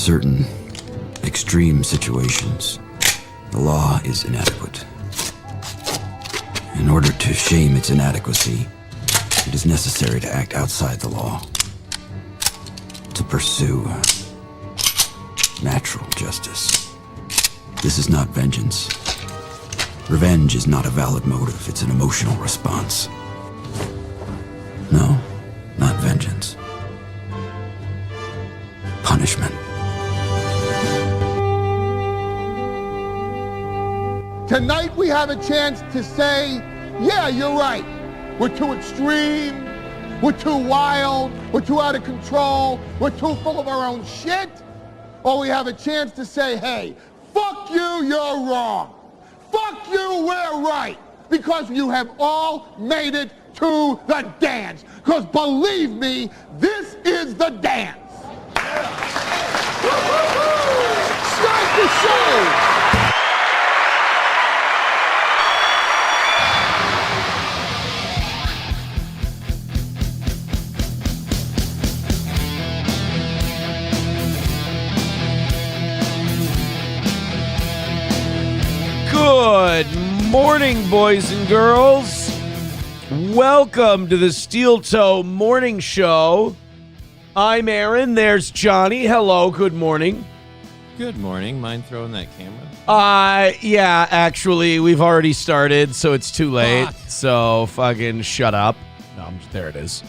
certain extreme situations, the law is inadequate. In order to shame its inadequacy, it is necessary to act outside the law, to pursue natural justice. This is not vengeance. Revenge is not a valid motive, it's an emotional response. No, not vengeance. Punishment. Tonight we have a chance to say, yeah, you're right. We're too extreme, we're too wild, we're too out of control, we're too full of our own shit. Or we have a chance to say, hey, fuck you, you're wrong. Fuck you, we're right. Because you have all made it to the dance. Because believe me, this is the dance. Start the show. Good morning, boys and girls. Welcome to the Steel Toe Morning Show. I'm Aaron. There's Johnny. Hello. Good morning. Good morning. Mind throwing that camera? Yeah, actually, we've already started, so it's too late. Fuck. So fucking shut up. No, there it is.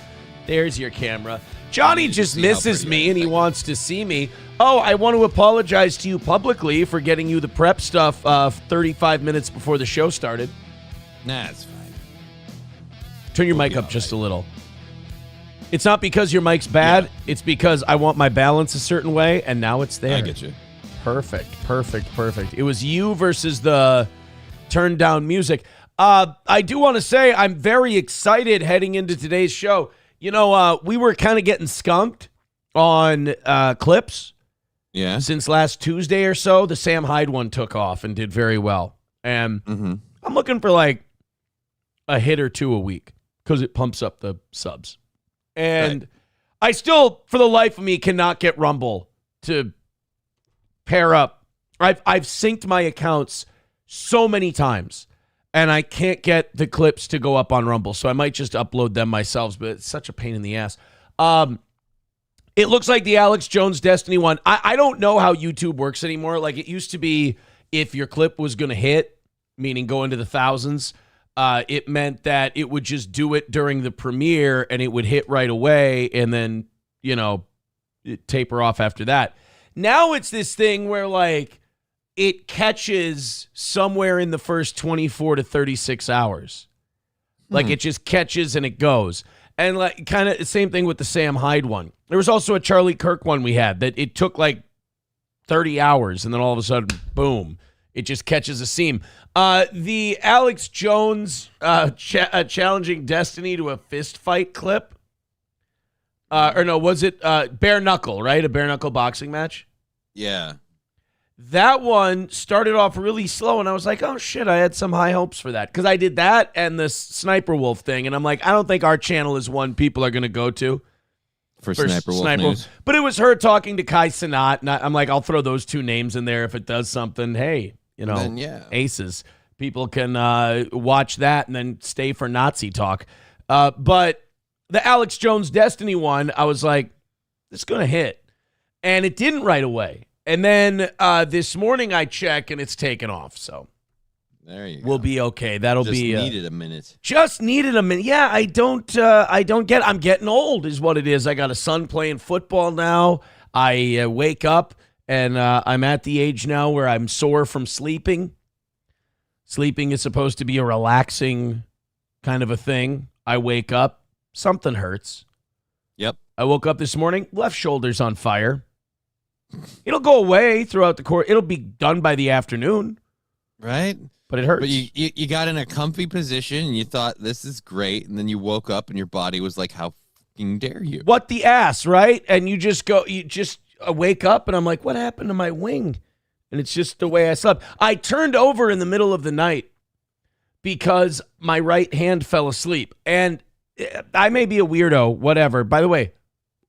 There's your camera. Johnny just misses me and he wants to see me. Oh, I want to apologize to you publicly for getting you the prep stuff 35 minutes before the show started. Nah, it's fine. Turn your mic up just a little. It's not because your mic's bad. Yeah. It's because I want my balance a certain way, and now it's there. I get you. Perfect. It was you versus the turned down music. I do want to say I'm very excited heading into today's show. You know, we were kind of getting skunked on clips. Yeah. Since last Tuesday or so, the Sam Hyde one took off and did very well. And I'm looking for like a hit or two a week because it pumps up the subs. And right. I still, for the life of me, cannot get Rumble to pair up. I've synced my accounts so many times, and I can't get the clips to go up on Rumble. So I might just upload them myself, but it's such a pain in the ass. It looks like the Alex Jones Destiny one. I don't know how YouTube works anymore. Like, it used to be if your clip was going to hit, meaning go into the thousands, it meant that it would just do it during the premiere and it would hit right away and then, you know, taper off after that. Now it's this thing where, like, it catches somewhere in the first 24 to 36 hours. Like, it just catches and it goes. And like kind of the same thing with the Sam Hyde one. There was also a Charlie Kirk one we had that it took like 30 hours, and then all of a sudden, boom, it just catches a seam. The Alex Jones challenging Destiny to a fist fight clip. Or no, was it bare knuckle, right? A bare knuckle boxing match? Yeah. That one started off really slow, and I was like, oh, shit, I had some high hopes for that. Because I did that and the Sniper Wolf thing, and I'm like, I don't think our channel is one people are going to go to. For Sniper Wolf news. But it was her talking to Kai Cenat, and I'm like, I'll throw those two names in there if it does something. Hey, you know, then, yeah. Aces. People can watch that and then stay for Nazi talk. But the Alex Jones Destiny one, I was like, it's going to hit. And it didn't right away. And then this morning I check and it's taken off. So there you go. We'll be okay. That'll just be needed a minute. Just needed a minute. Yeah, I'm getting old is what it is. I got a son playing football now. I wake up and I'm at the age now where I'm sore from sleeping. Sleeping is supposed to be a relaxing kind of a thing. I wake up, something hurts. Yep. I woke up this morning, left shoulder's on fire. It'll go away throughout the course. It'll be done by the afternoon. Right? But it hurts. But you got in a comfy position and you thought, this is great. And then you woke up and your body was like, how fucking dare you? What the ass, right? And you just wake up and I'm like, what happened to my wing? And it's just the way I slept. I turned over in the middle of the night because my right hand fell asleep. And I may be a weirdo, whatever. By the way,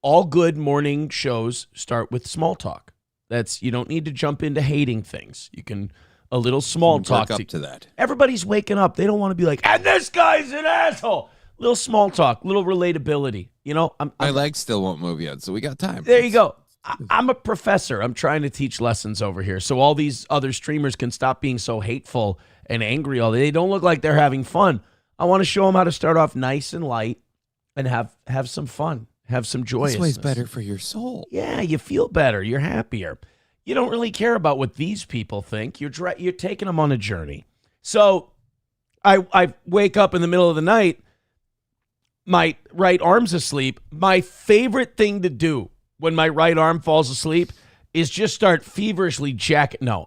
all good morning shows start with small talk. You don't need to jump into hating things. You can a little small talk up to that. Everybody's waking up. They don't want to be like, and this guy's an asshole. Little small talk, little relatability. You know, my legs still won't move yet, so we got time. There you go. I'm a professor. I'm trying to teach lessons over here. So all these other streamers can stop being so hateful and angry all day. They don't look like they're having fun. I want to show them how to start off nice and light and have some fun, have some joyousness. This way's better for your soul. Yeah, you feel better. You're happier. You don't really care about what these people think. You're taking them on a journey. So I wake up in the middle of the night. My right arm's asleep. My favorite thing to do when my right arm falls asleep is just start feverishly jacking. No.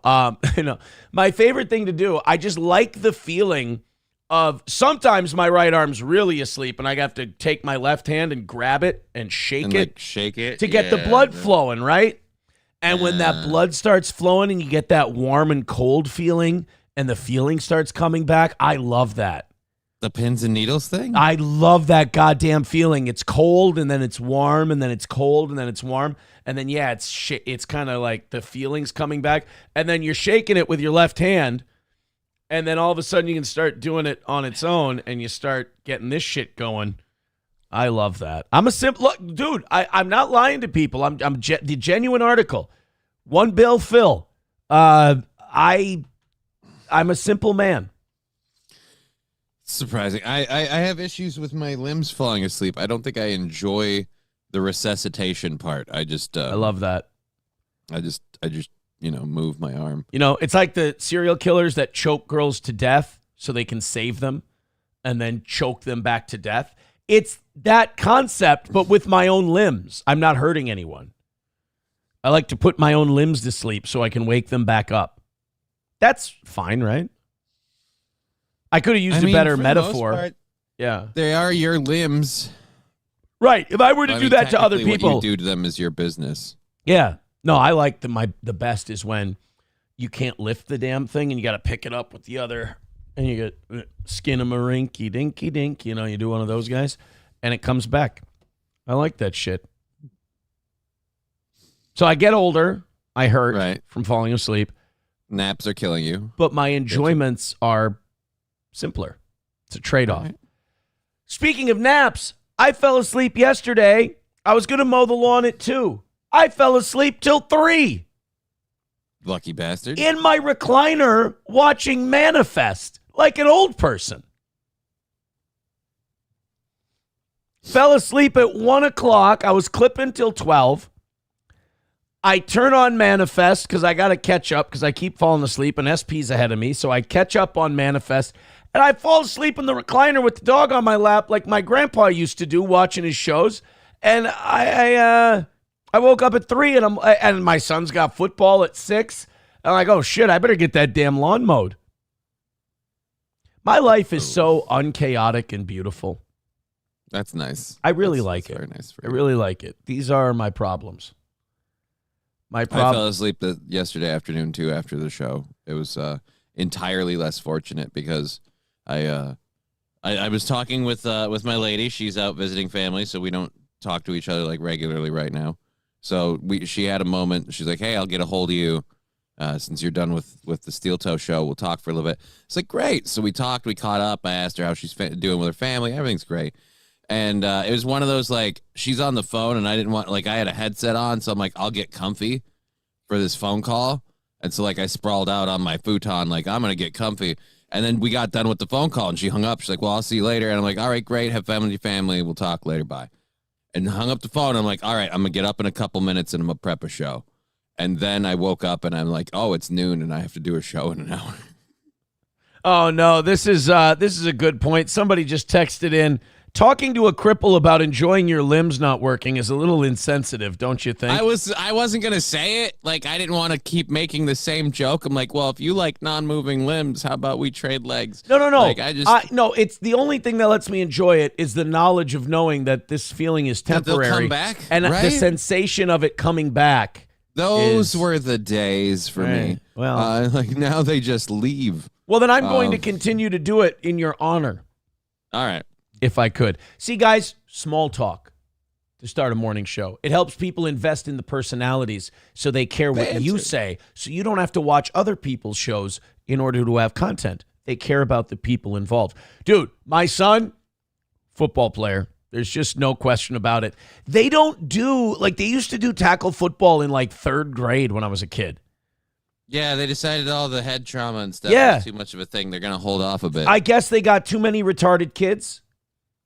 My favorite thing to do, I just like the feeling of sometimes my right arm's really asleep and I have to take my left hand and grab it and shake it to get the blood flowing, right? And when that blood starts flowing and you get that warm and cold feeling and the feeling starts coming back, I love that. The pins and needles thing? I love that goddamn feeling. It's cold and then it's warm and then it's cold and then it's warm. And then, yeah, it's kind of like the feelings coming back. And then you're shaking it with your left hand. And then all of a sudden you can start doing it on its own and you start getting this shit going. I love that. I'm a simple look, dude. I'm not lying to people. I'm the genuine article. One Bill Phil. I'm a simple man. Surprising. I have issues with my limbs falling asleep. I don't think I enjoy the resuscitation part. I love that. I just move my arm. It's like the serial killers that choke girls to death so they can save them and then choke them back to death. It's that concept, but with my own limbs. I'm not hurting anyone. I like to put my own limbs to sleep so I can wake them back up. That's fine, right? I could have used a better metaphor. Part, yeah. They are your limbs. Right. If I were to do that to other people. What you do to them is your business. Yeah. No, I like the best is when you can't lift the damn thing and you got to pick it up with the other and you get skin a marinky dinky dink. You do one of those guys and it comes back. I like that shit. So I get older. I hurt from falling asleep. Naps are killing you. But my enjoyments are simpler. It's a trade-off. Right. Speaking of naps, I fell asleep yesterday. I was going to mow the lawn at 2. I fell asleep till 3. Lucky bastard. In my recliner watching Manifest like an old person. Fell asleep at 1 o'clock. I was clipping till 12. I turn on Manifest because I got to catch up because I keep falling asleep and SP's ahead of me. So I catch up on Manifest. And I fall asleep in the recliner with the dog on my lap like my grandpa used to do watching his shows. And I woke up at 3 and my son's got football at 6. I'm like, oh shit, I better get that damn lawn mowed. My life is so unchaotic and beautiful. That's nice. I really like it. Very nice for you. I really like it. These are my problems. I fell asleep yesterday afternoon too after the show. It was entirely less fortunate because I was talking with my lady. She's out visiting family, so we don't talk to each other like regularly right now. So she had a moment. She's like, "Hey, I'll get a hold of you since you're done with the Steel Toe show. We'll talk for a little bit." It's like, great. So we talked. We caught up. I asked her how she's doing with her family. Everything's great. And it was one of those like she's on the phone, and I didn't want I had a headset on, so I'm like, I'll get comfy for this phone call. And so I sprawled out on my futon like I'm gonna get comfy. And then we got done with the phone call, and she hung up. She's like, "Well, I'll see you later." And I'm like, "All right, great. Have fun with your family. We'll talk later. Bye." And hung up the phone. I'm like, "All right, I'm going to get up in a couple minutes, and I'm going to prep a show." And then I woke up, and I'm like, "Oh, it's noon, and I have to do a show in an hour." Oh, no. This is a good point. Somebody just texted in, talking to a cripple about enjoying your limbs not working is a little insensitive, don't you think? I wasn't going to say it. I didn't want to keep making the same joke. I'm like, well, if you like non-moving limbs, how about we trade legs? No. No, it's the only thing that lets me enjoy it is the knowledge of knowing that this feeling is temporary. They'll come back, and right? the sensation of it coming back. Those were the days for me. Well, now they just leave. Well, then I'm going to continue to do it in your honor. All right. If I could. See, guys, small talk. to start a morning show. It helps people invest in the personalities so they care what you say, so you don't have to watch other people's shows in order to have content. They care about the people involved. Dude, my son, football player. There's just no question about it. They don't do, like they used to do tackle football in like 3rd grade when I was a kid. Yeah, they decided all the head trauma and stuff was too much of a thing. They're going to hold off a bit. I guess they got too many retarded kids.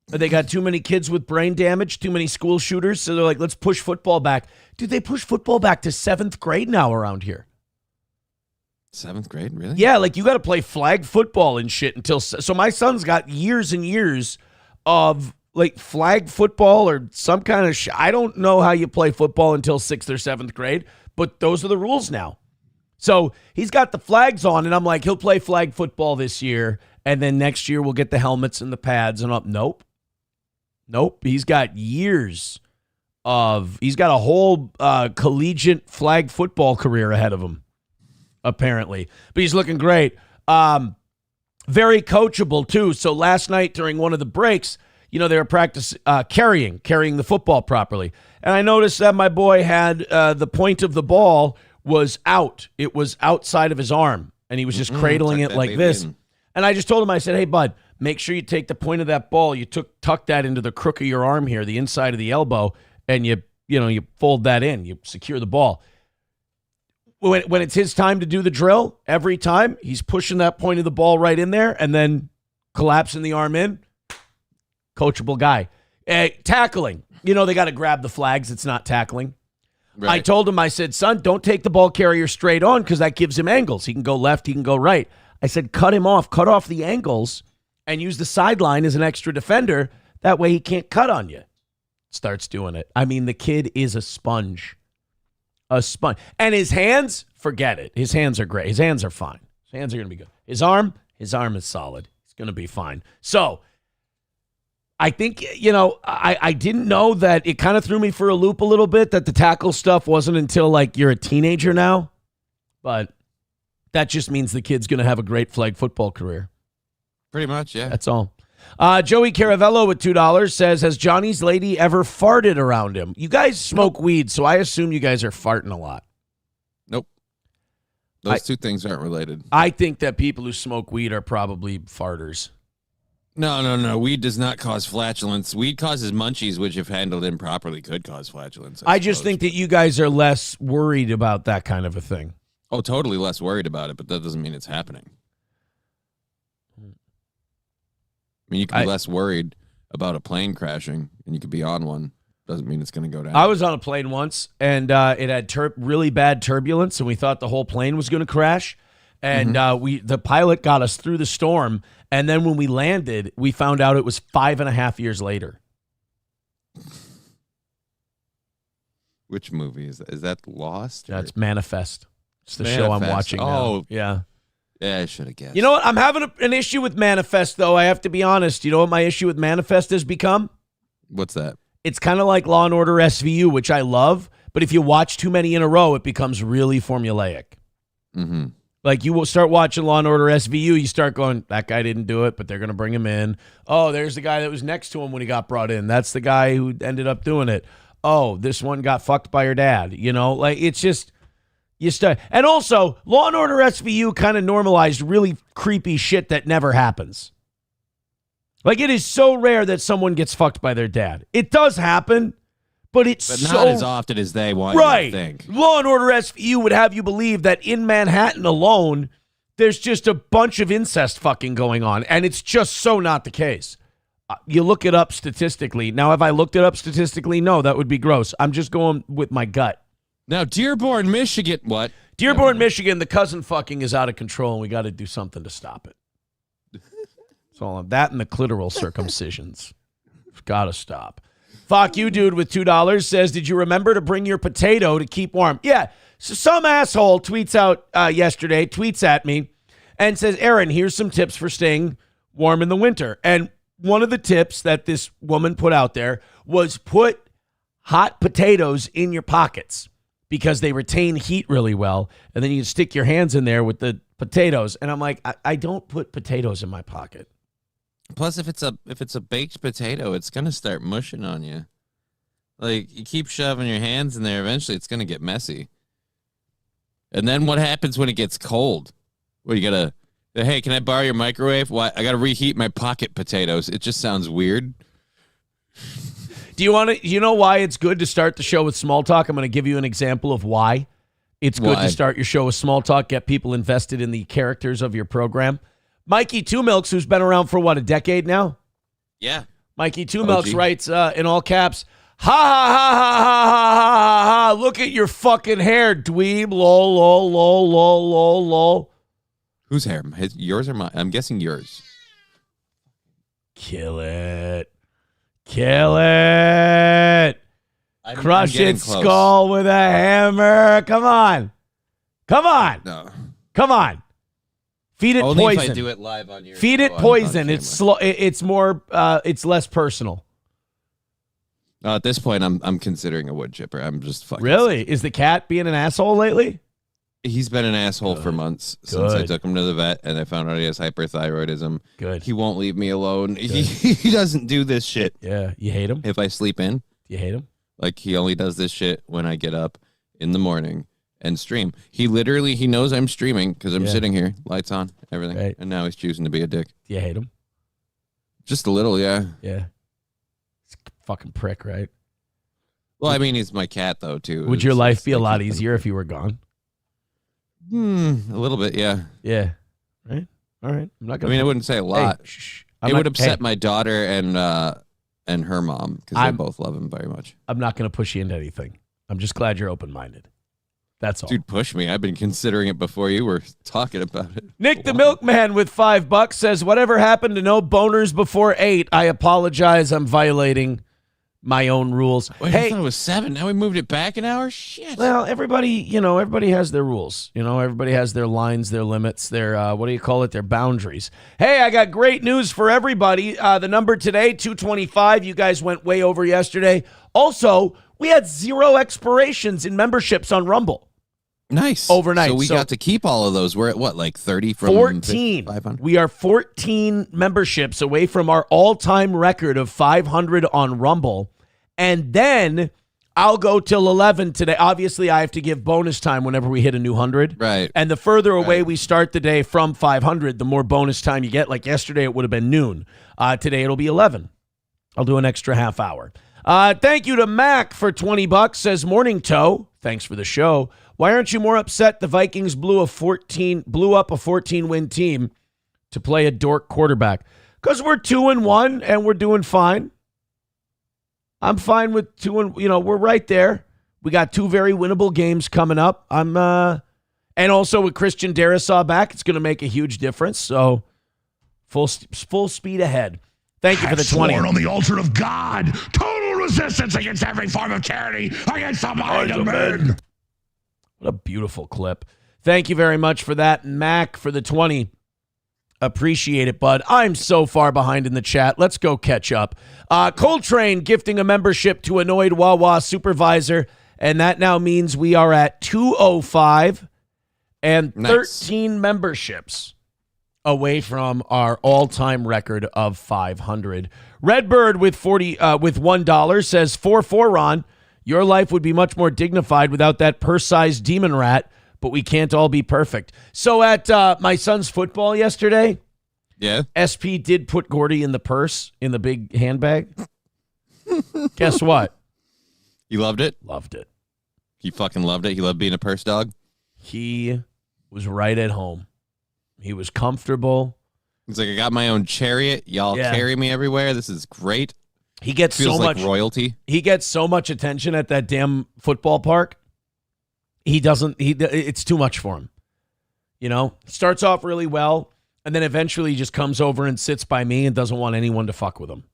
They got too many kids with brain damage, too many school shooters. So they're like, let's push football back. Dude, they push football back to 7th grade now around here. 7th grade, really? Yeah, like you got to play flag football and shit until. So my son's got years and years of like flag football or some kind of I don't know how you play football until 6th or 7th grade, but those are the rules now. So he's got the flags on, and I'm like, he'll play flag football this year, and then next year we'll get the helmets and the pads and up. Nope. He's got years he's got a whole collegiate flag football career ahead of him, apparently. But he's looking great. Very coachable, too. So last night during one of the breaks, they were carrying the football properly. And I noticed that my boy had the point of the ball was out. It was outside of his arm, and he was just cradling it like this. And I just told him, I said, hey, bud, make sure you take the point of that ball. You tuck that into the crook of your arm here, the inside of the elbow, and you fold that in. You secure the ball. When it's his time to do the drill, every time he's pushing that point of the ball right in there and then collapsing the arm in. Coachable guy. Tackling. They got to grab the flags. It's not tackling. Right. I told him, I said, son, don't take the ball carrier straight on because that gives him angles. He can go left. He can go right. I said, cut off the angles and use the sideline as an extra defender. That way he can't cut on you. Starts doing it. I mean, the kid is a sponge. And his hands, forget it. His hands are great. His hands are fine. His hands are going to be good. His arm is solid. It's going to be fine. So I think, I didn't know that. It kind of threw me for a loop a little bit that the tackle stuff wasn't until like you're a teenager now. But that just means the kid's going to have a great flag football career. Pretty much, yeah. That's all. Joey Caravello with $2 says, has Johnny's lady ever farted around him? You guys smoke weed, so I assume you guys are farting a lot. Nope. Those two things aren't related. I think that people who smoke weed are probably farters. No. Weed does not cause flatulence. Weed causes munchies, which if handled improperly could cause flatulence. I just think that you guys are less worried about that kind of a thing. Oh, totally less worried about it, but that doesn't mean it's happening. I mean, you can be less worried about a plane crashing, and you could be on one. Doesn't mean it's going to go down. I was on a plane once, and it had really bad turbulence, and we thought the whole plane was going to crash. And the pilot got us through the storm, and then when we landed, we found out it was 5.5 years later. Which movie is that? Is that Lost? That's Manifest. It's the show I'm watching now. Oh, yeah. Yeah, I should have guessed. You know what? I'm having an issue with Manifest, though. I have to be honest. You know what my issue with Manifest has become? What's that? It's kind of like Law & Order SVU, which I love, but if you watch too many in a row, it becomes really formulaic. Mm-hmm. Like, you will start watching Law & Order SVU, you start going, that guy didn't do it, but they're going to bring him in. Oh, there's the guy that was next to him when he got brought in. That's the guy who ended up doing it. Oh, this one got fucked by her dad. Like, it's just... You start, and also, Law & Order SVU kind of normalized really creepy shit that never happens. Like, it is so rare that someone gets fucked by their dad. It does happen, but it's not as often as they want you to think. Law & Order SVU would have you believe that in Manhattan alone, there's just a bunch of incest fucking going on, and it's just so not the case. You look it up statistically. Now, have I looked it up statistically? No, that would be gross. I'm just going with my gut. Now, Dearborn, Michigan, what? Dearborn, Michigan, the cousin fucking is out of control, and we got to do something to stop it. So that and the clitoral circumcisions. Got to stop. Fuck you, dude, with $2 says, did you remember to bring your potato to keep warm? Yeah. So some asshole tweets at me, and says, Aaron, here's some tips for staying warm in the winter. And one of the tips that this woman put out there was put hot potatoes in your pockets, because they retain heat really well, and then you can stick your hands in there with the potatoes. And I'm like, I don't put potatoes in my pocket. Plus, if it's a baked potato, it's gonna start mushing on you. Like, you keep shoving your hands in there, eventually it's going to get messy. And then what happens when it gets cold? Well, you got to, hey, can I borrow your microwave? Why? I got to reheat my pocket potatoes. It just sounds weird. Do you want to, you know why it's good to start the show with small talk? I'm going to give you an example of why it's good to start your show with small talk, get people invested in the characters of your program. Mikey Two Milks, who's been around for what, a decade now? Yeah. Mikey Two Milks writes in all caps, ha ha ha ha ha ha ha ha, look at your fucking hair, dweeb, lol, lol, lol, lol, lol, lol. Whose hair? Yours or mine? I'm guessing yours. Kill it. Kill it. Crush its skull with a hammer. Come on. Come on. No. Come on. Feed it Only poison. if I do it live on your Feed it poison. It's slow. It's more. It's less personal. At this point, I'm considering a wood chipper. I'm just fucking. Really? Is the cat being an asshole lately? He's been an asshole for months since I took him to the vet, and I found out he has hyperthyroidism. Good. He won't leave me alone. He doesn't do this shit. Yeah. You hate him? If I sleep in. You hate him? Like, he only does this shit when I get up in the morning and stream. He knows I'm streaming because I'm sitting here, lights on, everything. Right. And now he's choosing to be a dick. Do you hate him? Just a little, yeah. Yeah. It's a fucking prick, right? Well, I mean, he's my cat, though, too. Would your life be a lot easier if you were gone? A little bit, yeah. Yeah. Right? All right. I'm not gonna. I wouldn't say a lot. Hey, it would upset my daughter and her mom because they both love him very much. I'm not going to push you into anything. I'm just glad you're open-minded. That's all. Dude, push me. I've been considering it before you were talking about it. Nick the Milkman with $5 says, whatever happened to no boners before 8? I apologize. I'm violating my own rules. Wait, I thought it was 7. Now we moved it back an hour? Shit. Well, everybody has their rules. Everybody has their lines, their limits, their, what do you call it? Their boundaries. Hey, I got great news for everybody. The number today, 225. You guys went way over yesterday. Also, we had 0 expirations in memberships on Rumble. Nice. Overnight. So we got to keep all of those. We're at what, like 30 from 14. 500? We are 14 memberships away from our all-time record of 500 on Rumble. And then I'll go till 11 today. Obviously, I have to give bonus time whenever we hit a new 100. Right. And the further away we start the day from 500, the more bonus time you get. Like yesterday, it would have been noon. Today, it'll be 11. I'll do an extra half hour. Thank you to Mac for $20. Says, morning, Toe. Thanks for the show. Why aren't you more upset the Vikings blew up a 14-win team to play a dork quarterback? Because we're 2-1 and we're doing fine. I'm fine with 2 we're right there. We got 2 very winnable games coming up. And also with Christian Darrisaw back, it's going to make a huge difference. So full speed ahead. Thank you for the 20. Sworn on the altar of God, total resistance against every form of tyranny, against the mind of men. What a beautiful clip. Thank you very much for that, Mac, for the 20. Appreciate it, bud. I'm so far behind in the chat. Let's go catch up. Coltrane gifting a membership to Annoyed Wawa Supervisor, and that now means we are at 205 and 13 memberships away from our all-time record of 500. Redbird with $1 says, 4-4, Ron. Your life would be much more dignified without that purse-sized demon rat, but we can't all be perfect. So at my son's football yesterday, SP did put Gordy in the purse, in the big handbag. Guess what? You loved it? Loved it. He fucking loved it? He loved being a purse dog? He was right at home. He was comfortable. He's like, I got my own chariot. Y'all carry me everywhere. This is great. He gets Feels so like much royalty. He gets so much attention at that damn football park. It's too much for him. Starts off really well, and then eventually he just comes over and sits by me and doesn't want anyone to fuck with him.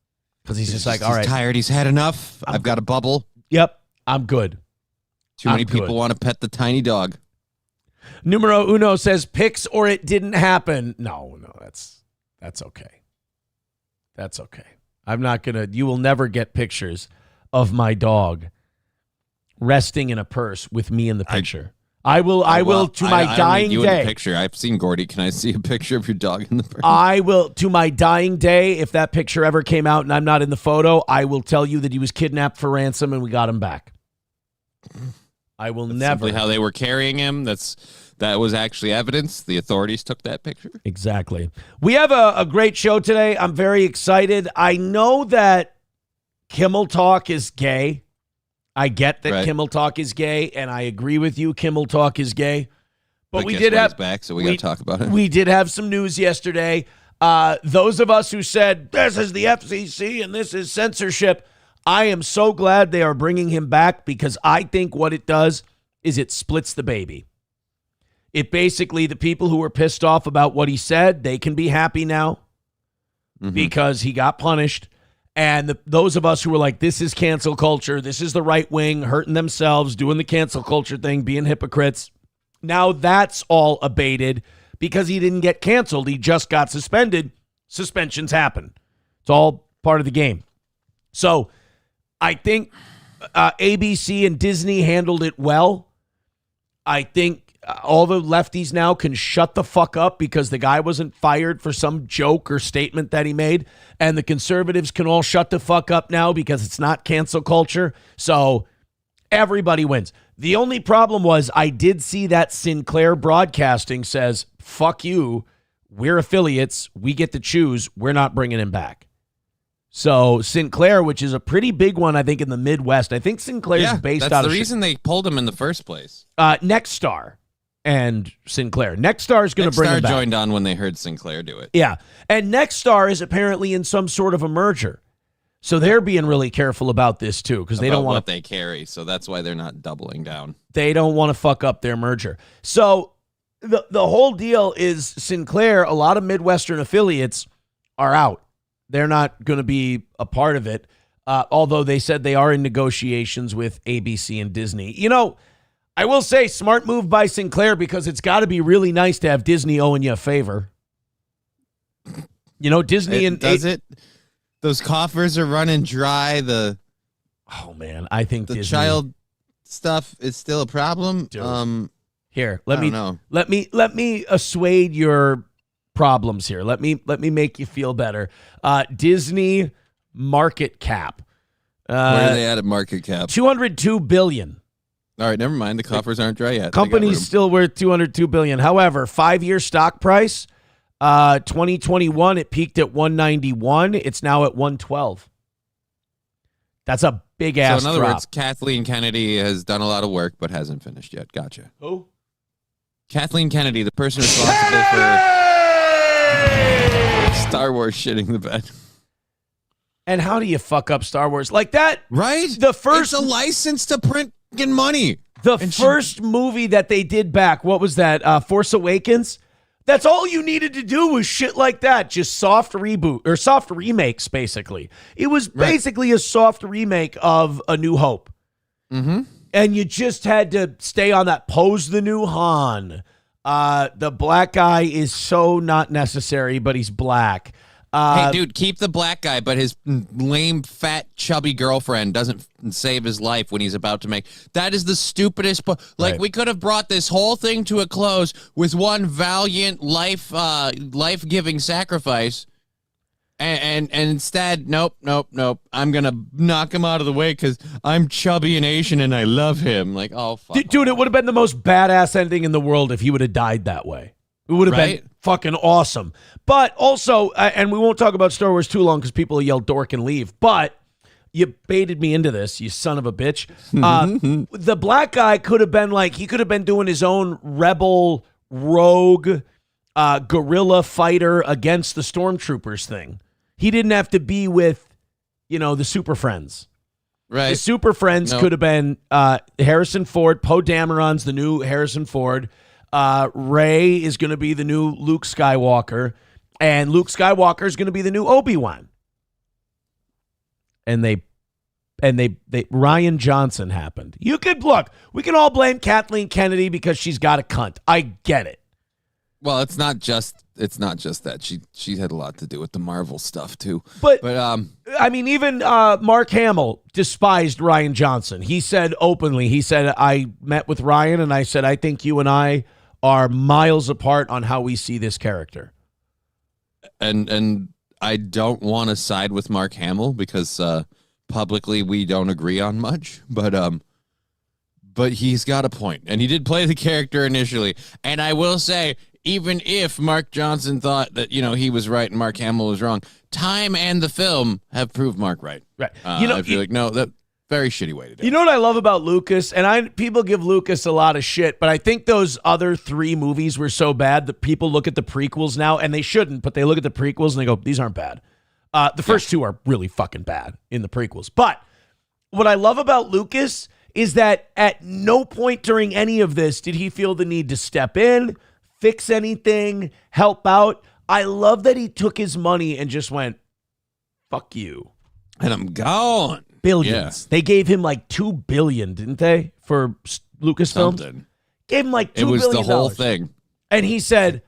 Because he's just like, all right. He's tired. He's had enough. I've got a bubble. Yep. I'm good. Too many people want to pet the tiny dog. Numero uno says picks or it didn't happen. No, that's okay. That's okay. You will never get pictures of my dog resting in a purse with me in the picture. I will to my I dying don't need you in day. the picture. I've seen Gordy. Can I see a picture of your dog in the frame? I will, to my dying day, if that picture ever came out and I'm not in the photo, I will tell you that he was kidnapped for ransom and we got him back. I will never. Simply how they were carrying him. That was actually evidence. The authorities took that picture. Exactly. We have a great show today. I'm very excited. I know that Kimmel Talk is gay. I get that Kimmel Talk is gay, and I agree with you. Kimmel Talk is gay. But we did have back, so we got to talk about it. We did have some news yesterday. Those of us who said this is the FCC and this is censorship, I am so glad they are bringing him back because I think what it does is it splits the baby. It basically, the people who were pissed off about what he said, they can be happy now because he got punished. And those of us who were like, this is cancel culture, this is the right wing hurting themselves, doing the cancel culture thing, being hypocrites. Now that's all abated because he didn't get canceled. He just got suspended. Suspensions happen. It's all part of the game. So I think ABC and Disney handled it well. I think all the lefties now can shut the fuck up because the guy wasn't fired for some joke or statement that he made. And the conservatives can all shut the fuck up now because it's not cancel culture. So everybody wins. The only problem was I did see that Sinclair Broadcasting says, fuck you. We're affiliates. We get to choose. We're not bringing him back. So Sinclair, which is a pretty big one, I think, in the Midwest. I think Sinclair's based out of... that's the reason they pulled him in the first place. Nexstar and Sinclair. Nexstar is going to bring him back. Nexstar joined on when they heard Sinclair do it. Yeah. And Nexstar is apparently in some sort of a merger. So they're being really careful about this, too, because they don't want what they carry. So that's why they're not doubling down. They don't want to fuck up their merger. So the whole deal is Sinclair, a lot of Midwestern affiliates are out. They're not going to be a part of it, although they said they are in negotiations with ABC and Disney. You know, I will say smart move by Sinclair because it's got to be really nice to have Disney owing you a favor. You know, Disney does it? Those coffers are running dry. Oh man, I think the Disney, child stuff is still a problem. Dude. Here, let me assuage your problems here. Let me make you feel better. Disney market cap. Where are they at market cap? $202 billion. All right, never mind. The coffers aren't dry yet. Company's still worth $202 billion. However, 5-year stock price, 2021, it peaked at 191. It's now at 112. That's a big ass. So in other drop. words, Kathleen Kennedy has done a lot of work but hasn't finished yet. Gotcha. Who? Kathleen Kennedy, the person responsible for Star Wars shitting the bed. And how do you fuck up Star Wars like that? Right? It's a license to print money. The first movie that they did back, what was that? Force Awakens? That's all you needed to do was shit like that. Just soft reboot or soft remakes, basically. It was basically a soft remake of A New Hope. Mm-hmm. And you just had to stay on that. Pose the new Han. The black guy is so not necessary, but he's black. Hey, dude, keep the black guy, but his lame, fat, chubby girlfriend doesn't save his life when he's about to make... That is the stupidest... we could have brought this whole thing to a close with one valiant, life-giving sacrifice, and instead, nope. I'm going to knock him out of the way because I'm chubby and Asian and I love him. Like, oh, fuck. Dude, it would have been the most badass ending in the world if he would have died that way. It would have been fucking awesome. But also, and we won't talk about Star Wars too long because people will yell dork and leave, but you baited me into this, you son of a bitch. The black guy could have been he could have been doing his own rebel, rogue, guerrilla fighter against the stormtroopers thing. He didn't have to be with, the Super Friends. Right. The Super Friends could have been Harrison Ford. Poe Dameron's the new Harrison Ford. Rey is going to be the new Luke Skywalker, and Luke Skywalker is going to be the new Obi-Wan. And they Ryan Johnson happened. We can all blame Kathleen Kennedy because she's got a cunt. I get it. Well, it's not just that. She had a lot to do with the Marvel stuff too. But I mean, even Mark Hamill despised Ryan Johnson. He said openly, I met with Ryan and I said, I think you and I are miles apart on how we see this character. And I don't want to side with Mark Hamill because publicly we don't agree on much, but he's got a point, and he did play the character initially. And I will say, even if Mark Johnson thought that he was right and Mark Hamill was wrong, time and the film have proved Mark right. Right. I feel like no, that very shitty way to do it. You know what I love about Lucas, and people give Lucas a lot of shit, but I think those other 3 movies were so bad that people look at the prequels now, and they shouldn't, but they look at the prequels and they go, these aren't bad. The first 2 are really fucking bad in the prequels. But what I love about Lucas is that at no point during any of this did he feel the need to step in, fix anything, help out. I love that he took his money and just went, fuck you. And I'm gone. Billions. Yeah. They gave him like $2 billion, didn't they, for Lucasfilm? Something. Gave him like $2 billion. It was the whole thing. And he said,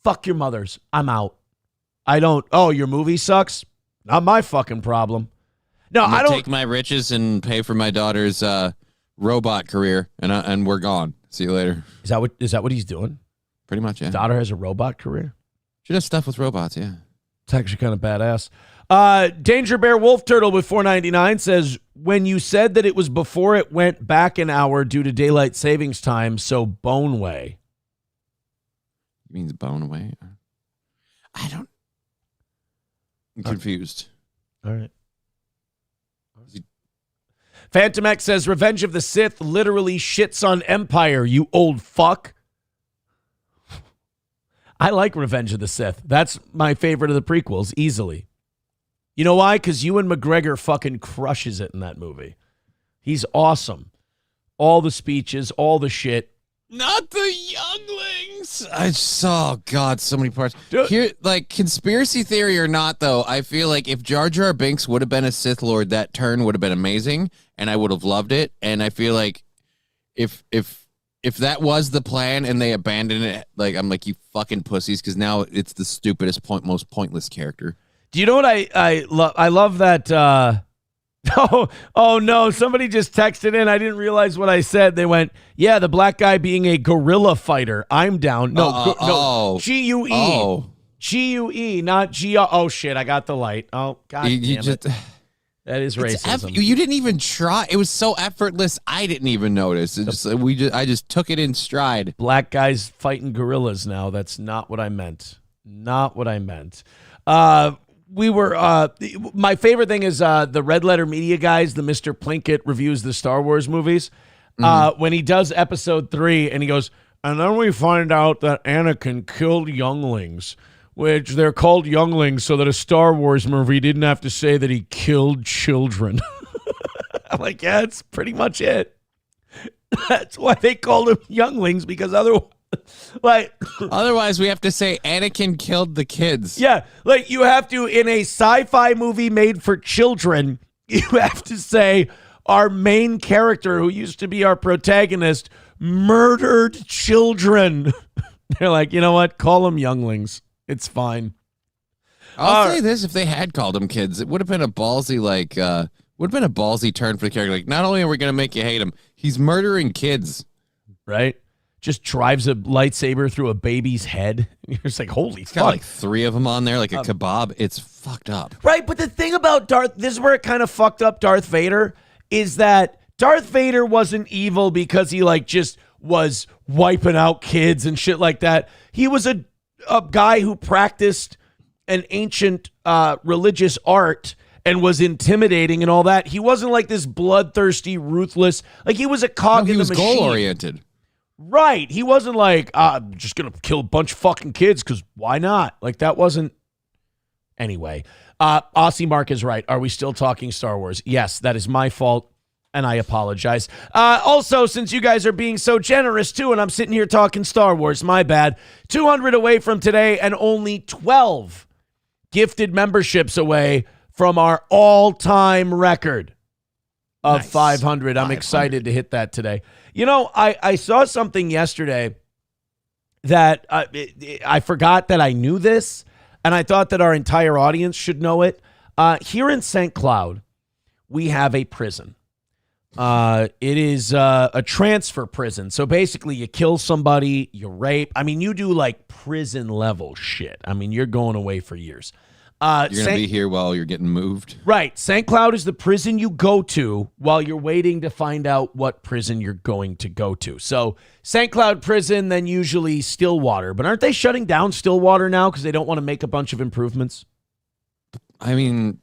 fuck your mothers. I'm out. Your movie sucks? Not my fucking problem. No, I don't take my riches and pay for my daughter's robot career, and we're gone. See you later. Is that what he's doing? Pretty much, yeah. His daughter has a robot career? She does stuff with robots, yeah. It's actually kind of badass. Danger Bear Wolf Turtle with $4.99 says, when you said that it was before it went back an hour due to daylight savings time, so Boneway. It means bone away? I'm confused. All right. Phantom X says, Revenge of the Sith literally shits on Empire, you old fuck. I like Revenge of the Sith. That's my favorite of the prequels, easily. You know why? Because Ewan McGregor fucking crushes it in that movie. He's awesome. All the speeches, all the shit. Not the younglings. I saw, God, so many parts. Dude. Here, like, conspiracy theory or not, though, I feel like if Jar Jar Binks would have been a Sith Lord, that turn would have been amazing, and I would have loved it. And I feel like if that was the plan and they abandoned it, like, I'm like, you fucking pussies, because now it's the stupidest, most pointless character. Do you know what I love? I love that. Oh no! Somebody just texted in. I didn't realize what I said. They went, "Yeah, the black guy being a guerrilla fighter. I'm down." No, GUE, GUE, not G. Oh shit! I got the light. Oh god damn it! That is racism. You didn't even try. It was so effortless. I didn't even notice. I just took it in stride. Black guys fighting gorillas now. That's not what I meant. Not what I meant. My favorite thing is the Red Letter Media guys, the Mr. Plinkett reviews the Star Wars movies. When he does episode 3 and he goes, and then we find out that Anakin killed younglings, which they're called younglings so that a Star Wars movie didn't have to say that he killed children. I'm like, yeah, that's pretty much it. That's why they called him younglings, because otherwise we have to say Anakin killed the kids. Yeah, like you have to, in a sci-fi movie made for children, you have to say our main character, who used to be our protagonist, murdered children. They're like, you know what? Call them younglings. It's fine. I'll say this: if they had called them kids, it would have been a ballsy turn for the character. Like, not only are we going to make you hate him, he's murdering kids, right? Just drives a lightsaber through a baby's head. You're just like, holy fuck. Got like 3 of them on there, like a kebab. It's fucked up. Right, but the thing about this is where it kind of fucked up Darth Vader, is that Darth Vader wasn't evil because he like just was wiping out kids and shit like that. He was a guy who practiced an ancient religious art and was intimidating and all that. He wasn't like this bloodthirsty, ruthless, like he was a cog in the machine. He was goal-oriented. Right. He wasn't like, I'm just going to kill a bunch of fucking kids because why not? Like, that wasn't. Anyway, Aussie Mark is right. Are we still talking Star Wars? Yes, that is my fault, and I apologize. Also, since you guys are being so generous, too, and I'm sitting here talking Star Wars, my bad. 200 away from today and only 12 gifted memberships away from our all-time record of 500. I'm excited to hit that today. You know, I saw something yesterday, that I forgot that I knew this, and I thought that our entire audience should know it. Here in St. Cloud, we have a prison. It is a transfer prison. So basically, you kill somebody, you rape. I mean, you do like prison level shit. I mean, you're going away for years. You're going to be here while you're getting moved. Right. St. Cloud is the prison you go to while you're waiting to find out what prison you're going to go to. So St. Cloud prison, then usually Stillwater. But aren't they shutting down Stillwater now because they don't want to make a bunch of improvements? I mean,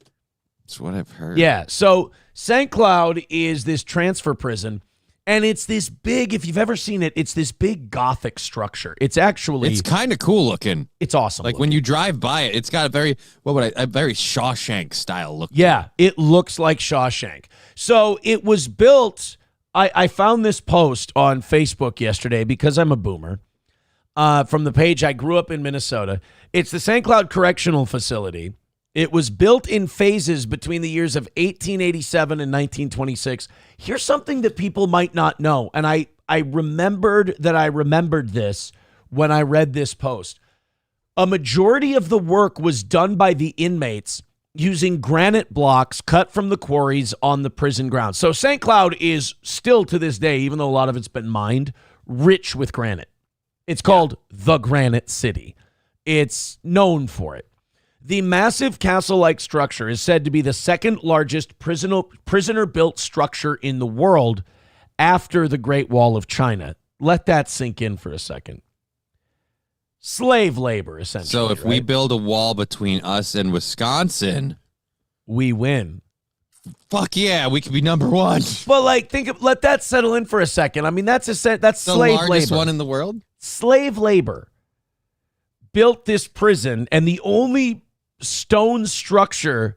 that's what I've heard. Yeah. So St. Cloud is this transfer prison. And it's this big, if you've ever seen it, it's this big Gothic structure. It's kind of cool looking. It's awesome. Like when you drive by it, it's got a very Shawshank style look. Yeah, it looks like Shawshank. So it was built, I found this post on Facebook yesterday because I'm a boomer, from the page I Grew Up in Minnesota. It's the St. Cloud Correctional Facility. It was built in phases between the years of 1887 and 1926. Here's something that people might not know, and I remembered this when I read this post. A majority of the work was done by the inmates using granite blocks cut from the quarries on the prison grounds. So St. Cloud is still to this day, even though a lot of it's been mined, rich with granite. It's called the Granite City. It's known for it. The massive castle-like structure is said to be the second largest prisoner-built structure in the world after the Great Wall of China. Let that sink in for a second. Slave labor, essentially. So if we build a wall between us and Wisconsin, we win. Fuck yeah, we could be number one. But let that settle in for a second. I mean, that's slave labor. The largest one in the world? Slave labor built this prison, and the only stone structure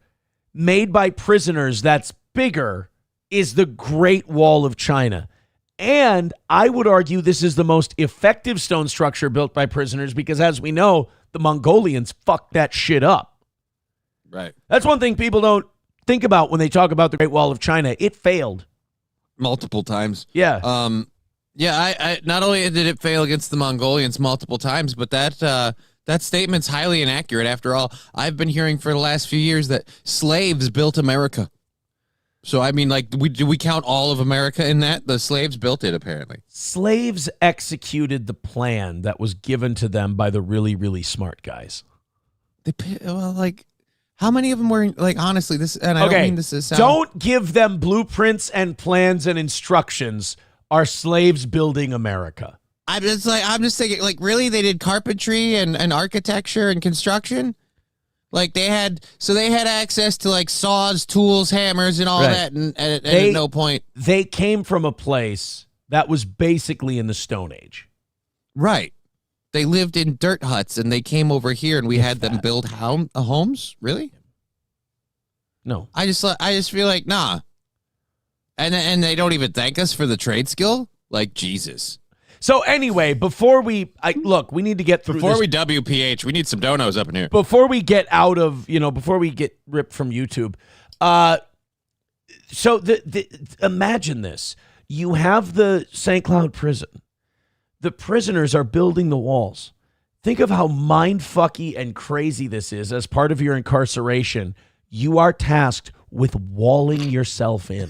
made by prisoners that's bigger is the Great Wall of China. And I would argue this is the most effective stone structure built by prisoners because, as we know, the Mongolians fucked that shit up. Right. That's one thing people don't think about when they talk about the Great Wall of China. It failed. Multiple times. Yeah. I not only did it fail against the Mongolians multiple times, but that statement's highly inaccurate. After all, I've been hearing for the last few years that slaves built America. So, I mean, do we count all of America in that? The slaves built it, apparently. Slaves executed the plan that was given to them by the really, really smart guys. How many of them were, honestly, this, and I don't mean this to sound... Don't give them blueprints and plans and instructions. Are slaves building America? I'm just thinking, really? They did carpentry and architecture and construction? They had access to saws, tools, hammers, and all that, and at no point. They came from a place that was basically in the Stone Age. Right. They lived in dirt huts, and they came over here, and we had them build homes? Really? No. I just feel like, nah. And they don't even thank us for the trade skill? Jesus. So anyway, before we need to get through Before we WPH, we need some donos up in here. Before we get out of, before we get ripped from YouTube. So imagine this. You have the St. Cloud prison. The prisoners are building the walls. Think of how mindfucky and crazy this is. As part of your incarceration, you are tasked with walling yourself in.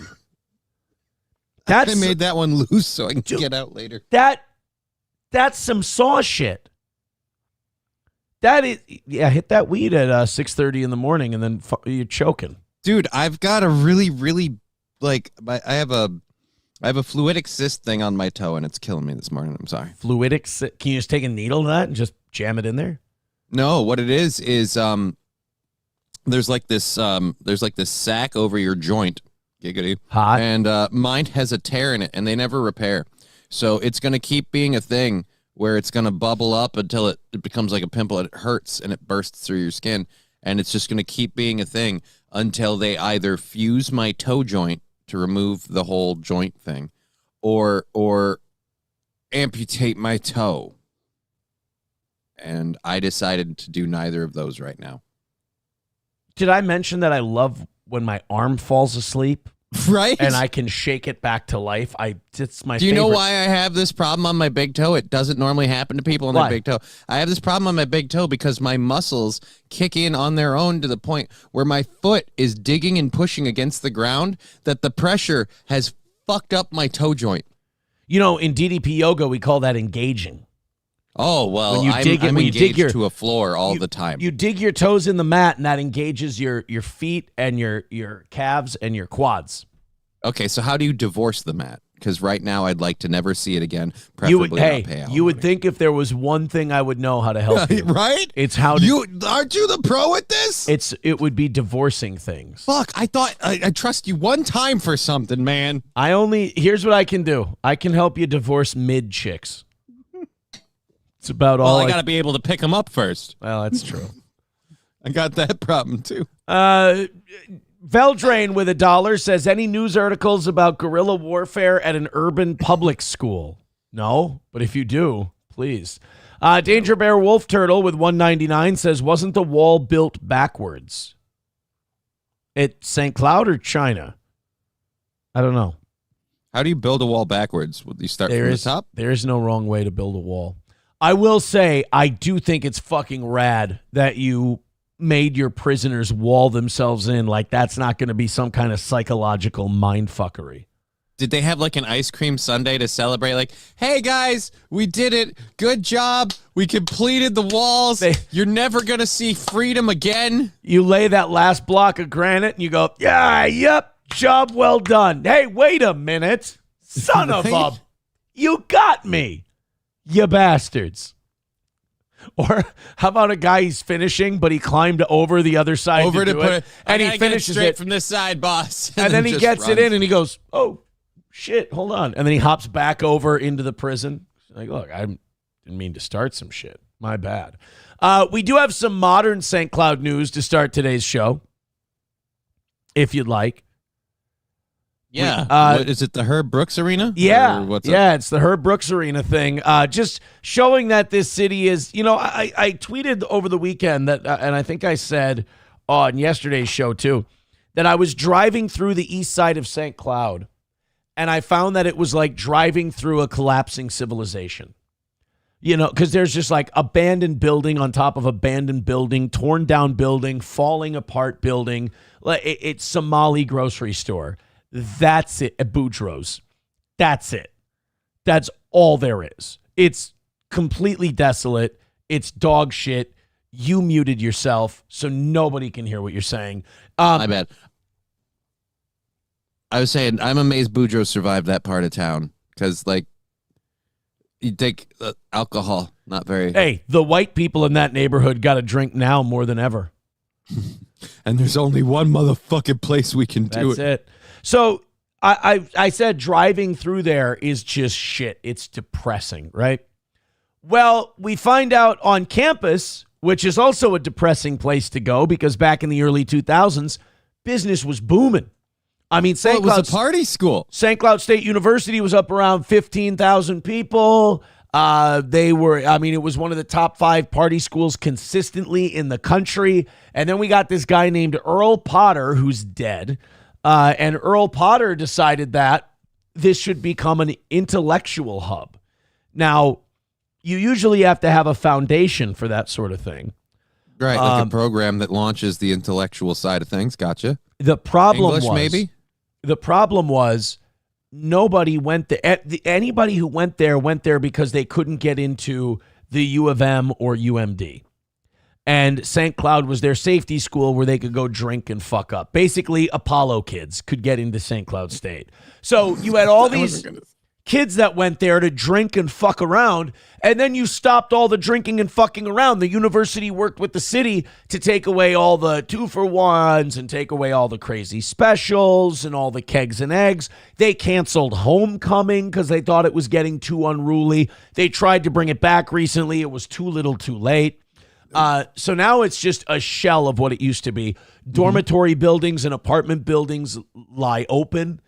I made that one loose so I can get out later. That's some Saw shit. That is, hit that weed at 6:30 in the morning and then you're choking. Dude, I've got a really, really, I have a fluidic cyst thing on my toe and it's killing me this morning. I'm sorry. Fluidic cyst? Can you just take a needle to that and just jam it in there? No, what it is there's this sack over your joint. Giggity. Hot. And mine has a tear in it, and they never repair. So it's going to keep being a thing where it's going to bubble up until it becomes like a pimple, and it hurts, and it bursts through your skin. And it's just going to keep being a thing until they either fuse my toe joint to remove the whole joint thing or amputate my toe. And I decided to do neither of those right now. Did I mention that I love when my arm falls asleep? Right? And I can shake it back to life. It's my Do you favorite. know why I have this problem on my big toe? It doesn't normally happen to people on their big toe. I have this problem on my big toe because my muscles kick in on their own to the point where my foot is digging and pushing against the ground, that the pressure has fucked up my toe joint. You know, in DDP yoga, we call that engaging. Oh, well, When you dig I'm when you engaged dig to a floor all the time. You dig your toes in the mat, and that engages your feet and your calves and your quads. Okay, so how do you divorce the mat? Because right now I'd like to never see it again, preferably not pay out. You would think if there was one thing I would know how to help you. Right? It's how to... Aren't you the pro at this? It would be divorcing things. Fuck, I thought I trust you one time for something, man. Here's what I can do. I can help you divorce mid-chicks. It's about all I got to be able to pick them up first. Well, that's true. I got that problem, too. Veldrain with $1 says, any news articles about guerrilla warfare at an urban public school? No, but if you do, please. Danger Bear Wolf Turtle with $1.99 says, wasn't the wall built backwards? At St. Cloud or China? I don't know. How do you build a wall backwards? Would you start from the top? There is no wrong way to build a wall. I will say, I do think it's fucking rad that you made your prisoners wall themselves in. Like, that's not going to be some kind of psychological mindfuckery. Did they have like an ice cream sundae to celebrate? Like, hey guys, we did it. Good job. We completed the walls. You're never going to see freedom again. You lay that last block of granite and you go, yeah, yep, job well done. Hey, wait a minute. Son of a... You got me. You bastards. Or how about a guy he's finishing, but he climbed over the other side to do it, and he finishes it from this side, boss. And then he gets it in, and he goes, "Oh shit, hold on!" And then he hops back over into the prison. Like, look, I didn't mean to start some shit. My bad. We do have some modern St. Cloud news to start today's show, if you'd like. Yeah. Is it the Herb Brooks Arena? Yeah. It's the Herb Brooks Arena thing. Just showing that this city is, I tweeted over the weekend that, and I think I said on yesterday's show too, that I was driving through the east side of St. Cloud, and I found that it was like driving through a collapsing civilization. Because there's just like abandoned building on top of abandoned building, torn down building, falling apart building. It's Somali grocery store. That's it at Boudreaux's. That's it. That's all there is. It's completely desolate. It's dog shit. You muted yourself, so nobody can hear what you're saying. My bad. I was saying, I'm amazed Boudreaux survived that part of town. Because, you take alcohol, not very... Hey, the white people in that neighborhood got to drink now more than ever. And there's only one motherfucking place we can do it. That's it. So I said driving through there is just shit. It's depressing, right? Well, we find out on campus, which is also a depressing place to go because back in the early 2000s, business was booming. I mean, it was a party school. St. Cloud State University was up around 15,000 people. It was one of the top 5 party schools consistently in the country. And then we got this guy named Earl Potter, who's dead. And Earl Potter decided that this should become an intellectual hub. Now, you usually have to have a foundation for that sort of thing. Right, like a program that launches the intellectual side of things. Gotcha. The problem English, maybe? The problem was nobody went there. Anybody who went there because they couldn't get into the U of M or UMD. And St. Cloud was their safety school where they could go drink and fuck up. Basically, Apollo kids could get into St. Cloud State. So you had all these kids that went there to drink and fuck around, and then you stopped all the drinking and fucking around. The university worked with the city to take away all the 2-for-1s and take away all the crazy specials and all the kegs and eggs. They canceled homecoming because they thought it was getting too unruly. They tried to bring it back recently. It was too little too late. So now it's just a shell of what it used to be. Dormitory buildings and apartment buildings lie open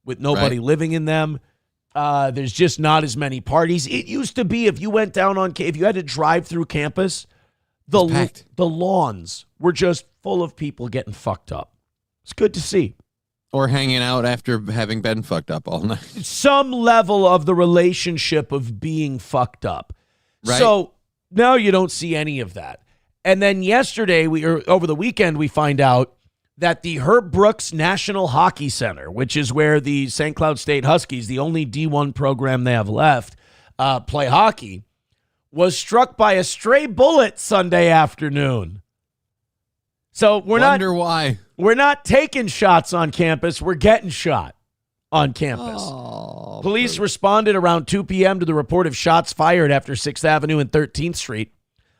with nobody living in them. There's just not as many parties. It used to be if you went down if you had to drive through campus, the lawns were just full of people getting fucked up. It's good to see. Or hanging out after having been fucked up all night. Some level of the relationship of being fucked up. Right. So now you don't see any of that. And then yesterday, over the weekend, we find out that the Herb Brooks National Hockey Center, which is where the St. Cloud State Huskies, the only D1 program they have left, play hockey, was struck by a stray bullet Sunday afternoon. So why. We're not taking shots on campus. We're getting shot on campus. Oh, Police responded around 2 p.m. to the report of shots fired after 6th Avenue and 13th Street,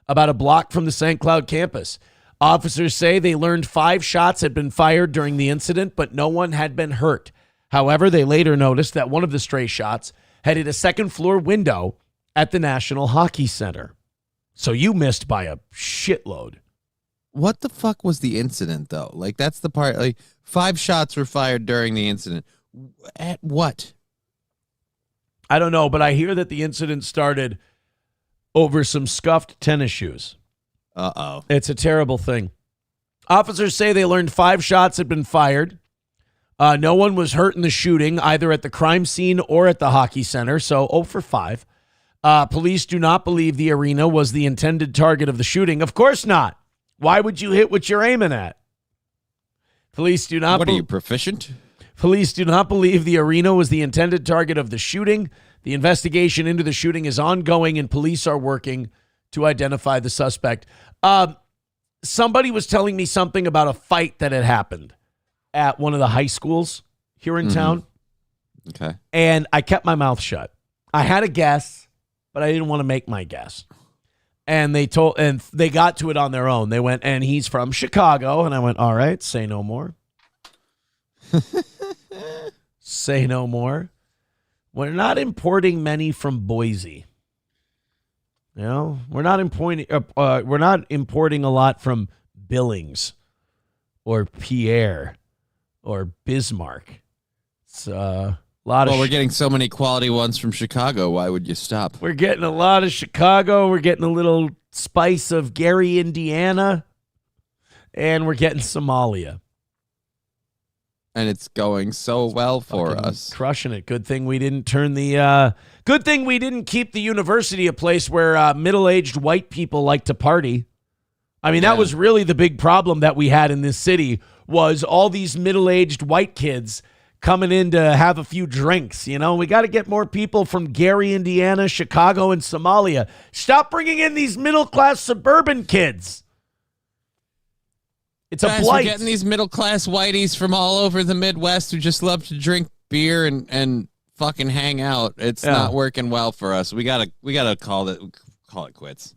about a block from the St. Cloud campus. Officers say they learned 5 shots had been fired during the incident, but no one had been hurt. However, they later noticed that one of the stray shots had hit a second-floor window at the National Hockey Center. So you missed by a shitload. What the fuck was the incident, though? Like, that's the part. Like, 5 shots were fired during the incident. At what? I don't know, but I hear that the incident started over some scuffed tennis shoes. Uh-oh. It's a terrible thing. Officers say they learned 5 shots had been fired. No one was hurt in the shooting, either at the crime scene or at the hockey center, so 0 for 5. Police do not believe the arena was the intended target of the shooting. Of course not. Why would you hit what you're aiming at? Police do not. What are you, proficient? Police do not believe the arena was the intended target of the shooting. The investigation into the shooting is ongoing, and police are working to identify the suspect. Somebody was telling me something about a fight that had happened at one of the high schools here in town. Okay. And I kept my mouth shut. I had a guess, but I didn't want to make my guess. And they got to it on their own. They went, and he's from Chicago. And I went, all right, say no more. Say no more. We're not importing many from Boise. You know, we're not importing a lot from Billings or Pierre or Bismarck. It's a lot of. Well, we're getting so many quality ones from Chicago. Why would you stop? We're getting a lot of Chicago. We're getting a little spice of Gary, Indiana, and we're getting Somalia. And it's going so well for us. Crushing it. Good thing we didn't keep the university a place where middle-aged white people like to party. I mean, that was really the big problem that we had in this city, was all these middle-aged white kids coming in to have a few drinks. You know, we got to get more people from Gary, Indiana, Chicago, and Somalia. Stop bringing in these middle-class suburban kids. It's a blight. We're getting these middle-class whiteys from all over the Midwest who just love to drink beer and fucking hang out. It's not working well for us. We gotta call it quits.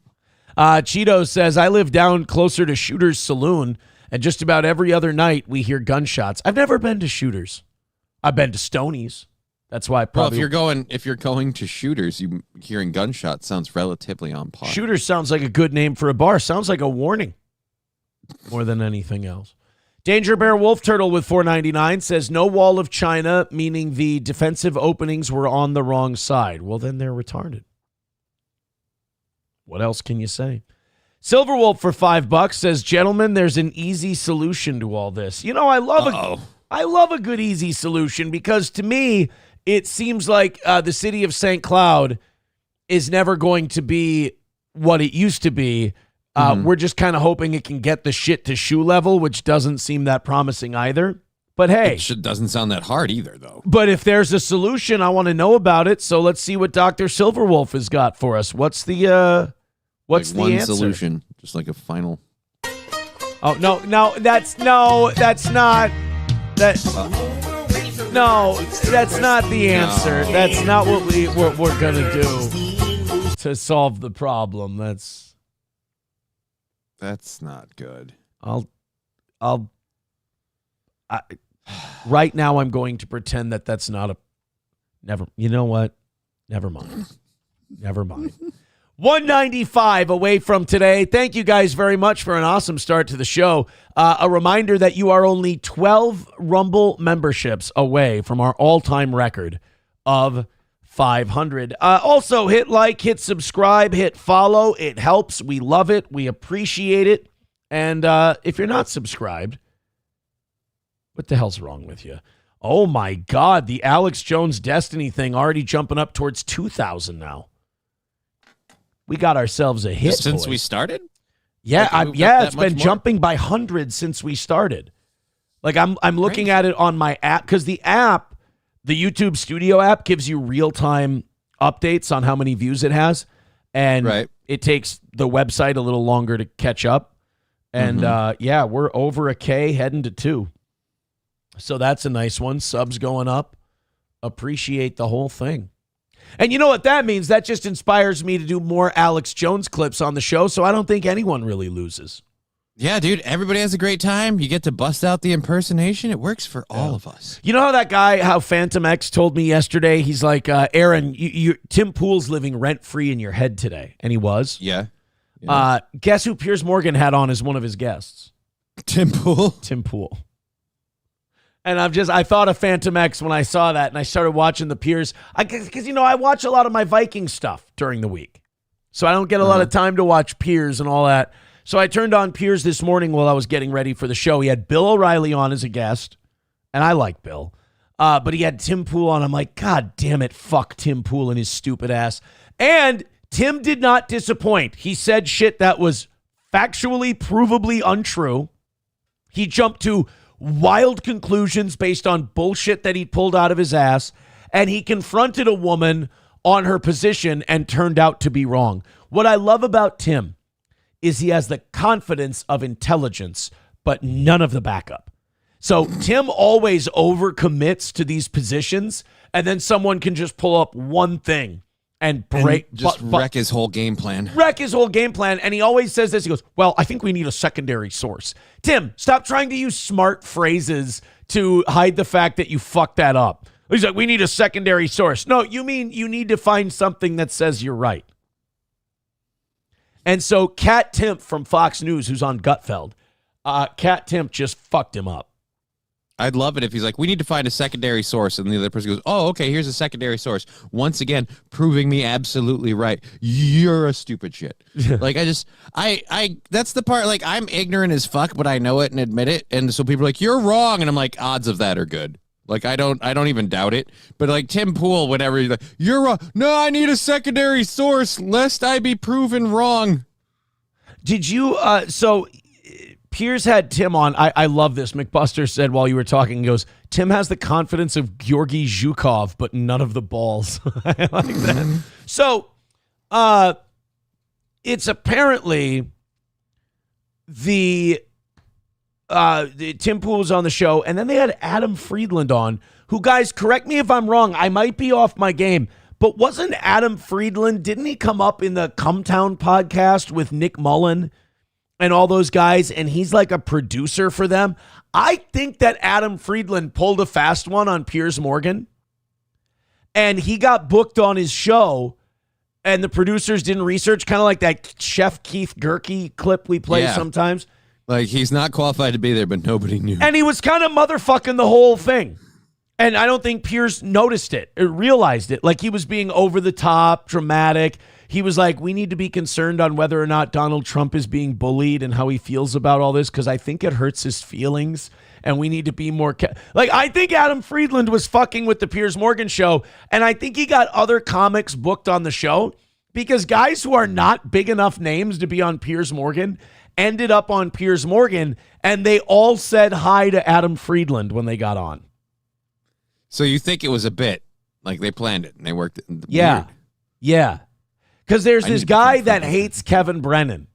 Cheeto says, I live down closer to Shooter's Saloon, and just about every other night we hear gunshots. I've never been to Shooter's. I've been to Stoney's. That's why I probably. Well, if you're going to Shooters, you hearing gunshots sounds relatively on par. Shooters sounds like a good name for a bar. Sounds like a warning more than anything else. Danger Bear Wolf Turtle with $4.99 says no wall of China, meaning the defensive openings were on the wrong side. Well, then they're retarded. What else can you say? Silver Wolf for $5 says, gentlemen, there's an easy solution to all this. You know, I love a good easy solution, because to me, it seems like the city of St. Cloud is never going to be what it used to be. We're just kind of hoping it can get the shit to shoe level, which doesn't seem that promising either. But hey, it doesn't sound that hard either, though. But if there's a solution, I want to know about it. So let's see what Dr. Silverwolf has got for us. What's the one answer? Solution? Just like a final. Oh no, that's not the answer. No. That's not what we're gonna do to solve the problem. That's not good. Right now I'm going to pretend that that's not you know what? Never mind. 195 away from today. Thank you guys very much for an awesome start to the show. A reminder that you are only 12 Rumble memberships away from our all-time record of 500. Also, hit like, hit subscribe, hit follow. It helps. We love it. We appreciate it. And if you're not subscribed, What the hell's wrong with you? Oh my God, the Alex Jones Destiny thing already jumping up towards 2,000 now. We got ourselves a hit. Just since boys. we started? Yeah, Like, it's been jumping by hundreds since we started. Like I'm looking at it on my app because the YouTube Studio app gives you real-time updates on how many views it has. And it takes the website a little longer to catch up. And we're over a K heading to 2. So that's a nice one. Subs going up. Appreciate the whole thing. And you know what that means? That just inspires me to do more Alex Jones clips on the show, so I don't think anyone really loses. Yeah, dude, everybody has a great time. You get to bust out the impersonation. It works for all of us. You know how that guy, how Phantom X told me yesterday? He's like, Aaron, Tim Pool's living rent-free in your head today. And he was. Yeah. Guess who Piers Morgan had on as one of his guests? Tim Pool. Tim Pool. And I thought of Phantom X when I saw that, and I started watching the Piers. Because, I watch a lot of my Viking stuff during the week. So I don't get a lot of time to watch Piers and all that. So I turned on Piers this morning while I was getting ready for the show. He had Bill O'Reilly on as a guest, and I like Bill. But he had Tim Pool on. I'm like, God damn it, fuck Tim Pool and his stupid ass. And Tim did not disappoint. He said shit that was factually, provably untrue. He jumped to wild conclusions based on bullshit that he pulled out of his ass, and he confronted a woman on her position and turned out to be wrong. What I love about Tim is he has the confidence of intelligence, but none of the backup. So Tim always overcommits to these positions, and then someone can just pull up one thing and wreck his whole game plan. Wreck his whole game plan. And he always says this. He goes, well, I think we need a secondary source. Tim, stop trying to use smart phrases to hide the fact that you fucked that up. He's like, we need a secondary source. No, you mean you need to find something that says you're right. And so Kat Timp from Fox News, who's on Gutfeld, Kat Timp just fucked him up. I'd love it if he's like, we need to find a secondary source. And the other person goes, oh, okay, here's a secondary source. Once again, proving me absolutely right. You're a stupid shit. Like, that's the part, like, I'm ignorant as fuck, but I know it and admit it. And so people are like, you're wrong. And I'm like, odds of that are good. Like, I don't even doubt it. But like Tim Pool, whenever he's like, you're wrong. No, I need a secondary source lest I be proven wrong. Did you, Piers had Tim on. I love this. McBuster said while you were talking, he goes, Tim has the confidence of Georgy Zhukov, but none of the balls. I like that. So it's apparently the Tim Pool was on the show, and then they had Adam Friedland on, who, guys, correct me if I'm wrong. I might be off my game, but wasn't Adam Friedland, didn't he come up in the Cumtown podcast with Nick Mullen and all those guys, and he's like a producer for them? I think that Adam Friedland pulled a fast one on Piers Morgan, and he got booked on his show, and the producers didn't research, kind of like that Chef Keith Gerke clip we play sometimes. Like, he's not qualified to be there, but nobody knew. And he was kind of motherfucking the whole thing. And I don't think Piers noticed it or realized it. Like, he was being over the top, dramatic. He was like, we need to be concerned on whether or not Donald Trump is being bullied and how he feels about all this, because I think it hurts his feelings, and we need to be more... I think Adam Friedland was fucking with the Piers Morgan show, and I think he got other comics booked on the show because guys who are not big enough names to be on Piers Morgan ended up on Piers Morgan, and they all said hi to Adam Friedland when they got on. So you think it was a bit, like they planned it and they worked it. Yeah. Because there's this guy that hates Kevin Brennan.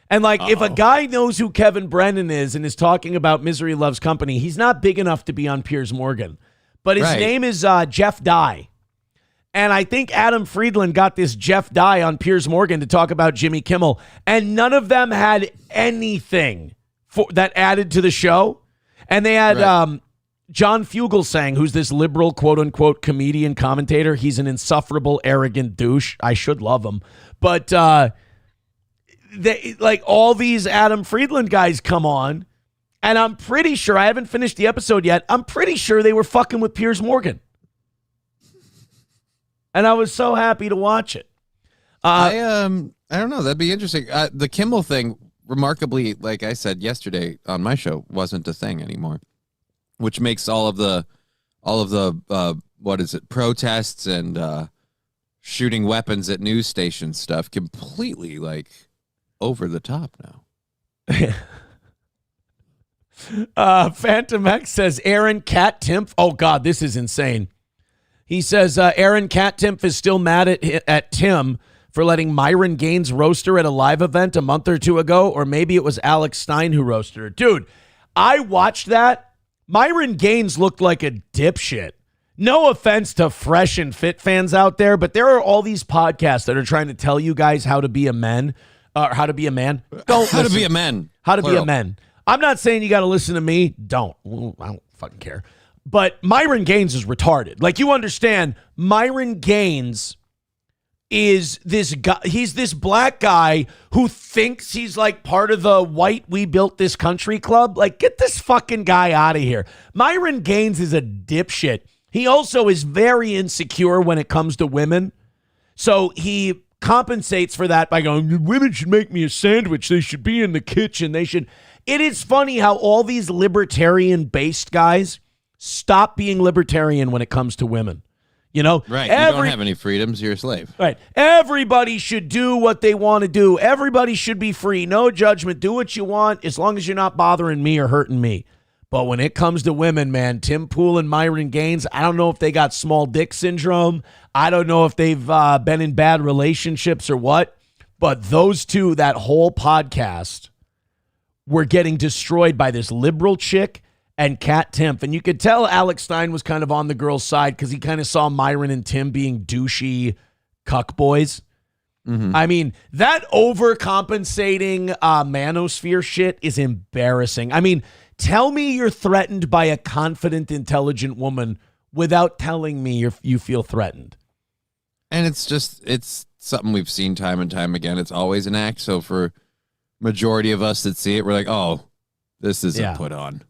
And if a guy knows who Kevin Brennan is and is talking about Misery Loves Company, he's not big enough to be on Piers Morgan. But his name is Jeff Dye. And I think Adam Friedland got this Jeff Dye on Piers Morgan to talk about Jimmy Kimmel. And none of them had anything that added to the show. And they had John Fugelsang, who's this liberal, quote-unquote, comedian commentator. He's an insufferable, arrogant douche. I should love him. But all these Adam Friedland guys come on, and I'm pretty sure, I haven't finished the episode yet, I'm pretty sure they were fucking with Piers Morgan. And I was so happy to watch it. I don't know. That'd be interesting. The Kimmel thing, remarkably, like I said yesterday on my show, wasn't a thing anymore. which makes all of the what is it, protests and shooting weapons at news stations stuff completely like over the top now. Phantom X says Aaron Cat Timpf. Oh God, this is insane. He says Aaron Cat Timpf is still mad at Tim for letting Myron Gaines roast her at a live event a month or two ago, or maybe it was Alex Stein who roasted her. Dude, I watched that. Myron Gaines looked like a dipshit. No offense to Fresh and Fit fans out there, but there are all these podcasts that are trying to tell you guys how to be a man. How to be a man. Don't how listen. to be a man. How to be a man. I'm not saying you got to listen to me. Don't. I don't fucking care. But Myron Gaines is retarded. Like, you understand, Myron Gaines is this guy. He's this black guy who thinks he's like part of the white we built this country club. Like, get this fucking guy out of here. Myron Gaines is a dipshit. He also is very insecure when it comes to women. So he compensates for that by going, women should make me a sandwich. They should be in the kitchen. They should. It is funny how all these libertarian-based guys stop being libertarian when it comes to women. You know, right? You don't have any freedoms. You're a slave. Right. Everybody should do what they want to do. Everybody should be free. No judgment. Do what you want as long as you're not bothering me or hurting me. But when it comes to women, man, Tim Pool and Myron Gaines, I don't know if they got small dick syndrome. I don't know if they've been in bad relationships or what. But those two, that whole podcast, were getting destroyed by this liberal chick and Kat Timpf. And you could tell Alex Stein was kind of on the girl's side because he kind of saw Myron and Tim being douchey cuck boys. Mm-hmm. I mean, that overcompensating manosphere shit is embarrassing. I mean, tell me you're threatened by a confident, intelligent woman without telling me you feel threatened. And it's something we've seen time and time again. It's always an act. So for majority of us that see it, we're like, oh, this isn't put on.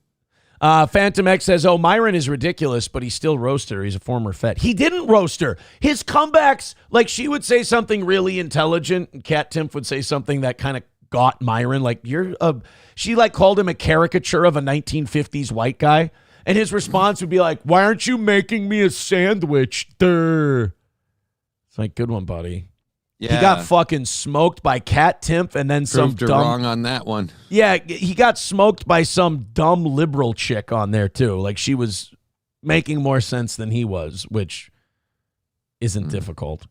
Phantom X says, oh, Myron is ridiculous, but he still roasted her. He's a former Fed. He didn't roast her. His comebacks, like she would say something really intelligent, and Kat Timpf would say something that kind of got Myron. Like, she like called him a caricature of a 1950s white guy. And his response would be like, why aren't you making me a sandwich? Durr. It's like, good one, buddy. Yeah. He got fucking smoked by Kat Timpf and then some dumb... wrong on that one. Yeah, he got smoked by some dumb liberal chick on there, too. Like, she was making more sense than he was, which isn't difficult.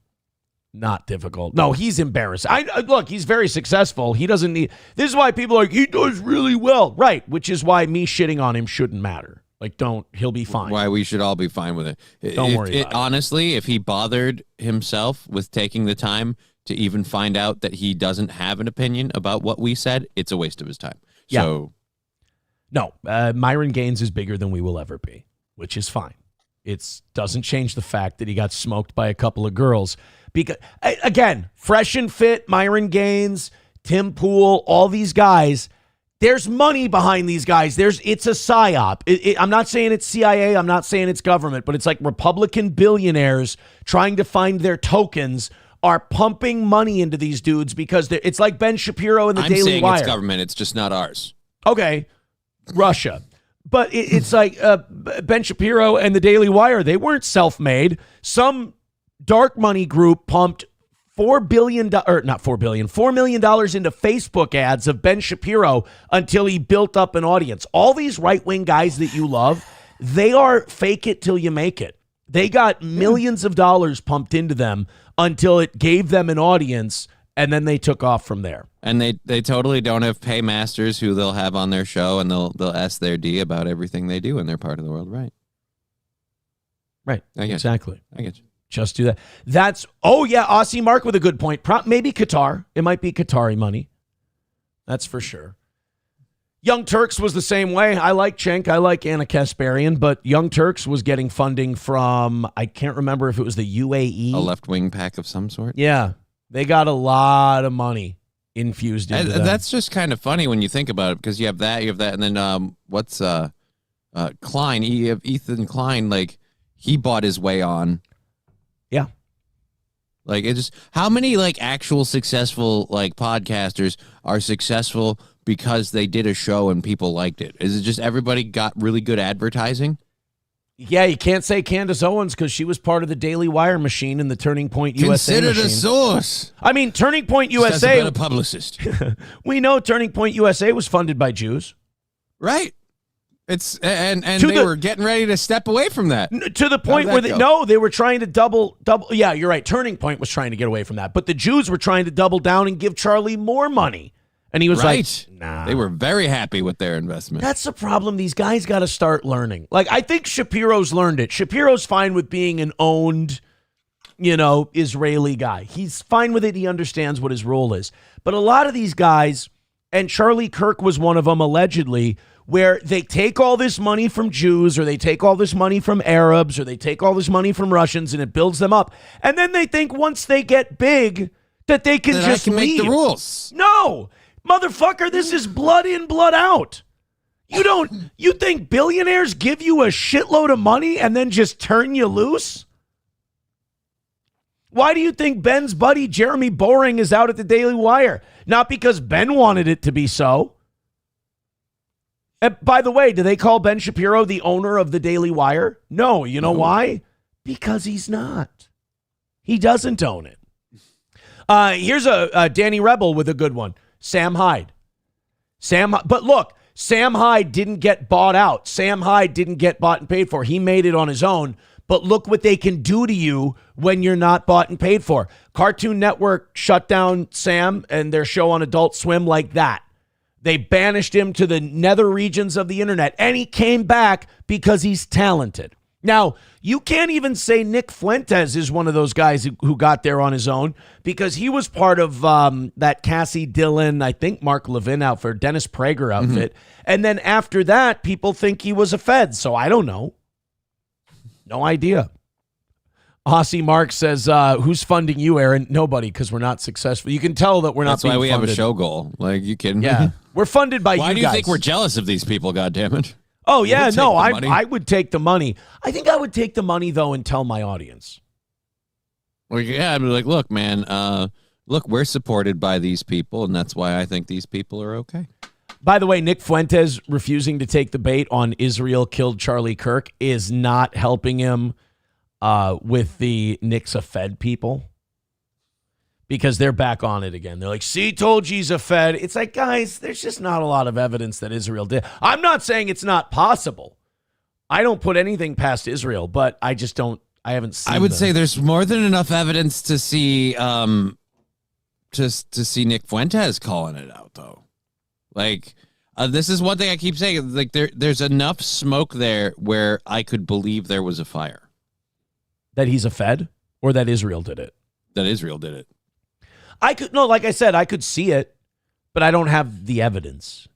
Not difficult. No, he's embarrassed. Look, he's very successful. He doesn't need... This is why people are like, he does really well. Right, which is why me shitting on him shouldn't matter. Like, he'll be fine. Why we should all be fine with it. Don't worry about it. Honestly, if he bothered himself with taking the time to even find out that he doesn't have an opinion about what we said, it's a waste of his time. Yeah. So, no, Myron Gaines is bigger than we will ever be, which is fine. It doesn't change the fact that he got smoked by a couple of girls. Because, again, Fresh and Fit, Myron Gaines, Tim Pool, all these guys... There's money behind these guys. It's a psyop. I'm not saying it's CIA. I'm not saying it's government, but it's like Republican billionaires trying to find their tokens are pumping money into these dudes because it's like Ben Shapiro and the Daily Wire. I'm saying it's government. It's just not ours. Okay. Russia. But it's like Ben Shapiro and the Daily Wire. They weren't self-made. Some dark money group pumped $4 million into Facebook ads of Ben Shapiro until he built up an audience. All these right-wing guys that you love, they are fake it till you make it. They got millions of dollars pumped into them until it gave them an audience, and then they took off from there. And they totally don't have paymasters who they'll have on their show, and they'll ask their D about everything they do in their part of the world, right? Right, exactly. I get you. Just do that. Aussie Mark with a good point. Maybe Qatar. It might be Qatari money. That's for sure. Young Turks was the same way. I like Cenk. I like Anna Kasparian, but Young Turks was getting funding from, I can't remember if it was the UAE. A left-wing pack of some sort? Yeah. They got a lot of money infused into them. That's just kind of funny when you think about it, because you have that, and then what's Klein? You have Ethan Klein, like, he bought his way on. Yeah. Like, it just, how many like actual successful like podcasters are successful because they did a show and people liked it? Is it just everybody got really good advertising? Yeah, you can't say Candace Owens because she was part of the Daily Wire machine and the Turning Point USA Consider machine. the source. I mean, Turning Point Just as a USA. better publicist. We know Turning Point USA was funded by Jews. Right. It's and they were getting ready to step away from that. To the point where they were trying to double. Yeah, you're right. Turning Point was trying to get away from that, but the Jews were trying to double down and give Charlie more money. And he was like, nah. They were very happy with their investment. That's the problem. These guys got to start learning. Like, I think Shapiro's learned it. Shapiro's fine with being an owned, Israeli guy. He's fine with it. He understands what his role is. But a lot of these guys, and Charlie Kirk was one of them allegedly, where they take all this money from Jews, or they take all this money from Arabs, or they take all this money from Russians, and it builds them up. And then they think once they get big that they can just leave. Make the rules. No, motherfucker, this is blood in, blood out. You think billionaires give you a shitload of money and then just turn you loose? Why do you think Ben's buddy Jeremy Boring is out at the Daily Wire? Not because Ben wanted it to be so. And by the way, do they call Ben Shapiro the owner of the Daily Wire? No. You know why? Because he's not. He doesn't own it. Here's a Danny Rebel with a good one. Sam Hyde. But look, Sam Hyde didn't get bought out. Sam Hyde didn't get bought and paid for. He made it on his own. But look what they can do to you when you're not bought and paid for. Cartoon Network shut down Sam and their show on Adult Swim like that. They banished him to the nether regions of the internet, and he came back because he's talented. Now, you can't even say Nick Fuentes is one of those guys who got there on his own, because he was part of that Cassie Dillon, I think Mark Levin outfit, Dennis Prager outfit. And then after that, people think he was a Fed. So I don't know. No idea. Aussie Mark says, who's funding you, Aaron? Nobody, because we're not successful. You can tell that we're not being funded. That's why we have a show goal. Like, you kidding me? Yeah. We're funded by you guys. Why do you think we're jealous of these people, goddammit? Oh, yeah, no, I would take the money. I think I would take the money, though, and tell my audience. Well, yeah, I'd be like, look, man, look, we're supported by these people, and that's why I think these people are okay. By the way, Nick Fuentes refusing to take the bait on Israel killed Charlie Kirk is not helping him with the Nick's a Fed people, because they're back on it again. They're like, see, told you he's a Fed. It's like, guys, there's just not a lot of evidence that Israel did. I'm not saying it's not possible. I don't put anything past Israel, but I just don't, I haven't seen I would say there's more than enough evidence to see just to see Nick Fuentes calling it out, though. Like, this is one thing I keep saying. Like, there's enough smoke there where I could believe there was a fire. That he's a Fed, or that Israel did it? That Israel did it. Like I said, I could see it, but I don't have the evidence,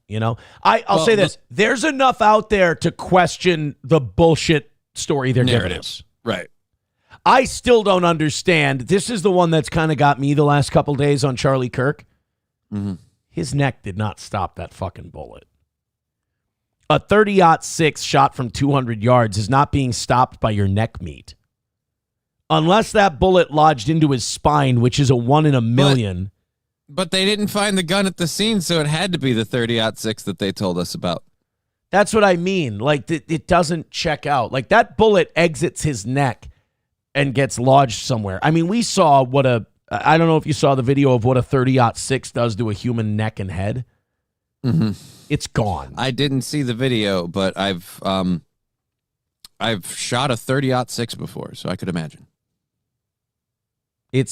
I'll say this. There's enough out there to question the bullshit story they're giving us. Right. I still don't understand. This is the one that's kind of got me the last couple days on Charlie Kirk. Mm-hmm. His neck did not stop that fucking bullet. A 30-06 shot from 200 yards is not being stopped by your neck meat. Unless that bullet lodged into his spine, which is a 1 in a million. But they didn't find the gun at the scene, so it had to be the 30-06 that they told us about. That's what I mean. Like, it doesn't check out. Like, that bullet exits his neck and gets lodged somewhere. I mean, we saw I don't know if you saw the video of what a 30-06 does to a human neck and head. Mm-hmm. It's gone. I didn't see the video, but I've shot a 30-06 before, so I could imagine. It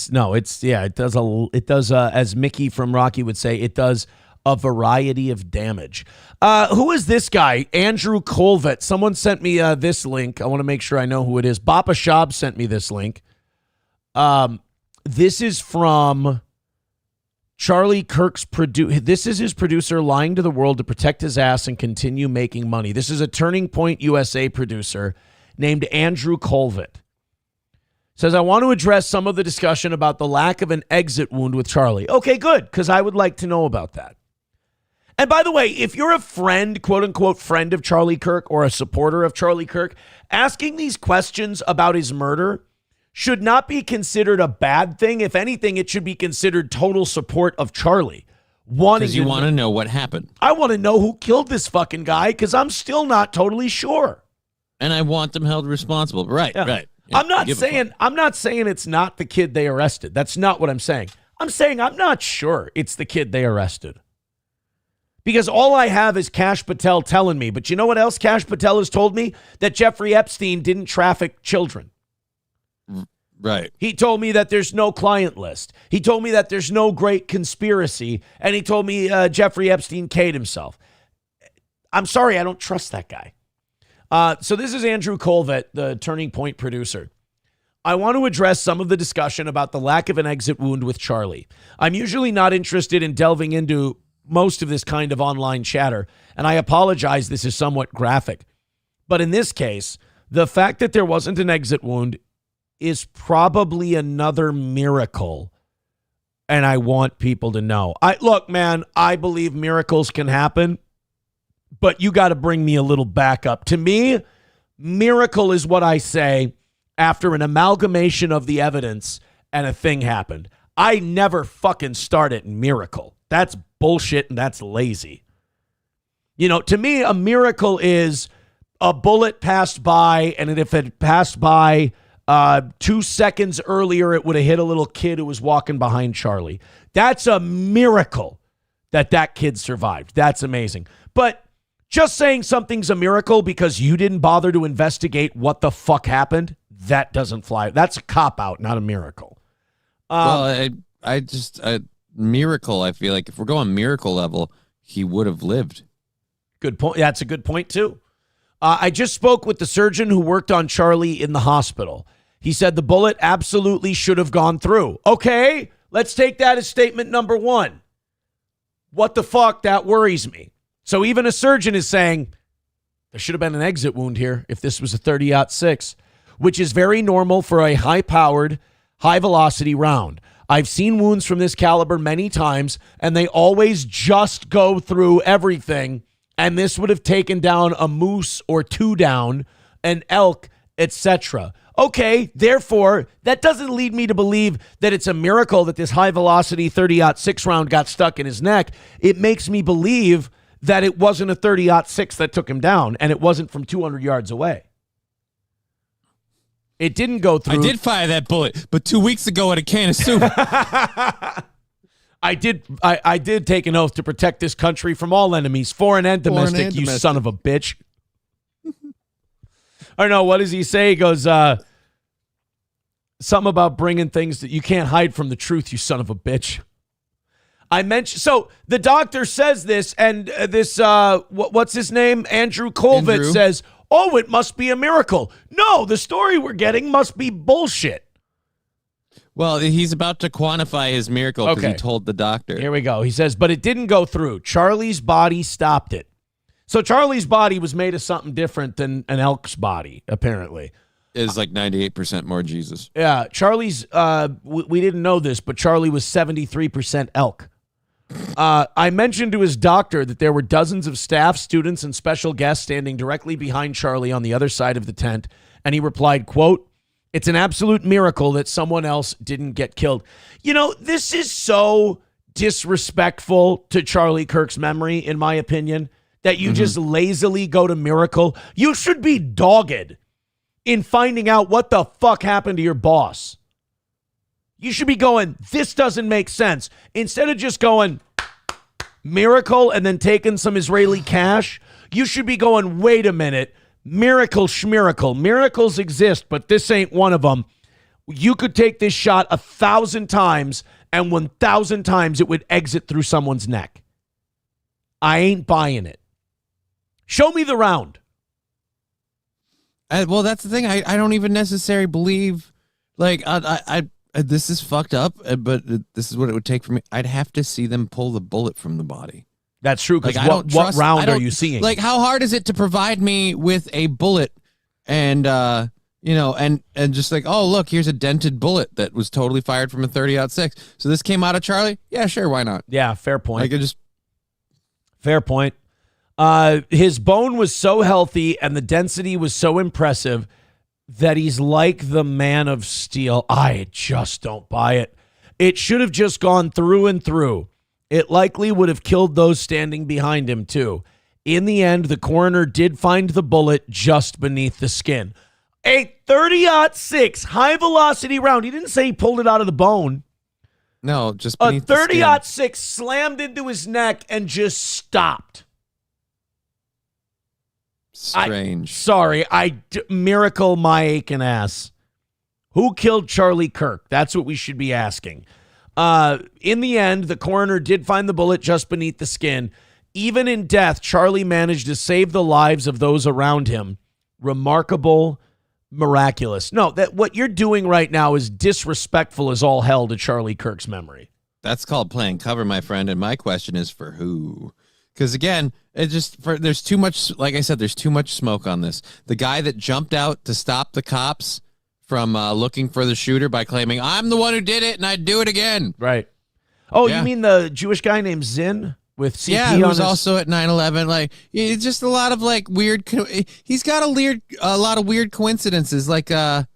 does as Mickey from Rocky would say, it does a variety of damage. Who is this guy? Andrew Colvett. Someone sent me this link. I want to make sure I know who it is. Bapa Shab sent me this link. This is from Charlie Kirk's This is his producer lying to the world to protect his ass and continue making money. This is a Turning Point USA producer named Andrew Colvett. Says, I want to address some of the discussion about the lack of an exit wound with Charlie. Okay, good, because I would like to know about that. And by the way, if you're a friend, quote unquote, friend of Charlie Kirk or a supporter of Charlie Kirk, asking these questions about his murder should not be considered a bad thing. If anything, it should be considered total support of Charlie. Because you want to know what happened. I want to know who killed this fucking guy because I'm still not totally sure. And I want them held responsible. Right, right. Yeah, I'm not saying it's not the kid they arrested. That's not what I'm saying. I'm saying I'm not sure it's the kid they arrested. Because all I have is Kash Patel telling me. But you know what else Kash Patel has told me? That Jeffrey Epstein didn't traffic children. Right. He told me that there's no client list. He told me that there's no great conspiracy. And he told me Jeffrey Epstein K'd himself. I'm sorry, I don't trust that guy. So this is Andrew Colvett, the Turning Point producer. I want to address some of the discussion about the lack of an exit wound with Charlie. I'm usually not interested in delving into most of this kind of online chatter, and I apologize this is somewhat graphic. But in this case, the fact that there wasn't an exit wound is probably another miracle, and I want people to know. Look, man, I believe miracles can happen, but you got to bring me a little backup. To me, miracle is what I say after an amalgamation of the evidence and a thing happened. I never fucking start at miracle. That's bullshit and that's lazy. You know, to me, a miracle is a bullet passed by, and if it passed by 2 seconds earlier, it would have hit a little kid who was walking behind Charlie. That's a miracle that kid survived. That's amazing. But just saying something's a miracle because you didn't bother to investigate what the fuck happened, that doesn't fly. That's a cop-out, not a miracle. Well, miracle, I feel like if we're going miracle level, he would have lived. Good point. That's a good point, too. I just spoke with the surgeon who worked on Charlie in the hospital. He said the bullet absolutely should have gone through. Okay, let's take that as statement number one. What the fuck? That worries me. So even a surgeon is saying there should have been an exit wound here if this was a 30-06, which is very normal for a high-powered, high-velocity round. I've seen wounds from this caliber many times, and they always just go through everything, and this would have taken down a moose or two down, an elk, etc. Okay, therefore, that doesn't lead me to believe that it's a miracle that this high-velocity 30-06 round got stuck in his neck. It makes me believe that it wasn't a 30-06 that took him down, and it wasn't from 200 yards away. It didn't go through. I did fire that bullet, but 2 weeks ago at a can of soup. I did take an oath to protect this country from all enemies, foreign and domestic, you son of a bitch. I don't know, what does he say? He goes, something about bringing things that you can't hide from the truth, you son of a bitch. I mentioned, so the doctor says this, and this, what's his name? Andrew Colvett says, oh, it must be a miracle. No, the story we're getting must be bullshit. Well, he's about to quantify his miracle because he told the doctor. Here we go. He says, but it didn't go through. Charlie's body stopped it. So Charlie's body was made of something different than an elk's body, apparently. Is like 98% more Jesus. Yeah, Charlie's, we didn't know this, but Charlie was 73% elk. I mentioned to his doctor that there were dozens of staff, students, and special guests standing directly behind Charlie on the other side of the tent, and he replied, quote, it's an absolute miracle that someone else didn't get killed. You know, this is so disrespectful to Charlie Kirk's memory, in my opinion, that you just lazily go to miracle. You should be dogged in finding out what the fuck happened to your boss. You should be going, this doesn't make sense. Instead of just going, miracle, and then taking some Israeli cash, you should be going, wait a minute, miracle schmiracle. Miracles exist, but this ain't one of them. You could take this shot 1,000 times, and 1,000 times it would exit through someone's neck. I ain't buying it. Show me the round. Well, that's the thing. I don't even necessarily believe, like, this is fucked up, but this is what it would take for me. I'd have to see them pull the bullet from the body. That's true, because what round are you seeing? Like, how hard is it to provide me with a bullet and, and just like, oh, look, here's a dented bullet that was totally fired from a 30-06. So this came out of Charlie? Yeah, sure, why not? Yeah, fair point. Like, fair point. His bone was so healthy and the density was so impressive. that he's like the Man of Steel. I just don't buy it. It should have just gone through and through. It likely would have killed those standing behind him, too. In the end, the coroner did find the bullet just beneath the skin. A 30-06 high-velocity round. He didn't say he pulled it out of the bone. No, just A beneath the skin. 30-06 slammed into his neck and just stopped. Strange. Miracle my aching ass. Who killed Charlie Kirk? That's what we should be asking. In the end, the coroner did find the bullet just beneath the skin. Even in death, Charlie managed to save the lives of those around him. Remarkable, miraculous. No, that what you're doing right now is disrespectful as all hell to Charlie Kirk's memory. That's called playing cover, my friend. And my question is for who? Because again, there's too much. Like I said, there's too much smoke on this. The guy that jumped out to stop the cops from looking for the shooter by claiming I'm the one who did it and I'd do it again. Right. Oh, yeah. You mean the Jewish guy named Zinn with CP? Yeah, who was also at 9/11. Like, it's just a lot of like weird. He's got a lot of weird coincidences, like that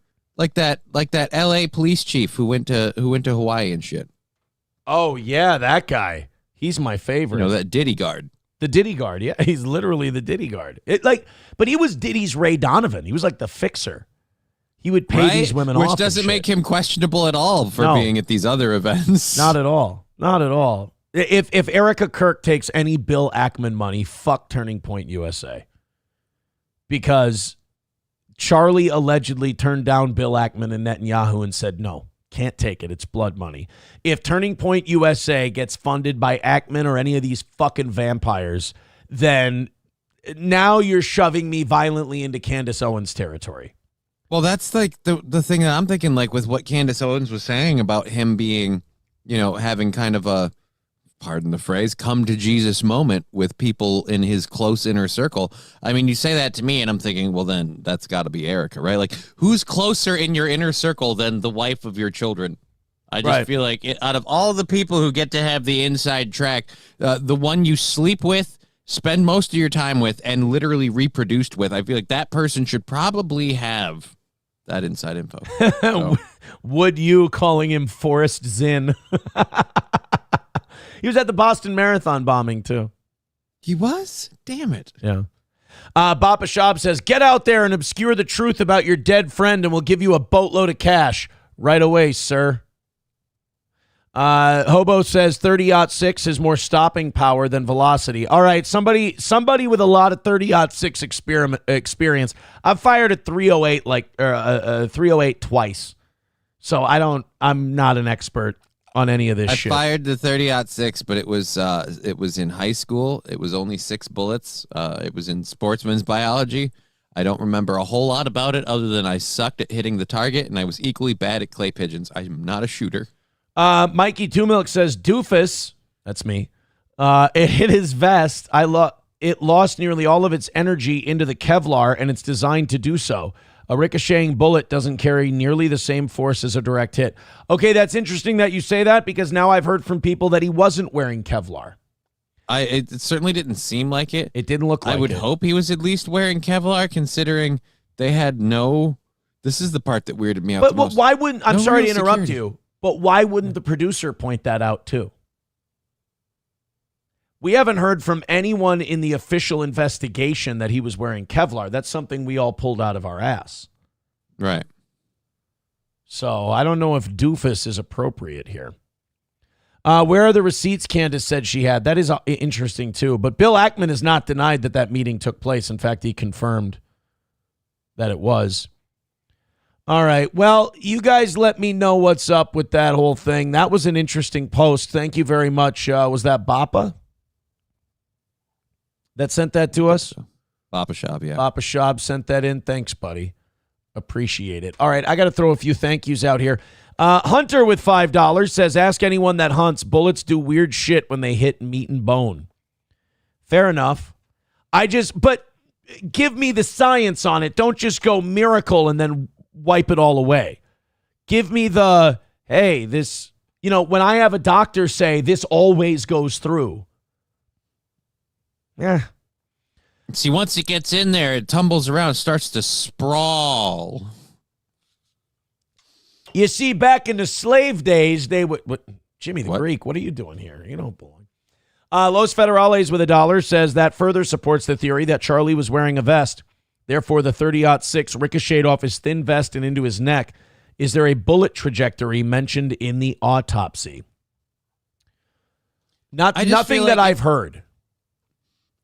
L.A. police chief who went to Hawaii and shit. Oh yeah, that guy. He's my favorite. You know, that Diddy guard. The Diddy guard. Yeah, he's literally the Diddy guard. But he was Diddy's Ray Donovan. He was like the fixer. He would pay these women off. Which doesn't make him questionable at all for being at these other events. Not at all. Not at all. If Erica Kirk takes any Bill Ackman money, fuck Turning Point USA. Because Charlie allegedly turned down Bill Ackman and Netanyahu and said, no, can't take it. It's blood money. If Turning Point USA gets funded by Ackman or any of these fucking vampires, then now you're shoving me violently into Candace Owens territory. Well, that's like the thing that I'm thinking, like with what Candace Owens was saying about him being, having kind of a, pardon the phrase, come to Jesus moment with people in his close inner circle. I mean, you say that to me and I'm thinking, well, then that's got to be Erica, right? Like, who's closer in your inner circle than the wife of your children? I just feel like out of all the people who get to have the inside track, the one you sleep with, spend most of your time with, and literally reproduced with, I feel like that person should probably have that inside info. So. Would you calling him Forrest Zinn? He was at the Boston Marathon bombing, too. He was? Damn it. Yeah. Bapa Shab says, get out there and obscure the truth about your dead friend and we'll give you a boatload of cash right away, sir. Hobo says 30-06 has more stopping power than velocity. All right, somebody with a lot of 30-06 experience. I've fired a 308 308 twice. So I'm not an expert on any of this shit. I fired the 30-06, but it was in high school. It was only 6 bullets. It was in sportsman's biology. I don't remember a whole lot about it other than I sucked at hitting the target and I was equally bad at clay pigeons. I'm not a shooter. Mikey Two Milk says, doofus, that's me, it hit his vest. It lost nearly all of its energy into the Kevlar, and it's designed to do so. A ricocheting bullet doesn't carry nearly the same force as a direct hit. Okay, that's interesting that you say that, because now I've heard from people that he wasn't wearing Kevlar. It certainly didn't seem like it. It didn't look like it. I would hope he was at least wearing Kevlar, considering they had no... This is the part that weirded me out the most. But why wouldn't... I'm sorry to interrupt you. But why wouldn't the producer point that out too? We haven't heard from anyone in the official investigation that he was wearing Kevlar. That's something we all pulled out of our ass. Right. So I don't know if doofus is appropriate here. Where are the receipts Candace said she had? That is interesting too. But Bill Ackman has not denied that meeting took place. In fact, he confirmed that it was. All right. Well, you guys let me know what's up with that whole thing. That was an interesting post. Thank you very much. Was that Bapa that sent that to us? Bapa Shab, yeah. Bapa Shab sent that in. Thanks, buddy. Appreciate it. All right. I got to throw a few thank yous out here. Hunter with $5 says, ask anyone that hunts. Bullets do weird shit when they hit meat and bone. Fair enough. But give me the science on it. Don't just go miracle and then wipe it all away. Give me the, hey, this, when I have a doctor say this always goes through. Yeah. See, once it gets in there, it tumbles around, starts to sprawl. You see, back in the slave days, they would. Jimmy the Greek, what are you doing here? You don't belong. Los Federales with $1 says that further supports the theory that Charlie was wearing a vest. Therefore, the 30-06 ricocheted off his thin vest and into his neck. Is there a bullet trajectory mentioned in the autopsy? Nothing that I've heard.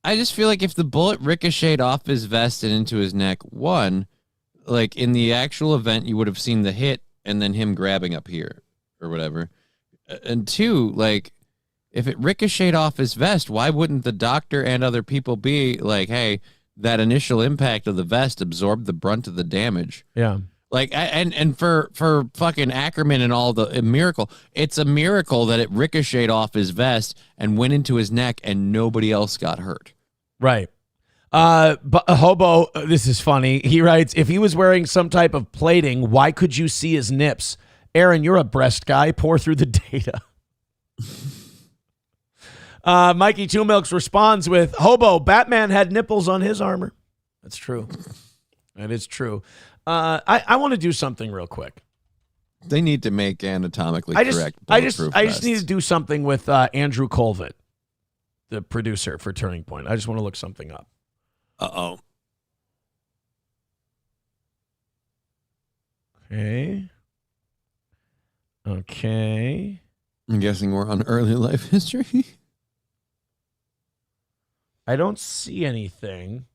I just feel like if the bullet ricocheted off his vest and into his neck, one, like in the actual event, you would have seen the hit and then him grabbing up here or whatever. And two, like, if it ricocheted off his vest, why wouldn't the doctor and other people be like, hey, that initial impact of the vest absorbed the brunt of the damage? Yeah. Like, and for fucking Ackerman and all the miracle, it's a miracle that it ricocheted off his vest and went into his neck and nobody else got hurt. Right. But a hobo, this is funny. He writes, if he was wearing some type of plating, why could you see his nips? Aaron, you're a breast guy. Pour through the data. Mikey Two Milks responds with, hobo, Batman had nipples on his armor. That's true. That is true. I want to do something real quick. They need to make anatomically correct. I just need to do something with Andrew Colvett, the producer for Turning Point. I just want to look something up. Uh-oh. Okay. I'm guessing we're on early life history. I don't see anything.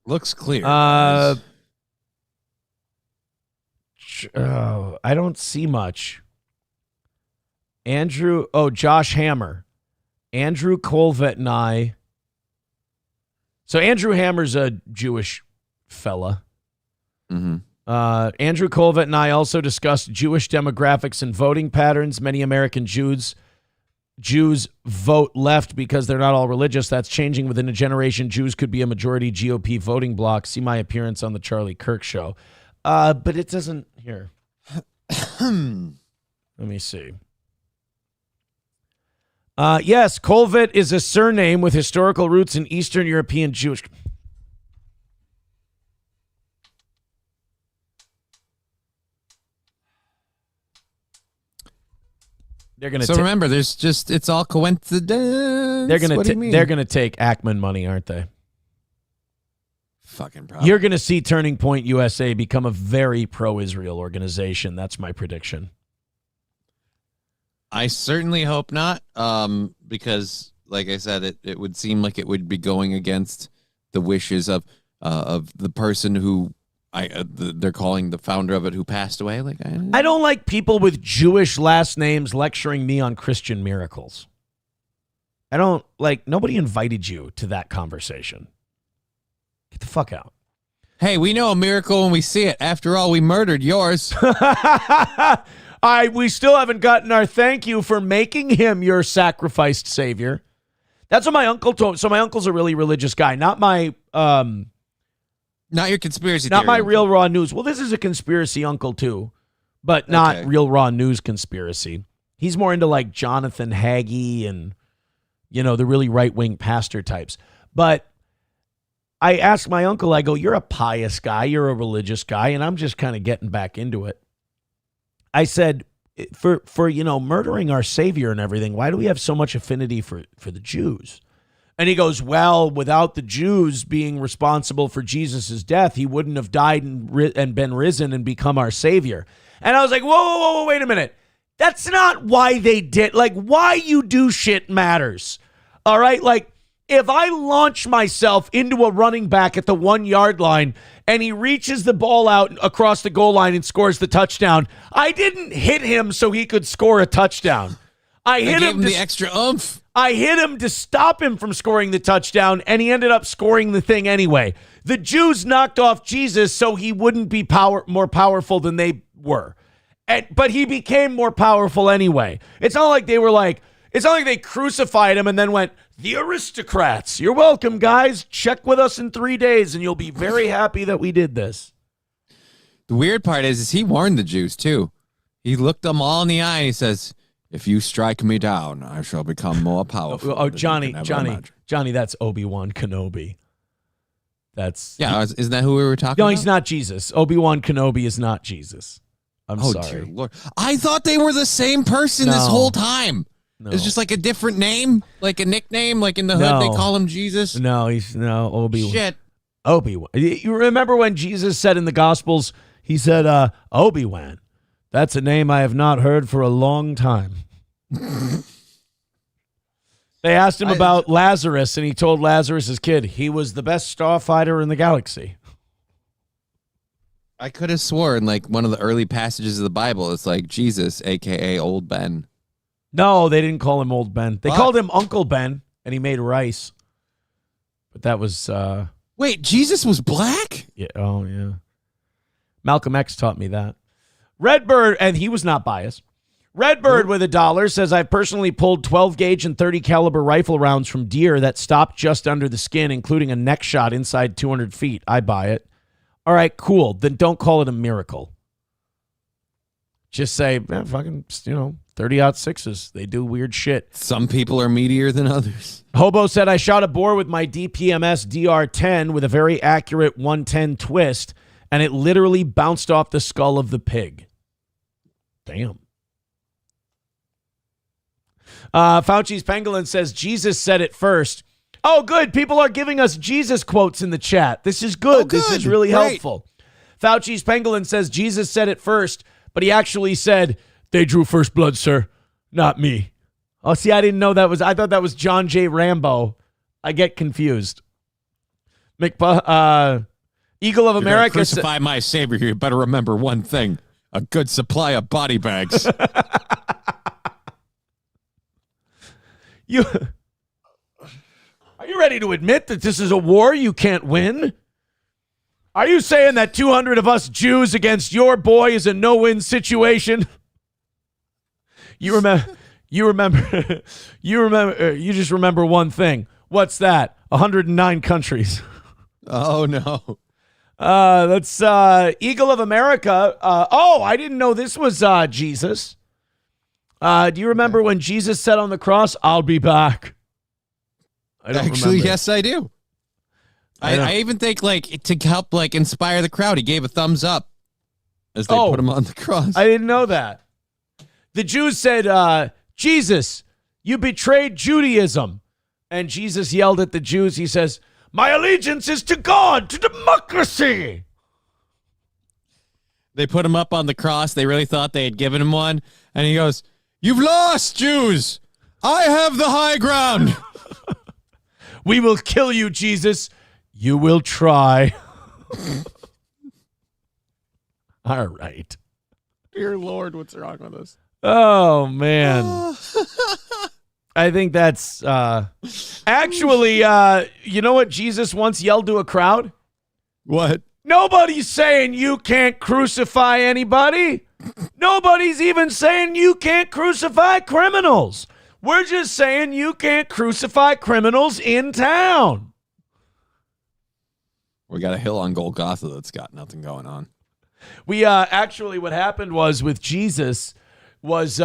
Looks clear. I don't see much. Josh Hammer. Andrew Colvett and I. So Andrew Hammer's a Jewish fella. Mm-hmm. Andrew Colvett and I also discussed Jewish demographics and voting patterns. Many American Jews vote left because they're not all religious. That's changing within a generation. Jews could be a majority GOP voting bloc. See my appearance on the Charlie Kirk show. But it doesn't here. Let me see. Yes, Colvett is a surname with historical roots in Eastern European Jewish. They're gonna. Remember, it's all coincidence. They're gonna take Ackman money, aren't they? Fucking probably. You're gonna see Turning Point USA become a very pro-Israel organization. That's my prediction. I certainly hope not, because, like I said, it would seem like it would be going against the wishes of the person who they're calling the founder of it, who passed away. Like, I don't like people with Jewish last names lecturing me on Christian miracles. I don't like. Nobody invited you to that conversation. Get the fuck out. Hey, we know a miracle when we see it. After all, we murdered yours. We still haven't gotten our thank you for making him your sacrificed savior. That's what my uncle told me. So my uncle's a really religious guy, not my not your conspiracy not theory my uncle. Real Raw News. Well, this is a conspiracy uncle too, but not Real Raw News conspiracy. He's more into like Jonathan Hagee and, the really right-wing pastor types. But I asked my uncle, I go, you're a pious guy, you're a religious guy, and I'm just kind of getting back into it. I said, for murdering our Savior and everything, why do we have so much affinity for the Jews? And he goes, well, without the Jews being responsible for Jesus' death, he wouldn't have died and been risen and become our Savior. And I was like, whoa, wait a minute. That's not why they did. Like, why you do shit matters. All right? Like, if I launch myself into a running back at the 1 yard line and he reaches the ball out across the goal line and scores the touchdown, I didn't hit him so he could score a touchdown. I hit him the extra oomph. I hit him to stop him from scoring the touchdown, and he ended up scoring the thing anyway. The Jews knocked off Jesus so he wouldn't be more powerful than they were. But he became more powerful anyway. It's not like they crucified him and then went, the aristocrats. You're welcome, guys. Check with us in 3 days, and you'll be very happy that we did this. The weird part is he warned the Jews, too. He looked them all in the eye, and he says, if you strike me down, I shall become more powerful. Oh, Johnny, that's Obi-Wan Kenobi. Isn't that who we were talking about? No, he's not Jesus. Obi-Wan Kenobi is not Jesus. I'm Oh, sorry. dear Lord. I thought they were the same person this No. whole time. No. It's just like a different name, like a nickname, like in the hood they call him Jesus. No, he's Obi-Wan. Shit. Obi-Wan. You remember when Jesus said in the Gospels, he said, Obi-Wan, that's a name I have not heard for a long time. They asked him about Lazarus, and he told Lazarus' kid he was the best starfighter in the galaxy. I could have sworn like one of the early passages of the Bible, it's like Jesus, a.k.a. Old Ben. No, they didn't call him Old Ben. They called him Uncle Ben, and he made rice. But that was... Wait, Jesus was black? Yeah. Oh, yeah. Malcolm X taught me that. Redbird, and he was not biased. Redbird with $1 says, I've personally pulled 12 gauge and 30 caliber rifle rounds from deer that stopped just under the skin, including a neck shot inside 200 feet. I buy it. All right, cool. Then don't call it a miracle. Just say, fucking, 30-06s. They do weird shit. Some people are meatier than others. Hobo said, I shot a boar with my DPMS DR10 with a very accurate 110 twist, and it literally bounced off the skull of the pig. Damn. Fauci's Pangolin says, Jesus said it first. Oh, good. People are giving us Jesus quotes in the chat. This is good. This is really helpful. Fauci's Pangolin says, Jesus said it first, but he actually said, they drew first blood, sir, not me. Oh, see, I didn't know that was, I thought that was John J. Rambo. I get confused. Eagle of You're America. crucify my Savior. You better remember one thing: a good supply of body bags. Are you ready to admit that this is a war you can't win? Are you saying that 200 of us Jews against your boy is a no-win situation? You just remember one thing. What's that? 109 countries. Oh, no. That's Eagle of America. I didn't know this was Jesus. Do you remember when Jesus said on the cross, I'll be back? I don't Actually, remember. yes, I do. I even think, like, to help, like, inspire the crowd, he gave a thumbs up as they put him on the cross. I didn't know that. The Jews said, Jesus, you betrayed Judaism. And Jesus yelled at the Jews. He says, my allegiance is to God, to democracy. They put him up on the cross. They really thought they had given him one. And he goes, you've lost, Jews. I have the high ground. We will kill you, Jesus. You will try. All right. Dear Lord, what's wrong with us? Oh, man. I think that's actually, you know what Jesus once yelled to a crowd? What? Nobody's saying you can't crucify anybody. Nobody's even saying you can't crucify criminals. We're just saying you can't crucify criminals in town. We got a hill on Golgotha that's got nothing going on. We actually, what happened was with Jesus was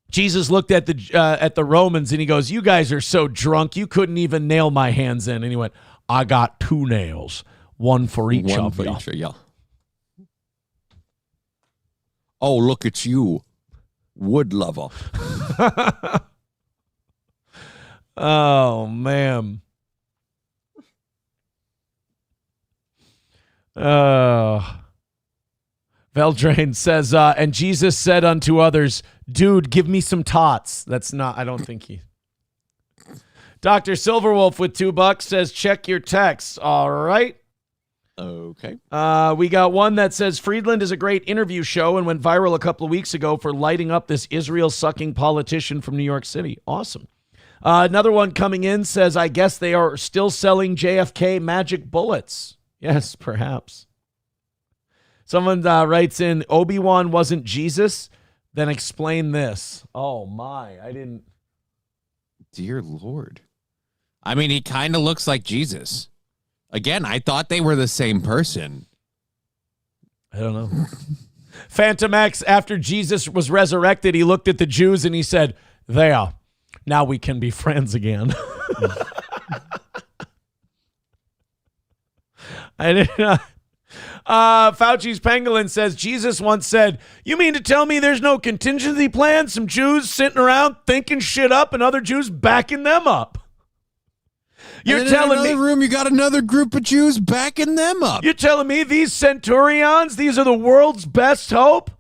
Jesus looked at the Romans and he goes, you guys are so drunk you couldn't even nail my hands in. And he went, I got 2 nails, one for each of you. Oh, look at you, wood lover. Oh, man. Veldrain says, and Jesus said unto others, dude, give me some tots. That's not, I don't think he. Dr. Silverwolf with $2 says, check your texts. All right. Okay. We got one that says, Friedland is a great interview show and went viral a couple of weeks ago for lighting up this Israel-sucking politician from New York City. Awesome. Another one coming in says, I guess they are still selling JFK magic bullets. Yes, perhaps. Someone writes in, Obi-Wan wasn't Jesus? Then explain this. Oh, my. I didn't. Dear Lord. I mean, he kind of looks like Jesus. Again, I thought they were the same person. I don't know. Phantom X, after Jesus was resurrected, he looked at the Jews and he said, there, now we can be friends again. I Fauci's Pangolin says, Jesus once said, you mean to tell me there's no contingency plan? Some Jews sitting around thinking shit up and other Jews backing them up. You're telling me, room, you got another group of Jews backing them up. You're telling me these centurions, these are the world's best hope?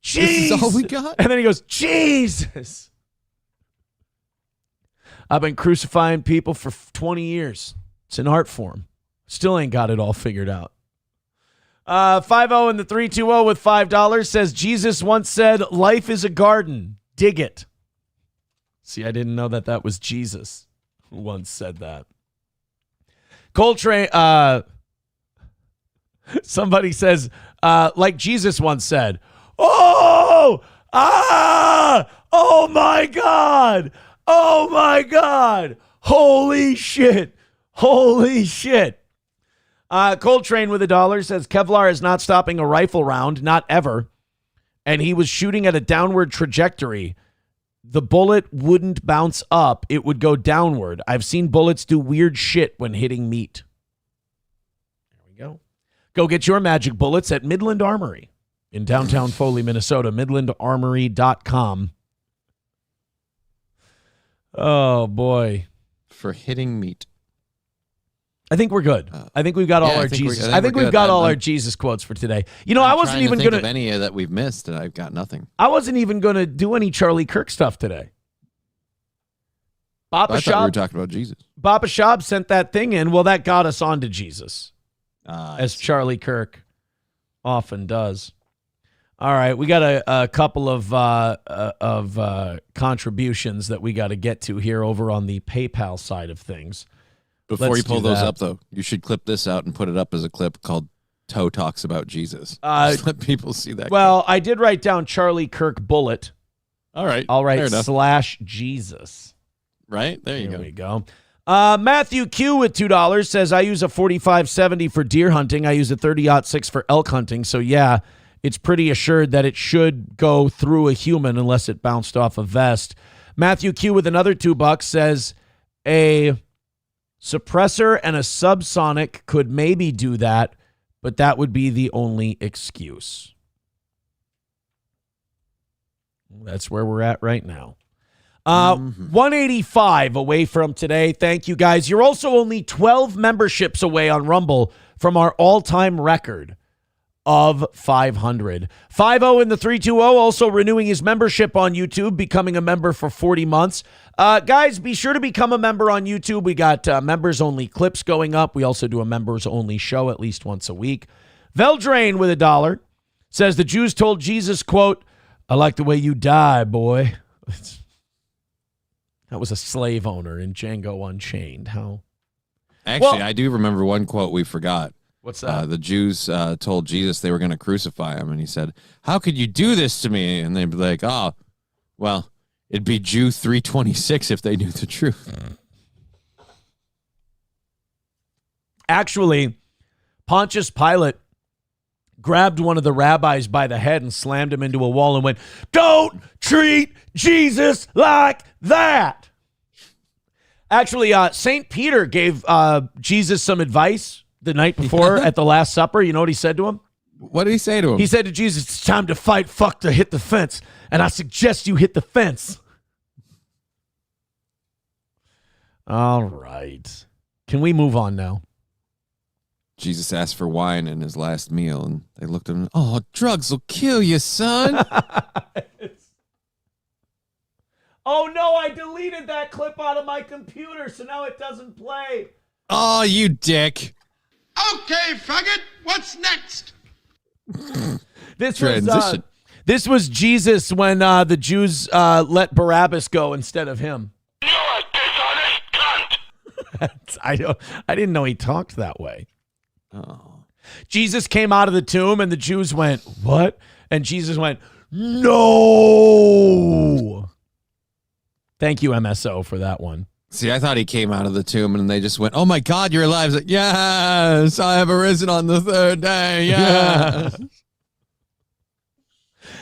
Jesus. This is all we got? And then he goes, Jesus. I've been crucifying people for 20 years. It's an art form. Still ain't got it all figured out. 5-0 in the 320 with $5 says, Jesus once said, life is a garden. Dig it. See, I didn't know that was Jesus who once said that. Coltrane, somebody says, like Jesus once said, oh my God, holy shit. Coltrane with $1 says, Kevlar is not stopping a rifle round, not ever, and he was shooting at a downward trajectory. The bullet wouldn't bounce up. It would go downward. I've seen bullets do weird shit when hitting meat. There we go. Go get your magic bullets at Midland Armory in downtown Foley, Minnesota. MidlandArmory.com. Oh, boy. For hitting meat. I think we're good. I think we've got all our Jesus. I think we've got all our Jesus quotes for today. You know, I wasn't even going to think of any that we've missed, and I've got nothing. I wasn't even going to do any Charlie Kirk stuff today. I thought we were talking about Jesus. Baba Shab sent that thing in. Well, that got us onto Jesus, as Charlie Kirk often does. All right, we got a couple of contributions that we got to get to here over on the PayPal side of things. Before you pull those up, though, you should clip this out and put it up as a clip called Toe Talks About Jesus. Just let people see that. Well, I did write down Charlie Kirk bullet. All right. I'll write /Jesus. Right? There you go. There we go. Matthew Q with $2 says, I use a 45-70 for deer hunting. I use a 30-06 for elk hunting. So, yeah, it's pretty assured that it should go through a human unless it bounced off a vest. Matthew Q with another $2 says, a suppressor and a subsonic could maybe do that, but that would be the only excuse. That's where we're at right now. 185 away from today. Thank you, guys. You're also only 12 memberships away on Rumble from our all-time record of 500. 5-0 in the 320, also renewing his membership on YouTube, becoming a member for 40 months. Guys, be sure to become a member on YouTube. We got members-only clips going up. We also do a members-only show at least once a week. Veldrain with $1 says, the Jews told Jesus, quote, I like the way you die, boy. That was a slave owner in Django Unchained. How? Actually, I do remember one quote we forgot. What's that? The Jews told Jesus they were going to crucify him, and he said, how could you do this to me? And they'd be like, oh, well, it'd be Jew 326 if they knew the truth. Actually, Pontius Pilate grabbed one of the rabbis by the head and slammed him into a wall and went, don't treat Jesus like that. Actually, St. Peter gave Jesus some advice the night before at the Last Supper. You know what he said to him? What did he say to him? He said to Jesus, it's time to fight, fuck to hit the fence. And I suggest you hit the fence. All right. Can we move on now? Jesus asked for wine in his last meal, and they looked at him, oh, drugs will kill you, son. Oh, no, I deleted that clip out of my computer, so now it doesn't play. Oh, you dick. Okay, faggot, what's next? This was Jesus when the Jews let Barabbas go instead of him. You're a dishonest cunt. I didn't know he talked that way. Oh. Jesus came out of the tomb and the Jews went, what? And Jesus went, no. Thank you, MSO, for that one. See, I thought he came out of the tomb and they just went, oh my God, you're alive. Like, yes, I have arisen on the third day. Yes.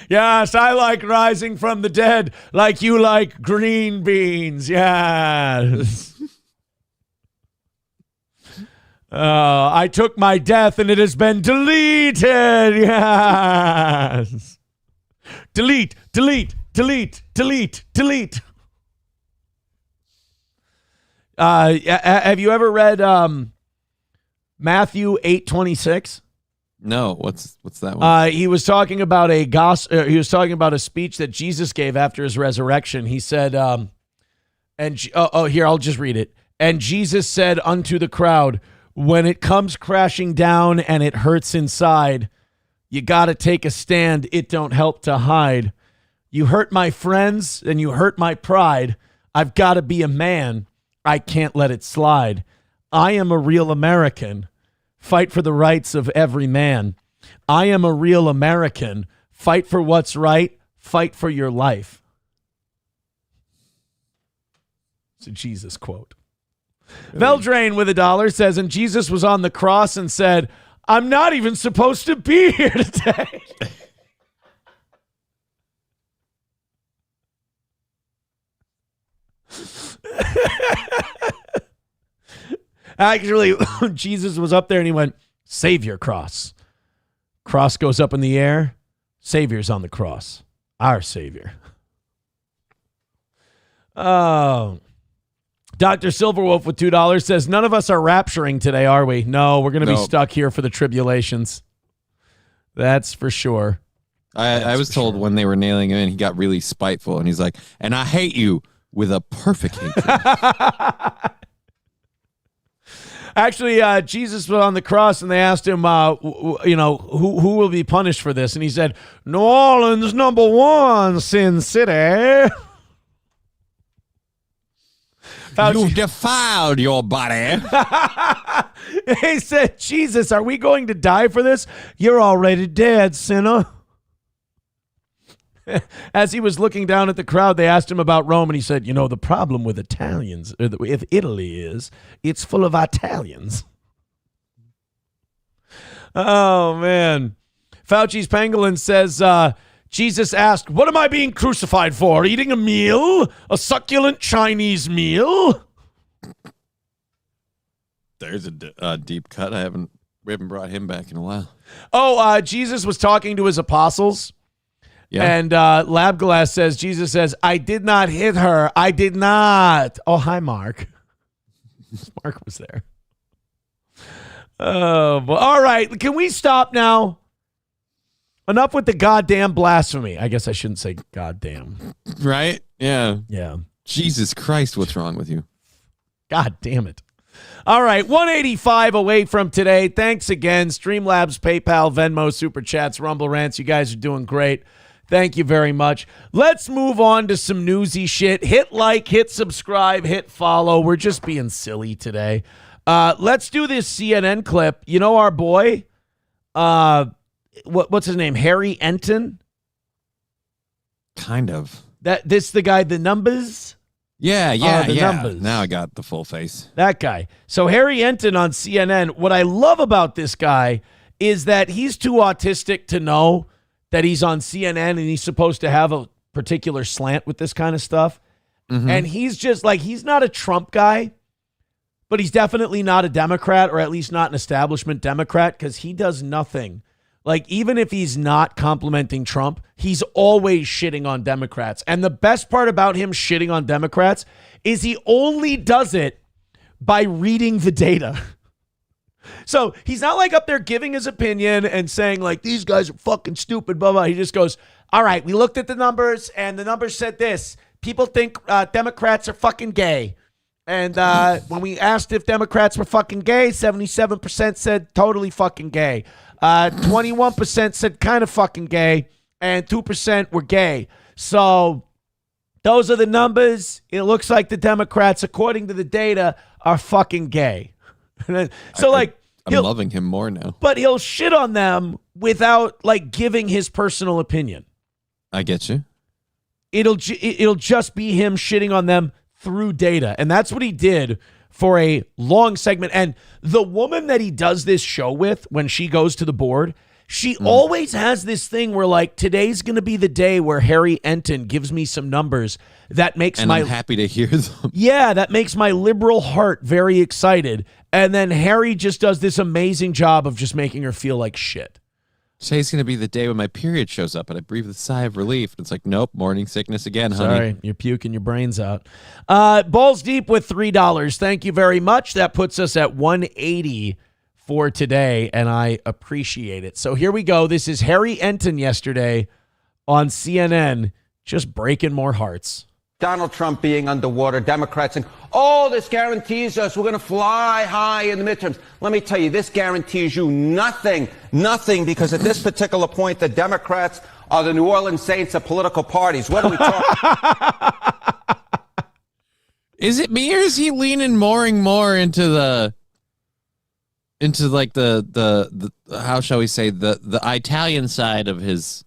Yes, I like rising from the dead like you like green beans. Yes. I took my death and it has been deleted. Yes. Delete, delete, delete, delete, delete. Have you ever read Matthew 8:26? No, what's that one? He was talking about he was talking about a speech that Jesus gave after his resurrection. He said, here, I'll just read it. And Jesus said unto the crowd, when it comes crashing down and it hurts inside, you got to take a stand. It don't help to hide. You hurt my friends and you hurt my pride. I've got to be a man. I can't let it slide. I am a real American. Fight for the rights of every man. I am a real American. Fight for what's right. Fight for your life. It's a Jesus quote. Veldrain with $1 says, and Jesus was on the cross and said, I'm not even supposed to be here today. Actually, Jesus was up there and he went, Savior cross. Cross goes up in the air. Savior's on the cross. Our Savior. Oh. Dr. Silverwolf with $2 says, none of us are rapturing today, are we? No, we're going to be stuck here for the tribulations. That's for sure. I was told when they were nailing him in, he got really spiteful, and he's like, and I hate you with a perfect hatred. Actually, Jesus was on the cross, and they asked him, who will be punished for this? And he said, New Orleans, #1, Sin City. You've defiled your body. He said, Jesus, are we going to die for this? You're already dead, sinner. As he was looking down at the crowd, they asked him about Rome, and he said, the problem with Italians, if Italy is, it's full of Italians. Oh, man. Fauci's Pangolin says, Jesus asked, what am I being crucified for? Eating a meal? A succulent Chinese meal? There's a deep cut. We haven't brought him back in a while. Oh, Jesus was talking to his apostles. Yeah. And Labglass says, Jesus says, I did not hit her. I did not. Oh, hi, Mark. Mark was there. Oh, well, all right. Can we stop now? Enough with the goddamn blasphemy. I guess I shouldn't say goddamn. Right? Yeah. Yeah. Jesus Christ, what's wrong with you? God damn it. All right, 185 away from today. Thanks again. Streamlabs, PayPal, Venmo, Super Chats, Rumble Rants. You guys are doing great. Thank you very much. Let's move on to some newsy shit. Hit like, hit subscribe, hit follow. We're just being silly today. Let's do this CNN clip. You know our boy? What's his name? Harry Enton? Kind of. The guy, the numbers? Yeah. Numbers. Now I got the full face. That guy. So Harry Enton on CNN, what I love about this guy is that he's too autistic to know that he's on CNN and he's supposed to have a particular slant with this kind of stuff. Mm-hmm. And he's just like, he's not a Trump guy, but he's definitely not a Democrat, or at least not an establishment Democrat, because he does nothing. Like, even if he's not complimenting Trump, he's always shitting on Democrats. And the best part about him shitting on Democrats is he only does it by reading the data. So he's not like up there giving his opinion and saying like, these guys are fucking stupid, blah, blah. He just goes, all right, we looked at the numbers and the numbers said this. People think Democrats are fucking gay. And when we asked if Democrats were fucking gay, 77% said totally fucking gay. 21% said kind of fucking gay, and 2% were gay. So those are the numbers. It looks like the Democrats, according to the data, are fucking gay. So I'm loving him more now. But he'll shit on them without like giving his personal opinion. I get you. It'll just be him shitting on them through data. And that's what he did for a long segment. And the woman that he does this show with, when she goes to the board, She always has this thing where, like, today's going to be the day where Harry Enton gives me some numbers that makes I'm happy to hear them. Yeah, that makes my liberal heart very excited. And then Harry just does this amazing job of just making her feel like shit. Today's going to be the day when my period shows up and I breathe a sigh of relief. It's like, nope, morning sickness again, honey. Sorry, you're puking your brains out. Balls Deep with $3. Thank you very much. That puts us at $180 for today, and I appreciate it. So here we go. This is Harry Enton yesterday on CNN, just breaking more hearts. Donald Trump being underwater, Democrats saying, oh, this guarantees us we're going to fly high in the midterms. Let me tell you, this guarantees you nothing, because at this particular point, the Democrats are the New Orleans Saints of political parties. What are we talking? Is it me or is he leaning more and more into the how shall we say, the Italian side of his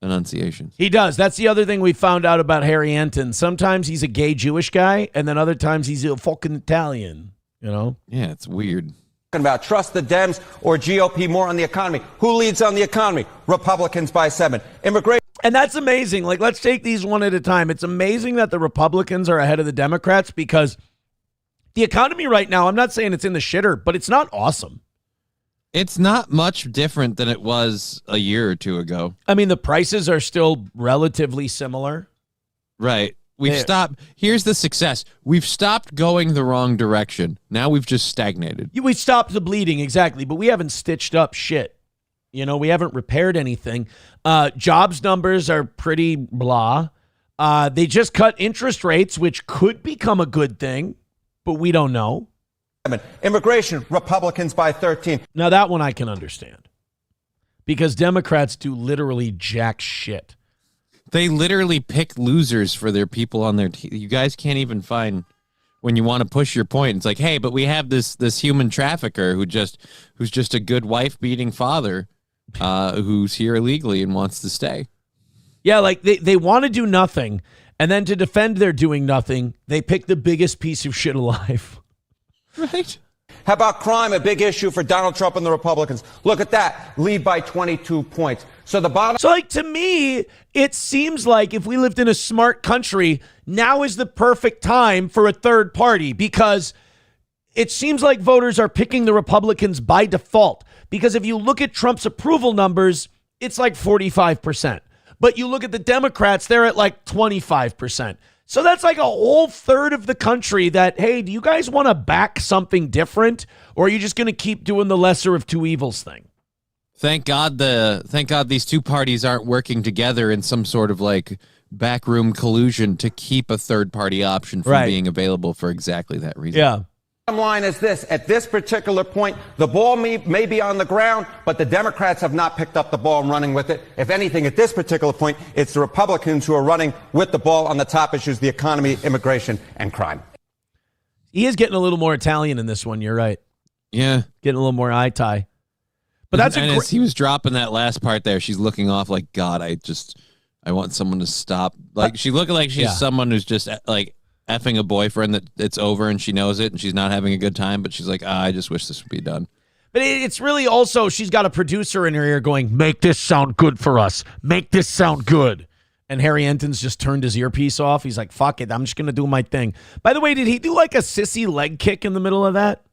enunciation? He does. That's the other thing we found out about Harry Enton. Sometimes he's a gay Jewish guy, and then other times he's a fucking Italian, you know? Yeah, it's weird. About trust the Dems or GOP more on the economy. Who leads on the economy? Republicans by 7. Immigration. And that's amazing. Like, let's take these one at a time. It's amazing that the Republicans are ahead of the Democrats because the economy right now, I'm not saying it's in the shitter, but it's not awesome. It's not much different than it was a year or two ago. I mean, the prices are still relatively similar. Right. We've stopped. Here's the success. We've stopped going the wrong direction. Now we've just stagnated. We stopped the bleeding, exactly, but we haven't stitched up shit. You know, we haven't repaired anything. Jobs numbers are pretty blah. They just cut interest rates, which could become a good thing, but we don't know. Immigration, Republicans by 13. Now, that one I can understand because Democrats do literally jack shit. They literally pick losers for their people on their team. You guys can't even find when you want to push your point. It's like, hey, but we have this human trafficker who's just a good wife beating father who's here illegally and wants to stay. Yeah, like they want to do nothing, and then to defend their doing nothing, they pick the biggest piece of shit alive. Right. How about crime, a big issue for Donald Trump and the Republicans? Look at that, lead by 22 points. So like, to me, it seems like if we lived in a smart country, now is the perfect time for a third party because it seems like voters are picking the Republicans by default. Because if you look at Trump's approval numbers, it's like 45%. But you look at the Democrats, they're at like 25%. So that's like a whole third of the country that, hey, do you guys want to back something different? Or are you just going to keep doing the lesser of two evils thing? Thank God these two parties aren't working together in some sort of like backroom collusion to keep a third party option from being available for exactly that reason. Yeah. Bottom line is this. At this particular point, the ball may be on the ground, but the Democrats have not picked up the ball and running with it. If anything, at this particular point, it's the Republicans who are running with the ball on the top issues, the economy, immigration, and crime. He is getting a little more Italian in this one. You're right. Yeah. Getting a little more eye-tie. But that's as he was dropping that last part there, she's looking off like, God, I want someone to stop. Like, she looking like she's someone who's just like effing a boyfriend that it's over and she knows it and she's not having a good time, but she's like, I just wish this would be done. But it's really also, she's got a producer in her ear going, make this sound good for us. Make this sound good. And Harry Enton's just turned his earpiece off. He's like, fuck it, I'm just going to do my thing. By the way, did he do like a sissy leg kick in the middle of that?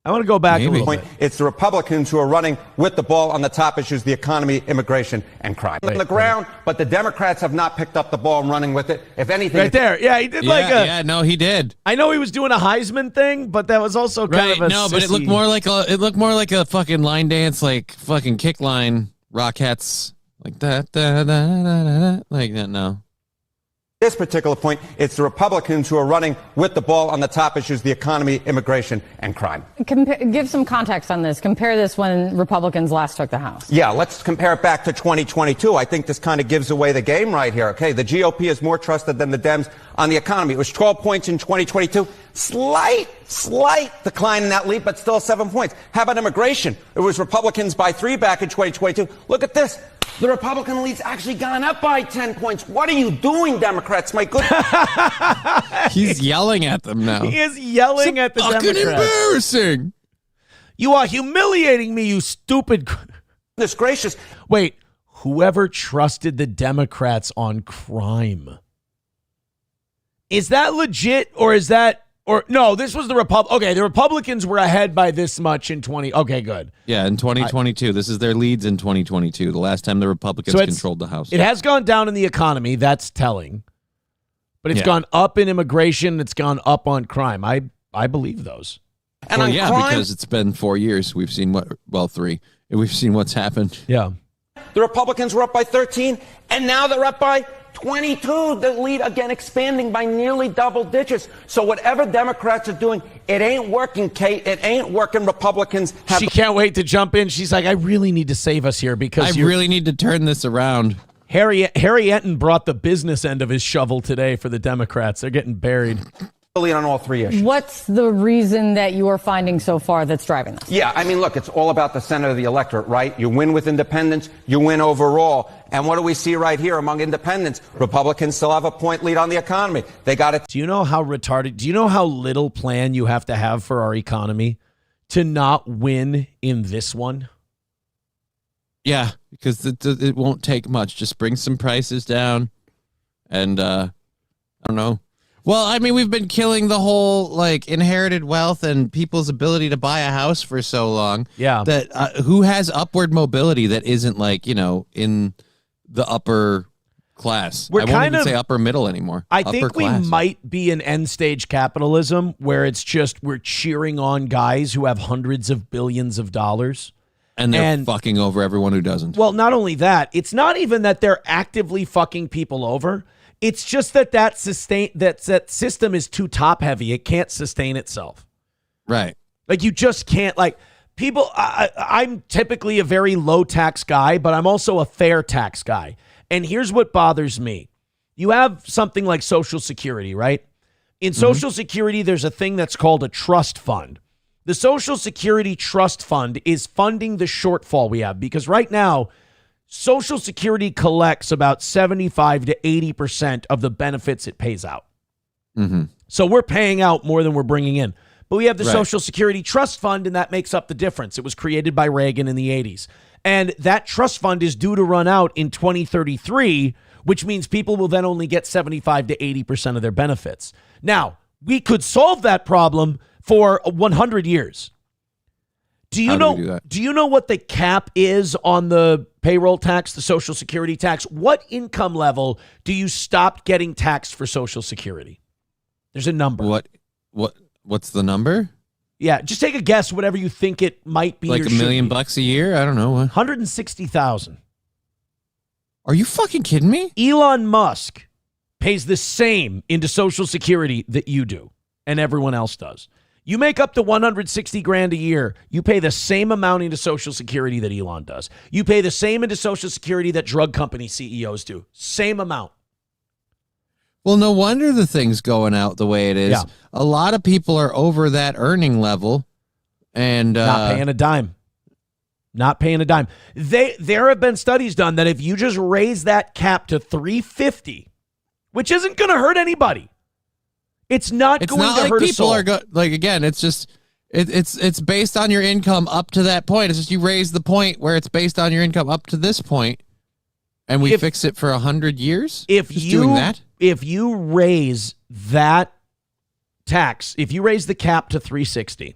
I want to go back a little bit. It's the Republicans who are running with the ball on the top issues, the economy, immigration, and crime. On the ground, but the Democrats have not picked up the ball and running with it. If anything... Right there. Yeah, he did he did. I know he was doing a Heisman thing, but that was also kind of a but it looked more like a fucking line dance, like fucking kick line, Rockettes, like that, like that, no. This particular point, it's the Republicans who are running with the ball on the top issues, the economy, immigration, and crime. Give some context on this. Compare this when Republicans last took the House. Yeah, let's compare it back to 2022. I think this kind of gives away the game right here. Okay, the GOP is more trusted than the Dems on the economy. It was 12 points in 2022. Slight decline in that lead, but still 7 points. How about immigration? It was Republicans by 3 back in 2022. Look at this. The Republican lead's actually gone up by 10 points. What are you doing, Democrats? My good. He's yelling at them now. He is yelling at the Democrats. Fucking embarrassing. You are humiliating me, you stupid. Goodness gracious. Wait, whoever trusted the Democrats on crime. Is that legit or is that, or no, this was the Okay, the Republicans were ahead by this much in 20. Okay, good. Yeah, in 2022. This is their leads in 2022, the last time the Republicans controlled the House. It has gone down in the economy. That's telling. But it's gone up in immigration. It's gone up on crime. I believe those. And well, crime, because it's been 4 years. We've seen 3. We've seen what's happened. Yeah. the Republicans were up by 13, and now they're up by 22. The lead again expanding by nearly double digits. So whatever Democrats are doing, it ain't working, Kate. It ain't working. Republicans have... She can't wait to jump in. She's like, I really need to save us here because I really need to turn this around. Harry Enton brought the business end of his shovel today for the Democrats. They're getting buried. On all three issues. What's the reason that you are finding so far that's driving this? Yeah, I mean, look, it's all about the center of the electorate, right? You win with independents, you win overall. And what do we see right here among independents? Republicans still have a point lead on the economy. They got it. Do you know how retarded, do you know how little plan you have to have for our economy to not win in this one? Yeah, because it won't take much. Just bring some prices down. And I don't know. Well, I mean, we've been killing the whole like inherited wealth and people's ability to buy a house for so long. Yeah. That who has upward mobility that isn't like, you know, in the upper class. We're I won't kind even of say upper middle anymore. I upper think we class. might be in end stage capitalism where it's just we're cheering on guys who have hundreds of billions of dollars. And they're fucking over everyone who doesn't. Well, not only that, it's not even that they're actively fucking people over. It's just that system is too top heavy. It can't sustain itself. Right. Like you just can't like people. I'm typically a very low tax guy, but I'm also a fair tax guy. And here's what bothers me. You have something like Social Security, right? In Social Security, there's a thing that's called a trust fund. The Social Security Trust Fund is funding the shortfall we have because right now, Social Security collects about 75 to 80% of the benefits it pays out. Mm-hmm. So we're paying out more than we're bringing in. But we have the Right. Social Security Trust Fund, and that makes up the difference. It was created by Reagan in the 80s. And that trust fund is due to run out in 2033, which means people will then only get 75 to 80% of their benefits. Now, we could solve that problem for 100 years. Do you know what the cap is on the payroll tax, the Social Security tax? What income level do you stop getting taxed for Social Security? There's a number. What's the number? Yeah, just take a guess, whatever you think it might be. Like $1 million bucks a year? I don't know. 160,000. Are you fucking kidding me? Elon Musk pays the same into Social Security that you do and everyone else does. You make up to 160 grand a year. You pay the same amount into Social Security that Elon does. You pay the same into Social Security that drug company CEOs do. Same amount. Well, no wonder the thing's going out the way it is. Yeah. A lot of people are over that earning level and not paying a dime. Not paying a dime. There have been studies done that if you just raise that cap to 350, which isn't going to hurt anybody. It's not going to like hurt a people soul. are like again, it's just it's based on your income up to that point. It's just you raise the point where it's based on your income up to this point, and we fix it for 100 years. Doing that, if you raise that tax, if you raise the cap to 360,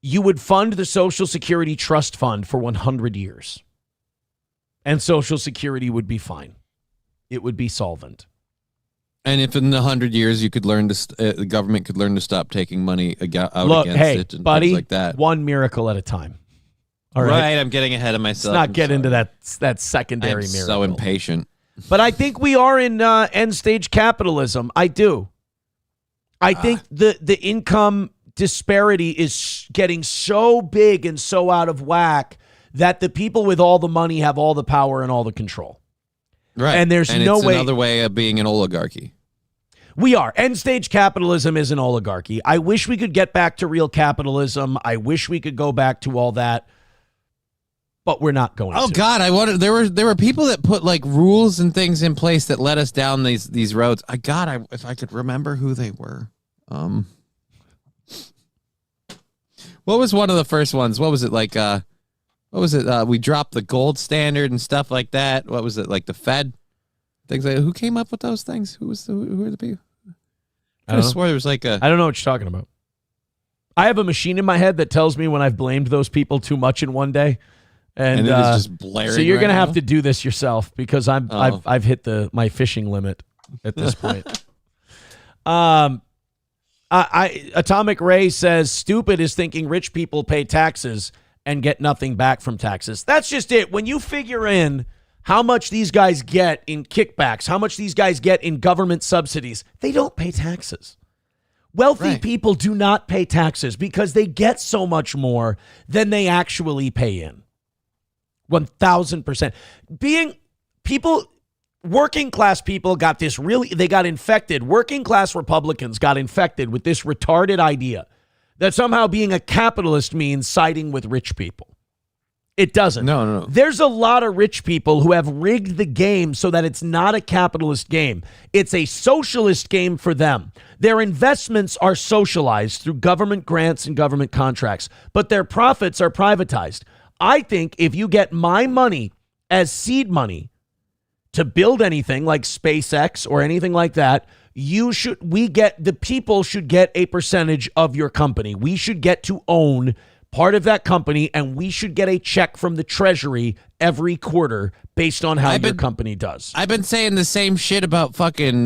you would fund the Social Security Trust Fund for 100 years, and Social Security would be fine. It would be solvent. And if in 100 years you could learn to, the government could learn to stop taking money out against it and buddy, things like that. One miracle at a time. All right, right, I'm getting ahead of myself. Let's not get into that secondary I'm miracle. so impatient. But I think we are in end stage capitalism. I do. I think the income disparity is getting so big and so out of whack that the people with all the money have all the power and all the control. Right. And there's no it's way. Another way of being an oligarchy. We are. End stage capitalism is an oligarchy. I wish we could get back to real capitalism. I wish we could go back to all that. But we're not going to. Oh God, there were people that put like rules and things in place that led us down these roads. If I could remember who they were. What was one of the first ones? What was it like what was it? We dropped the gold standard and stuff like that. What was it? Like the Fed? Things like who came up with those things? Who are the people? I swore there was like a. I don't know what you're talking about. I have a machine in my head that tells me when I've blamed those people too much in one day, and it is just blaring. So you're gonna now? have to do this yourself because I've hit my fishing limit at this point. Atomic Ray says stupid is thinking rich people pay taxes and get nothing back from taxes. That's just it. When you figure in how much these guys get in kickbacks, how much these guys get in government subsidies, they don't pay taxes. Wealthy people do not pay taxes because they get so much more than they actually pay in. 1,000%. Working class people got this they got infected. Working class Republicans got infected with this retarded idea that somehow being a capitalist means siding with rich people. It doesn't. No. There's a lot of rich people who have rigged the game so that it's not a capitalist game. It's a socialist game for them. Their investments are socialized through government grants and government contracts, but their profits are privatized. I think if you get my money as seed money to build anything like SpaceX or anything like that, the people should get a percentage of your company. We should get to own part of that company, and we should get a check from the Treasury every quarter based on how your company does. I've been saying the same shit about fucking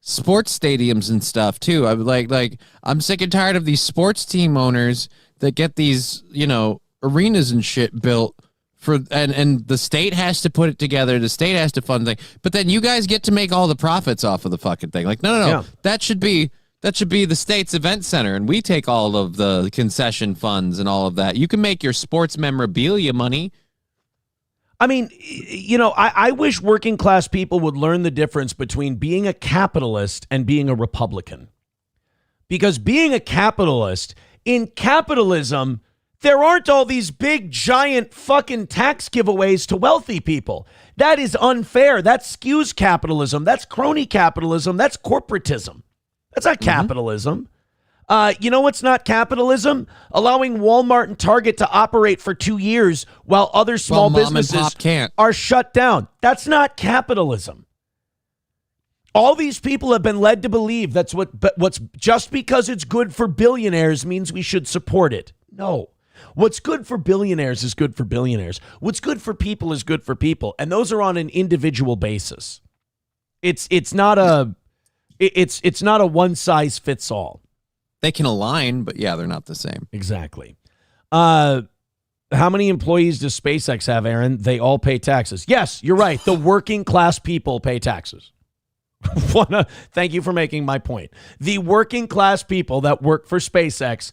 sports stadiums and stuff too. I'm like I'm sick and tired of these sports team owners that get these, arenas and shit built and the state has to put it together. The state has to fund things, but then you guys get to make all the profits off of the fucking thing. Like, no. Yeah. That should be the state's event center, and we take all of the concession funds and all of that. You can make your sports memorabilia money. I mean, I wish working class people would learn the difference between being a capitalist and being a Republican. Because being a capitalist, in capitalism, there aren't all these big, giant fucking tax giveaways to wealthy people. That is unfair. That skews capitalism. That's crony capitalism. That's corporatism. That's not capitalism. You know what's not capitalism? Allowing Walmart and Target to operate for 2 years while other small businesses are shut down. That's not capitalism. All these people have been led to believe that's what's just because it's good for billionaires means we should support it. No. What's good for billionaires is good for billionaires. What's good for people is good for people. And those are on an individual basis. It's not a one size fits all. They can align, but yeah, they're not the same. Exactly. How many employees does SpaceX have, Aaron? They all pay taxes. Yes, you're right. The working class people pay taxes. Thank you for making my point. The working class people that work for SpaceX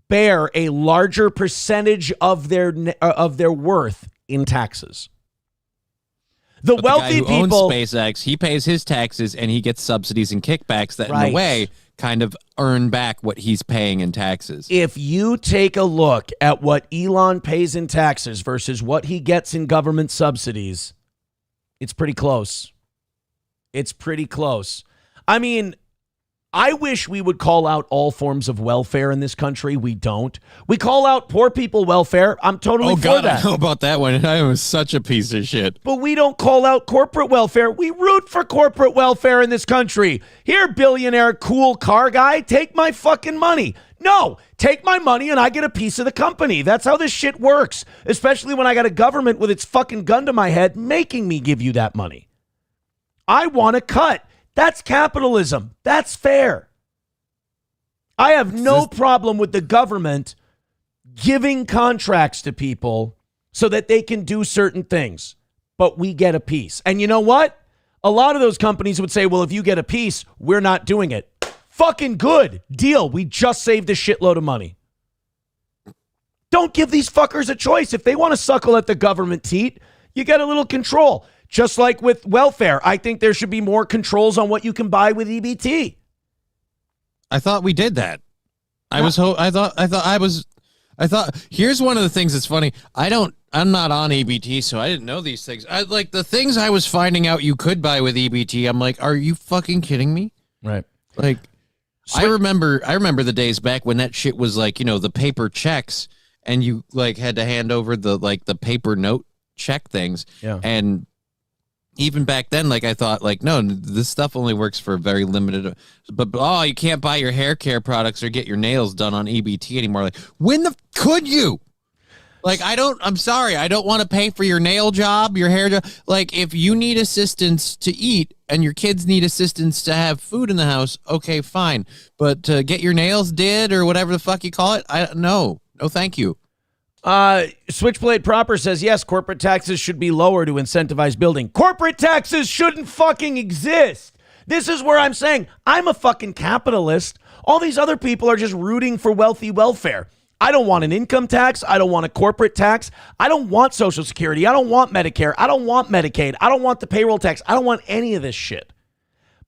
bear a larger percentage of their worth in taxes. The wealthy guy who people owns SpaceX, he pays his taxes and he gets subsidies and kickbacks that in a way kind of earn back what he's paying in taxes. If you take a look at what Elon pays in taxes versus what he gets in government subsidies, it's pretty close. It's pretty close. I mean, I wish we would call out all forms of welfare in this country. We don't. We call out poor people welfare. I'm totally for that. I know about that one. I was such a piece of shit. But we don't call out corporate welfare. We root for corporate welfare in this country. Here, billionaire cool car guy, take my fucking money. No, take my money and I get a piece of the company. That's how this shit works, especially when I got a government with its fucking gun to my head making me give you that money. I want a cut. That's capitalism. That's fair. I have no problem with the government giving contracts to people so that they can do certain things, but we get a piece. And you know what? A lot of those companies would say, well, if you get a piece, we're not doing it. Fucking good. Deal. We just saved a shitload of money. Don't give these fuckers a choice. If they want to suckle at the government teat, you get a little control. Just like with welfare, I think there should be more controls on what you can buy with EBT. I thought we did that. I thought here's one of the things that's funny. I'm not on EBT, so I didn't know these things. Like the things I was finding out you could buy with EBT, I'm like, are you fucking kidding me? Right. Like I remember the days back when that shit was like, the paper checks. and you like had to hand over the paper note check things. Yeah. And even back then, like I thought, like, no, this stuff only works for very limited. But you can't buy your hair care products or get your nails done on EBT anymore. Like, when could you? Like, I'm sorry, I don't want to pay for your nail job, your hair job. Like, if you need assistance to eat and your kids need assistance to have food in the house, okay, fine. But to get your nails did or whatever the fuck you call it, no, thank you. Switchblade Proper says, yes, corporate taxes should be lower to incentivize building. Corporate taxes shouldn't fucking exist. This is where I'm saying I'm a fucking capitalist. All these other people are just rooting for wealthy welfare. I don't want an income tax. I don't want a corporate tax. I don't want Social Security. I don't want Medicare. I don't want Medicaid. I don't want the payroll tax. I don't want any of this shit.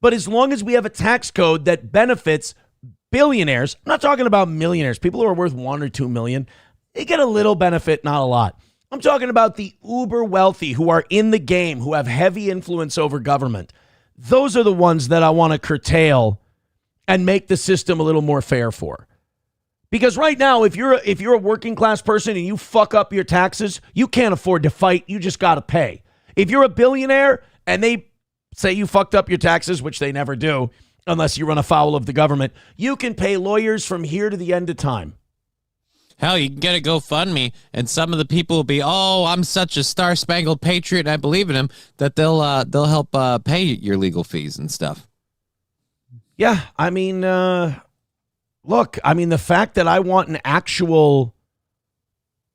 But as long as we have a tax code that benefits billionaires, I'm not talking about millionaires, people who are worth 1 or 2 million, they get a little benefit, not a lot. I'm talking about the uber wealthy who are in the game, who have heavy influence over government. Those are the ones that I want to curtail and make the system a little more fair for. Because right now, if you're a working class person and you fuck up your taxes, you can't afford to fight. You just got to pay. If you're a billionaire and they say you fucked up your taxes, which they never do, unless you run afoul of the government, you can pay lawyers from here to the end of time. Hell, you can get a GoFundMe, and some of the people will be, I'm such a star-spangled patriot, and I believe in him, that they'll help pay your legal fees and stuff. Yeah, I mean, look, the fact that I want an actual,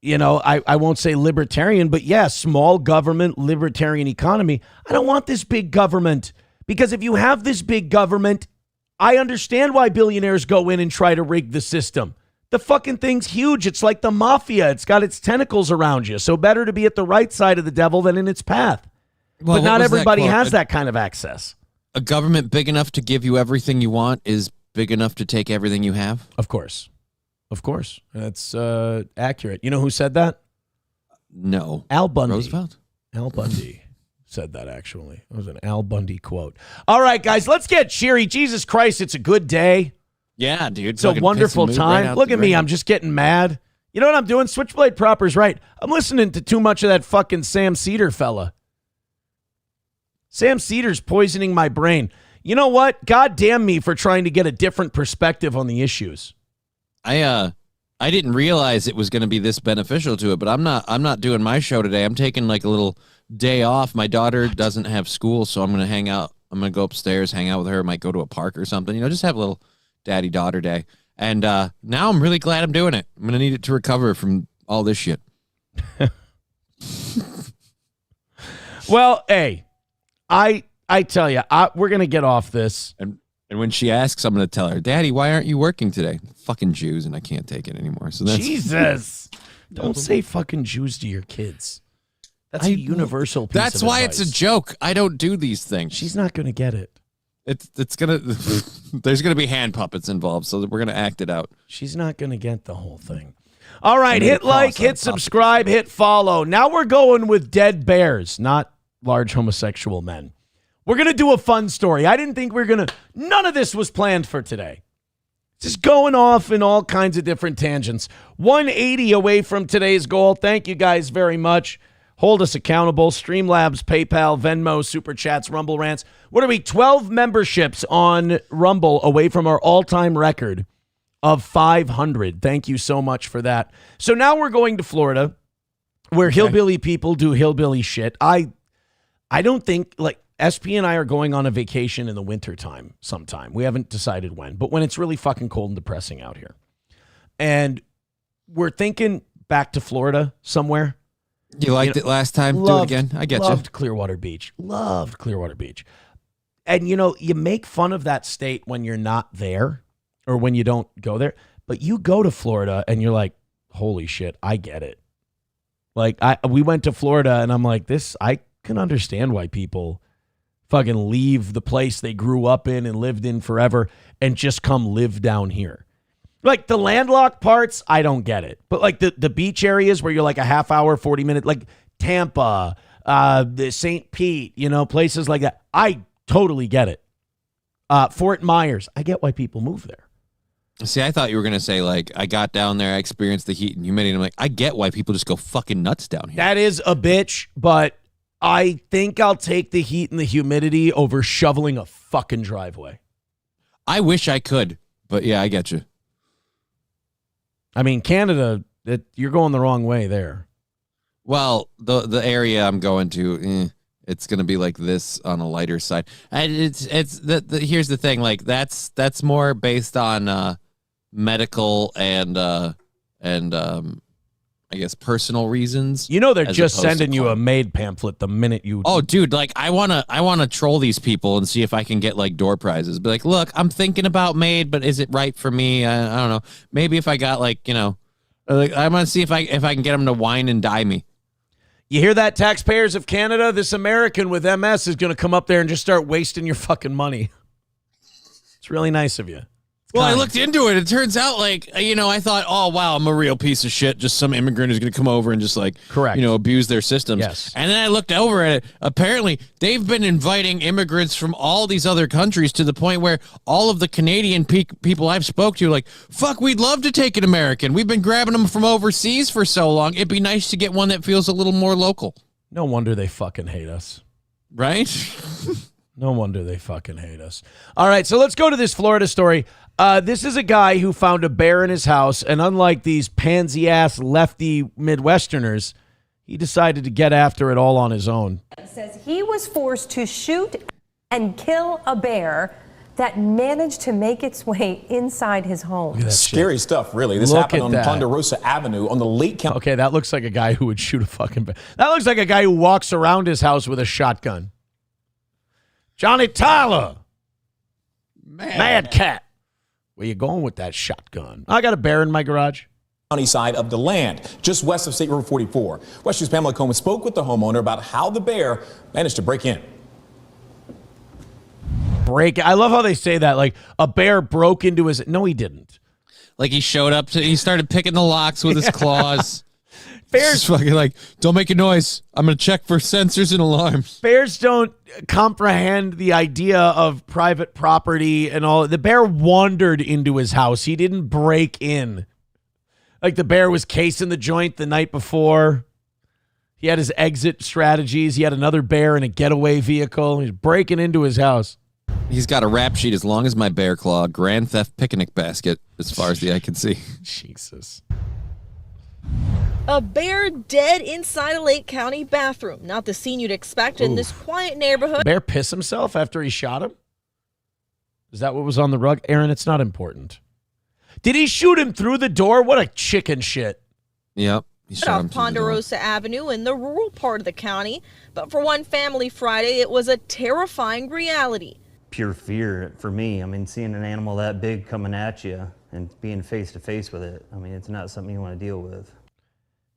I won't say libertarian, but yeah, small government, libertarian economy. I don't want this big government, because if you have this big government, I understand why billionaires go in and try to rig the system. The fucking thing's huge. It's like the mafia. It's got its tentacles around you. So better to be at the right side of the devil than in its path. Well, but not everybody has that kind of access. A government big enough to give you everything you want is big enough to take everything you have? Of course. That's accurate. You know who said that? No. Al Bundy. Roosevelt? Al Bundy said that, actually. It was an Al Bundy quote. All right, guys, let's get cheery. Jesus Christ, it's a good day. Yeah, dude. It's a wonderful time. Look at me. I'm just getting mad. You know what I'm doing? Switchblade Proper's right. I'm listening to too much of that fucking Sam Cedar fella. Sam Cedar's poisoning my brain. You know what? God damn me for trying to get a different perspective on the issues. I didn't realize it was going to be this beneficial to it, but I'm not doing my show today. I'm taking like a little day off. My daughter doesn't have school, so I'm going to hang out. I'm going to go upstairs, hang out with her. Might go to a park or something. Just have a little daddy-daughter day. And now I'm really glad I'm doing it. I'm going to need it to recover from all this shit. Well, hey, I tell you, we're going to get off this. And when she asks, I'm going to tell her, Daddy, why aren't you working today? Fucking Jews, and I can't take it anymore. So that's Jesus. Don't say fucking Jews to your kids. That's a universal piece That's of why advice. it's a joke. I don't do these things. She's not going to get it. It's gonna there's gonna be hand puppets involved, so we're gonna act it out. She's not gonna get the whole thing. All right, hit like, hit subscribe, hit follow. Now we're going with dead bears, not large homosexual men. We're gonna do a fun story. I didn't think none of this was planned for today. Just going off in all kinds of different tangents. 180 away from today's goal. Thank you guys very much. Hold us accountable. Streamlabs, PayPal, Venmo, Super Chats, Rumble Rants. What are we? 12 memberships on Rumble away from our all-time record of 500. Thank you so much for that. So now we're going to Florida, where hillbilly people do hillbilly shit. I don't think, like, SP and I are going on a vacation in the wintertime sometime. We haven't decided when, but when it's really fucking cold and depressing out here. And we're thinking back to Florida somewhere. You liked it last time? Do it again. I get you. Loved Clearwater Beach. Loved Clearwater Beach. And, you make fun of that state when you're not there or when you don't go there. But you go to Florida and you're like, holy shit, I get it. Like, we went to Florida and I'm like, I can understand why people fucking leave the place they grew up in and lived in forever and just come live down here. Like the landlocked parts, I don't get it. But like the beach areas where you're like a half hour, 40 minute, like Tampa, the St. Pete, places like that. I totally get it. Fort Myers, I get why people move there. See, I thought you were going to say, like, I got down there, I experienced the heat and humidity. And I'm like, I get why people just go fucking nuts down here. That is a bitch, but I think I'll take the heat and the humidity over shoveling a fucking driveway. I wish I could, but yeah, I get you. I mean, Canada, you're going the wrong way there. Well, the area I'm going to, it's going to be like this on a lighter side. And here's the thing, like that's more based on medical and I guess personal reasons. You know they're just sending you a maid pamphlet the minute you. Oh, dude, like I wanna troll these people and see if I can get like door prizes. Be like, look, I'm thinking about maid, but is it right for me? I don't know. Maybe if I got like like I'm gonna see if I can get them to wine and dine me. You hear that, taxpayers of Canada? This American with MS is going to come up there and just start wasting your fucking money. It's really nice of you. Well, I looked into it. It turns out, like, I thought, oh, wow, I'm a real piece of shit. Just some immigrant is going to come over and just, like, correct, abuse their systems. Yes. And then I looked over at it. Apparently, they've been inviting immigrants from all these other countries to the point where all of the Canadian people I've spoke to are like, fuck, we'd love to take an American. We've been grabbing them from overseas for so long. It'd be nice to get one that feels a little more local. No wonder they fucking hate us. Right? No wonder they fucking hate us. All right, so let's go to this Florida story. This is a guy who found a bear in his house, and unlike these pansy-ass lefty Midwesterners, he decided to get after it all on his own. Says he was forced to shoot and kill a bear that managed to make its way inside his home. Scary stuff, really. This happened on Ponderosa Avenue on the Lake County. Okay, that looks like a guy who would shoot a fucking bear. That looks like a guy who walks around his house with a shotgun. Johnny Tyler. Mad Cat. Where you going with that shotgun? I got a bear in my garage. County side of the land, just west of State Road 44. West News' Pamela Coleman spoke with the homeowner about how the bear managed to break in. I love how they say that, like a bear broke into his. No, he didn't. Like he showed up he started picking the locks with his claws. Bears fucking like, don't make a noise. I'm going to check for sensors and alarms. Bears don't comprehend the idea of private property and all. The bear wandered into his house. He didn't break in. Like the bear was casing the joint the night before. He had his exit strategies. He had another bear in a getaway vehicle. He's breaking into his house. He's got a rap sheet as long as my bear claw. Grand theft picnic basket as far as the eye can see. Jesus. A bear dead inside a Lake County bathroom. Not the scene you'd expect in this quiet neighborhood. Bear piss himself after he shot him? Is that what was on the rug? Aaron, it's not important. Did he shoot him through the door? What a chicken shit. Yep. Off Ponderosa Avenue in the rural part of the county. But for one family Friday, it was a terrifying reality. Pure fear for me. I mean, seeing an animal that big coming at you and being face to face with it, I mean, it's not something you want to deal with.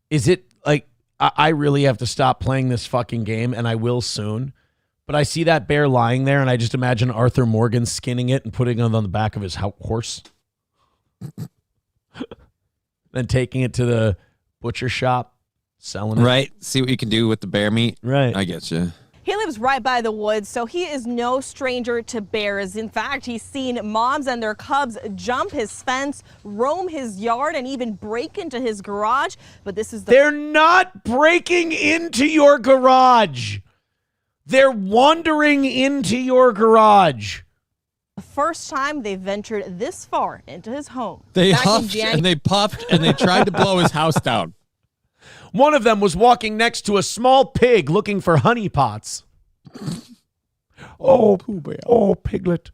Is it like, I really have to stop playing this fucking game, and I will soon, but I see that bear lying there, and I just imagine Arthur Morgan skinning it and putting it on the back of his horse. Then taking it to the butcher shop, selling it. Right. See what you can do with the bear meat. Right. I get you. He lives right by the woods, so he is no stranger to bears. In fact, he's seen moms and their cubs jump his fence, roam his yard, and even break into his garage. But this is They're not breaking into your garage. They're wandering into your garage. The first time they ventured this far into his home. They huffed and they puffed and they tried to blow his house down. One of them was walking next to a small pig looking for honey pots. Oh, Piglet.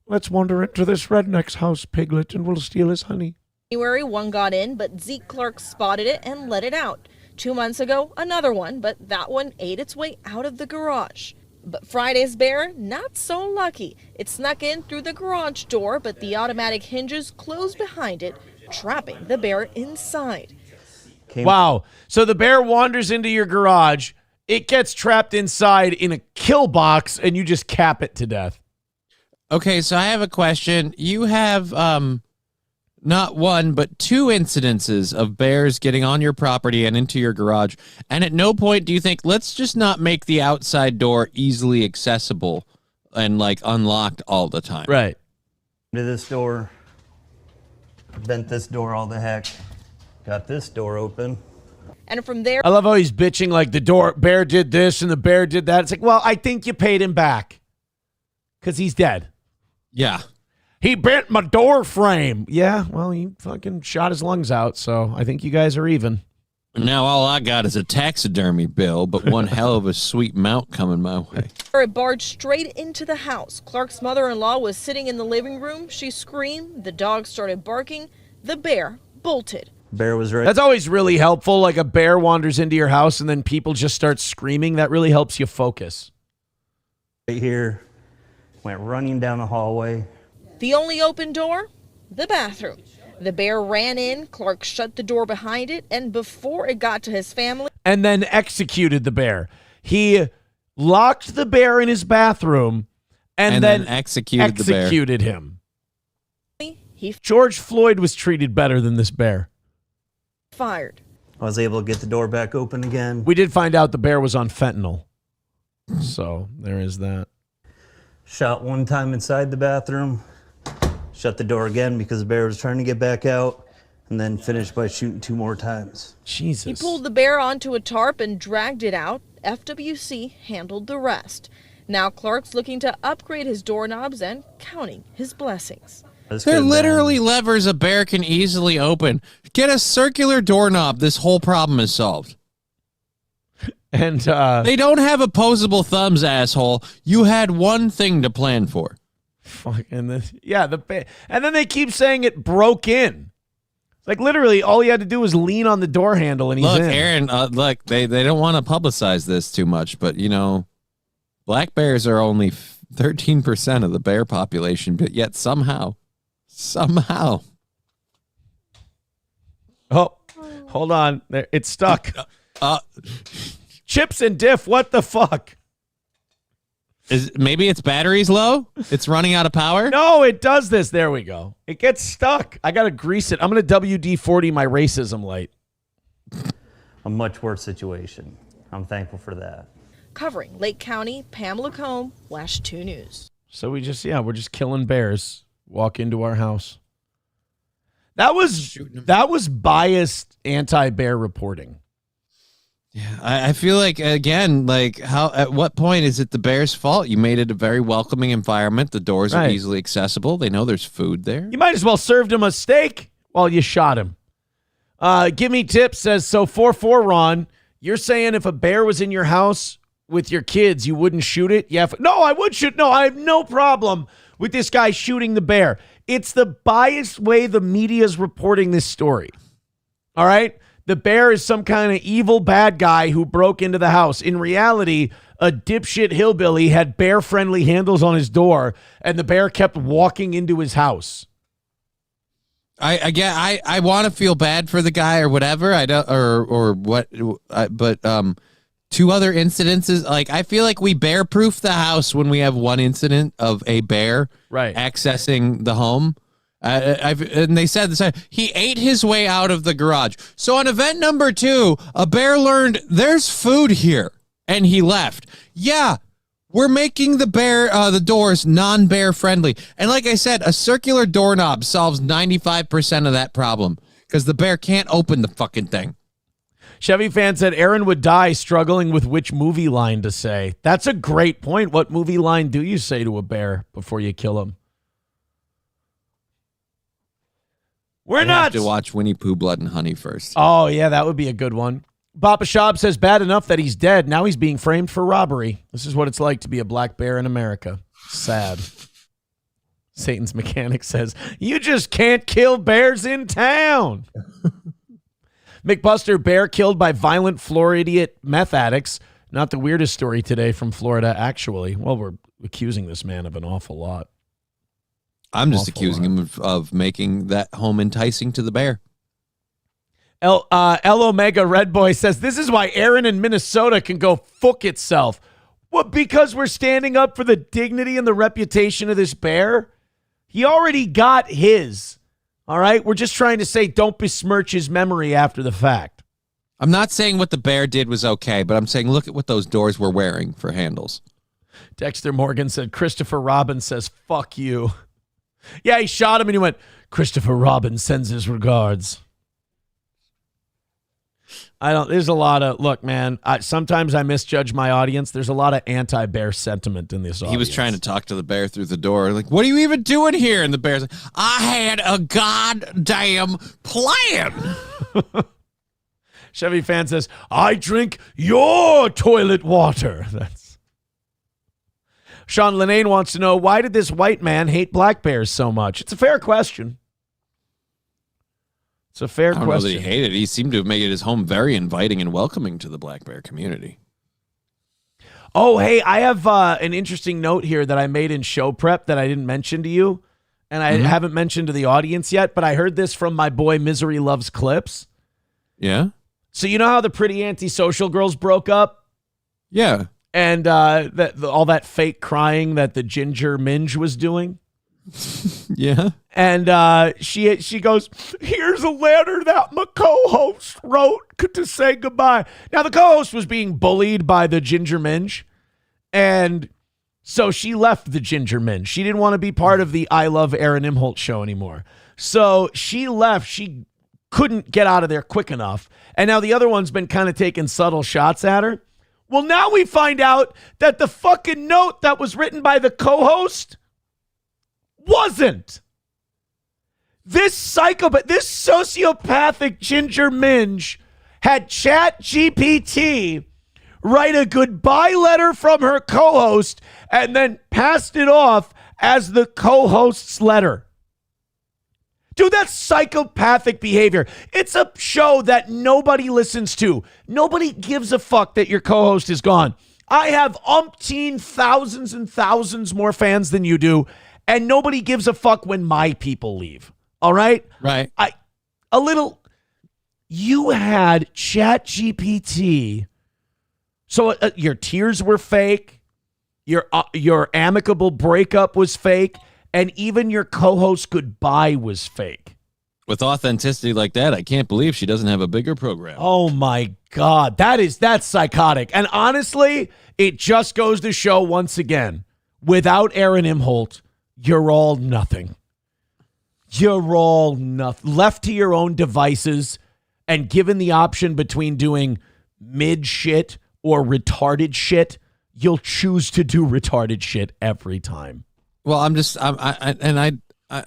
Let's wander into this redneck's house, Piglet, and we'll steal his honey. January, one got in, but Zeke Clark spotted it and let it out. 2 months ago, another one, but that one ate its way out of the garage. But Friday's bear, not so lucky. It snuck in through the garage door, but the automatic hinges closed behind it, trapping the bear inside. Wow. So the bear wanders into your garage. It gets trapped inside in a kill box, and you just cap it to death. Okay, so I have a question. You have not one, but two incidences of bears getting on your property and into your garage. And at no point do you think, let's just not make the outside door easily accessible and like unlocked all the time. Right. To this door, bent this door all the heck. Got this door open. And from there, I love how he's bitching like the bear did this and the bear did that. It's like, well, I think you paid him back because he's dead. Yeah. He bent my door frame. Yeah, well, he fucking shot his lungs out, so I think you guys are even. Now all I got is a taxidermy bill, but one hell of a sweet mount coming my way. it barged straight into the house. Clark's mother-in-law was sitting in the living room. She screamed. The dog started barking. The bear bolted. Bear was right. That's always really helpful. Like a bear wanders into your house and then people just start screaming. That really helps you focus. Right here. Went running down the hallway. The only open door? The bathroom. The bear ran in. Clark shut the door behind it, and before it got to his family... And then executed the bear. He locked the bear in his bathroom and then executed him. George Floyd was treated better than this bear. Fired. I was able to get the door back open again. We did find out the bear was on fentanyl. So there is that. Shot one time inside the bathroom. Shut the door again because the bear was trying to get back out. And then finished by shooting 2 more times. Jesus. He pulled the bear onto a tarp and dragged it out. FWC handled the rest. Now Clark's looking to upgrade his doorknobs and counting his blessings. They're literally levers a bear can easily open. Get a circular doorknob. This whole problem is solved. And they don't have opposable thumbs, asshole. You had one thing to plan for. Fuck, and then and then they keep saying it broke in. Like literally, all he had to do was lean on the door handle, and he's in. Aaron, look, they don't want to publicize this too much, but you know, black bears are only 13% of the bear population, but yet somehow. Oh, hold on, it's stuck. Chips and Diff, what the fuck? Maybe its battery's low? It's running out of power? No, it does this. There we go. It gets stuck. I got to grease it. I'm going to WD-40 my racism light. A much worse situation. I'm thankful for that. Covering Lake County, Pamela Combe, WASH 2 News. So we're just killing bears. Walk into our house. That was biased anti-bear reporting. Yeah, I feel like, again, at what point is it the bear's fault? You made it a very welcoming environment. The doors are easily accessible. They know there's food there. You might as well served him a steak while you shot him. Give Me Tips says, so 4-4, Ron, you're saying if a bear was in your house with your kids, you wouldn't shoot it? Yeah. No, I would shoot. No, I have no problem with this guy shooting the bear. It's the biased way the media is reporting this story. All right? The bear is some kind of evil bad guy who broke into the house. In reality, a dipshit hillbilly had bear-friendly handles on his door, and the bear kept walking into his house. I want to feel bad for the guy or whatever. I don't or what, but 2 other incidences. Like I feel like we bear-proof the house when we have one incident of a bear accessing the home. And they said this. He ate his way out of the garage. So on event number 2, a bear learned there's food here, and he left. Yeah, we're making the doors non-bear friendly. And like I said, a circular doorknob solves 95% of that problem because the bear can't open the fucking thing. Chevy fan said Aaron would die struggling with which movie line to say. That's a great point. What movie line do you say to a bear before you kill him? We're not have to watch Winnie Pooh, Blood and Honey first. Oh, yeah, that would be a good one. Papa Shab says, bad enough that he's dead. Now he's being framed for robbery. This is what it's like to be a black bear in America. Sad. Satan's Mechanic says, you just can't kill bears in town. McBuster, bear killed by violent floor idiot meth addicts. Not the weirdest story today from Florida, actually. Well, we're accusing this man of an awful lot. I'm just accusing him of making that home enticing to the bear. L Omega Red Boy says, this is why Aaron in Minnesota can go fuck itself. What, because we're standing up for the dignity and the reputation of this bear? He already got his. All right? We're just trying to say don't besmirch his memory after the fact. I'm not saying what the bear did was okay, but I'm saying look at what those doors were wearing for handles. Dexter Morgan said, Christopher Robin says, fuck you. Yeah, he shot him and he went, Christopher Robin sends his regards. There's a lot of, look, man, sometimes I misjudge my audience. There's a lot of anti-bear sentiment in this audience. He was trying to talk to the bear through the door. Like, what are you even doing here? And the bear's like, I had a goddamn plan. Chevy fan says, I drink your toilet water. Sean Linane wants to know, why did this white man hate black bears so much? It's a fair question. It's a fair question. I don't know that he hated it. He seemed to have made his home very inviting and welcoming to the black bear community. Oh, hey, I have an interesting note here that I made in show prep that I didn't mention to you, and I haven't mentioned to the audience yet, but I heard this from my boy Misery Loves Clips. Yeah? So you know how the pretty Antisocial Girls broke up? Yeah. And all that fake crying that the Ginger Minge was doing? Yeah. And she goes, here's a letter that my co-host wrote to say goodbye. Now, the co-host was being bullied by the Ginger Minge, and so she left the Ginger Minge. She didn't want to be part of the I Love Aaron Imholt show anymore. So she left. She couldn't get out of there quick enough. And now the other one's been kind of taking subtle shots at her. Well, now we find out that the fucking note that was written by the co-host wasn't. This sociopathic Ginger Minge had ChatGPT write a goodbye letter from her co-host and then passed it off as the co-host's letter. Dude, that's psychopathic behavior. It's a show that nobody listens to. Nobody gives a fuck that your co-host is gone. I have umpteen thousands and thousands more fans than you do, and nobody gives a fuck when my people leave. All right? Right. You had ChatGPT. So your tears were fake. Your amicable breakup was fake. And even your co-host goodbye was fake. With authenticity like that, I can't believe she doesn't have a bigger program. Oh my God. That's psychotic. And honestly, it just goes to show once again, without Aaron Imholt, you're all nothing. You're all nothing. Left to your own devices and given the option between doing mid shit or retarded shit, you'll choose to do retarded shit every time. Well,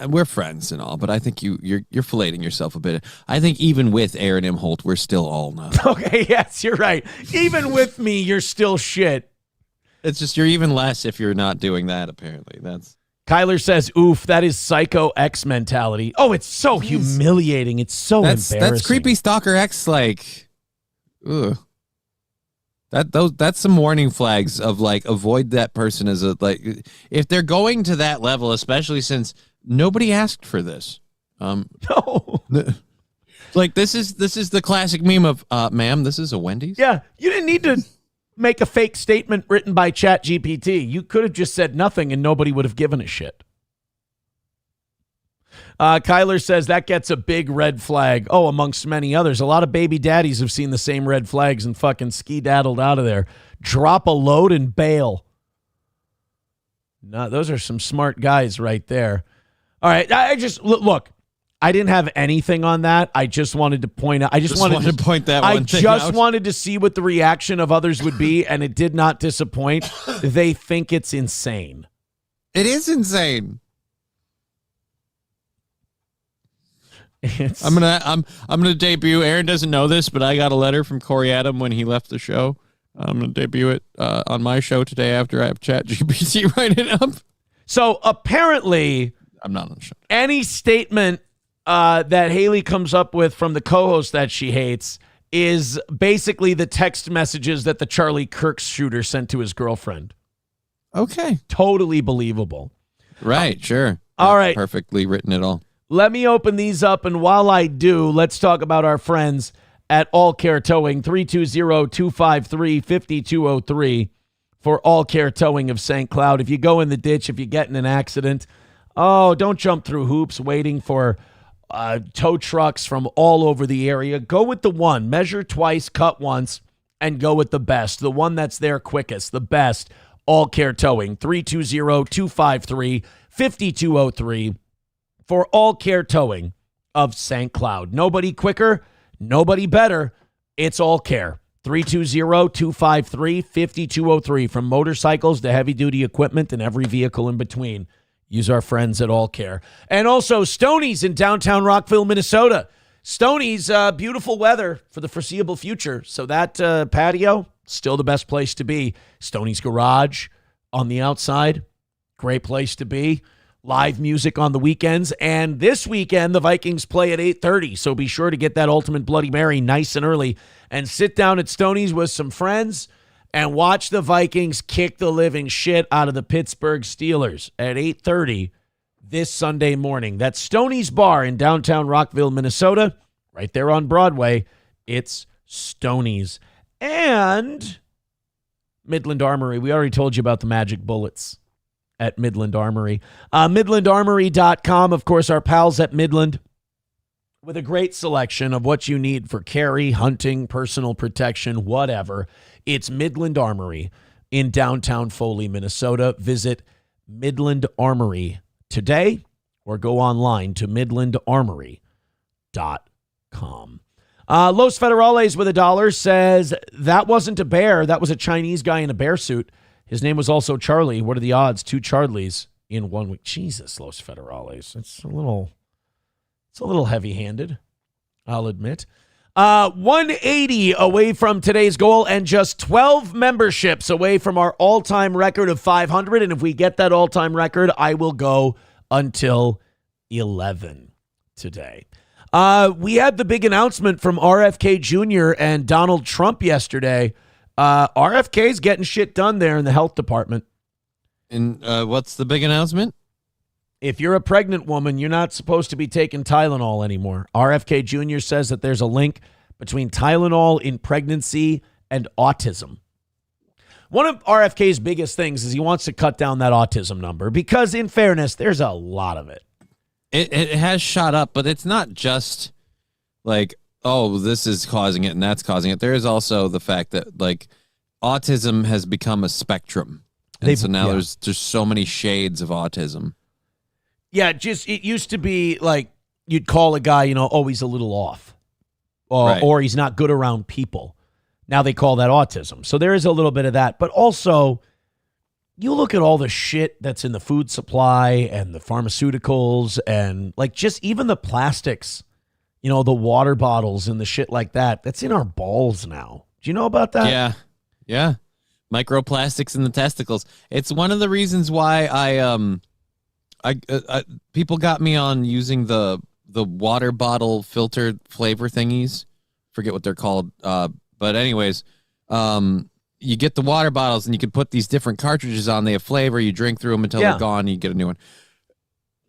we're friends and all, but I think you're filleting yourself a bit. I think even with Aaron Imholt, we're still all nothing. Okay, yes, you're right. Even with me, you're still shit. It's just you're even less if you're not doing that, apparently. Kyler says, oof, that is Psycho X mentality. Oh, it's so humiliating. It's so embarrassing. That's creepy Stalker X, like, ugh. That's some warning flags of like avoid that person as a like if they're going to that level, especially since nobody asked for this. No. Like this is the classic meme of ma'am, this is a Wendy's? Yeah, you didn't need to make a fake statement written by ChatGPT. You could have just said nothing and nobody would have given a shit. Kyler says that gets a big red flag. Oh, amongst many others. A lot of baby daddies have seen the same red flags and fucking ski-daddled out of there. Drop a load and bail. No, those are some smart guys right there. All right, I just look. I didn't have anything on that. I just wanted to point out. I just wanted to point that one thing I just out. wanted to see what the reaction of others would be, and it did not disappoint. They think it's insane. It is insane. I'm gonna debut. Aaron doesn't know this, but I got a letter from Corey Adam when he left the show. I'm gonna debut it on my show today after I have ChatGPT write it up. So apparently, I'm not on the show. Any statement that Haley comes up with from the co-host that she hates is basically the text messages that the Charlie Kirk shooter sent to his girlfriend. Okay, totally believable. Right, sure. All right, perfectly written at all. Let me open these up, and while I do, let's talk about our friends at All Care Towing, 320-253-5203 for All Care Towing of St. Cloud. If you go in the ditch, if you get in an accident, don't jump through hoops waiting for tow trucks from all over the area. Go with the one. Measure twice, cut once, and go with the best. The one that's there quickest, the best. All Care Towing, 320-253-5203. for all care towing of St. Cloud. Nobody quicker, nobody better. It's all care. 320-253-5203. From motorcycles to heavy-duty equipment and every vehicle in between. Use our friends at All Care. And also Stoney's in downtown Rockville, Minnesota. Stoney's beautiful weather for the foreseeable future. So that patio, still the best place to be. Stoney's Garage on the outside, great place to be. Live music on the weekends. And this weekend, the Vikings play at 8:30. So be sure to get that Ultimate Bloody Mary nice and early and sit down at Stoney's with some friends and watch the Vikings kick the living shit out of the Pittsburgh Steelers at 8:30 this Sunday morning. That's Stoney's Bar in downtown Rockville, Minnesota. Right there on Broadway. It's Stoney's. And Midland Armory. We already told you about the magic bullets at Midland Armory. MidlandArmory.com. Of course, our pals at Midland with a great selection of what you need for carry, hunting, personal protection, whatever. It's Midland Armory in downtown Foley, Minnesota. Visit Midland Armory today or go online to midlandarmory.com. Los Federales with $1 says, that wasn't a bear. That was a Chinese guy in a bear suit. His name was also Charlie. What are the odds? 2 Charlies in 1 week. Jesus, Los Federales. It's a little heavy-handed, I'll admit. 180 away from today's goal and just 12 memberships away from our all-time record of 500. And if we get that all-time record, I will go until 11 today. We had the big announcement from RFK Jr. and Donald Trump yesterday. RFK's getting shit done there in the health department. And what's the big announcement? If you're a pregnant woman, you're not supposed to be taking Tylenol anymore. RFK Jr. says that there's a link between Tylenol in pregnancy and autism. One of RFK's biggest things is he wants to cut down that autism number because, in fairness, there's a lot of it. It has shot up, but it's not just like, oh, this is causing it and that's causing it. There is also the fact that, like, autism has become a spectrum. And so now there's just so many shades of autism. Yeah, it used to be like you'd call a guy, oh, he's a little off. Or he's not good around people. Now they call that autism. So there is a little bit of that. But also, you look at all the shit that's in the food supply and the pharmaceuticals and like just even the plastics, the water bottles and the shit like that. That's in our balls now. Do you know about that? Yeah. Microplastics in the testicles. It's one of the reasons why I people got me on using the water bottle filter flavor thingies. Forget what they're called. But anyways, you get the water bottles and you can put these different cartridges on. They have flavor. You drink through them until they're gone. And you get a new one.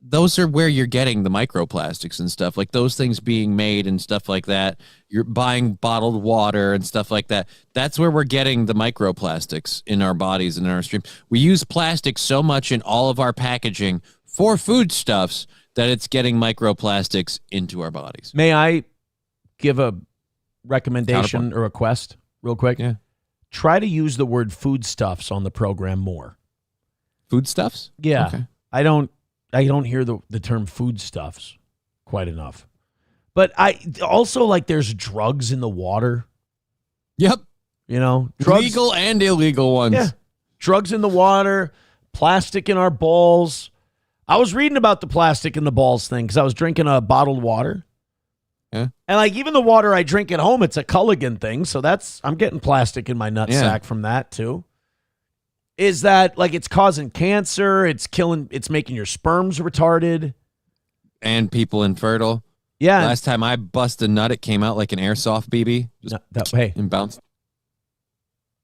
Those are where you're getting the microplastics and stuff, like those things being made and stuff like that. You're buying bottled water and stuff like that. That's where we're getting the microplastics in our bodies and in our stream. We use plastic so much in all of our packaging for foodstuffs that it's getting microplastics into our bodies. May I give a recommendation or request real quick? Yeah. Try to use the word foodstuffs on the program more. Foodstuffs? Yeah. Okay. I don't hear the term foodstuffs quite enough. But I also like there's drugs in the water. Yep. Drugs, legal and illegal ones. Yeah. Drugs in the water, plastic in our balls. I was reading about the plastic in the balls thing because I was drinking a bottled water. Yeah. And like even the water I drink at home, it's a Culligan thing. So I'm getting plastic in my nutsack from that too. Is that like it's causing cancer? It's making your sperms retarded. And people infertile. Yeah. Last time I bust a nut, it came out like an airsoft BB. And bounced.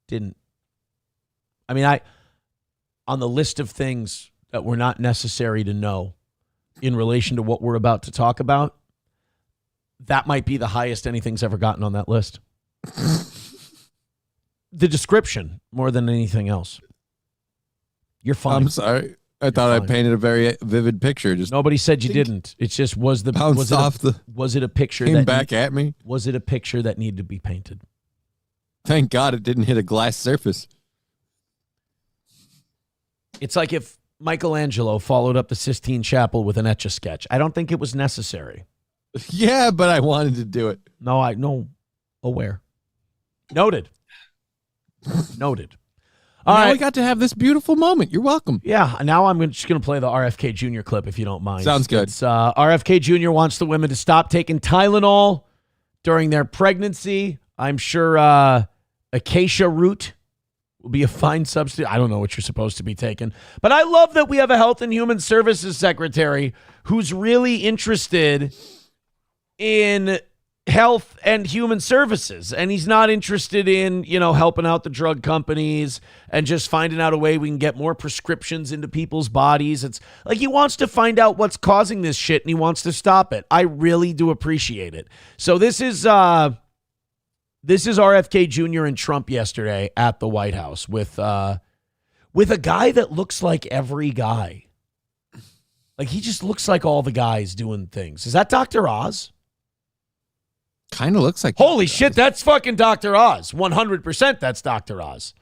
Didn't. I mean, on the list of things that were not necessary to know in relation to what we're about to talk about, that might be the highest anything's ever gotten on that list. The description more than anything else. You're fine. I'm sorry. I thought I painted a very vivid picture. Just nobody said you didn't. It's just was it a picture came that back at me? Was it a picture that needed to be painted? Thank God it didn't hit a glass surface. It's like if Michelangelo followed up the Sistine Chapel with an Etch-a-Sketch. I don't think it was necessary. Yeah, but I wanted to do it. No, aware. Noted. Noted. All right. We got to have this beautiful moment. You're welcome. Yeah, now I'm just going to play the RFK Jr. clip if you don't mind. Sounds good. It's, RFK Jr. wants the women to stop taking Tylenol during their pregnancy. I'm sure acacia root will be a fine substitute. I don't know what you're supposed to be taking. But I love that we have a Health and Human Services Secretary who's really interested in health and human services. And he's not interested in, helping out the drug companies and just finding out a way we can get more prescriptions into people's bodies. It's like he wants to find out what's causing this shit and he wants to stop it. I really do appreciate it. So this is RFK Jr. and Trump yesterday at the White House with a guy that looks like every guy. Like he just looks like all the guys doing things. Is that Dr. Oz? Kind of looks like. Holy shit, that's fucking Dr. Oz. 100% that's Dr. Oz.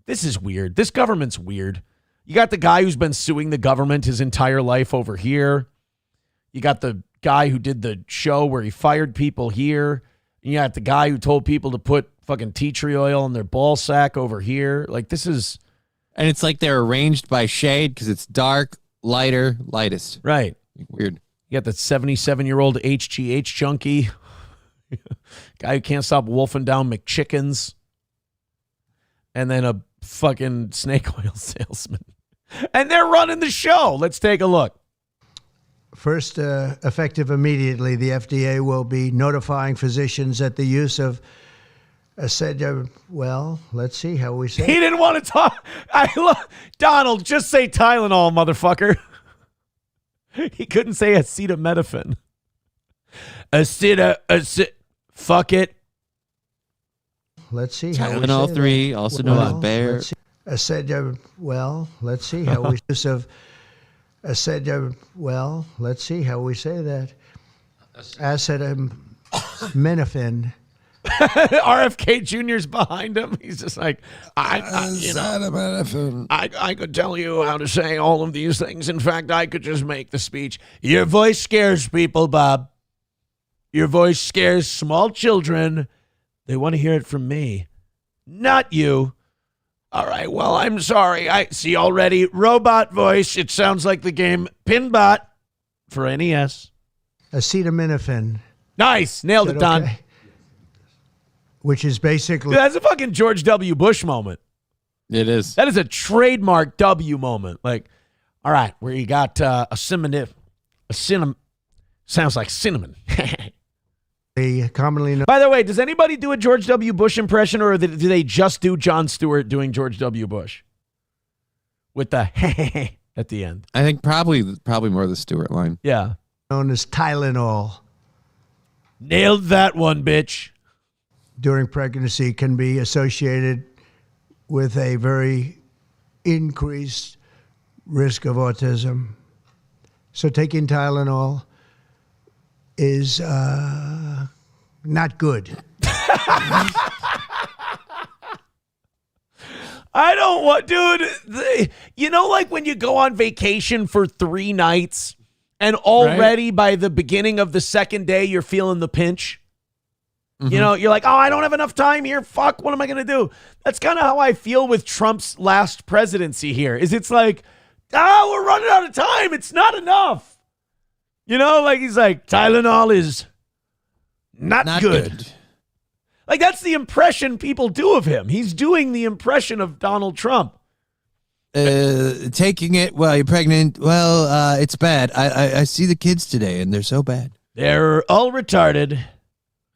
This is weird. This government's weird. You got the guy who's been suing the government his entire life over here. You got the guy who did the show where he fired people here. You got the guy who told people to put fucking tea tree oil in their ball sack over here. Like this is. And it's like they're arranged by shade because it's dark, lighter, lightest. Right. Weird. You got that 77-year-old HGH junkie. Guy who can't stop wolfing down McChickens. And then a fucking snake oil salesman. And they're running the show. Let's take a look. First, effective immediately, the FDA will be notifying physicians that the use of well, let's see how we say. He didn't want to talk. Donald, just say Tylenol, motherfucker. He couldn't say acetaminophen. Fuck it. Let's see how Tylenol we say 3, that. also known as bear. Let's see how we use of. Let's see how we say that. Acetaminophen. RFK Jr.'s behind him. He's just like, I could tell you how to say all of these things. In fact, I could just make the speech. Your voice scares people, Bob. Your voice scares small children. They want to hear it from me, not you. All right, well, I'm sorry. I see already. Robot voice. It sounds like the game Pinbot for NES. Acetaminophen. Nice. Nailed it, Don. Okay? Which is basically. Dude, that's a fucking George W. Bush moment. It is. That is a trademark W moment. Like, all right, where you got a cinnamon. Sounds like cinnamon. Commonly known. By the way, does anybody do a George W. Bush impression, or do they just do Jon Stewart doing George W. Bush with the at the end? I think probably more the Stewart line. Yeah. Known as Tylenol. Nailed that one, bitch. During pregnancy can be associated with a very increased risk of autism. So taking Tylenol is not good. I don't want, dude. Like when you go on vacation for 3 nights and already by the beginning of the second day, you're feeling the pinch. Mm-hmm. You're like, oh, I don't have enough time here. Fuck, what am I going to do? That's kind of how I feel with Trump's last presidency here. It's like, we're running out of time. It's not enough. He's like, Tylenol is not good. Like, that's the impression people do of him. He's doing the impression of Donald Trump. Taking it while you're pregnant, it's bad. I see the kids today, and they're so bad. They're all retarded.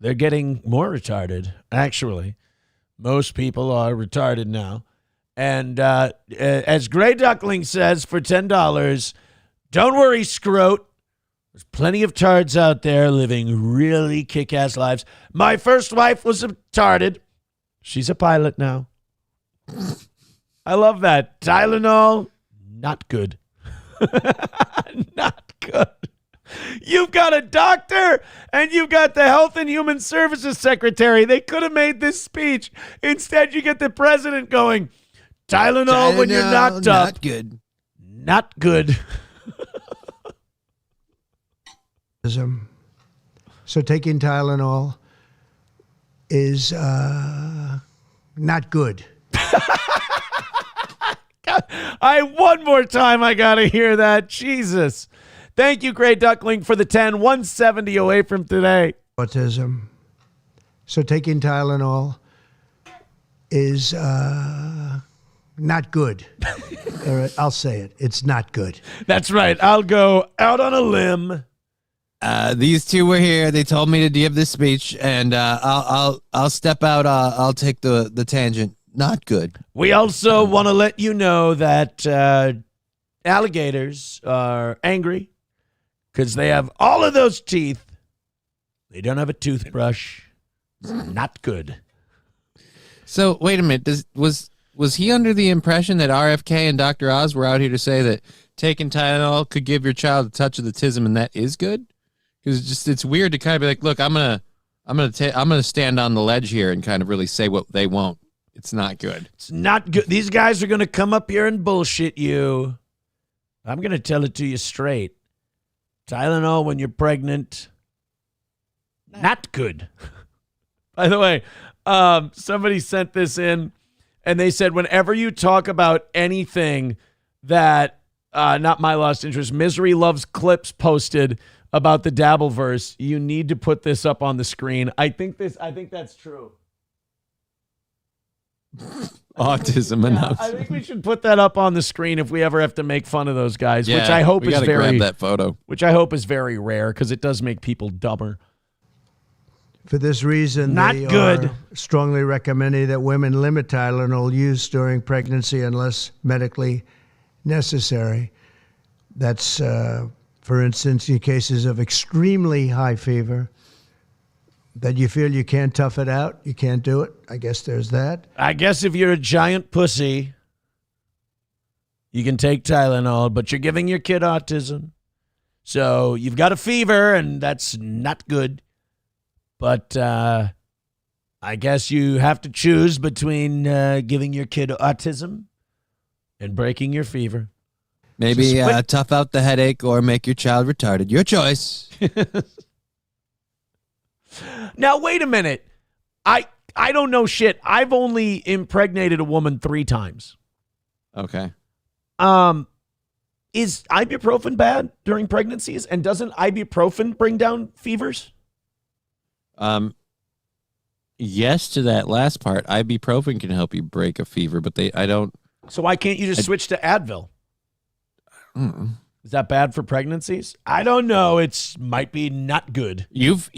They're getting more retarded, actually. Most people are retarded now. And as Grey Duckling says, for $10, don't worry, scrote. There's plenty of tards out there living really kick-ass lives. My first wife was retarded. She's a pilot now. I love that. Tylenol, not good. Not good. You've got a doctor and you've got the Health and Human Services Secretary. They could have made this speech. Instead, you get the president going, Tylenol when you're knocked up. Not good. not good. So taking Tylenol is not good. One more time, I got to hear that. Jesus. Thank you, Gray Duckling, for the 10. 170 away from today. Autism. So taking Tylenol is not good. All right, I'll say it. It's not good. That's right. I'll go out on a limb. These two were here. They told me to give this speech, and I'll step out. I'll take the tangent. Not good. We also want to let you know that alligators are angry because they have all of those teeth. They don't have a toothbrush. It's not good. So wait a minute. Was he under the impression that RFK and Dr. Oz were out here to say that taking Tylenol could give your child a touch of autism, and that is good? Because it's weird to kind of be like, look, I'm gonna stand on the ledge here and kind of really say what they won't. It's not good. It's not good. These guys are going to come up here and bullshit you. I'm going to tell it to you straight. Tylenol when you're pregnant, not good. By the way, somebody sent this in, and they said whenever you talk about anything that, not my lost interest, Misery Loves Clips posted about the Dabbleverse, you need to put this up on the screen. I think that's true. Autism enough. I think we should put that up on the screen if we ever have to make fun of those guys, Yeah, which I hope we is gotta very grab that photo. Which I hope is very rare because it does make people dumber. For this reason, Not they good. are strongly recommending that women limit Tylenol use during pregnancy unless medically necessary. That's, for instance, in cases of extremely high fever, that you feel you can't tough it out, you can't do it. I guess there's that. I guess if you're a giant pussy, you can take Tylenol, but you're giving your kid autism. So you've got a fever, and that's not good. But I guess you have to choose between giving your kid autism and breaking your fever. Maybe tough out the headache or make your child retarded. Your choice. Now, wait a minute. I don't know shit. I've only impregnated a woman 3 times. Okay. Is ibuprofen bad during pregnancies? And doesn't ibuprofen bring down fevers? Yes to that last part. Ibuprofen can help you break a fever, but I don't. So why can't you just switch to Advil? Is that bad for pregnancies? I don't know. It's might be not good. You've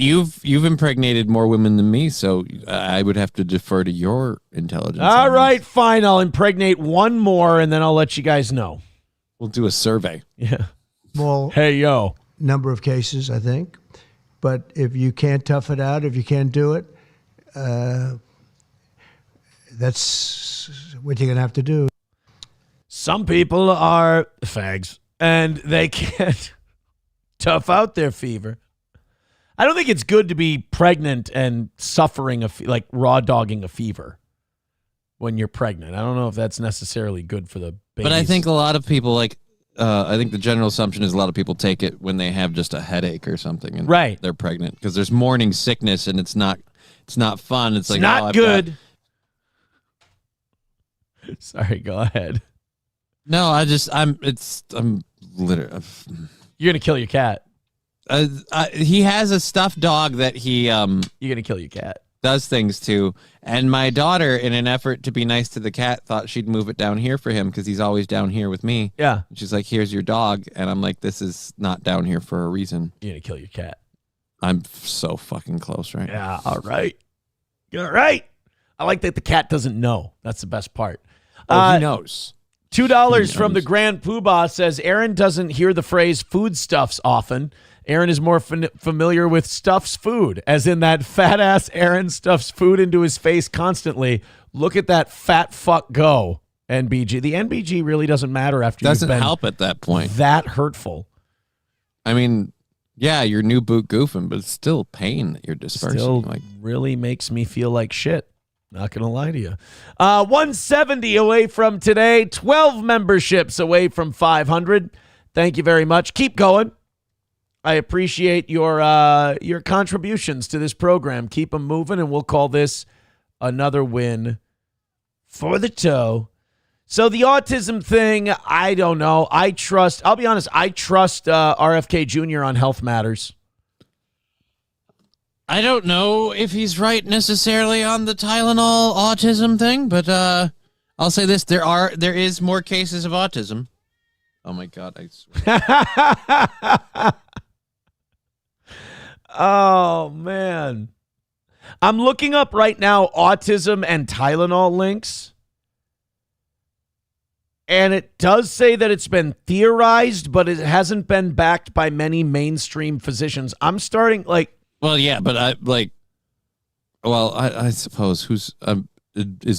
impregnated more women than me, so I would have to defer to your intelligence. All right, fine. I'll impregnate one more, and then I'll let you guys know. We'll do a survey. Yeah. Small Hey, yo. number of cases, I think. But if you can't tough it out, if you can't do it, that's what you're going to have to do. Some people are fags, and they can't tough out their fever. I don't think it's good to be pregnant and suffering like raw dogging a fever when you're pregnant. I don't know if that's necessarily good for the baby. But I think a lot of people I think the general assumption is a lot of people take it when they have just a headache or something, and right. they're pregnant because there's morning sickness and it's not fun. It's like not good. Sorry, go ahead. No, I'm literally. You're gonna kill your cat. He has a stuffed dog that he You're gonna kill your cat. Does things to, and my daughter, in an effort to be nice to the cat, thought she'd move it down here for him because he's always down here with me. Yeah. And she's like, "Here's your dog," and I'm like, "This is not down here for a reason." You're gonna kill your cat. I'm so fucking close right now. Yeah. All right. All right. I like that the cat doesn't know. That's the best part. He knows. $2 from the Grand Poobah says Aaron doesn't hear the phrase foodstuffs often. Aaron is more familiar with stuffs food, as in that fat ass Aaron stuffs food into his face constantly. Look at that fat fuck go, NBG. The NBG really doesn't matter after Doesn't you've been help at that point. That hurtful. I mean, yeah, your new boot goofing, but it's still pain that you're dispersing. Still really makes me feel like shit. Not going to lie to you. 170 away from today, 12 memberships away from 500. Thank you very much. Keep going. I appreciate your contributions to this program. Keep them moving, and we'll call this another win for the toe. So the autism thing, I don't know. I'll be honest, I trust RFK Jr. on health matters. I don't know if he's right necessarily on the Tylenol autism thing, but I'll say this: there is more cases of autism. Oh my God, I swear. Oh man, I'm looking up right now autism and Tylenol links, and it does say that it's been theorized, but it hasn't been backed by many mainstream physicians. I'm starting Well, yeah, but I suppose is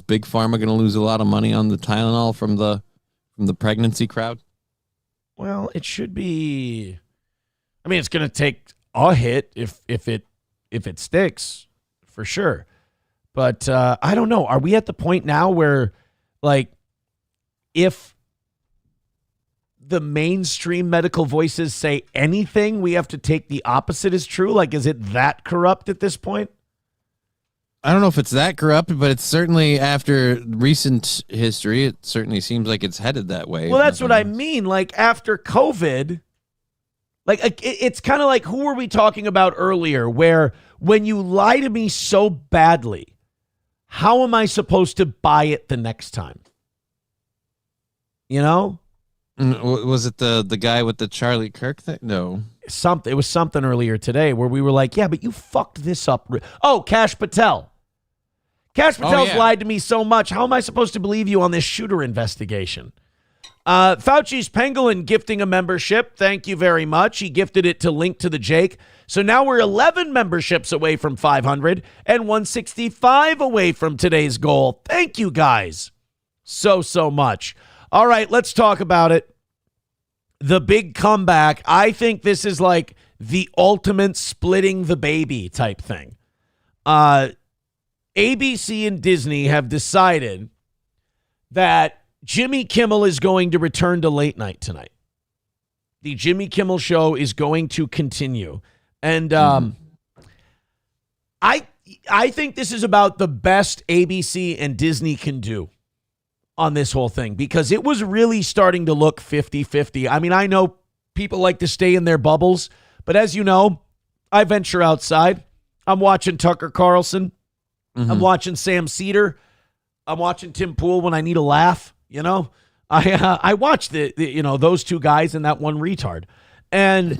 Big Pharma going to lose a lot of money on the Tylenol from the pregnancy crowd? Well, it should be. I mean, it's going to take a hit if it sticks, for sure. But I don't know. Are we at the point now where, if the mainstream medical voices say anything, we have to take the opposite as true? Is it that corrupt at this point? I don't know if it's that corrupt, but it's certainly, after recent history, it certainly seems like it's headed that way. Well, that's what I mean. After COVID, it's kind of like, who were we talking about earlier, where when you lie to me so badly, how am I supposed to buy it the next time? You know? Was it the guy with the Charlie Kirk thing? No. It was something earlier today where we were like, yeah, but you fucked this up. Oh, Kash Patel. Kash Patel's lied to me so much. How am I supposed to believe you on this shooter investigation? Fauci's Pangolin gifting a membership. Thank you very much. He gifted it to Link to the Jake. So now we're 11 memberships away from 500 and 165 away from today's goal. Thank you guys so much. All right, let's talk about it. The big comeback. I think this is like the ultimate splitting the baby type thing. ABC and Disney have decided that Jimmy Kimmel is going to return to late night tonight. The Jimmy Kimmel show is going to continue. And I think this is about the best ABC and Disney can do on this whole thing, because it was really starting to look 50-50. I mean, I know people like to stay in their bubbles, but as you know, I venture outside. I'm watching Tucker Carlson. Mm-hmm. I'm watching Sam Cedar. I'm watching Tim Pool when I need a laugh. You know, I watch those two guys and that one retard. And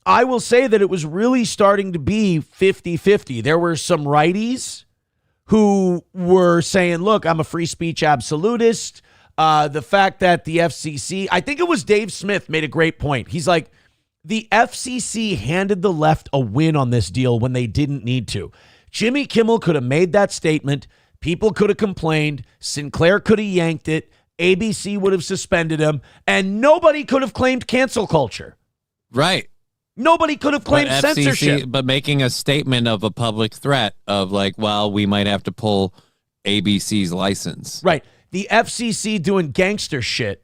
I will say that it was really starting to be 50-50. There were some righties who were saying, look, I'm a free speech absolutist. The fact that the FCC, I think it was Dave Smith, made a great point. He's like, the FCC handed the left a win on this deal when they didn't need to. Jimmy Kimmel could have made that statement. People could have complained. Sinclair could have yanked it. ABC would have suspended him. And nobody could have claimed cancel culture. Right. Nobody could have claimed censorship. But making a statement of a public threat of we might have to pull ABC's license. Right. The FCC doing gangster shit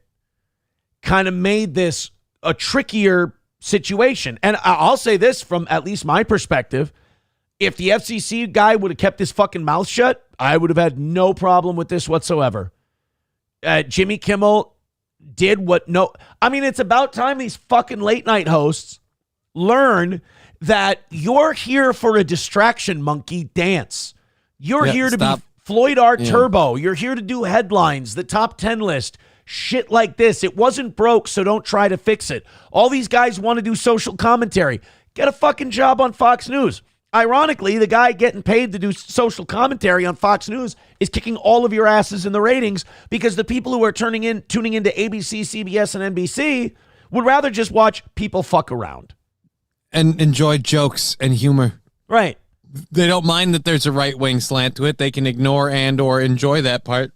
kind of made this a trickier situation. And I'll say this from at least my perspective. If the FCC guy would have kept his fucking mouth shut, I would have had no problem with this whatsoever. Jimmy Kimmel did it's about time these fucking late night hosts learn that you're here for a distraction, monkey dance. You're here to be Floyd R. Turbo. You're here to do headlines, the top 10 list, shit like this. It wasn't broke, so don't try to fix it. All these guys want to do social commentary. Get a fucking job on Fox News. Ironically, the guy getting paid to do social commentary on Fox News is kicking all of your asses in the ratings, because the people who are tuning into ABC, CBS, and NBC would rather just watch people fuck around. And enjoy jokes and humor. Right. They don't mind that there's a right-wing slant to it. They can ignore and or enjoy that part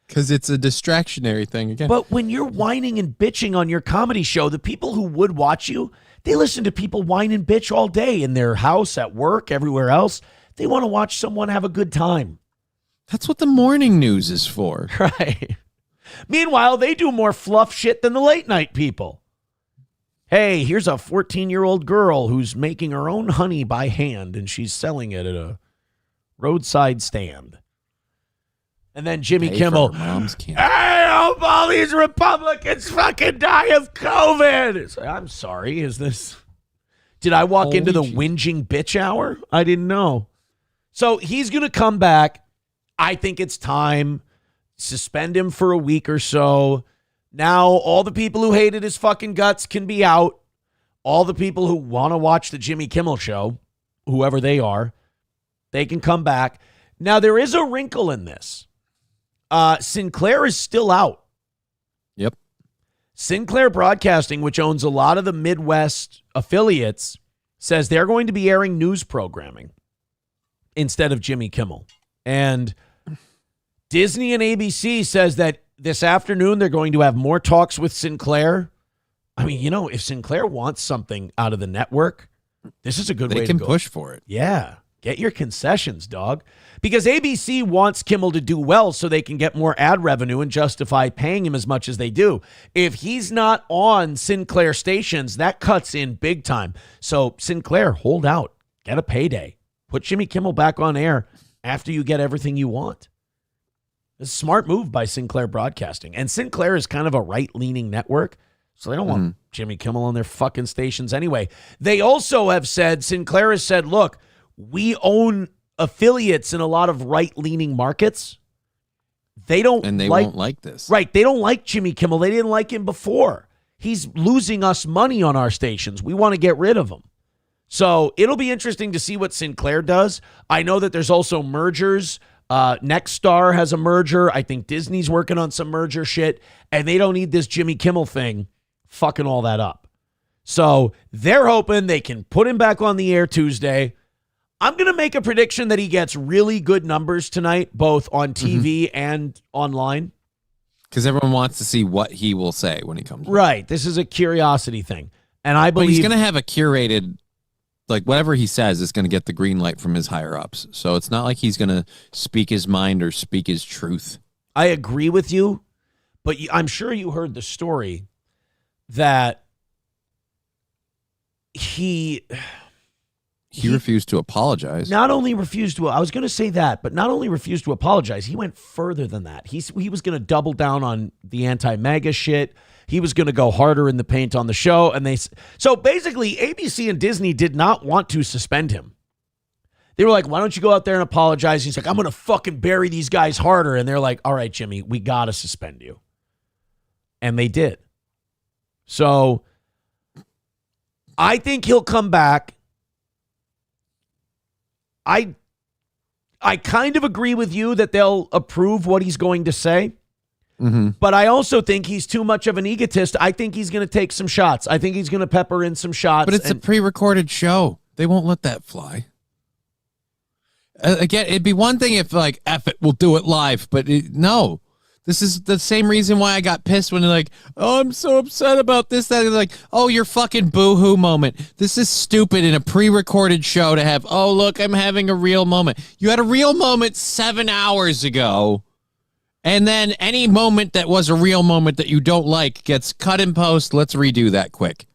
because it's a distractionary thing again. But when you're whining and bitching on your comedy show, the people who would watch you, they listen to people whine and bitch all day in their house, at work, everywhere else. They want to watch someone have a good time. That's what the morning news is for. Right. Meanwhile, they do more fluff shit than the late night people. Hey, here's a 14-year-old girl who's making her own honey by hand, and she's selling it at a roadside stand. And then Jimmy Kimmel, I hope all these Republicans fucking die of COVID. It's like, I'm sorry, did I walk into the whinging bitch hour? I didn't know. So he's going to come back. I think it's time. Suspend him for a week or so. Now all the people who hated his fucking guts can be out. All the people who want to watch the Jimmy Kimmel show, whoever they are, they can come back. Now there is a wrinkle in this. Sinclair is still out. Yep. Sinclair Broadcasting, which owns a lot of the Midwest affiliates, says they're going to be airing news programming instead of Jimmy Kimmel. And Disney and ABC says that this afternoon they're going to have more talks with Sinclair. I mean, if Sinclair wants something out of the network, this is a good way to go. They can push for it. Yeah. Get your concessions, dog. Because ABC wants Kimmel to do well so they can get more ad revenue and justify paying him as much as they do. If he's not on Sinclair stations, that cuts in big time. So Sinclair, hold out. Get a payday. Put Jimmy Kimmel back on air after you get everything you want. It's a smart move by Sinclair Broadcasting. And Sinclair is kind of a right-leaning network, so they don't want Jimmy Kimmel on their fucking stations anyway. They also have said, Sinclair has said, look, we own affiliates in a lot of right-leaning markets. They don't and they won't like this. Right. They don't like Jimmy Kimmel. They didn't like him before. He's losing us money on our stations. We want to get rid of him. So it'll be interesting to see what Sinclair does. I know that there's also mergers. Nexstar has a merger. I think Disney's working on some merger shit, and they don't need this Jimmy Kimmel thing fucking all that up. So they're hoping they can put him back on the air Tuesday. I'm going to make a prediction that he gets really good numbers tonight, both on TV and online. Because everyone wants to see what he will say when he comes. Right. This is a curiosity thing. And I believe he's going to have a curated, like whatever he says is going to get the green light from his higher ups. So it's not like he's going to speak his mind or speak his truth. I agree with you, but I'm sure you heard the story that he refused to apologize. Not only refused to, I was going to say that, but not only refused to apologize, he went further than that. He was going to double down on the anti-MAGA shit. He was going to go harder in the paint on the show. So basically, ABC and Disney did not want to suspend him. They were like, why don't you go out there and apologize? He's like, I'm going to fucking bury these guys harder. And they're like, all right, Jimmy, we got to suspend you. And they did. So I think he'll come back. I kind of agree with you that they'll approve what he's going to say. But I also think he's too much of an egotist. I think he's going to take some shots. I think he's going to pepper in some shots. But it's a pre-recorded show. They won't let that fly. Again, it'd be one thing if like, F it, we'll do it live. But no, this is the same reason why I got pissed when they're like, oh, I'm so upset about this. That. They're like, oh, your fucking boo-hoo moment. This is stupid in a pre-recorded show to have, oh, look, I'm having a real moment. You had a real moment 7 hours ago. And then any moment that was a real moment that you don't like gets cut in post. Let's redo that quick.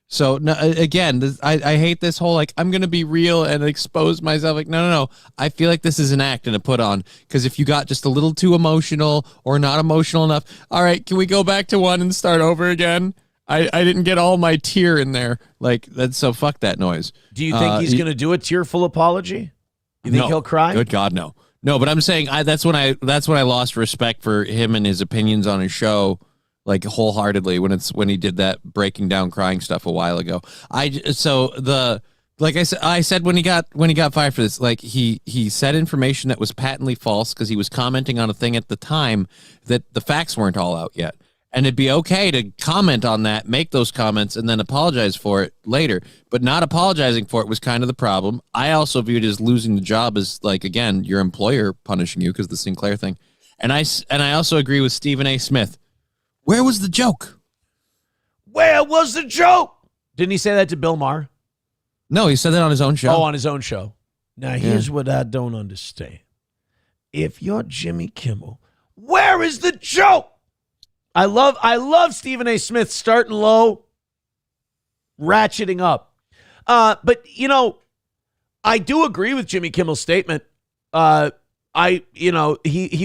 So, no, again, I hate this whole, like, I'm going to be real and expose myself. Like, no. I feel like this is an act and a put on. Because if you got just a little too emotional or not emotional enough, all right, can we go back to one and start over again? I didn't get all my tear in there. Like, so fuck that noise. Do you think he's going to do a tearful apology? You think he'll cry? Good God, no. No, but I'm saying that's when I lost respect for him and his opinions on his show, like wholeheartedly when he did that breaking down crying stuff a while ago. Like I said when he got fired for this, like he said information that was patently false because he was commenting on a thing at the time that the facts weren't all out yet. And it'd be okay to comment on that, make those comments, and then apologize for it later. But not apologizing for it was kind of the problem. I also viewed it as losing the job as, like, again, your employer punishing you because the Sinclair thing. And I also agree with Stephen A. Smith. Where was the joke? Where was the joke? Didn't he say that to Bill Maher? No, he said that on his own show. Oh, on his own show. Now, here's what I don't understand. if you're Jimmy Kimmel, where is the joke? I love Stephen A. Smith starting low, ratcheting up. But, you know, I do agree with Jimmy Kimmel's statement. He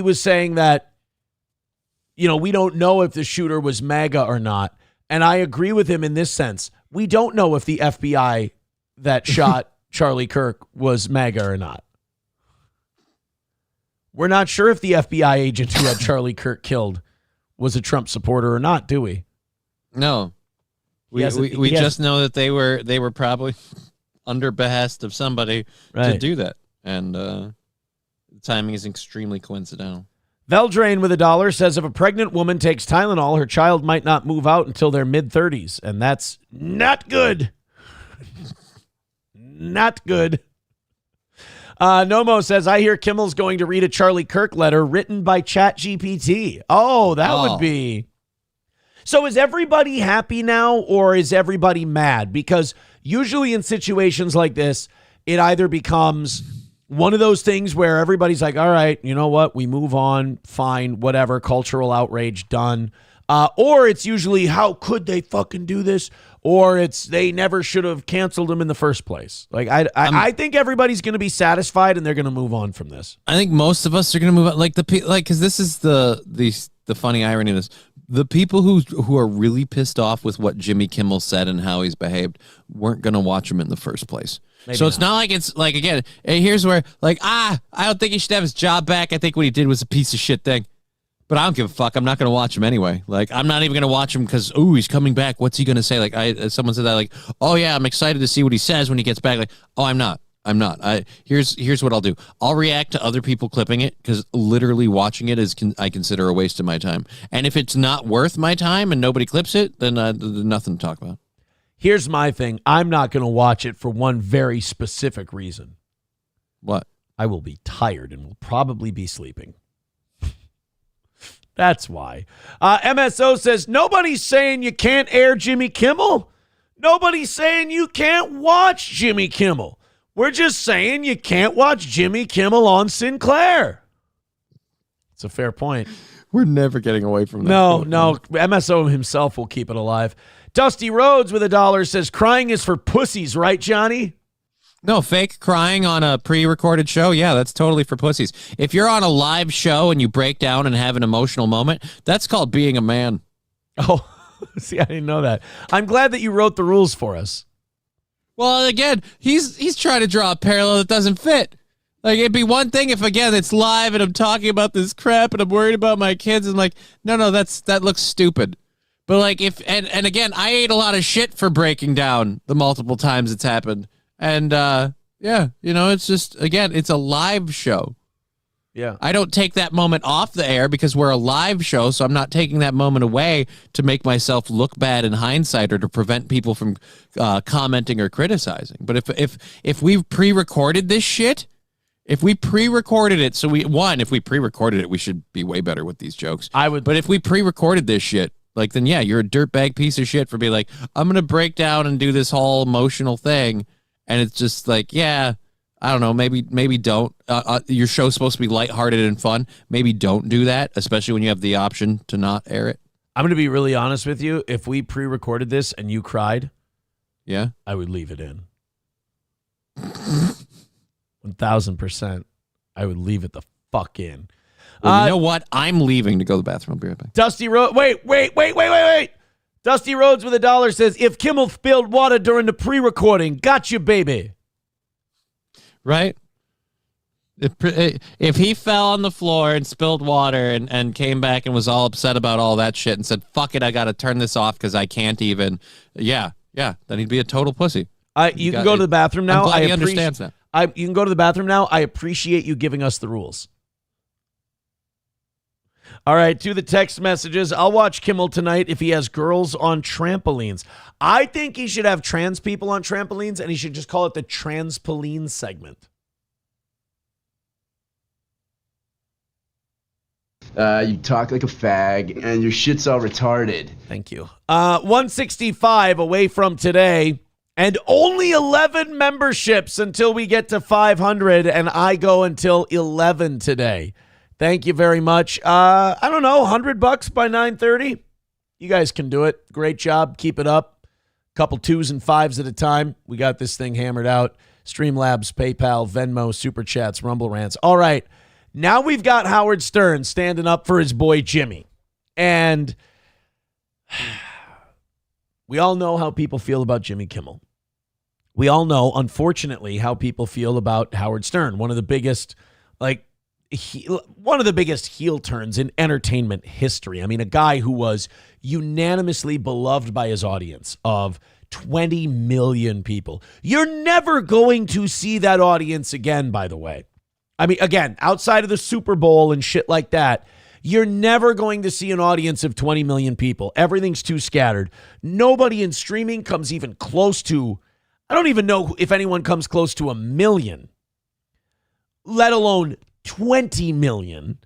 was saying that, you know, we don't know if the shooter was MAGA or not. And I agree with him in this sense. We don't know if the FBI that shot Charlie Kirk was MAGA or not. We're not sure if the FBI agent who had Charlie Kirk killed was a Trump supporter or not, do we? No. We just know that they were probably under behest of somebody to do that. And the timing is extremely coincidental. Veldrain with $1 says if a pregnant woman takes Tylenol, her child might not move out until their mid-30s, and that's not good. Not good. Nomo says, I hear Kimmel's going to read a Charlie Kirk letter written by ChatGPT. Oh, that would be. So is everybody happy now, or is everybody mad? Because usually in situations like this, it either becomes one of those things where everybody's like, all right, you know what? We move on. Fine. Whatever. Cultural outrage done. Or it's usually, how could they fucking do this? Or it's, they never should have canceled him in the first place. Like, I think everybody's going to be satisfied and they're going to move on from this. I think most of us are going to move on. Because this is the funny irony of this. The people who are really pissed off with what Jimmy Kimmel said and how he's behaved weren't going to watch him in the first place. Maybe so it's not like it's like, again, here's where like, I don't think he should have his job back. I think what he did was a piece of shit thing. But I don't give a fuck. I'm not going to watch him anyway. Like, I'm not even going to watch him because, he's coming back. What's he going to say? Like, someone said that, like, oh, yeah, I'm excited to see what he says when he gets back. Like, oh, I'm not. Here's what I'll do. I'll react to other people clipping it because literally watching it I consider a waste of my time. And if it's not worth my time and nobody clips it, then there's nothing to talk about. Here's my thing. I'm not going to watch it for one very specific reason. What? I will be tired and will probably be sleeping. That's why. MSO says, nobody's saying you can't air Jimmy Kimmel. Nobody's saying you can't watch Jimmy Kimmel. We're just saying you can't watch Jimmy Kimmel on Sinclair. It's a fair point. We're never getting away from that. No. MSO himself will keep it alive. Dusty Rhodes with $1 says, crying is for pussies, right, Johnny? No, fake crying on a pre-recorded show, yeah, that's totally for pussies. If you're on a live show and you break down and have an emotional moment, that's called being a man. Oh, see, I didn't know that. I'm glad that you wrote the rules for us. Well, again, he's trying to draw a parallel that doesn't fit. Like, it'd be one thing if, again, it's live and I'm talking about this crap and I'm worried about my kids and like, no, that looks stupid. But like, and again, I ate a lot of shit for breaking down the multiple times it's happened. And, yeah, it's just, again, it's a live show. Yeah. I don't take that moment off the air because we're a live show, so I'm not taking that moment away to make myself look bad in hindsight or to prevent people from commenting or criticizing. But if we've pre-recorded this shit, if we pre-recorded it, if we pre-recorded it, we should be way better with these jokes. But if we pre-recorded this shit, like, then yeah, you're a dirtbag piece of shit for being like, I'm going to break down and do this whole emotional thing. And it's just like, yeah, I don't know, maybe don't. Your show's supposed to be lighthearted and fun. Maybe don't do that, especially when you have the option to not air it. I'm going to be really honest with you. If we pre-recorded this and you cried, yeah, I would leave it in. 1,000%. I would leave it the fuck in. Well, you know what? I'm leaving to go to the bathroom. I'll be right back. Dusty Rhodes. Wait. Dusty Rhodes with $1 says, if Kimmel spilled water during the pre-recording, got you, baby. Right? If he fell on the floor and spilled water and came back and was all upset about all that shit and said, fuck it, I got to turn this off because I can't even. Yeah, then he'd be a total pussy. You can go to the bathroom now. I'm glad he understands that. You can go to the bathroom now. I appreciate you giving us the rules. All right, to the text messages. I'll watch Kimmel tonight if he has girls on trampolines. I think he should have trans people on trampolines, and he should just call it the Transpoline segment. You talk like a fag, and your shit's all retarded. Thank you. 165 away from today. And only 11 memberships until we get to 500, and I go until 11 today. Thank you very much. I don't know, $100 by 9:30? You guys can do it. Great job. Keep it up. Couple 2s and 5s at a time. We got this thing hammered out. Streamlabs, PayPal, Venmo, Super Chats, Rumble Rants. All right. Now we've got Howard Stern standing up for his boy Jimmy. And we all know how people feel about Jimmy Kimmel. We all know, unfortunately, how people feel about Howard Stern. One of the biggest heel turns in entertainment history. I mean, a guy who was unanimously beloved by his audience of 20 million people. You're never going to see that audience again, by the way. I mean, again, outside of the Super Bowl and shit like that, you're never going to see an audience of 20 million people. Everything's too scattered. Nobody in streaming comes even close to, I don't even know if anyone comes close to 1 million, let alone 20 million.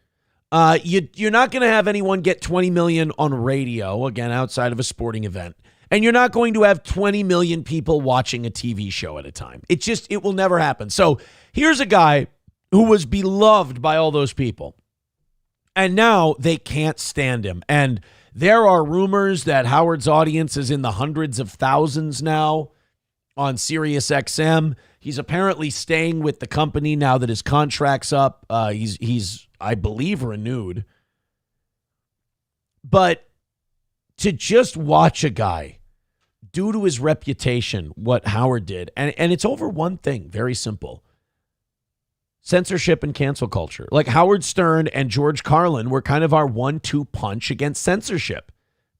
You're not going to have anyone get 20 million on radio, again, outside of a sporting event. And you're not going to have 20 million people watching a TV show at a time. It will never happen. So here's a guy who was beloved by all those people. And now they can't stand him. And there are rumors that Howard's audience is in the hundreds of thousands now on Sirius XM. He's apparently staying with the company now that his contract's up. He's I believe, renewed. But to just watch a guy, due to his reputation, what Howard did, and it's over one thing, very simple. Censorship and cancel culture. Like Howard Stern and George Carlin were kind of our 1-2 punch against censorship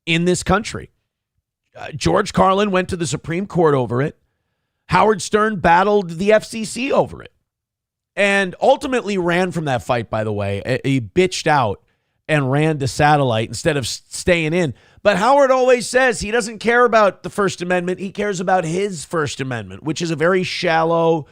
in this country. George Carlin went to the Supreme Court over it. Howard Stern battled the FCC over it and ultimately ran from that fight, by the way. He bitched out and ran to satellite instead of staying in. But Howard always says he doesn't care about the First Amendment. He cares about his First Amendment, which is a very shallow,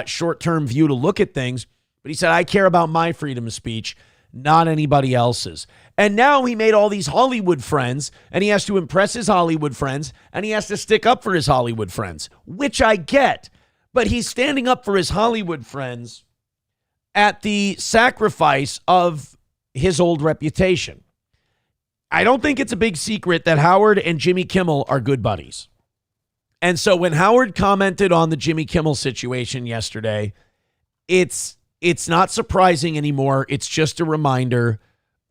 short-term view to look at things. But he said, I care about my freedom of speech, not anybody else's. And now he made all these Hollywood friends, and he has to impress his Hollywood friends, and he has to stick up for his Hollywood friends, which I get. But he's standing up for his Hollywood friends at the sacrifice of his old reputation. I don't think it's a big secret that Howard and Jimmy Kimmel are good buddies. And so when Howard commented on the Jimmy Kimmel situation yesterday, it's not surprising anymore. It's just a reminder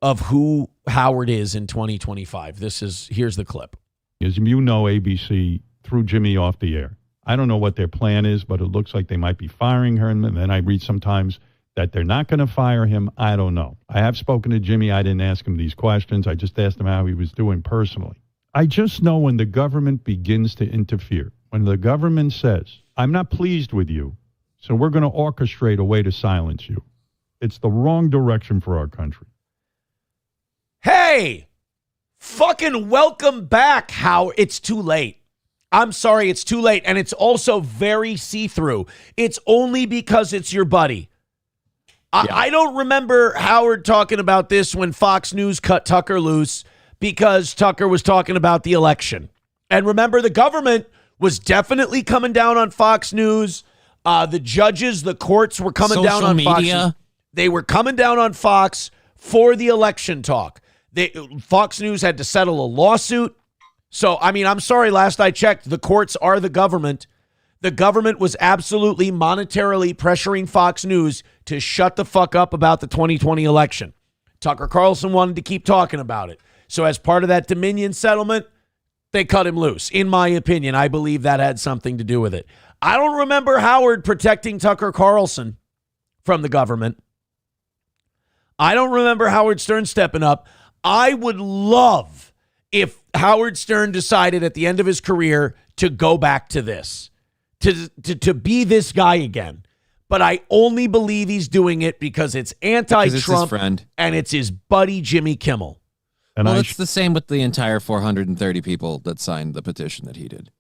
of who Howard is in 2025. Here's the clip. As you know, ABC threw Jimmy off the air. I don't know what their plan is, but it looks like they might be firing her. And then I read sometimes that they're not going to fire him. I don't know. I have spoken to Jimmy. I didn't ask him these questions. I just asked him how he was doing personally. I just know when the government begins to interfere, when the government says, I'm not pleased with you, so we're going to orchestrate a way to silence you. It's the wrong direction for our country. Hey, fucking welcome back, Howard. It's too late. I'm sorry, it's too late. And it's also very see-through. It's only because it's your buddy. I don't remember Howard talking about this when Fox News cut Tucker loose because Tucker was talking about the election. And remember, the government was definitely coming down on Fox News. The judges, the courts were coming down on Fox News. They were coming down on Fox for the election talk. Fox News had to settle a lawsuit. So, I mean, I'm sorry, last I checked, the courts are the government. The government was absolutely monetarily pressuring Fox News to shut the fuck up about the 2020 election. Tucker Carlson wanted to keep talking about it. So as part of that Dominion settlement, they cut him loose. In my opinion, I believe that had something to do with it. I don't remember Howard protecting Tucker Carlson from the government. I don't remember Howard Stern stepping up. I would love if Howard Stern decided at the end of his career to go back to this, to be this guy again. But I only believe he's doing it because it's anti-Trump and it's his buddy Jimmy Kimmel. And it's the same with the entire 430 people that signed the petition that he did.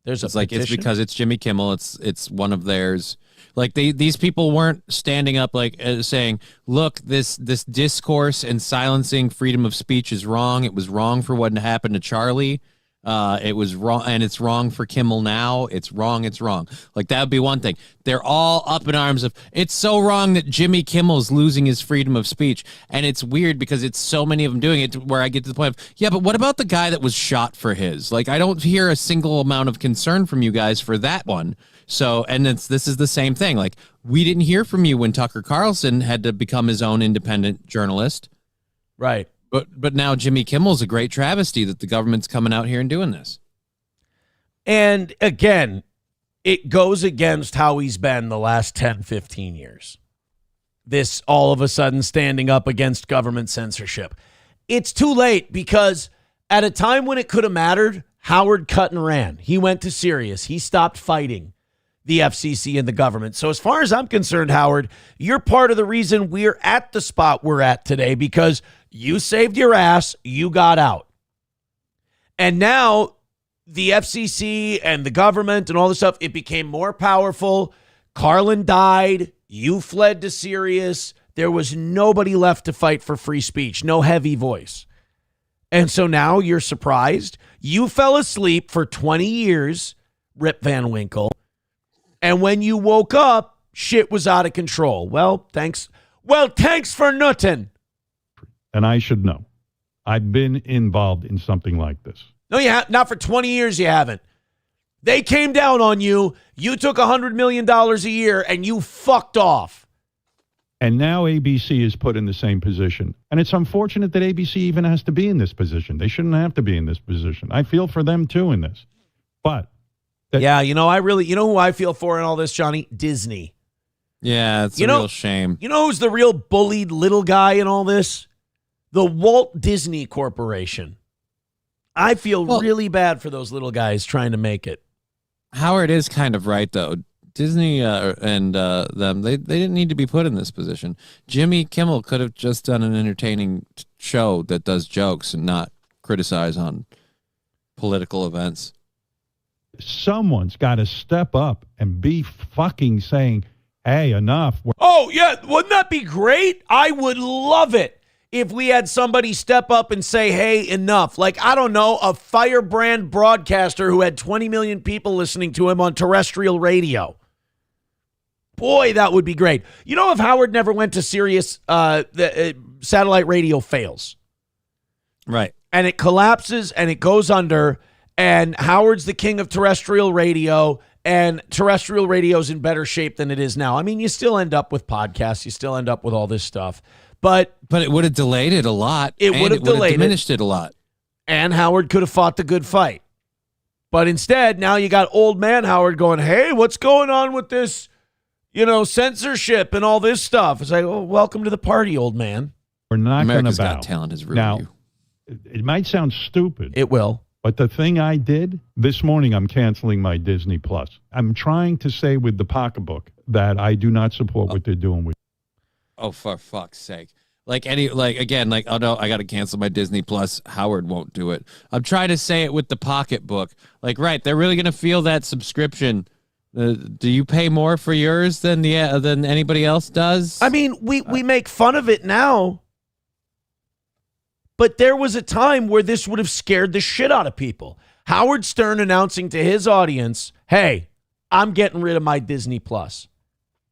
It's it's because it's Jimmy Kimmel. It's one of theirs. Like these people weren't standing up saying, look, this discourse and silencing freedom of speech is wrong. It was wrong for what happened to Charlie. It was wrong, and it's wrong for Kimmel now. It's wrong. It's wrong. Like, that would be one thing. They're all up in arms of, it's so wrong that Jimmy Kimmel's losing his freedom of speech. And it's weird because it's so many of them doing it where I get to the point of, yeah, but what about the guy that was shot for his? Like, I don't hear a single amount of concern from you guys for that one. So, and this is the same thing. Like, we didn't hear from you when Tucker Carlson had to become his own independent journalist. Right. But now Jimmy Kimmel's a great travesty that the government's coming out here and doing this. And again, it goes against how he's been the last 10, 15 years. This all of a sudden standing up against government censorship. It's too late because at a time when it could have mattered, Howard cut and ran. He went to Sirius. He stopped fighting the FCC and the government. So as far as I'm concerned, Howard, you're part of the reason we're at the spot we're at today because you saved your ass, you got out. And now the FCC and the government and all this stuff, it became more powerful. Carlin died. You fled to Sirius. There was nobody left to fight for free speech. No heavy voice. And so now you're surprised. You fell asleep for 20 years, Rip Van Winkle. And when you woke up, shit was out of control. Well, thanks. Well, thanks for nothing. And I should know. I've been involved in something like this. No, not for 20 years you haven't. They came down on you. You took $100 million a year and you fucked off. And now ABC is put in the same position. And it's unfortunate that ABC even has to be in this position. They shouldn't have to be in this position. I feel for them too in this. But yeah, you know who I feel for in all this, Johnny? Disney. Yeah, it's a real shame. You know who's the real bullied little guy in all this? The Walt Disney Corporation. I feel really bad for those little guys trying to make it. Howard is kind of right, though. Disney and them, they didn't need to be put in this position. Jimmy Kimmel could have just done an entertaining show that does jokes and not criticize on political events. Someone's got to step up and be fucking saying, hey, enough. Oh, yeah. Wouldn't that be great? I would love it if we had somebody step up and say, hey, enough. Like, I don't know, a firebrand broadcaster who had 20 million people listening to him on terrestrial radio. Boy, that would be great. You know, if Howard never went to Sirius, satellite radio fails. Right. And it collapses and it goes under, and Howard's the king of terrestrial radio, and terrestrial radio's in better shape than it is now. I mean, you still end up with podcasts. You still end up with all this stuff. But it would have delayed it a lot. It would have diminished it a lot. And Howard could have fought the good fight. But instead, now you got old man Howard going, hey, what's going on with this, censorship and all this stuff? It's like, oh, welcome to the party, old man. We're not going to bow. Got Talent has ruined now, you. It might sound stupid. It will. But the thing I did, this morning I'm canceling my Disney Plus. I'm trying to say with the pocketbook that I do not support what they're doing with. Oh, for fuck's sake. Oh no, I got to cancel my Disney Plus. Howard won't do it. I'm trying to say it with the pocketbook. Like, right, they're really going to feel that subscription. Do you pay more for yours than anybody else does? I mean, we make fun of it now. But there was a time where this would have scared the shit out of people. Howard Stern announcing to his audience, hey, I'm getting rid of my Disney Plus.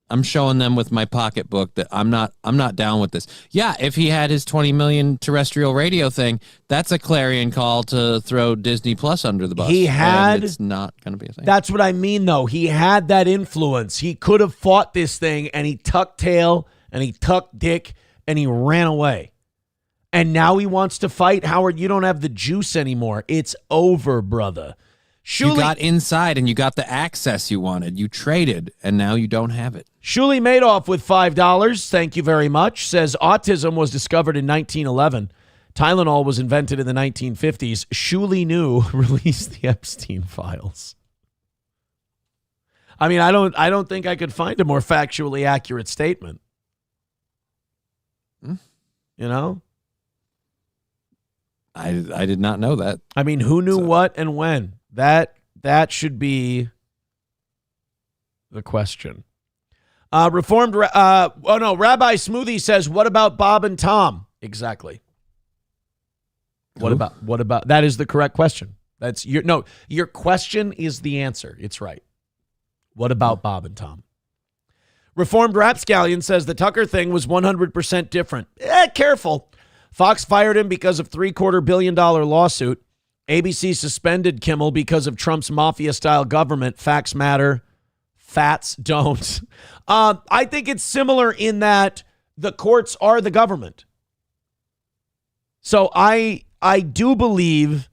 I'm showing them with my pocketbook that I'm not down with this. Yeah, if he had his 20 million terrestrial radio thing, that's a clarion call to throw Disney Plus under the bus. And it's not going to be a thing. That's what I mean, though. He had that influence. He could have fought this thing, and he tucked tail, and he tucked dick, and he ran away. And now he wants to fight. Howard, you don't have the juice anymore. It's over, brother. You got inside and you got the access you wanted. You traded, and now you don't have it. Shuli Madoff with $5. Thank you very much. Says autism was discovered in 1911. Tylenol was invented in the 1950s. Shuli New released the Epstein files. I mean, I don't think I could find a more factually accurate statement. You know? I did not know that. I mean, who knew what and when? That should be the question. Rabbi Smoothie says, what about Bob and Tom? Exactly. What about that is the correct question. Your question is the answer. It's right. What about Bob and Tom? Reformed Rapscallion says the Tucker thing was 100% different. Careful. Fox fired him because of $750 million lawsuit. ABC suspended Kimmel because of Trump's mafia-style government. Facts matter. Fats don't. I think it's similar in that the courts are the government. So I do believe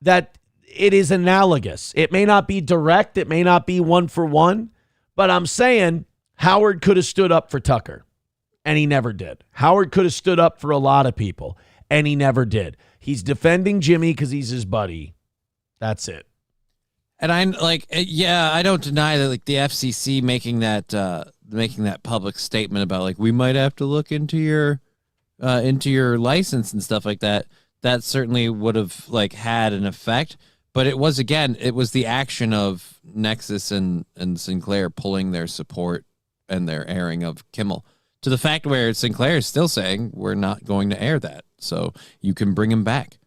that it is analogous. It may not be direct. It may not be one for one. But I'm saying Howard could have stood up for Tucker, and he never did. Howard could have stood up for a lot of people, and he never did. He's defending Jimmy because he's his buddy. That's it. And I'm like, I don't deny that, like, the FCC making that public statement about, like, we might have to look into your license and stuff like that. That certainly would have, like, had an effect. But it was the action of Nexus and Sinclair pulling their support and their airing of Kimmel to the fact where Sinclair is still saying we're not going to air that. So you can bring him back.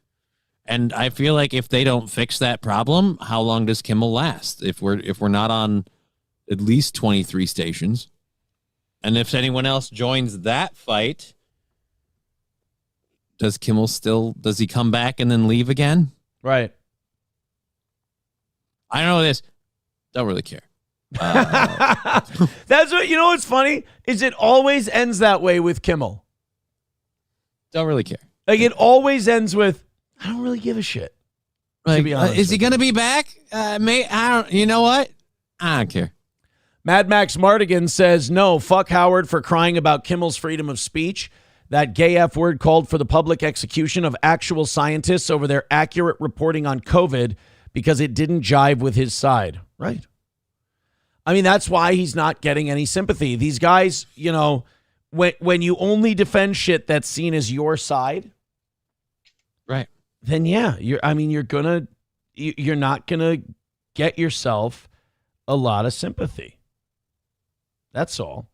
And I feel like if they don't fix that problem, how long does Kimmel last? If we're not on at least 23 stations, and if anyone else joins that fight, does he come back and then leave again? Right. I don't know this. Don't really care. That's what, what's funny is it always ends that way with Kimmel. Don't really care. Like, it always ends with, I don't really give a shit. Like, to be honest is he going to be back? You know what? I don't care. Mad Max Mardigan says, no, fuck Howard for crying about Kimmel's freedom of speech. That gay F word called for the public execution of actual scientists over their accurate reporting on COVID because it didn't jive with his side. Right. I mean, that's why he's not getting any sympathy. These guys, when you only defend shit that's seen as your side, right, then you're not gonna get yourself a lot of sympathy. That's all.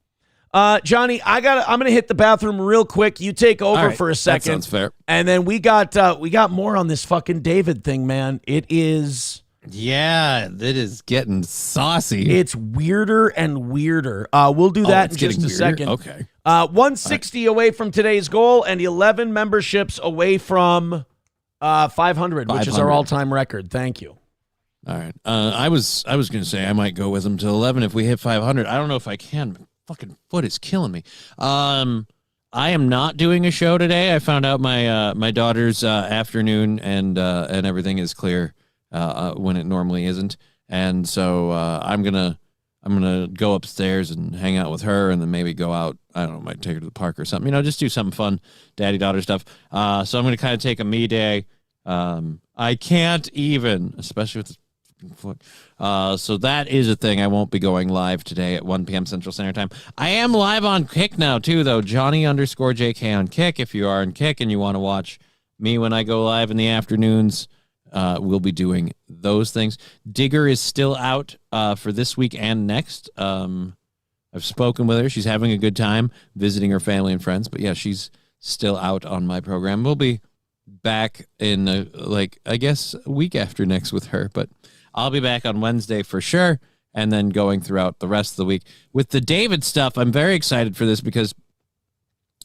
Johnny, I'm gonna hit the bathroom real quick. You take over for a second. That sounds fair. And then we got more on this fucking David thing, man. It is. Yeah, it is getting saucy. It's weirder and weirder. We'll do that in just a second. Okay. 160 away from today's goal and 11 memberships away from 500, which is our all-time record. Thank you. All right. I was going to say I might go with them to 11 if we hit 500. I don't know if I can. My fucking foot is killing me. I am not doing a show today. I found out my daughter's afternoon and everything is clear. When it normally isn't, and so I'm gonna go upstairs and hang out with her, and then maybe go out. I don't know, might take her to the park or something. Just do something fun, daddy-daughter stuff. So I'm gonna kind of take a me day. I can't even, especially with this foot. So that is a thing. I won't be going live today at 1 p.m. Central Standard Time. I am live on Kick now too, though. Johnny_JK on Kick. If you are on Kick and you want to watch me when I go live in the afternoons. We'll be doing those things. Digger is still out for this week and next. I've spoken with her. She's having a good time visiting her family and friends. But yeah, she's still out on my program. We'll be back in I guess a week after next with her. But I'll be back on Wednesday for sure. And then going throughout the rest of the week. With the David stuff, I'm very excited for this because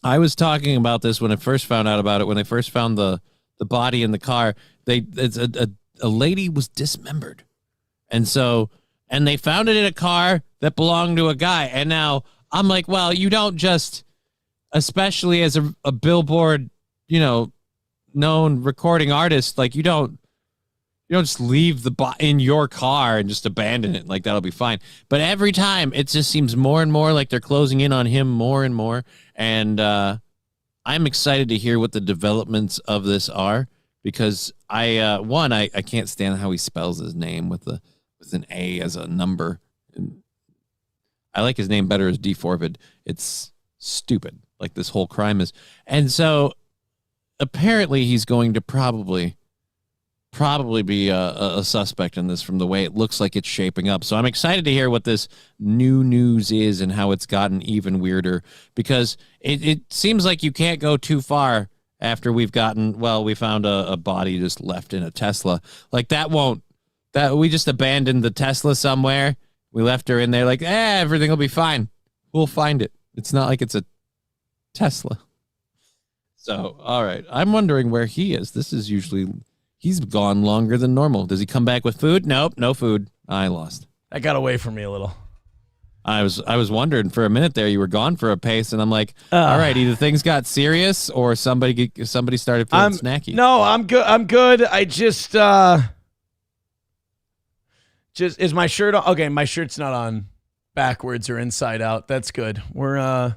I was talking about this when I first found out about it. When they first found the body in the car, a lady was dismembered. And they found it in a car that belonged to a guy. And now I'm like, well, you don't just, especially as a Billboard, known recording artist, like you don't just leave the in your car and just abandon it. Like that'll be fine. But every time it just seems more and more like they're closing in on him more and more. And I'm excited to hear what the developments of this are. Because I can't stand how he spells his name with an A as a number. And I like his name better as D. Forvid. It's stupid, like this whole crime is. And so apparently he's going to probably be a suspect in this from the way it looks like it's shaping up. So I'm excited to hear what this new news is and how it's gotten even weirder. Because it seems like you can't go too far after we found a body just left in a Tesla. Like we just abandoned the Tesla somewhere. We left her in there like, everything will be fine. We'll find it. It's not like it's a Tesla. So, all right. I'm wondering where he is. He's gone longer than normal. Does he come back with food? Nope, no food. I lost. That got away from me a little. I was wondering for a minute there. You were gone for a pace, and I'm like, all right, either things got serious or somebody started feeling snacky. No, I'm good. I'm good. I just is my shirt on? Okay, my shirt's not on backwards or inside out. That's good. No,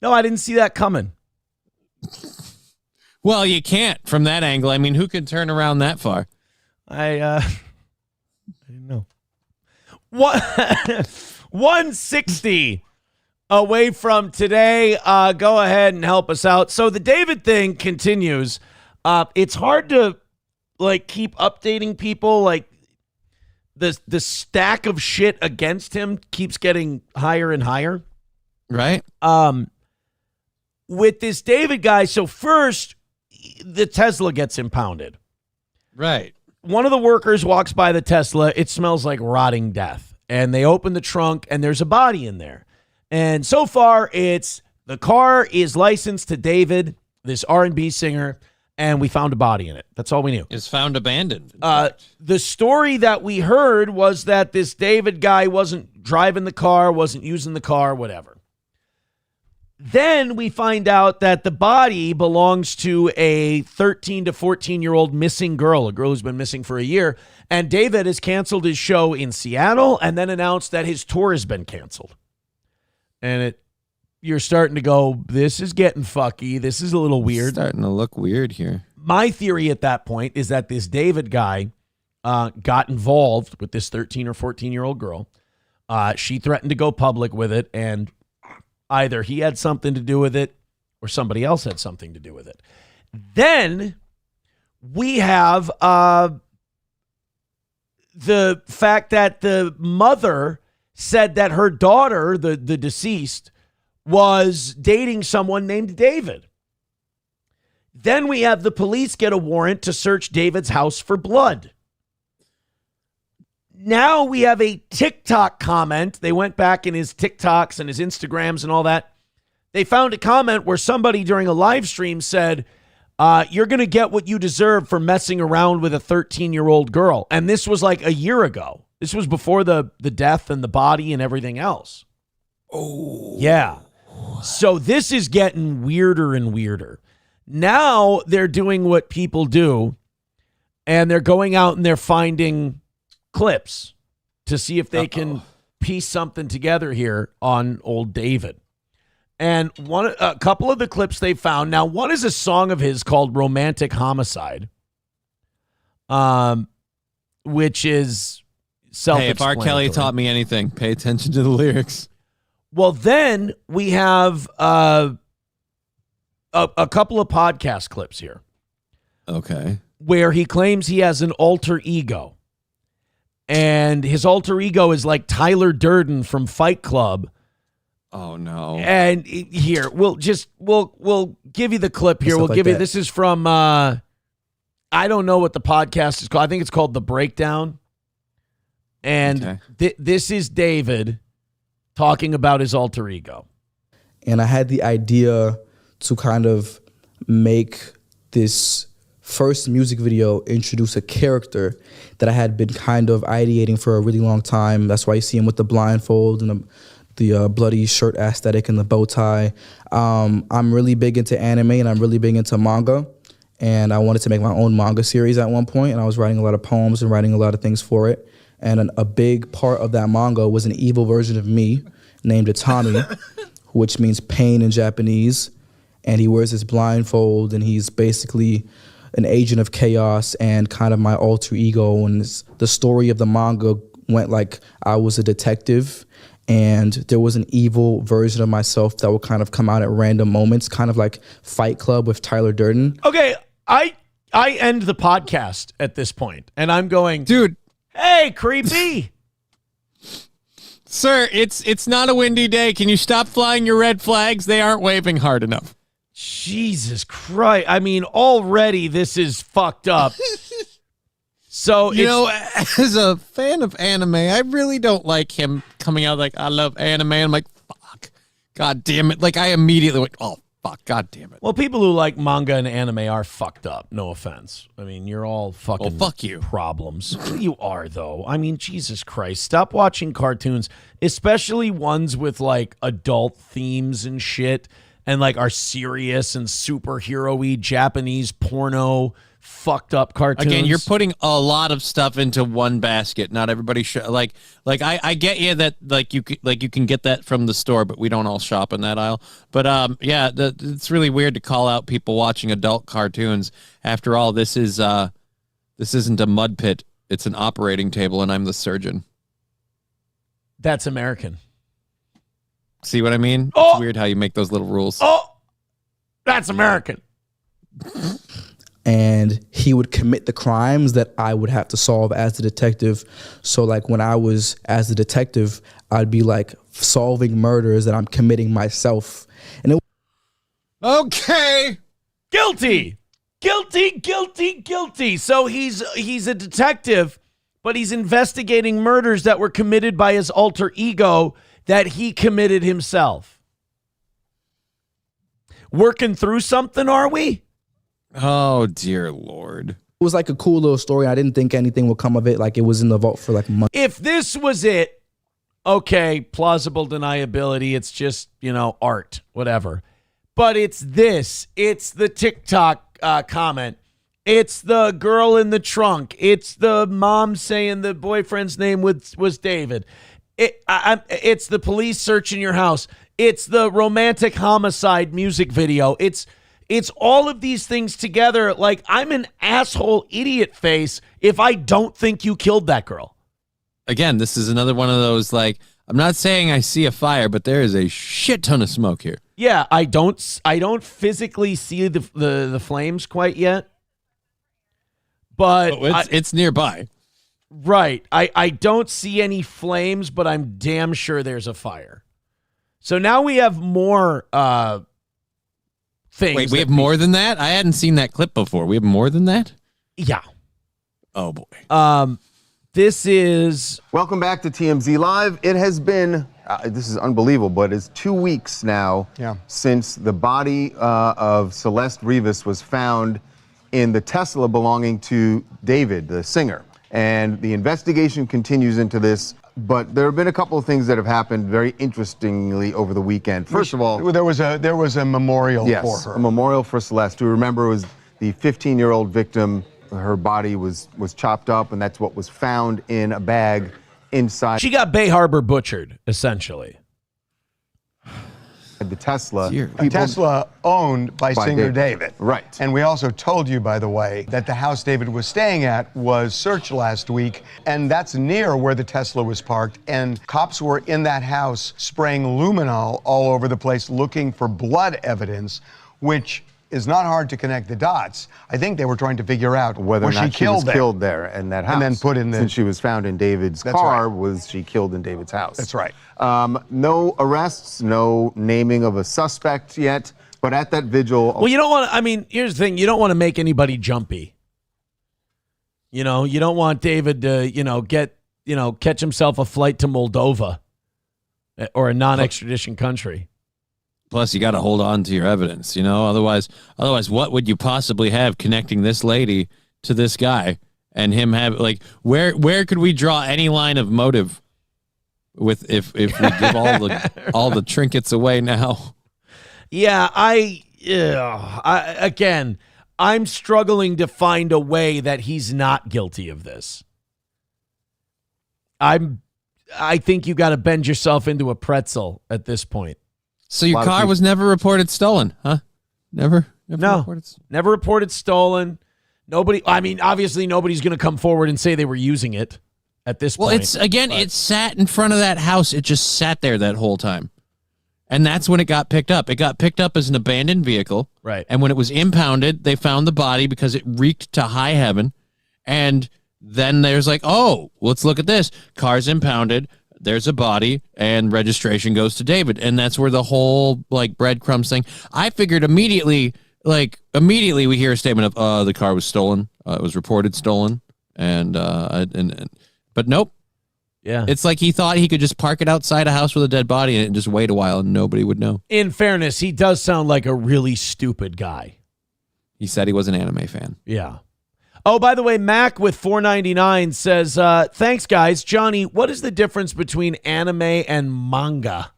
I didn't see that coming. Well, you can't from that angle. I mean, who can turn around that far? I didn't know. What 160 away from today. Go ahead and help us out. So the David thing continues. It's hard to keep updating people. Like the stack of shit against him keeps getting higher and higher. Right. With this David guy, so first the Tesla gets impounded. Right. One of the workers walks by the Tesla. It smells like rotting death. And they open the trunk and there's a body in there. And so far it's the car is licensed to David, this R&B singer, and we found a body in it. That's all we knew. It's found abandoned. The story that we heard was that this David guy wasn't driving the car, wasn't using the car, whatever. Then we find out that the body belongs to a 13 to 14-year-old missing girl, a girl who's been missing for a year. And David has canceled his show in Seattle and then announced that his tour has been canceled. And you're starting to go, this is getting fucky. This is a little weird. It's starting to look weird here. My theory at that point is that this David guy got involved with this 13 or 14-year-old girl. She threatened to go public with it, and either he had something to do with it or somebody else had something to do with it. Then we have the fact that the mother said that her daughter, the deceased, was dating someone named David. Then we have the police get a warrant to search David's house for blood. Now we have a TikTok comment. They went back in his TikToks and his Instagrams and all that. They found a comment where somebody during a live stream said, you're going to get what you deserve for messing around with a 13-year-old girl. And this was like a year ago. This was before the death and the body and everything else. Oh. Yeah. So this is getting weirder and weirder. Now they're doing what people do, and they're going out and they're finding clips to see if they can piece something together here on old David. And a couple of the clips they found. Now, one is a song of his called Romantic Homicide, which is self-explanatory. Hey, if R. Kelly taught me anything, pay attention to the lyrics. Well, then we have a couple of podcast clips here. Okay. Where he claims he has an alter ego. And his alter ego is like Tyler Durden from Fight Club. Oh no! And here we'll give you the clip here. We'll give you. This is from I don't know what the podcast is called. I think it's called The Breakdown. And this is David talking about his alter ego. And I had the idea to kind of make this first music video introduce a character that I had been kind of ideating for a really long time. That's why you see him with the blindfold and the bloody shirt aesthetic and the bow tie. I'm really big into anime and I'm really big into manga. And I wanted to make my own manga series at one point, and I was writing a lot of poems and writing a lot of things for it. And a big part of that manga was an evil version of me named Itami, which means pain in Japanese. And he wears this blindfold, and he's basically an agent of chaos and kind of my alter ego. And the story of the manga went like I was a detective, and there was an evil version of myself that would kind of come out at random moments, kind of like Fight Club with Tyler Durden. Okay, I end the podcast at this point, and I'm going, dude, hey, creepy. Sir, it's not a windy day. Can you stop flying your red flags? They aren't waving hard enough. Jesus Christ. I mean, already this is fucked up. So, as a fan of anime, I really don't like him coming out like, I love anime. I'm like, fuck. God damn it. Like, I immediately went, oh, fuck. God damn it. Well, people who like manga and anime are fucked up. No offense. I mean, you're all fucking fuck you. Problems. You are, though. I mean, Jesus Christ. Stop watching cartoons, especially ones with, like, adult themes and shit, and, like, are serious and superhero-y Japanese porno fucked up cartoons. Again, you're putting a lot of stuff into one basket. Not everybody I get you that you can get that from the store, but we don't all shop in that aisle. But it's really weird to call out people watching adult cartoons. After all, this isn't a mud pit. It's an operating table, and I'm the surgeon. That's American. See what I mean? Oh! It's weird how you make those little rules. Oh, that's American. And he would commit the crimes that I would have to solve as the detective. So like when I was as the detective, I'd be like solving murders that I'm committing myself. And okay. Guilty. So he's a detective, but he's investigating murders that were committed by his alter ego that he committed himself. Working through something, are we? Oh, dear Lord. It was like a cool little story. I didn't think anything would come of it. Like it was in the vault for like months. If this was it, okay, plausible deniability. It's just, art, whatever. But it's this. It's the TikTok comment. It's the girl in the trunk. It's the mom saying the boyfriend's name was David. It's the police searching your house. It's the romantic homicide music video. It's all of these things together. Like, I'm an asshole idiot face if I don't think you killed that girl. Again, this is another one of those, like, I'm not saying I see a fire, but there is a shit ton of smoke here. Yeah, I don't physically see the flames quite yet. But it's nearby. Right. I don't see any flames, but I'm damn sure there's a fire. So now we have more things. Wait, we have more than that? I hadn't seen that clip before. We have more than that? Yeah. Oh, boy. This is... Welcome back to TMZ Live. It has been, this is unbelievable, but it's 2 weeks now since the body of Celeste Rivas was found in the Tesla belonging to David, the singer. And the investigation continues into this. But there have been a couple of things that have happened very interestingly over the weekend. First of all, there was a memorial for her. A memorial for Celeste, who, remember, was the 15-year-old victim. Her body was chopped up, and that's what was found in a bag inside. She got Bay Harbor butchered, essentially. The Tesla. A Tesla owned by singer David. Right. And we also told you, by the way, that the house David was staying at was searched last week, and that's near where the Tesla was parked. And cops were in that house spraying luminol all over the place looking for blood evidence, which is not hard to connect the dots. I think they were trying to figure out whether or not she was killed there in that house. And then put in the... Since she was found in David's car, was she killed in David's house? That's right. No arrests, no naming of a suspect yet, but at that vigil... Well, you don't want to... I mean, here's the thing. You don't want to make anybody jumpy. You don't want David to, catch himself a flight to Moldova or a non-extradition country. Plus, you got to hold on to your evidence, Otherwise, what would you possibly have connecting this lady to this guy and him have where could we draw any line of motive with if we give all the trinkets away now? Yeah, I'm struggling to find a way that he's not guilty of this. I think you got to bend yourself into a pretzel at this point. So your car was never reported stolen, huh? Never never reported stolen. Obviously nobody's going to come forward and say they were using it at this point. Well, it sat in front of that house. It just sat there that whole time. And that's when it got picked up. It got picked up as an abandoned vehicle. Right. And when it was impounded, they found the body because it reeked to high heaven. And then there's let's look at this. Car's impounded. there's a body and registration goes to David. And that's where the whole like breadcrumbs thing. I figured immediately we hear a statement of the car was stolen. It was reported stolen. But nope. Yeah. It's like he thought he could just park it outside a house with a dead body and just wait a while and nobody would know. In fairness, he does sound like a really stupid guy. He said he was an anime fan. Yeah. Oh, by the way, Mac with $4.99 says, thanks, guys. Johnny, what is the difference between anime and manga?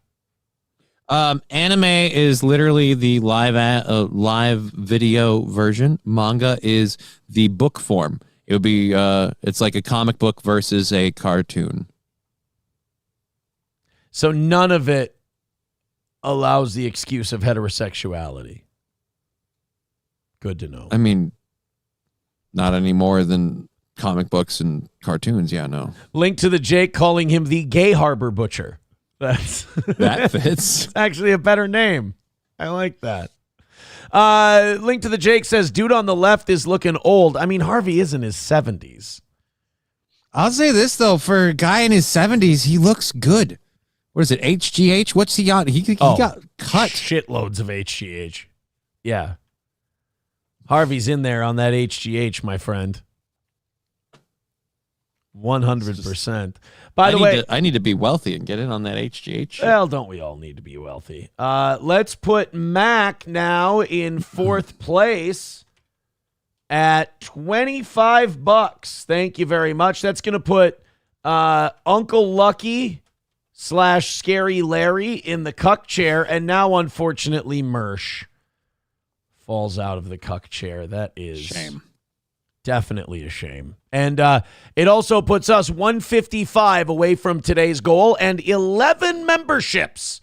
Anime is literally the live video version. Manga is the book form. It would be it's like a comic book versus a cartoon. So none of it allows the excuse of heterosexuality. Good to know. I mean, not any more than comic books and cartoons. Yeah, no. Link to the Jake calling him the Gay Harbor Butcher. That fits. It's actually a better name. I like that. Link to the Jake says, dude on the left is looking old. I mean, Harvey is in his 70s. I'll say this, though. For a guy in his 70s, he looks good. What is it, HGH? What's he on? He got cut. Shitloads of HGH. Yeah. Harvey's in there on that HGH, my friend. 100%. By the way, I need to be wealthy and get in on that HGH. Well, don't we all need to be wealthy? Let's put Mac now in fourth place at $25. Thank you very much. That's going to put Uncle Lucky / Scary Larry in the cuck chair, and now, unfortunately, Mersh falls out of the cuck chair. That is shame. Definitely a shame. And it also puts us 155 away from today's goal and 11 memberships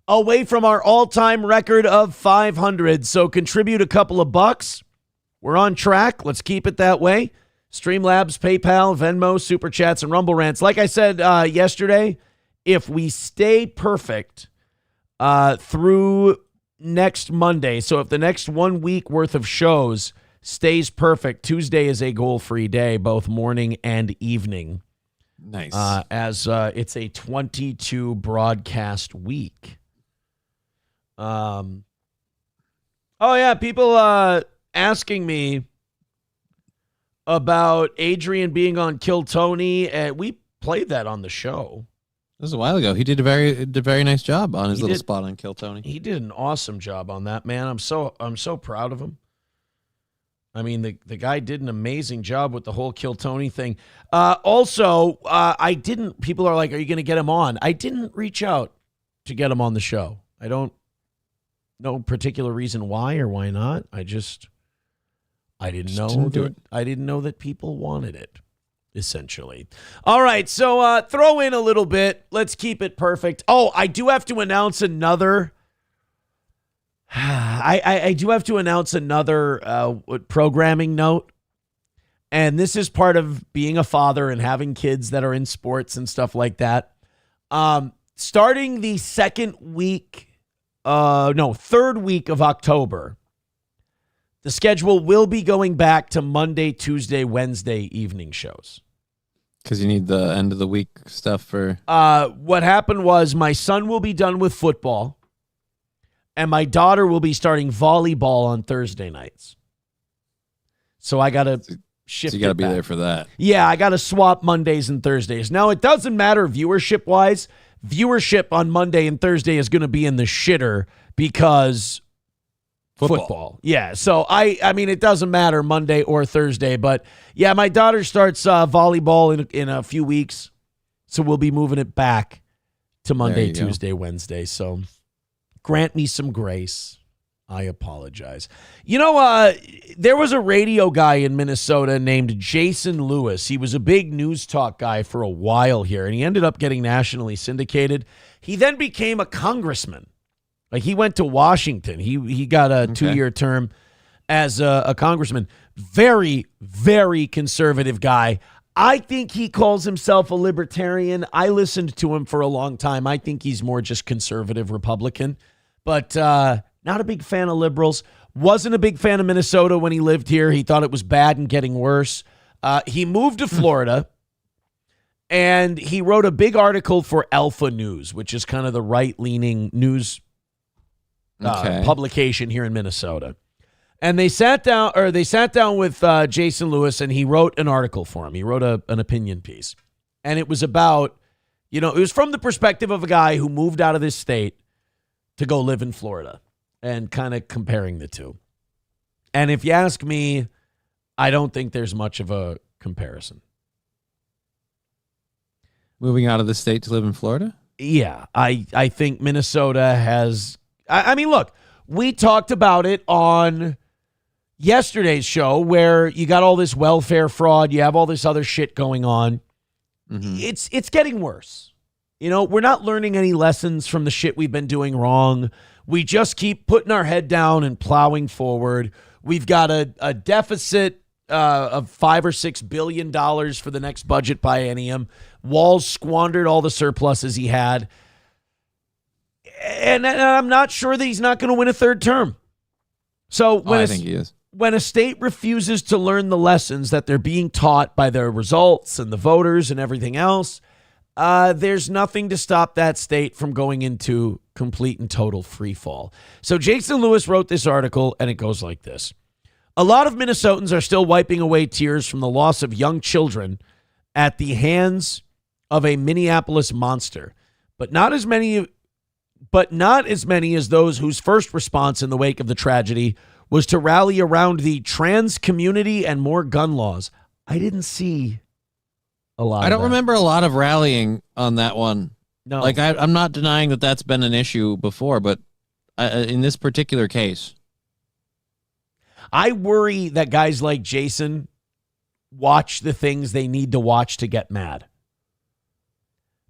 away from our all-time record of 500. So contribute a couple of bucks. We're on track. Let's keep it that way. Streamlabs, PayPal, Venmo, Super Chats, and Rumble Rants. Like I said yesterday, if we stay perfect through next Monday, so if the next 1 week worth of shows stays perfect, Tuesday is a goal-free day, both morning and evening. Nice. As it's a 22 broadcast week. Oh yeah, people asking me about Adrian being on Kill Tony. We played that on the show. This was a while ago. He did a very nice job on his little spot on Kill Tony. He did an awesome job on that, man. I'm so proud of him. I mean, the guy did an amazing job with the whole Kill Tony thing. Also, people are like, are you going to get him on? I didn't reach out to get him on the show. I don't know particular reason why or why not. I didn't know. I didn't know that people wanted it, essentially. All right, so throw in a little bit. Let's keep it perfect. Oh, I do have to announce another... I do have to announce another programming note, and this is part of being a father and having kids that are in sports and stuff like that. Starting the third week of October, the schedule will be going back to Monday, Tuesday, Wednesday evening shows. Because you need the end of the week stuff for... What happened was my son will be done with football, and my daughter will be starting volleyball on Thursday nights. So I got to shift. So you got to be there for that. Yeah, I got to swap Mondays and Thursdays. Now, it doesn't matter viewership-wise. Viewership on Monday and Thursday is going to be in the shitter because football. Yeah, so I mean, it doesn't matter Monday or Thursday. But, yeah, my daughter starts volleyball in a few weeks, so we'll be moving it back to Monday, Tuesday, Wednesday. So... grant me some grace. I apologize. You know, there was a radio guy in Minnesota named Jason Lewis. He was a big news talk guy for a while here, and he ended up getting nationally syndicated. He then became a congressman. Like, he went to Washington. He got a 2-year term as a congressman. Very, very conservative guy. I think he calls himself a libertarian. I listened to him for a long time. I think he's more just conservative Republican. But not a big fan of liberals. Wasn't a big fan of Minnesota when he lived here. He thought it was bad and getting worse. He moved to Florida, And he wrote a big article for Alpha News, which is kind of the right-leaning news publication here in Minnesota. And they sat down with Jason Lewis, and he wrote an article for him. He wrote an opinion piece. And it was about, it was from the perspective of a guy who moved out of this state to go live in Florida and kind of comparing the two. And if you ask me, I don't think there's much of a comparison. Moving out of the state to live in Florida? Yeah, I think Minnesota has... I mean, look, we talked about it on yesterday's show where you got all this welfare fraud, you have all this other shit going on. Mm-hmm. It's getting worse. We're not learning any lessons from the shit we've been doing wrong. We just keep putting our head down and plowing forward. We've got a deficit of $5 or $6 billion for the next budget biennium. Walz squandered all the surpluses he had. And I'm not sure that he's not going to win a third term. So I think he is. When a state refuses to learn the lessons that they're being taught by their results and the voters and everything else, there's nothing to stop that state from going into complete and total free fall. So Jason Lewis wrote this article, and it goes like this. A lot of Minnesotans are still wiping away tears from the loss of young children at the hands of a Minneapolis monster, but not as many as those whose first response in the wake of the tragedy was to rally around the trans community and more gun laws. I didn't see a lot. I don't remember a lot of rallying on that one. No, I'm not denying that that's been an issue before, but in this particular case, I worry that guys like Jason watch the things they need to watch to get mad.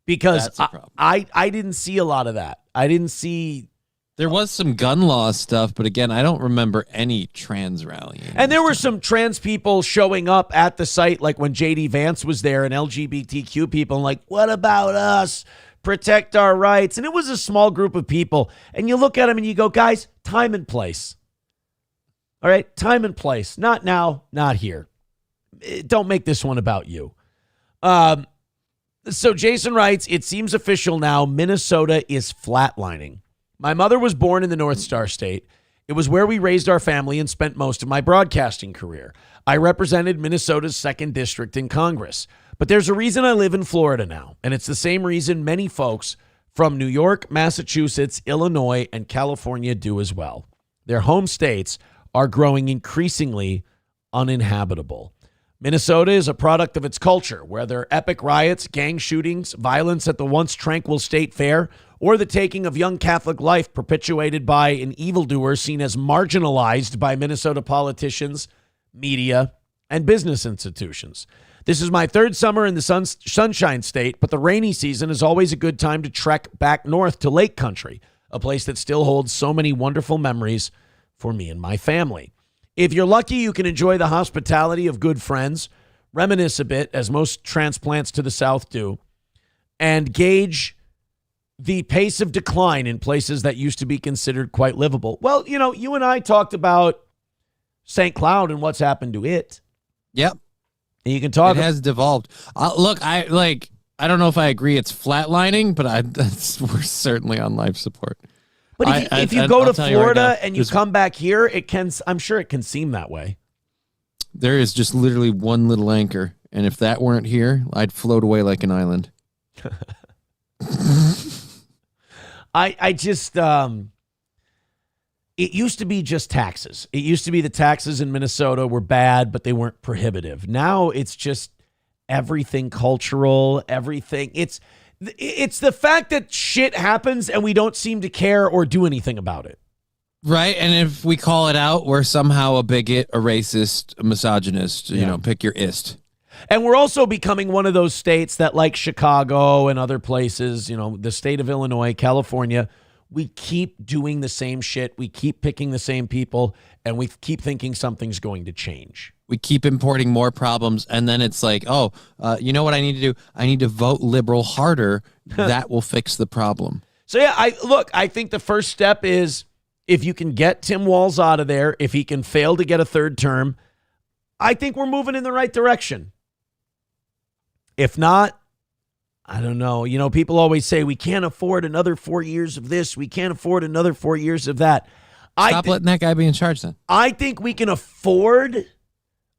Because I didn't see a lot of that. I didn't see... There was some gun law stuff, but again, I don't remember any trans rallying. And there were some trans people showing up at the site, like when J.D. Vance was there, and LGBTQ people, and like, what about us? Protect our rights. And it was a small group of people. And you look at them and you go, guys, time and place. All right, time and place. Not now, not here. Don't make this one about you. So Jason writes, it seems official now, Minnesota is flatlining. My mother was born in the North Star State. It was where we raised our family and spent most of my broadcasting career. I represented Minnesota's 2nd District in Congress. But there's a reason I live in Florida now, and it's the same reason many folks from New York, Massachusetts, Illinois, and California do as well. Their home states are growing increasingly uninhabitable. Minnesota is a product of its culture, whether epic riots, gang shootings, violence at the once tranquil state fair, or the taking of young Catholic life perpetuated by an evildoer seen as marginalized by Minnesota politicians, media, and business institutions. This is my 3rd summer in the Sunshine State, but the rainy season is always a good time to trek back north to Lake Country, a place that still holds so many wonderful memories for me and my family. If you're lucky, you can enjoy the hospitality of good friends, reminisce a bit, as most transplants to the South do, and gauge the pace of decline in places that used to be considered quite livable. Well, you and I talked about St. Cloud and what's happened to it. Yep. And you can talk. It has devolved. Look, I don't know if I agree it's flatlining, but we're certainly on life support. But if you go to Florida and you come back here, I'm sure it can seem that way. There is just literally one little anchor, and if that weren't here, I'd float away like an island. I just it used to be just taxes. It used to be the taxes in Minnesota were bad, but they weren't prohibitive. Now it's just everything cultural, everything. It's the fact that shit happens and we don't seem to care or do anything about it. Right. And if we call it out, we're somehow a bigot, a racist, a misogynist, pick your ist. And we're also becoming one of those states that, like Chicago and other places, the state of Illinois, California, we keep doing the same shit. We keep picking the same people, and we keep thinking something's going to change. We keep importing more problems, and then it's like, you know what I need to do? I need to vote liberal harder. That will fix the problem. So, yeah, I think the first step is if you can get Tim Walz out of there, if he can fail to get a 3rd term, I think we're moving in the right direction. If not, I don't know. You know, people always say we can't afford another 4 years of this. We can't afford another 4 years of that. Stop letting that guy be in charge then. I think we can afford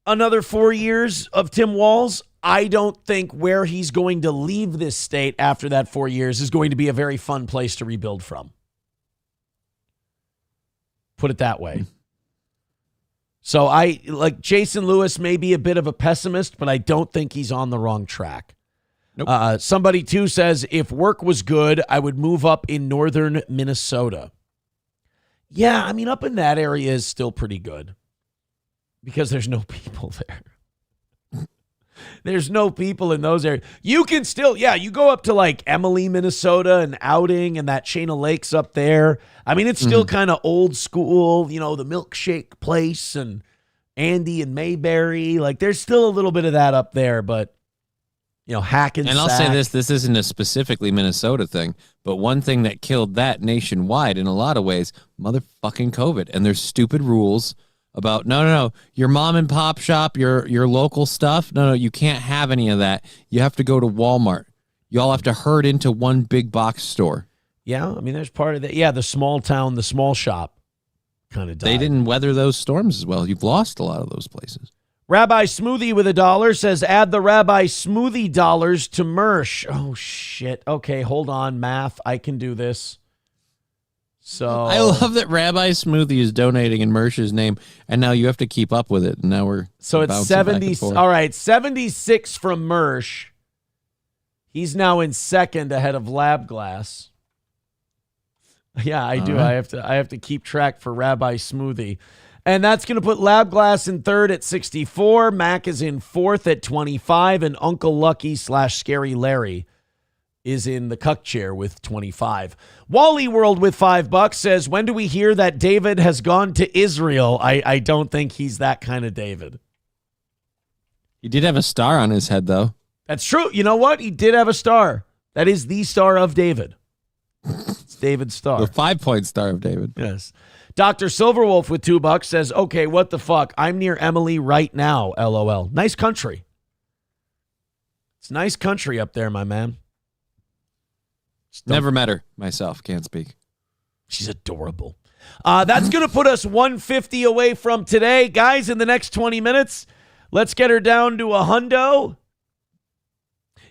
another 4 years of Tim Walz. I don't think where he's going to leave this state after that 4 years is going to be a very fun place to rebuild from. Put it that way. So I like Jason Lewis may be a bit of a pessimist, but I don't think he's on the wrong track. Nope. Somebody too says if work was good, I would move up in northern Minnesota. Yeah, I mean, up in that area is still pretty good because there's no people there. There's no people in those areas. You can still, you go up to like Emily, Minnesota and Outing and that chain of lakes up there. I mean, it's still kind of old school, you know, the milkshake place and Andy and Mayberry. Like there's still a little bit of that up there, but you know, Hackensack. And I'll say this isn't a specifically Minnesota thing, but one thing that killed that nationwide in a lot of ways, motherfucking COVID and their stupid rules about no, your mom and pop shop, your local stuff. No, you can't have any of that. You have to go to Walmart. You all have to herd into one big box store. Yeah, I mean, there's part of that. Yeah, the small town, the small shop kind of died. They didn't weather those storms as well. You've lost a lot of those places. Rabbi Smoothie with $1 says, add the Rabbi Smoothie dollars to Mersh. Oh, shit. Okay, hold on, math. I can do this. So I love that Rabbi Smoothie is donating in Mersh's name, and now you have to keep up with it. And now we're so it's 70. All right, 76 from Mersh. He's now in second ahead of Lab Glass. Yeah, I do. Right. I have to keep track for Rabbi Smoothie. And that's going to put Lab Glass in third at 64. Mac is in fourth at 25. And Uncle Lucky / Scary Larry is in the cuck chair with 25. Wally World with $5 says, when do we hear that David has gone to Israel? I don't think he's that kind of David. He did have a star on his head, though. That's true. You know what? He did have a star. That is the star of David. It's David's star. The 5-point star of David. Yes. Dr. Silverwolf with $2 says, okay, what the fuck? I'm near Emily right now, LOL. Nice country. It's nice country up there, my man. Never met her myself. Can't speak. She's adorable. That's going to put us 150 away from today. Guys, in the next 20 minutes, let's get her down to a hundo.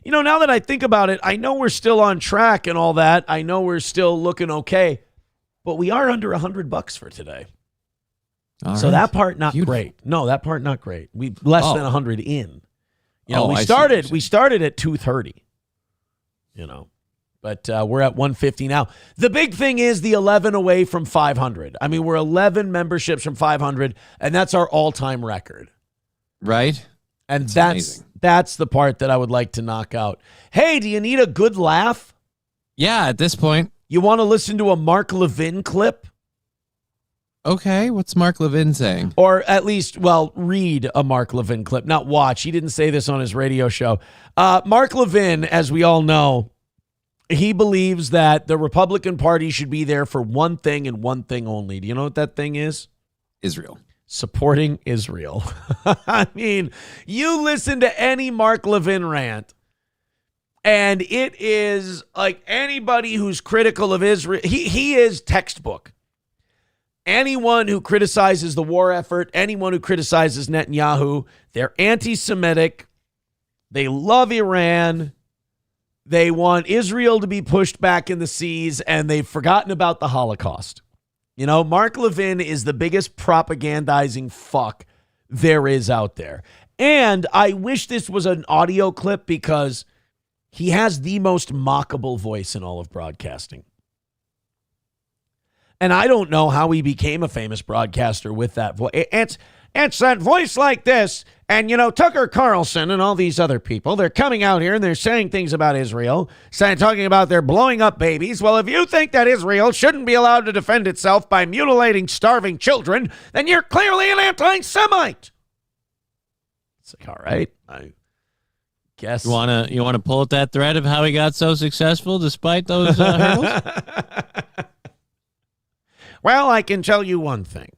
You know, now that I think about it, I know we're still on track and all that. I know we're still looking okay. But we are under $100 for today. So that part not great. No, that part not great. We less than 100 in. You know, we started at 230. You know, but we're at 150 now. The big thing is the 11 away from 500. I mean, we're 11 memberships from 500, and that's our all-time record. Right? And that's the part that I would like to knock out. Hey, do you need a good laugh? Yeah, at this point. You want to listen to a Mark Levin clip? Okay, what's Mark Levin saying? Or at least, well, read a Mark Levin clip, not watch. He didn't say this on his radio show. Mark Levin, as we all know, he believes that the Republican Party should be there for one thing and one thing only. Do you know what that thing is? Israel. Supporting Israel. I mean, you listen to any Mark Levin rant, and it is like anybody who's critical of Israel, he is textbook. Anyone who criticizes the war effort, anyone who criticizes Netanyahu, they're anti-Semitic. They love Iran. They want Israel to be pushed back in the seas, and they've forgotten about the Holocaust. You know, Mark Levin is the biggest propagandizing fuck there is out there. And I wish this was an audio clip because he has the most mockable voice in all of broadcasting. And I don't know how he became a famous broadcaster with that voice. It's that voice like this. And, you know, Tucker Carlson and all these other people, they're coming out here and they're saying things about Israel, talking about they're blowing up babies. Well, if you think that Israel shouldn't be allowed to defend itself by mutilating starving children, then you're clearly an anti-Semite. It's like, all right, I guess. You wanna pull at that thread of how he got so successful despite those hurdles? Well, I can tell you one thing.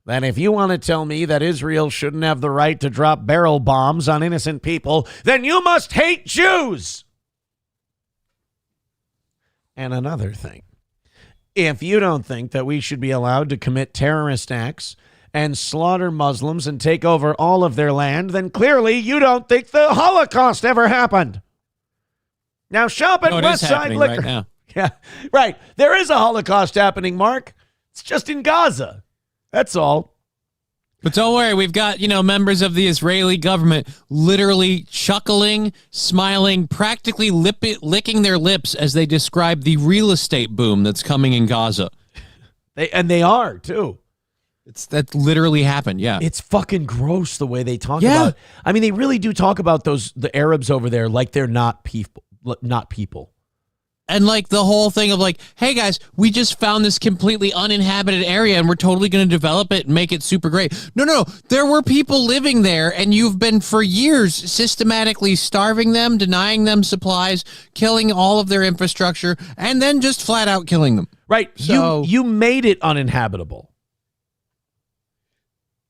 That if you want to tell me that Israel shouldn't have the right to drop barrel bombs on innocent people, then you must hate Jews. And another thing, if you don't think that we should be allowed to commit terrorist acts and slaughter Muslims and take over all of their land, then clearly you don't think the Holocaust ever happened. Now shop at Westside Liquor. Right now. Yeah, right. There is a Holocaust happening, Mark. It's just in Gaza. That's all. But don't worry, we've got, members of the Israeli government literally chuckling, smiling, practically licking their lips as they describe the real estate boom that's coming in Gaza. They are, too. That literally happened, yeah. It's fucking gross the way they talk about it. I mean, they really do talk about the Arabs over there like they're not people. And like the whole thing of like, hey guys, we just found this completely uninhabited area and we're totally going to develop it and make it super great. No, there were people living there and you've been for years systematically starving them, denying them supplies, killing all of their infrastructure, and then just flat out killing them. Right. So you made it uninhabitable.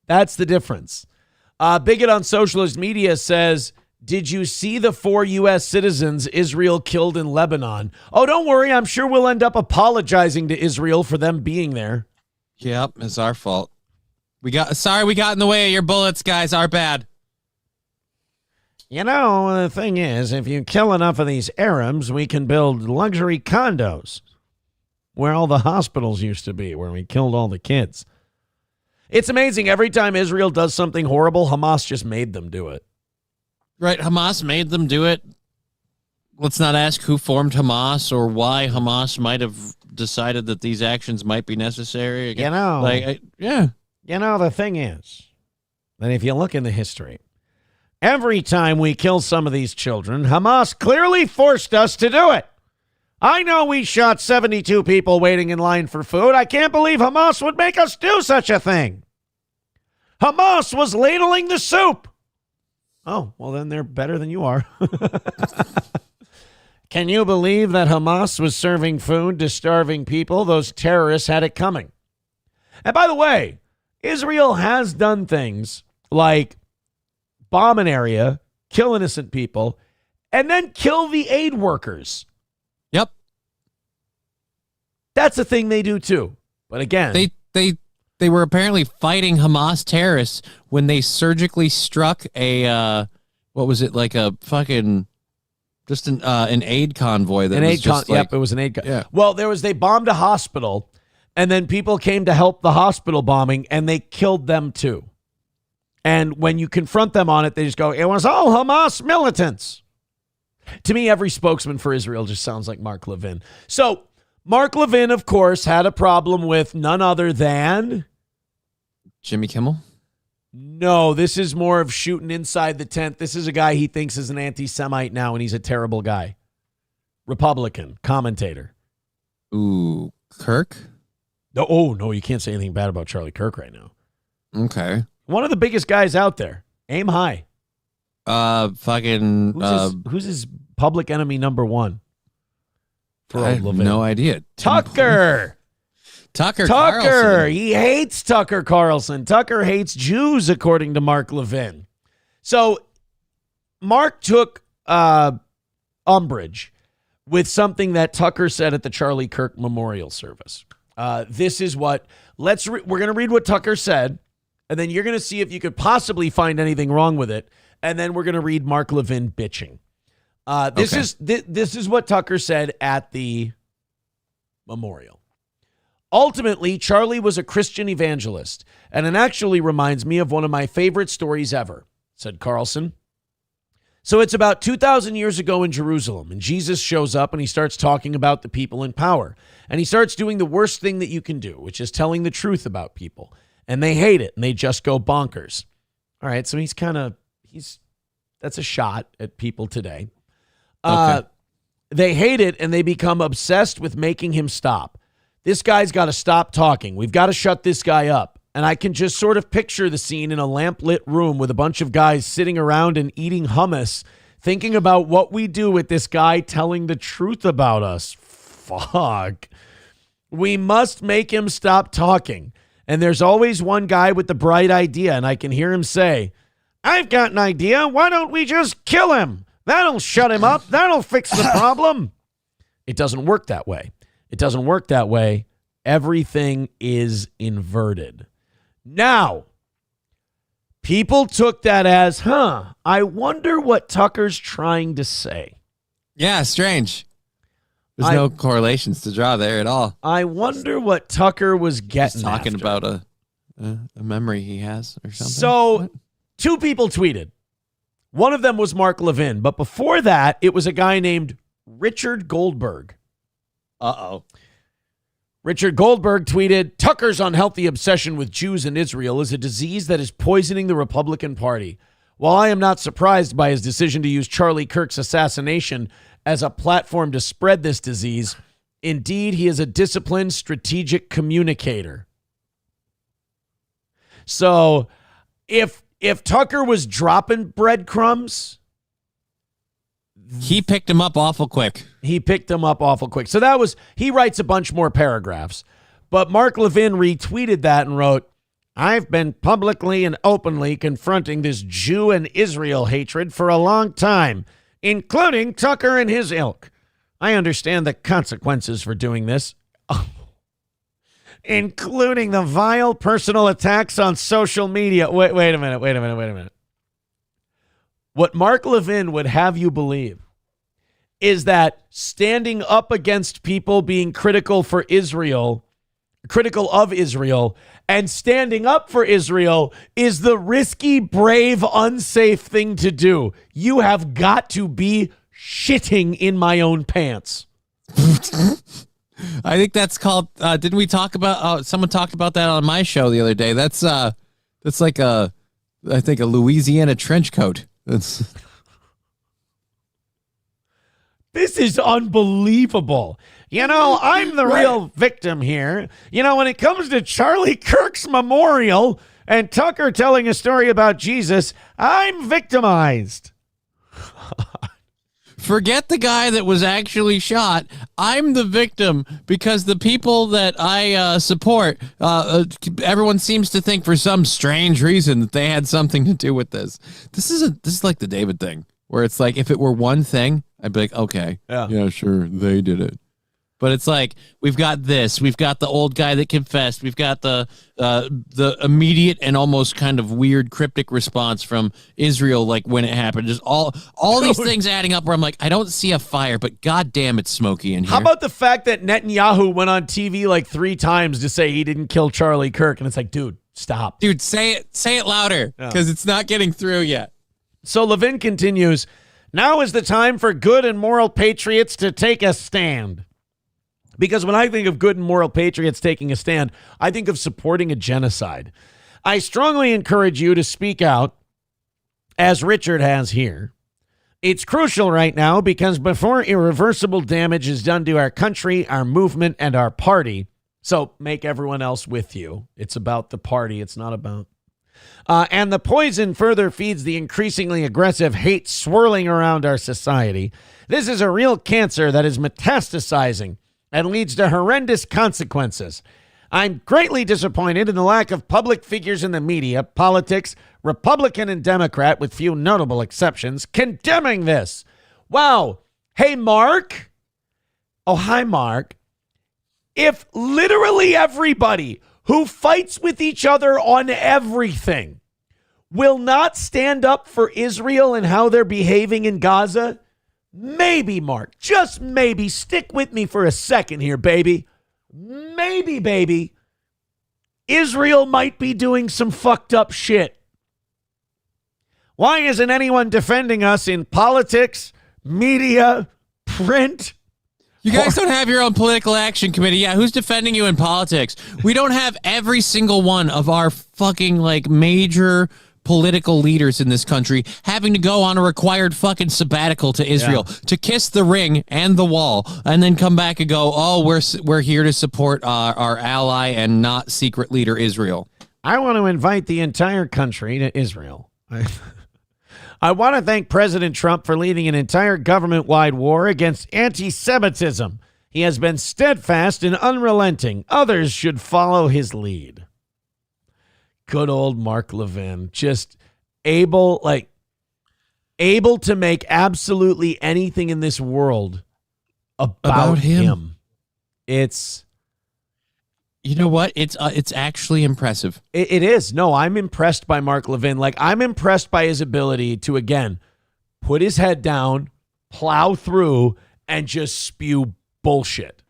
That's the difference. Bigot on socialist media says, did you see the 4 U.S. citizens Israel killed in Lebanon? Oh, don't worry. I'm sure we'll end up apologizing to Israel for them being there. Yep, it's our fault. Sorry we got in the way of your bullets, guys. Our bad. The thing is, if you kill enough of these Arabs, we can build luxury condos where all the hospitals used to be, where we killed all the kids. It's amazing. Every time Israel does something horrible, Hamas just made them do it. Right, Hamas made them do it. Let's not ask who formed Hamas or why Hamas might have decided that these actions might be necessary. The thing is that if you look in the history, every time we kill some of these children, Hamas clearly forced us to do it. I know we shot 72 people waiting in line for food. I can't believe Hamas would make us do such a thing. Hamas was ladling the soup. Oh, well, then they're better than you are. Can you believe that Hamas was serving food to starving people? Those terrorists had it coming. And by the way, Israel has done things like bomb an area, kill innocent people, and then kill the aid workers. Yep. That's a thing they do too. But again, they were apparently fighting Hamas terrorists when they surgically struck a what was it, like a fucking just an aid convoy that was just like, yep, it was an aid. Yeah. Well, they bombed a hospital, and then people came to help the hospital bombing, and they killed them too. And when you confront them on it, they just go, "It was all Hamas militants." To me, every spokesman for Israel just sounds like Mark Levin. So Mark Levin, of course, had a problem with none other than Jimmy Kimmel. No, this is more of shooting inside the tent. This is a guy he thinks is an anti-Semite now, and he's a terrible guy. Republican, commentator. Ooh, Kirk? No, you can't say anything bad about Charlie Kirk right now. Okay. One of the biggest guys out there. Aim high. Who's his public enemy number one? I have no idea. Tucker Carlson. He hates Tucker Carlson. Tucker hates Jews, according to Mark Levin. So Mark took umbrage with something that Tucker said at the Charlie Kirk memorial service. This is what we're going to read what Tucker said, and then you're going to see if you could possibly find anything wrong with it, and then we're going to read Mark Levin bitching. This is what Tucker said at the memorial. Ultimately, Charlie was a Christian evangelist, and it actually reminds me of one of my favorite stories ever, said Carlson. So it's about 2,000 years ago in Jerusalem, and Jesus shows up and he starts talking about the people in power. And he starts doing the worst thing that you can do, which is telling the truth about people. And they hate it, and they just go bonkers. All right, so that's a shot at people today. Okay. They hate it, and they become obsessed with making him stop. This guy's got to stop talking. We've got to shut this guy up. And I can just sort of picture the scene in a lamp-lit room with a bunch of guys sitting around and eating hummus, thinking about what we do with this guy telling the truth about us. Fuck. We must make him stop talking. And there's always one guy with the bright idea, and I can hear him say, "I've got an idea. Why don't we just kill him? That'll shut him up. That'll fix the problem." It doesn't work that way. It doesn't work that way. Everything is inverted. Now, people took that as, I wonder what Tucker's trying to say. Yeah, strange. There's no correlations to draw there at all. I wonder what Tucker was getting He's talking after. about a memory he has or something. So, two people tweeted. One of them was Mark Levin, but before that, it was a guy named Richard Goldberg. Uh-oh. Richard Goldberg tweeted, Tucker's unhealthy obsession with Jews and Israel is a disease that is poisoning the Republican Party. While I am not surprised by his decision to use Charlie Kirk's assassination as a platform to spread this disease, indeed, he is a disciplined, strategic communicator. So, if Tucker was dropping breadcrumbs, he picked him up awful quick. So that was, he writes a bunch more paragraphs. But Mark Levin retweeted that and wrote, I've been publicly and openly confronting this Jew and Israel hatred for a long time, including Tucker and his ilk. I understand the consequences for doing this, including the vile personal attacks on social media. Wait a minute. What Mark Levin would have you believe is that standing up against people being critical of Israel, and standing up for Israel is the risky, brave, unsafe thing to do. You have got to be shitting in my own pants. I think that's called, didn't we talk about, someone talked about that on my show the other day. That's like I think a Louisiana trench coat. This is unbelievable. I'm the real victim here. When it comes to Charlie Kirk's memorial and Tucker telling a story about Jesus, I'm victimized. Forget the guy that was actually shot. I'm the victim because the people that I support, everyone seems to think for some strange reason that they had something to do with this. This is like the David thing, where it's like if it were one thing, I'd be like, okay, yeah, sure, they did it. But it's like we've got this, we've got the old guy that confessed, we've got the immediate and almost kind of weird cryptic response from Israel, like when it happened. Just all these things adding up, where I'm like, I don't see a fire, but goddamn, it's smoky in here. How about the fact that Netanyahu went on TV like 3 times to say he didn't kill Charlie Kirk, and it's like, dude, stop, dude, say it louder because it's not getting through yet. So Levin continues. Now is the time for good and moral patriots to take a stand. Because when I think of good and moral patriots taking a stand, I think of supporting a genocide. I strongly encourage you to speak out, as Richard has here. It's crucial right now because before irreversible damage is done to our country, our movement, and our party, so make everyone else with you. It's about the party. It's not about... and the poison further feeds the increasingly aggressive hate swirling around our society. This is a real cancer that is metastasizing and leads to horrendous consequences. I'm greatly disappointed in the lack of public figures in the media, politics, Republican and Democrat, with few notable exceptions, condemning this. Wow. Hey, Mark. Oh, hi, Mark. If literally everybody who fights with each other on everything will not stand up for Israel and how they're behaving in Gaza, maybe, Mark, just maybe, stick with me for a second here, baby. Maybe, baby, Israel might be doing some fucked up shit. Why isn't anyone defending us in politics, media, print? You guys don't have your own political action committee. Yeah, who's defending you in politics? We don't have every single one of our fucking major political leaders in this country having to go on a required fucking sabbatical to Israel to kiss the ring and the wall and then come back and go, oh, we're here to support our ally and not secret leader Israel. I want to invite the entire country to Israel. I want to thank President Trump for leading an entire government-wide war against anti-Semitism. He has been steadfast and unrelenting. Others should follow his lead. Good old Mark Levin, just able to make absolutely anything in this world about him. It's, you know what? It's actually impressive. It is. No, I'm impressed by Mark Levin. Like, I'm impressed by his ability to, again, put his head down, plow through, and just spew bullshit.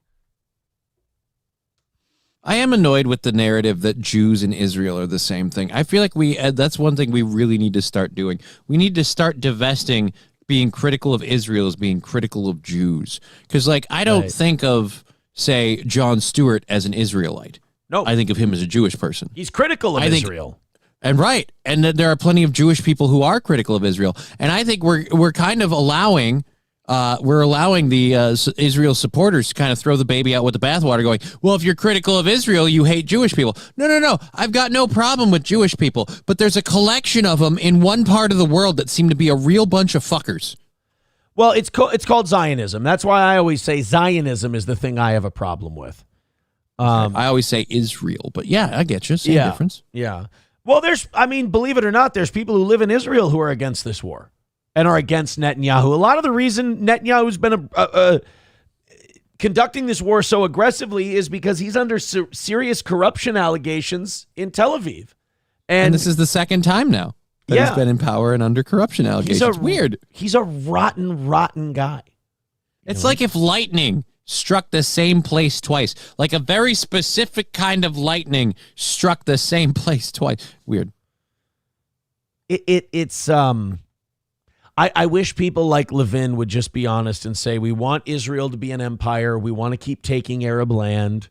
I am annoyed with the narrative that Jews and Israel are the same thing. I feel like that's one thing we really need to start doing. We need to start divesting being critical of Israel as being critical of Jews. Because, like, I don't think of, say, Jon Stewart as an Israelite. No. I think of him as a Jewish person. He's critical of Israel. And right. And there are plenty of Jewish people who are critical of Israel. And I think we're kind of allowing the Israel supporters to kind of throw the baby out with the bathwater, going, well, if you're critical of Israel, you hate Jewish people. No. I've got no problem with Jewish people, but there's a collection of them in one part of the world that seem to be a real bunch of fuckers. Well, it's called Zionism. That's why I always say Zionism is the thing I have a problem with. I always say Israel, but yeah, I get you. Same difference. Yeah. Well, believe it or not, there's people who live in Israel who are against this war and are against Netanyahu. A lot of the reason Netanyahu's been conducting this war so aggressively is because he's under serious corruption allegations in Tel Aviv. And this is the second time now that he's been in power and under corruption allegations. Weird. He's a rotten guy. It's like if lightning struck the same place twice. Like a very specific kind of lightning struck the same place twice. Weird. I wish people like Levin would just be honest and say, we want Israel to be an empire. We want to keep taking Arab land.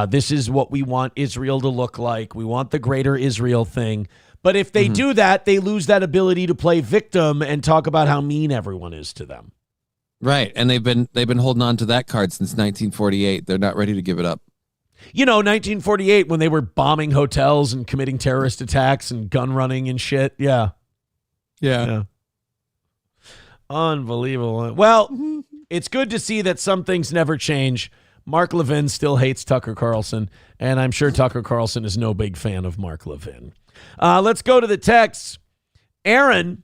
This is what we want Israel to look like. We want the greater Israel thing. But if they do that, they lose that ability to play victim and talk about how mean everyone is to them. Right. And they've been holding on to that card since 1948. They're not ready to give it up. 1948, when they were bombing hotels and committing terrorist attacks and gun running and shit. Yeah. Unbelievable. Well, it's good to see that some things never change. Mark Levin still hates Tucker Carlson, and I'm sure Tucker Carlson is no big fan of Mark Levin. Let's go to the texts. Aaron,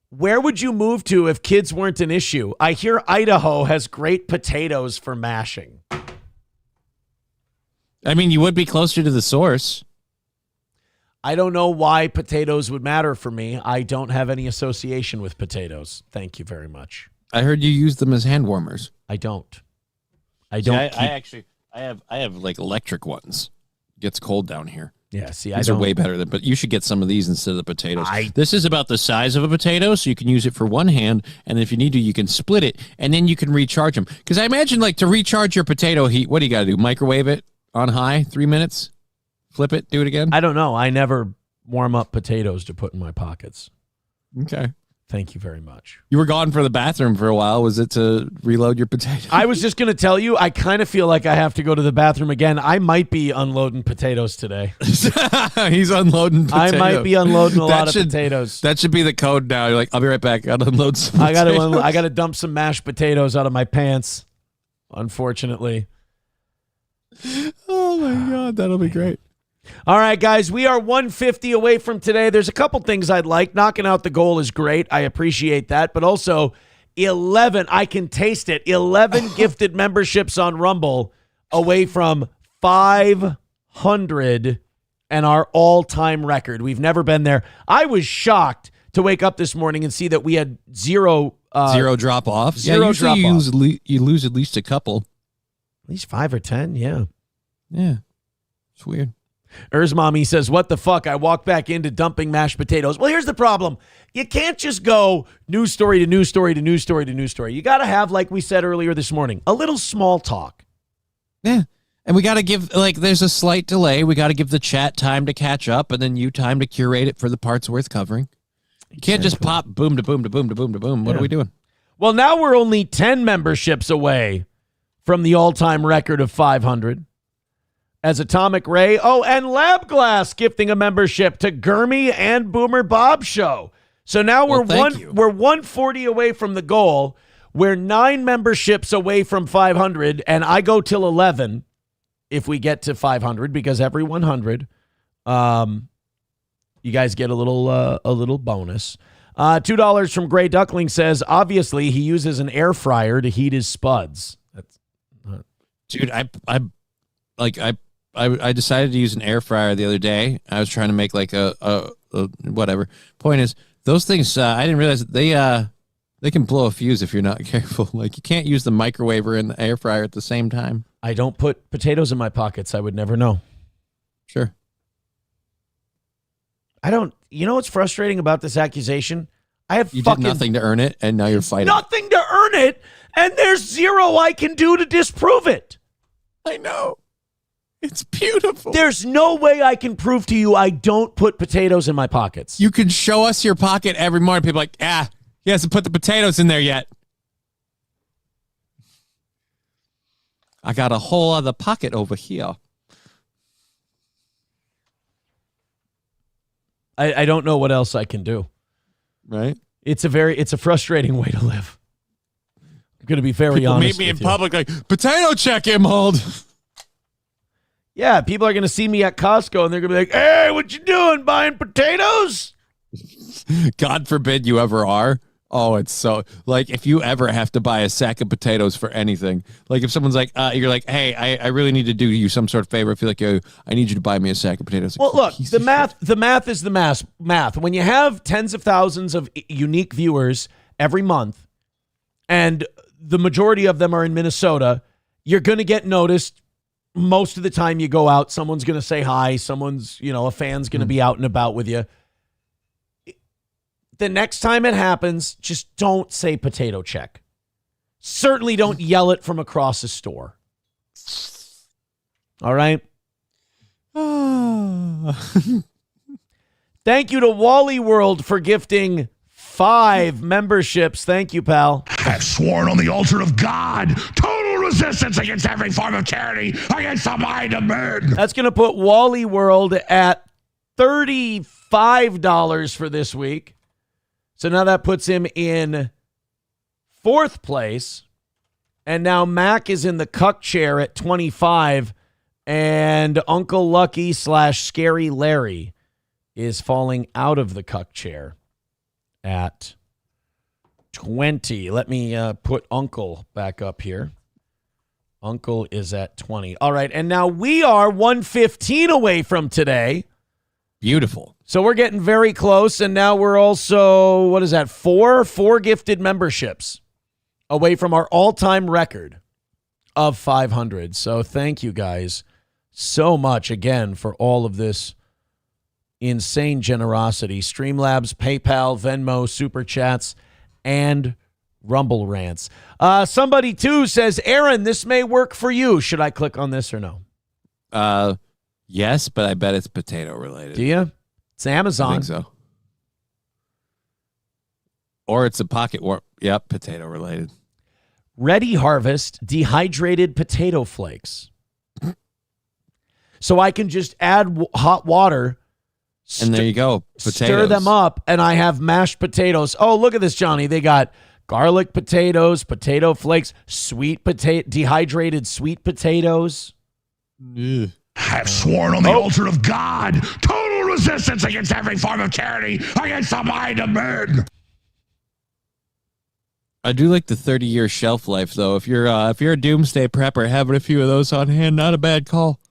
where would you move to if kids weren't an issue? I hear Idaho has great potatoes for mashing. I mean, you would be closer to the source. I don't know why potatoes would matter for me. I don't have any association with potatoes. Thank you very much. I heard you use them as hand warmers. I don't. I have like electric ones. It gets cold down here. Yeah, see, these are way better but you should get some of these instead of the potatoes. This is about the size of a potato, so you can use it for one hand, and if you need to, you can split it, and then you can recharge them. Because I imagine, like, to recharge your potato heat, what do you got to do? Microwave it on high, 3 minutes? Flip it, do it again? I don't know. I never warm up potatoes to put in my pockets. Okay. Thank you very much. You were gone for the bathroom for a while. Was it to reload your potatoes? I was just going to tell you, I kind of feel like I have to go to the bathroom again. I might be unloading potatoes today. He's unloading potatoes. I might be unloading a lot of potatoes. That should be the code now. You're like, I'll be right back. I got to unload some potatoes. I got to dump some mashed potatoes out of my pants, unfortunately. Oh, my God. That'll be great. All right, guys, we are 150 away from today. There's a couple things I'd like. Knocking out the goal is great. I appreciate that. But also 11, I can taste it, 11 gifted memberships on Rumble away from 500 and our all-time record. We've never been there. I was shocked to wake up this morning and see that we had zero drop-off. Zero drop-off. You lose at least a couple. At least 5 or 10, yeah. Yeah, it's weird. Mommy says, what the fuck? I walked back into dumping mashed potatoes. Well, here's the problem. You can't just go news story to news story to news story to news story. You got to have, like we said earlier this morning, a little small talk. Yeah. And we got to give, like, there's a slight delay. We got to give the chat time to catch up and then you time to curate it for the parts worth covering. You can't just pop boom to boom to boom to boom to boom. What are we doing? Well, now we're only 10 memberships away from the all-time record of 500. As Atomic Ray, and Lab Glass gifting a membership to Gurmy and Boomer Bob Show. So now we're 140 away from the goal. We're 9 memberships away from 500, and I go till 11 if we get to 500, because every 100, you guys get a little bonus. $2 from Gray Duckling says, obviously he uses an air fryer to heat his spuds. That's dude, I decided to use an air fryer the other day. I was trying to make like a whatever. Point is, those things, I didn't realize that they can blow a fuse if you're not careful. Like, you can't use the microwaver and the air fryer at the same time. I don't put potatoes in my pockets. I would never know. Sure. You know what's frustrating about this accusation? You did nothing to earn it, and now you're fighting. Nothing to earn it, and there's zero I can do to disprove it. I know. It's beautiful. There's no way I can prove to you I don't put potatoes in my pockets. You can show us your pocket every morning. People are like, he hasn't put the potatoes in there yet. I got a whole other pocket over here. I don't know what else I can do. Right? It's a frustrating way to live. I'm going to be very honest. Meet me in public like, potato check, Imhold. Yeah, people are going to see me at Costco and they're going to be like, hey, what you doing, buying potatoes? God forbid you ever are. Oh, it's so, like, if you ever have to buy a sack of potatoes for anything, like if someone's like, you're like, hey, I really need to do you some sort of favor. I feel like I need you to buy me a sack of potatoes. Well, look, the math is the math. When you have tens of thousands of unique viewers every month, and the majority of them are in Minnesota, you're going to get noticed. Most of the time you go out, someone's going to say hi. Someone's, a fan's going to be out and about with you. The next time it happens, just don't say potato check. Certainly don't yell it from across the store. All right? Thank you to Wally World for gifting 5 memberships. Thank you, pal. I've sworn on the altar of God, total resistance against every form of tyranny, against the mind of men. That's going to put Wally World at $35 for this week. So now that puts him in 4th place. And now Mac is in the cuck chair at 25. And Uncle Lucky / Scary Larry is falling out of the cuck chair at 20. Let me put Uncle back up here. Uncle is at 20. All right. And now we are 115 away from today. Beautiful. So we're getting very close, and now we're also, what is that, 4 gifted memberships away from our all-time record of 500. So thank you guys so much again for all of this insane generosity. Streamlabs, PayPal, Venmo, Super Chats, and Rumble Rants. Somebody, too, says, Aaron, this may work for you. Should I click on this or no? Yes, but I bet it's potato related. Do you? It's Amazon. I think so. Or it's a pocket warp. Yep, potato related. Ready Harvest dehydrated potato flakes. So I can just add hot water. And there you go. Potatoes. Stir them up, and I have mashed potatoes. Oh, look at this, Johnny. They got garlic potatoes, potato flakes, dehydrated sweet potatoes. Ugh. I've sworn on the altar of God, total resistance against every form of tyranny, against the mind of men. I do like the 30-year shelf life, though. If you're a doomsday prepper, having a few of those on hand, not a bad call.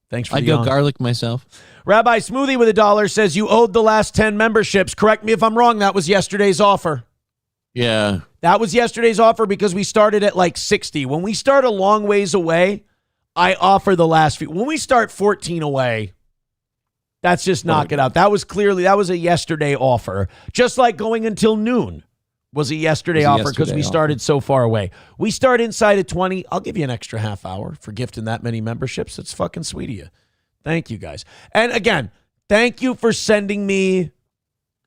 Thanks for I'd go garlic myself. Rabbi Smoothie with $1 says you owed the last 10 memberships. Correct me if I'm wrong. That was yesterday's offer. Yeah. That was yesterday's offer because we started at like 60. When we start a long ways away, I offer the last few. When we start 14 away, that's just knock it out. That was a yesterday offer. Just like going until noon was a yesterday offer because we started so far away. We start inside at 20. I'll give you an extra half hour for gifting that many memberships. That's fucking sweet of you. Thank you, guys. And again, thank you for sending me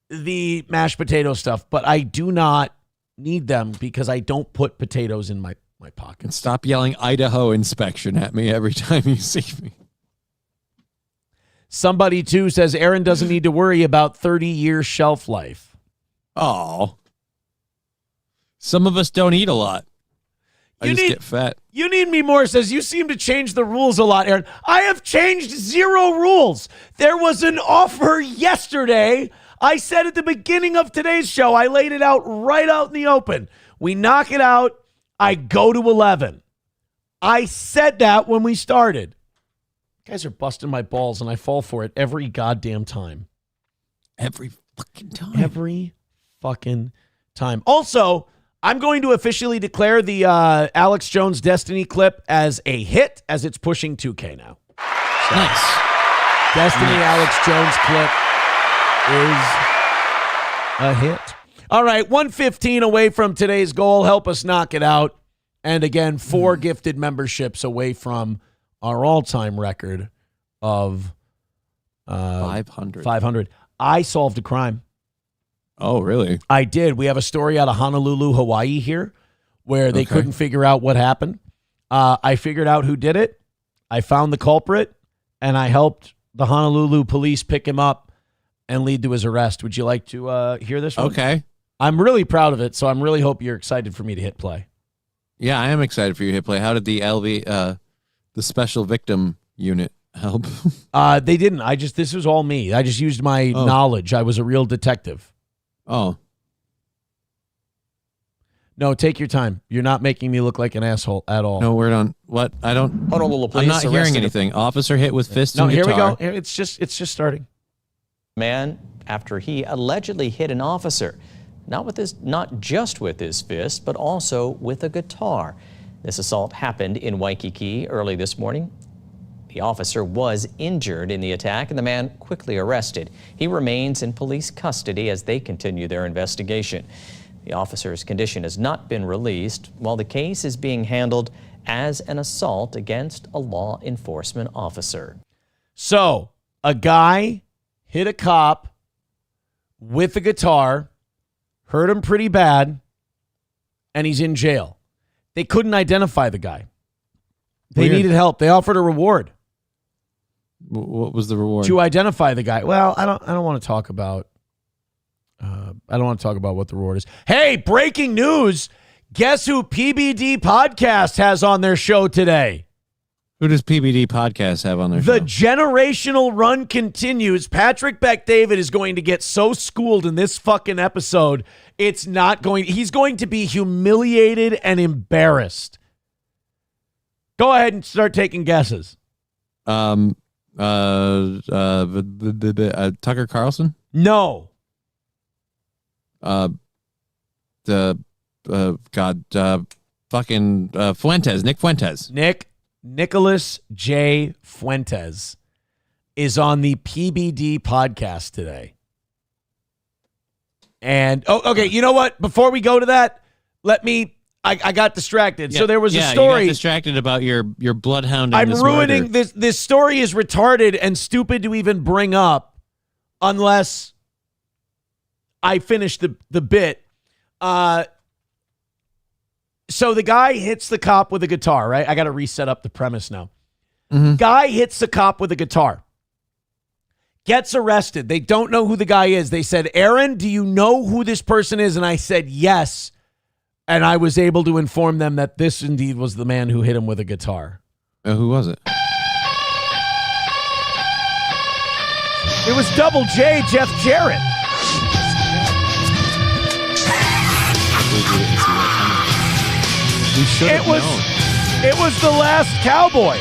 the mashed potato stuff, but I do not need them because I don't put potatoes in my pocket. And stop yelling Idaho inspection at me every time you see me. Somebody, too, says Aaron doesn't need to worry about 30-year shelf life. Oh. Some of us don't eat a lot. I just get fat. You need me more, says you seem to change the rules a lot, Aaron. I have changed 0 rules. There was an offer yesterday. I said at the beginning of today's show, I laid it out right out in the open. We knock it out. I go to 11. I said that when we started. You guys are busting my balls, and I fall for it every goddamn time. Every fucking time. Every fucking time. Also, I'm going to officially declare the Alex Jones Destiny clip as a hit, as it's pushing 2K now. So, nice. Destiny Alex Jones clip is a hit. All right, 115 away from today's goal. Help us knock it out. And again, 4 gifted memberships away from our all-time record of 500. 500. I solved a crime. Oh, really? I did. We have a story out of Honolulu, Hawaii here, where they couldn't figure out what happened. I figured out who did it. I found the culprit, and I helped the Honolulu police pick him up and lead to his arrest. Would you like to hear this one? Okay. I'm really proud of it, so I'm really hope you're excited for me to hit play. Yeah, I am excited for you to hit play. How did the the special victim unit help? They didn't. This was all me. I just used my knowledge. I was a real detective. Oh. No, take your time. You're not making me look like an asshole at all. No word on what? I don't. Honolulu police I'm not hearing anything. Officer hit with fist and guitar. Here we go. It's just starting. Man, after he allegedly hit an officer, not just with his fist, but also with a guitar. This assault happened in Waikiki early this morning. The officer was injured in the attack, and the man quickly arrested. He remains in police custody as they continue their investigation. The officer's condition has not been released, while the case is being handled as an assault against a law enforcement officer. So, a guy hit a cop with a guitar, hurt him pretty bad, and he's in jail. They couldn't identify the guy. They needed help. They offered a reward. What was the reward? To identify the guy. Well, I don't want to talk about what the reward is. Hey, breaking news. Guess who PBD Podcast has on their show today? Who does PBD Podcast have on their show? The generational run continues. Patrick Bet-David is going to get so schooled in this fucking episode. He's going to be humiliated and embarrassed. Go ahead and start taking guesses. Tucker Carlson? No. Fuentes, Nick Fuentes. Nicholas J. Fuentes is on the PBD podcast today. And, okay, you know what? Before we go to that, I got distracted. Yeah, so there was a you story. got distracted about your bloodhounding. I'm this ruining murder. this story is retarded and stupid to even bring up unless I finish the bit. So the guy hits the cop with a guitar, right? I got to reset up the premise now. Mm-hmm. Guy hits the cop with a guitar. Gets arrested. They don't know who the guy is. They said, Aaron, do you know who this person is? And I said, yes. And I was able to inform them that this indeed was the man who hit him with a guitar. Who was it? It was Double J, Jeff Jarrett. We should have known. It was the Last Cowboy.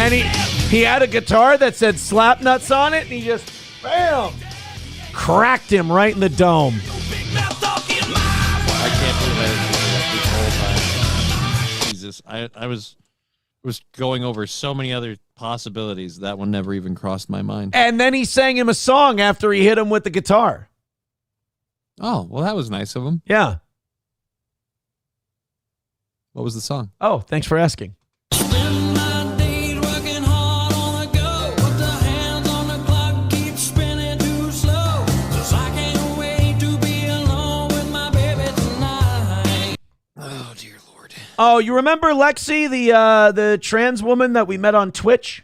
And he had a guitar that said slap nuts on it, and he just, bam, cracked him right in the dome. I can't believe I didn't do that this whole time. Jesus, I was going over so many other possibilities. That one never even crossed my mind. And then he sang him a song after he hit him with the guitar. Oh, well, that was nice of him. Yeah. What was the song? Oh, thanks for asking. Oh, you remember Lexi, the trans woman that we met on Twitch?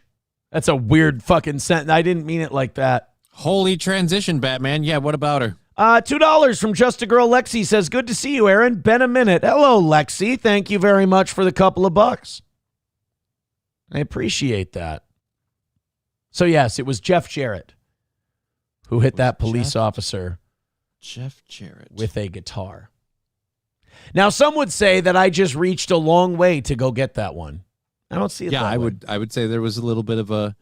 That's a weird fucking sentence. I didn't mean it like that. Holy transition, Batman. Yeah, what about her? $2 from Just a Girl Lexi says, good to see you, Aaron. Been a minute. Hello, Lexi. Thank you very much for the couple of bucks. I appreciate that. So, yes, it was Jeff Jarrett who hit that police officer. Jeff Jarrett. With a guitar. Now, some would say that I just reached a long way to go get that one. I don't see it. Yeah, that way. I would say there was a little bit of a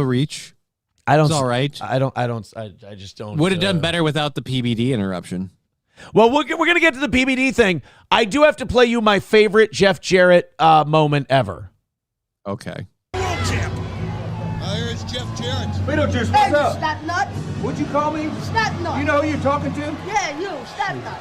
reach. I don't. It's all right. I just don't. Would have done better without the PBD interruption. Well, we're going to get to the PBD thing. I do have to play you my favorite Jeff Jarrett moment ever. Okay. Here's Jeff Jarrett. Beetlejuice, what's up? Snap nut. What'd you call me? Snap nut. You know who you're talking to? Yeah, you. Snap nut.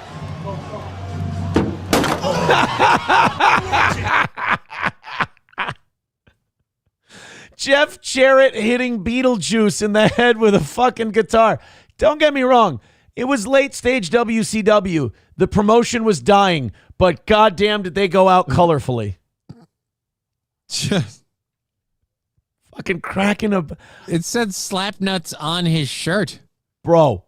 Jeff Jarrett hitting Beetlejuice in the head with a fucking guitar. Don't get me wrong. It was late stage WCW. The promotion was dying, but goddamn did they go out colorfully. Fucking cracking up. It said slap nuts on his shirt. Bro,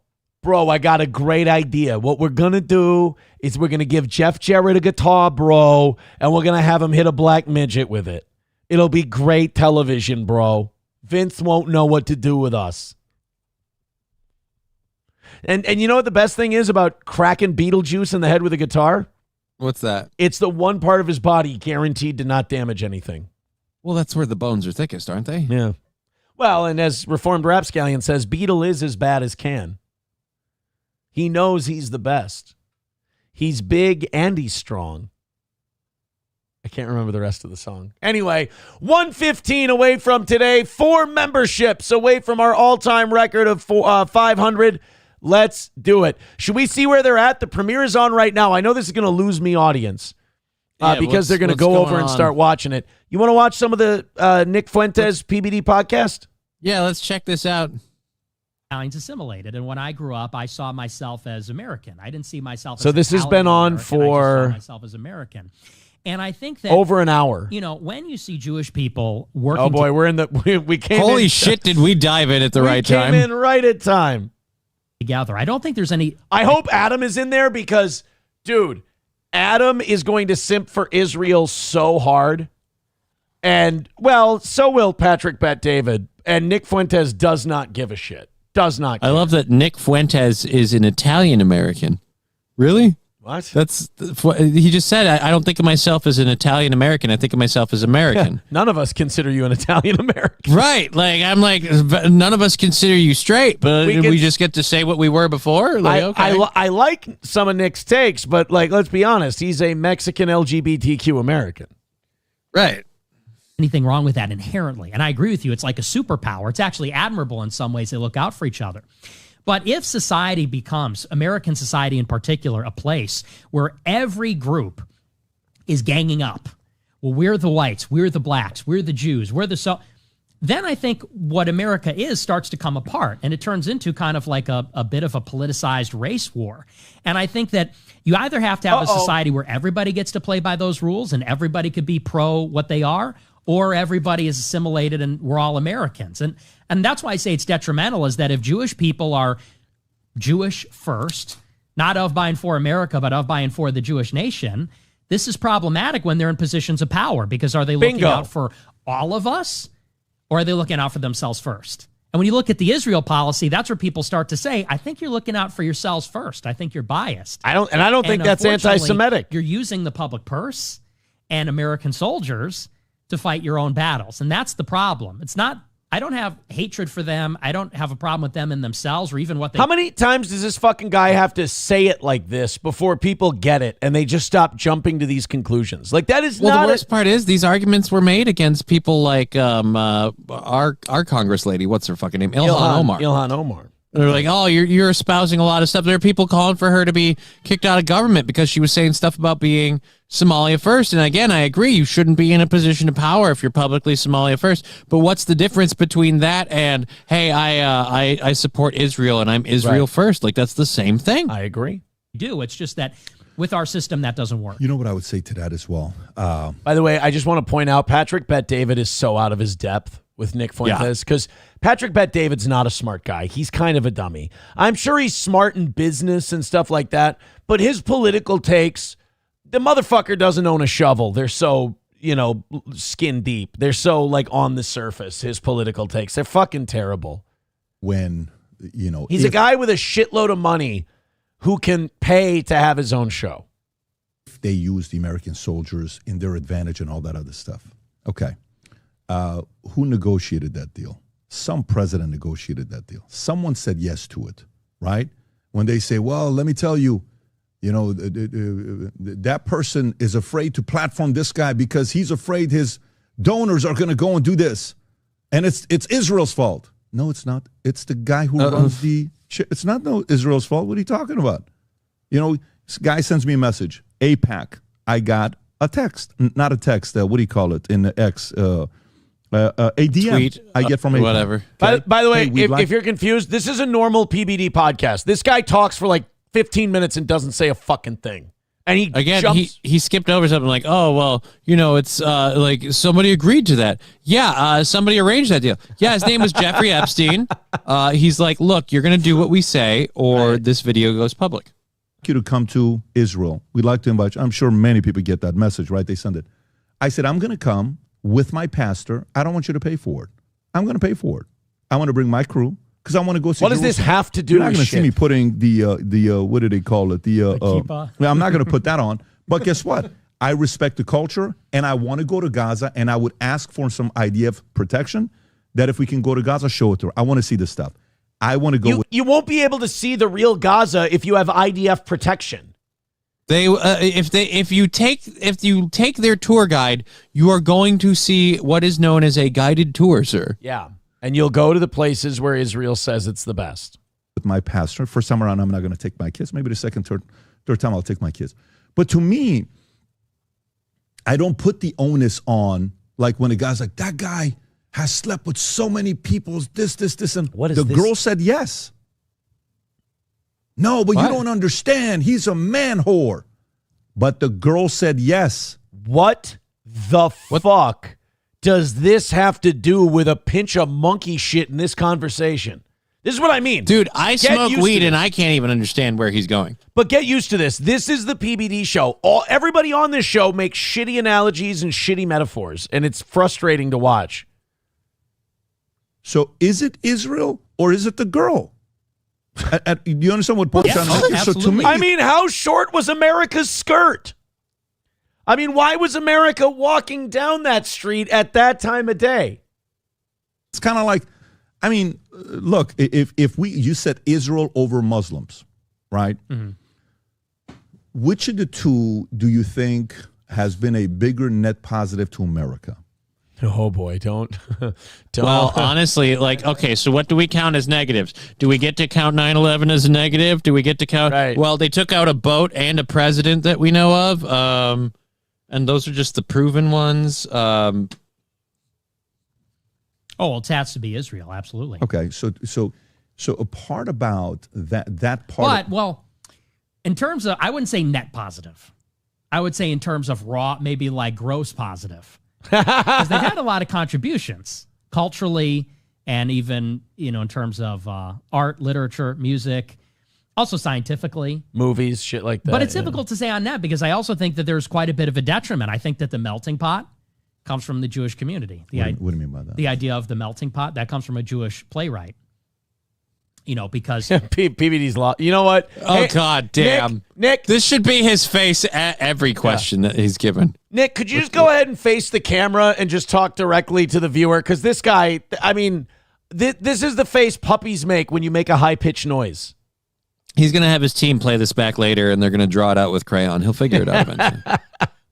I got a great idea. What we're going to do is we're going to give Jeff Jarrett a guitar, bro, and we're going to have him hit a black midget with it. It'll be great television, bro. Vince won't know what to do with us. And you know what the best thing is about cracking Beetlejuice in the head with a guitar? What's that? It's the one part of his body guaranteed to not damage anything. Well, that's where the bones are thickest, aren't they? Yeah. Well, and as Reformed Rapscallion says, Beetle is as bad as can. He knows he's the best. He's big and he's strong. I can't remember the rest of the song. Anyway, 115 away from today, 4 memberships away from our all-time record of 500. Let's do it. Should we see where they're at? The premiere is on right now. I know this is going to lose me audience because they're going to go over and start watching it. You want to watch some of the Nick Fuentes PBD podcast? Yeah, let's check this out. Assimilated, and when I grew up, I saw myself as American. I didn't see myself as so this has been on for I just saw myself as American. And I think that over an hour. You know, when you see Jewish people working, oh boy, we're in the we came. Holy in, shit! Did we dive in at the right time? We came in right at time. Together, I don't think there's any. I hope Adam is in there because, dude, Adam is going to simp for Israel so hard, and well, so will Patrick Bet-David, and Nick Fuentes does not give a shit. Does not. I love that Nick Fuentes is an Italian American. Really? What? That's he just said. I don't think of myself as an Italian American. I think of myself as American. Yeah, none of us consider you an Italian American. Right. Like, I'm like, none of us consider you straight, but we just get to say what we were before. Like, I like some of Nick's takes, but like, let's be honest, he's a Mexican LGBTQ American. Right. Anything wrong with that inherently. And I agree with you. It's like a superpower. It's actually admirable in some ways. They look out for each other. But if society becomes, American society in particular, a place where every group is ganging up, well, we're the whites, we're the blacks, we're the Jews, we're the then I think what America is starts to come apart, and it turns into kind of like a bit of a politicized race war. And I think that you either have to have a society where everybody gets to play by those rules and everybody could be pro what they are, or everybody is assimilated and we're all Americans. And that's why I say it's detrimental, is that if Jewish people are Jewish first, not of, by, and for America, but of, by, and for the Jewish nation, this is problematic when they're in positions of power, because are they looking out for all of us, or are they looking out for themselves first? And when you look at the Israel policy, that's where people start to say, I think you're looking out for yourselves first. I think you're biased. I don't think that's anti-Semitic. You're using the public purse and American soldiers to fight your own battles. And that's the problem. It's not, I don't have hatred for them. I don't have a problem with them in themselves or even what they... How many times does this fucking guy have to say it like this before people get it and they just stop jumping to these conclusions? Like, that is not... Well, the worst part is these arguments were made against people like our Congress lady. What's her fucking name? Ilhan Omar. Ilhan Omar. They're like, oh, you're espousing a lot of stuff. There are people calling for her to be kicked out of government because she was saying stuff about being Somalia first. And again, I agree, you shouldn't be in a position of power if you're publicly Somalia first. But what's the difference between that and, hey, I support Israel and I'm Israel first? Like, that's the same thing. I agree. It's just that with our system, that doesn't work. You know what I would say to that as well? By the way, I just want to point out, Patrick Bet-David is so out of his depth with Nick Fuentes, because Patrick Bet-David's not a smart guy. He's kind of a dummy. I'm sure he's smart in business and stuff like that, but his political takes, the motherfucker doesn't own a shovel. They're so, skin deep. They're so like on the surface, his political takes. They're fucking terrible. When, he's a guy with a shitload of money who can pay to have his own show. If they use the American soldiers in their advantage and all that other stuff. Okay. Who negotiated that deal? Some president negotiated that deal. Someone said yes to it, right? When they say, well, let me tell you, that person is afraid to platform this guy because he's afraid his donors are going to go and do this. And it's Israel's fault. No, it's not. It's the guy who runs the... It's not Israel's fault. What are you talking about? This guy sends me a message. AIPAC. I got a text. Not a text. What do you call it in the X? A DM tweet, I get from AIPAC. Whatever. Okay? By the way, Hey, if you're confused, this is a normal PBD podcast. This guy talks for like 15 minutes and doesn't say a fucking thing. And he skipped over something like, oh, well, it's like somebody agreed to that. Yeah, somebody arranged that deal. Yeah, his name was Jeffrey Epstein. He's like, look, you're going to do what we say or this video goes public. You to come to Israel. We'd like to invite you. I'm sure many people get that message, right? They send it. I said, I'm going to come with my pastor. I don't want you to pay for it. I'm going to pay for it. I want to bring my crew. Because I want to go see. What does this have to do You're not with going to see me putting the what do they call it? The I'm not going to put that on. But guess what? I respect the culture, and I want to go to Gaza, and I would ask for some idea of protection that if we can go to Gaza, show it to her. I want to see this stuff. I want to go. You won't be able to see the real Gaza if you have IDF protection. If you take their tour guide, you are going to see what is known as a guided tour, sir. Yeah. And you'll go to the places where Israel says it's the best. With my pastor, first time around, I'm not going to take my kids. Maybe the second, third time, I'll take my kids. But to me, I don't put the onus on, like when a guy's like, that guy has slept with so many people, this, and what is the this? girl said yes. No, but you don't understand. He's a man whore. But the girl said yes. What the fuck does this have to do with a pinch of monkey shit in this conversation? This is what I mean. Dude, I smoke weed and I can't even understand where he's going. But get used to this. This is the PBD show. Everybody on this show makes shitty analogies and shitty metaphors, and it's frustrating to watch. So is it Israel or is it the girl? Do you understand what point I'm making? So to me, I mean, how short was America's skirt? I mean, why was America walking down that street at that time of day? It's kind of like, I mean, look, if you said Israel over Muslims, right? Mm-hmm. Which of the two do you think has been a bigger net positive to America? Oh boy, don't. Well, honestly, like, okay, so what do we count as negatives? Do we get to count 9/11 as a negative? Do we get to count? Right. Well, they took out a boat and a president that we know of. And those are just the proven ones. Well, it has to be Israel, absolutely. Okay, so a part about that part. But in terms of, I wouldn't say net positive. I would say in terms of raw, maybe like gross positive, because they've had a lot of contributions culturally and even in terms of art, literature, music. Also scientifically. Movies, shit like that. But it's difficult to say on that because I also think that there's quite a bit of a detriment. I think that the melting pot comes from the Jewish community. What do you mean by that? The idea of the melting pot, that comes from a Jewish playwright. Because... PBD's law. You know what? Oh, hey, God damn. Nick. This should be his face at every question that he's given. Nick, could you just go ahead and face the camera and just talk directly to the viewer? Because this guy, I mean, this is the face puppies make when you make a high-pitched noise. He's going to have his team play this back later, and they're going to draw it out with crayon. He'll figure it out eventually.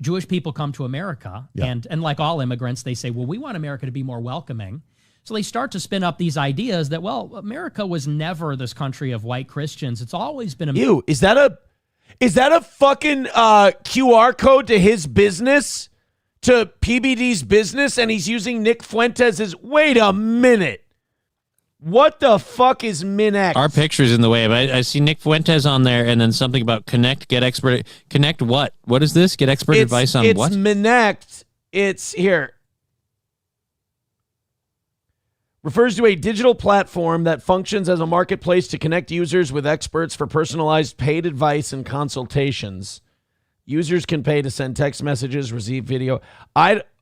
Jewish people come to America, and like all immigrants, they say, well, we want America to be more welcoming. So they start to spin up these ideas that, well, America was never this country of white Christians. It's always been... Ew, is that a fucking QR code to his business? To PBD's business? And he's using Nick Fuentes' wait a minute. What the fuck is MinX? Our picture's in the way. I see Nick Fuentes on there, and then something about connect, get expert. Connect what? What is this? Get expert advice on what? It's MinX. It's here. Refers to a digital platform that functions as a marketplace to connect users with experts for personalized paid advice and consultations. Users can pay to send text messages, receive video.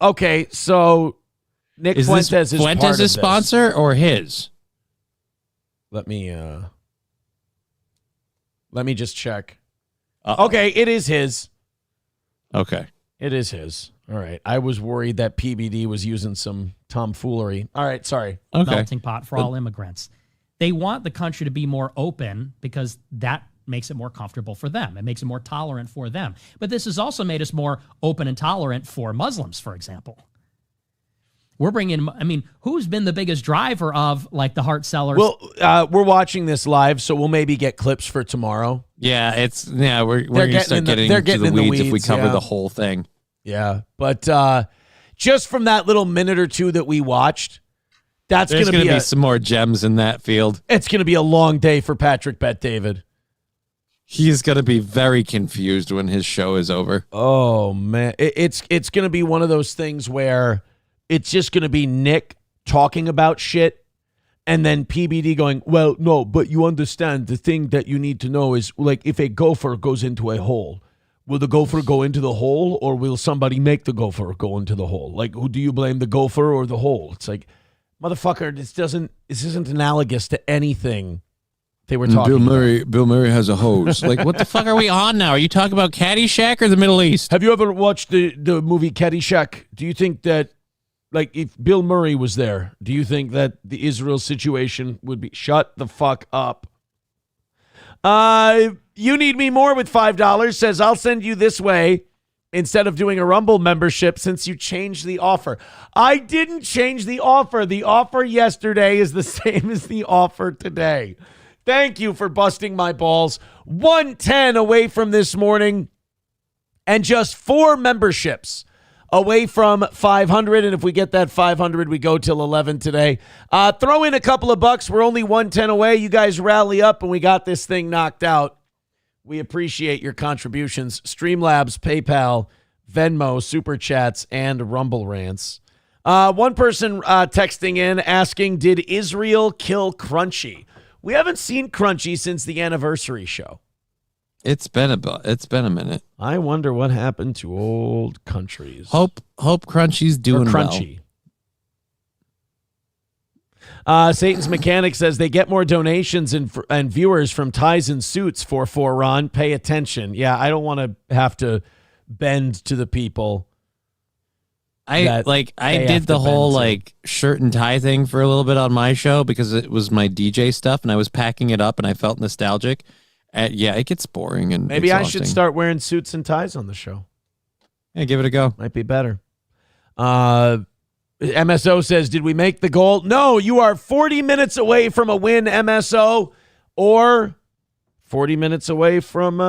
Okay, so Nick Is Fuentes this is Fuentes' part of this. sponsor or his? Let me just check. Okay, it is his. Okay. It is his. All right. I was worried that PBD was using some tomfoolery. All right, sorry. Melting pot for all immigrants. They want the country to be more open because that makes it more comfortable for them. It makes it more tolerant for them. But this has also made us more open and tolerant for Muslims, for example. We're bringing, I mean, who's been the biggest driver of like the heart sellers? Well, we're watching this live, so we'll maybe get clips for tomorrow. Yeah, we're going to start getting into the weeds if we cover the whole thing. Yeah, but just from that little minute or two that we watched, there's going to be some more gems in that field. It's going to be a long day for Patrick Bet-David. He's going to be very confused when his show is over. Oh, man. It's going to be one of those things where it's just going to be Nick talking about shit and then PBD going, well, no, but you understand the thing that you need to know is like if a gopher goes into a hole, will the gopher go into the hole or will somebody make the gopher go into the hole? Like, who do you blame, the gopher or the hole? It's like, motherfucker, this isn't analogous to anything they were talking about. Bill Murray has a hose. Like, what the fuck are we on now? Are you talking about Caddyshack or the Middle East? Have you ever watched the movie Caddyshack? Do you think that, like, if Bill Murray was there, do you think that the Israel situation would be... Shut the fuck up. You Need Me More with $5 says, I'll send you this way instead of doing a Rumble membership since you changed the offer. I didn't change the offer. The offer yesterday is the same as the offer today. Thank you for busting my balls. 110 away from this morning and just 4 memberships away from 500. And if we get that 500, we go till 11 today. Throw in a couple of bucks. We're only 110 away. You guys rally up and we got this thing knocked out. We appreciate your contributions. Streamlabs, PayPal, Venmo, Super Chats, and Rumble Rants. One person texting in asking, did Israel kill Crunchy? We haven't seen Crunchy since the anniversary show. It's been a minute. I wonder what happened to old countries. Hope Crunchy's doing Crunchy. Satan's Mechanic says they get more donations and viewers from ties and suits for Ron. Pay attention. Yeah, I don't want to have to bend to the people. I did the whole like shirt and tie thing for a little bit on my show because it was my DJ stuff and I was packing it up and I felt nostalgic. Yeah, it gets boring and maybe exhausting. I should start wearing suits and ties on the show. Yeah, give it a go. Might be better. MSO says, did we make the goal? No, you are 40 minutes away from a win, MSO, or 40 minutes away from,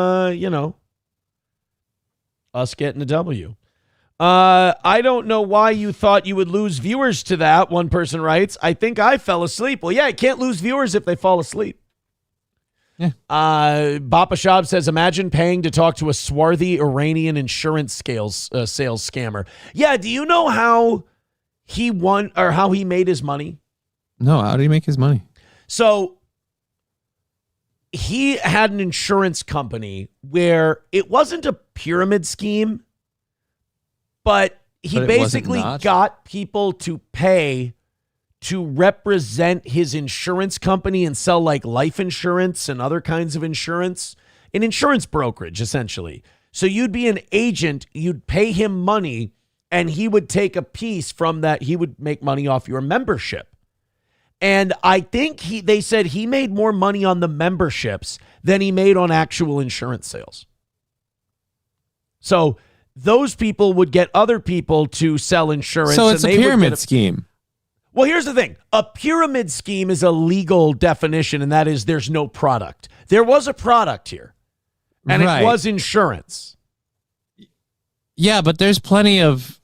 us getting a W. I don't know why you thought you would lose viewers to that, one person writes. I think I fell asleep. Well, yeah, I can't lose viewers if they fall asleep. Yeah. Bapa Shab says, imagine paying to talk to a swarthy Iranian insurance sales scammer. Yeah, do you know how he won or how he made his money? No, how did he make his money? So he had an insurance company where it wasn't a pyramid scheme, but he basically got people to pay to represent his insurance company and sell like life insurance and other kinds of insurance, an insurance brokerage, essentially. So you'd be an agent, you'd pay him money, and he would take a piece from that. He would make money off your membership. And I think they said he made more money on the memberships than he made on actual insurance sales. So those people would get other people to sell insurance. So it's a pyramid scheme. Well, here's the thing. A pyramid scheme is a legal definition, and that is there's no product. There was a product here, and it was insurance. Yeah, but there's plenty of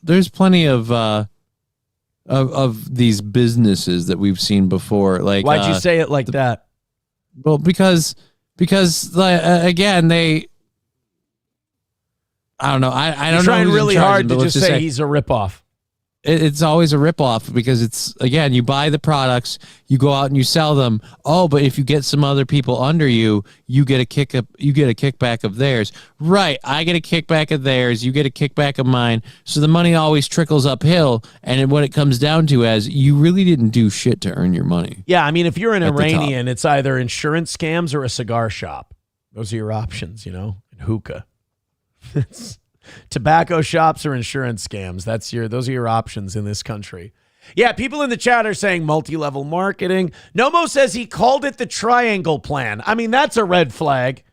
these businesses that we've seen before. Like, why'd you say it like that? Well, because again, they. I don't know. I don't know. Trying really hard to just say he's a ripoff. it's always a ripoff because it's, again, you buy the products, you go out and you sell them. Oh, but if you get some other people under you, you get a kickback of theirs. Right. I get a kickback of theirs. You get a kickback of mine. So the money always trickles uphill. And what it comes down to is you really didn't do shit to earn your money. Yeah. I mean, if you're an Iranian, it's either insurance scams or a cigar shop. Those are your options, and hookah. Tobacco shops or insurance scams. Those are your options in this country. Yeah, people in the chat are saying multi-level marketing. Nomo says he called it the triangle plan. I mean, that's a red flag.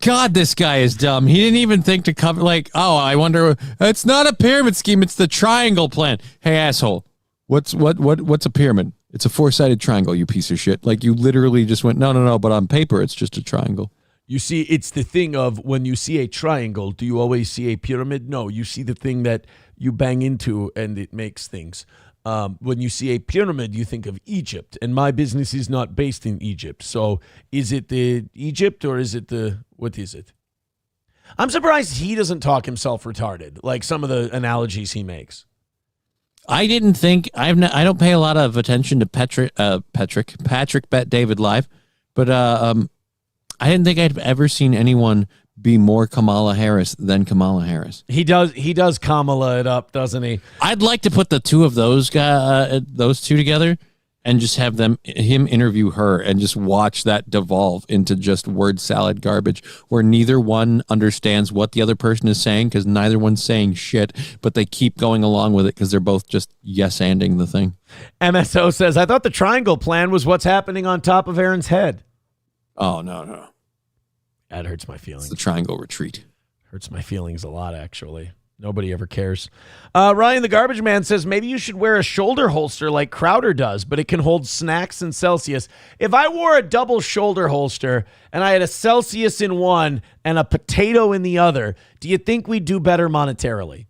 God, this guy is dumb. He didn't even think to cover, I wonder, it's not a pyramid scheme, it's the triangle plan. Hey, asshole, what's a pyramid? It's a four-sided triangle, you piece of shit. You literally just went, no, but on paper, it's just a triangle. You see, it's the thing of when you see a triangle, do you always see a pyramid? No, you see the thing that you bang into and it makes things. When you see a pyramid, you think of Egypt, and my business is not based in Egypt. So is it the Egypt or is it what is it? I'm surprised he doesn't talk himself retarded, like some of the analogies he makes. I didn't think, I don't pay a lot of attention to Patrick Bet David Live, but I didn't think I'd ever seen anyone be more Kamala Harris than Kamala Harris. He does Kamala it up, doesn't he? I'd like to put the two of those two together and just have him interview her and just watch that devolve into just word salad garbage where neither one understands what the other person is saying because neither one's saying shit, but they keep going along with it because they're both just yes-anding the thing. MSO says, I thought the triangle plan was what's happening on top of Aaron's head. Oh, no. That hurts my feelings. It's the triangle retreat. Hurts my feelings a lot, actually. Nobody ever cares. Ryan the Garbage Man says, maybe you should wear a shoulder holster like Crowder does, but it can hold snacks and Celsius. If I wore a double shoulder holster and I had a Celsius in one and a potato in the other, do you think we'd do better monetarily?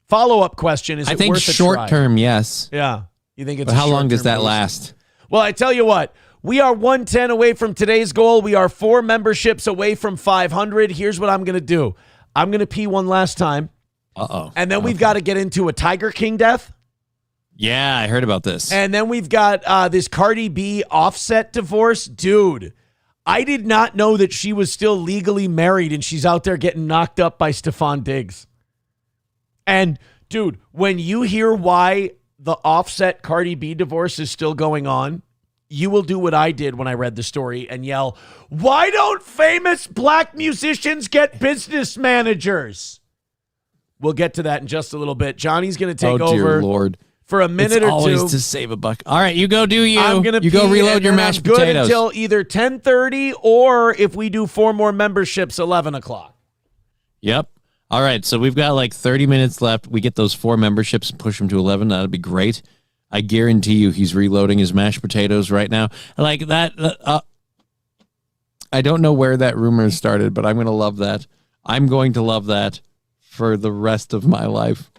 Follow-up question, I think short term, yes. Yeah. You think it's But how long does that last? Well, I tell you what, we are 110 away from today's goal. We are 4 memberships away from 500. Here's what I'm going to do. I'm going to pee one last time. Uh-oh. And then we've got to get into a Tiger King death. Yeah, I heard about this. And then we've got this Cardi B Offset divorce. Dude, I did not know that she was still legally married and she's out there getting knocked up by Stephon Diggs. And, dude, when you hear why the Offset Cardi B divorce is still going on, you will do what I did when I read the story and yell, why don't famous black musicians get business managers? We'll get to that in just a little bit. Johnny's going to take over Lord. For a minute or two. Always to save a buck. All right, you go do you. I'm gonna you go reload your mashed potatoes. potatoes. Until either 10:30 or if we do 4 more memberships, 11 o'clock. Yep. All right, so we've got like 30 minutes left. We get those 4 memberships and push them to 11. That'd be great. I guarantee you he's reloading his mashed potatoes right now. Like that. I don't know where that rumor started, but I'm going to love that. I'm going to love that for the rest of my life.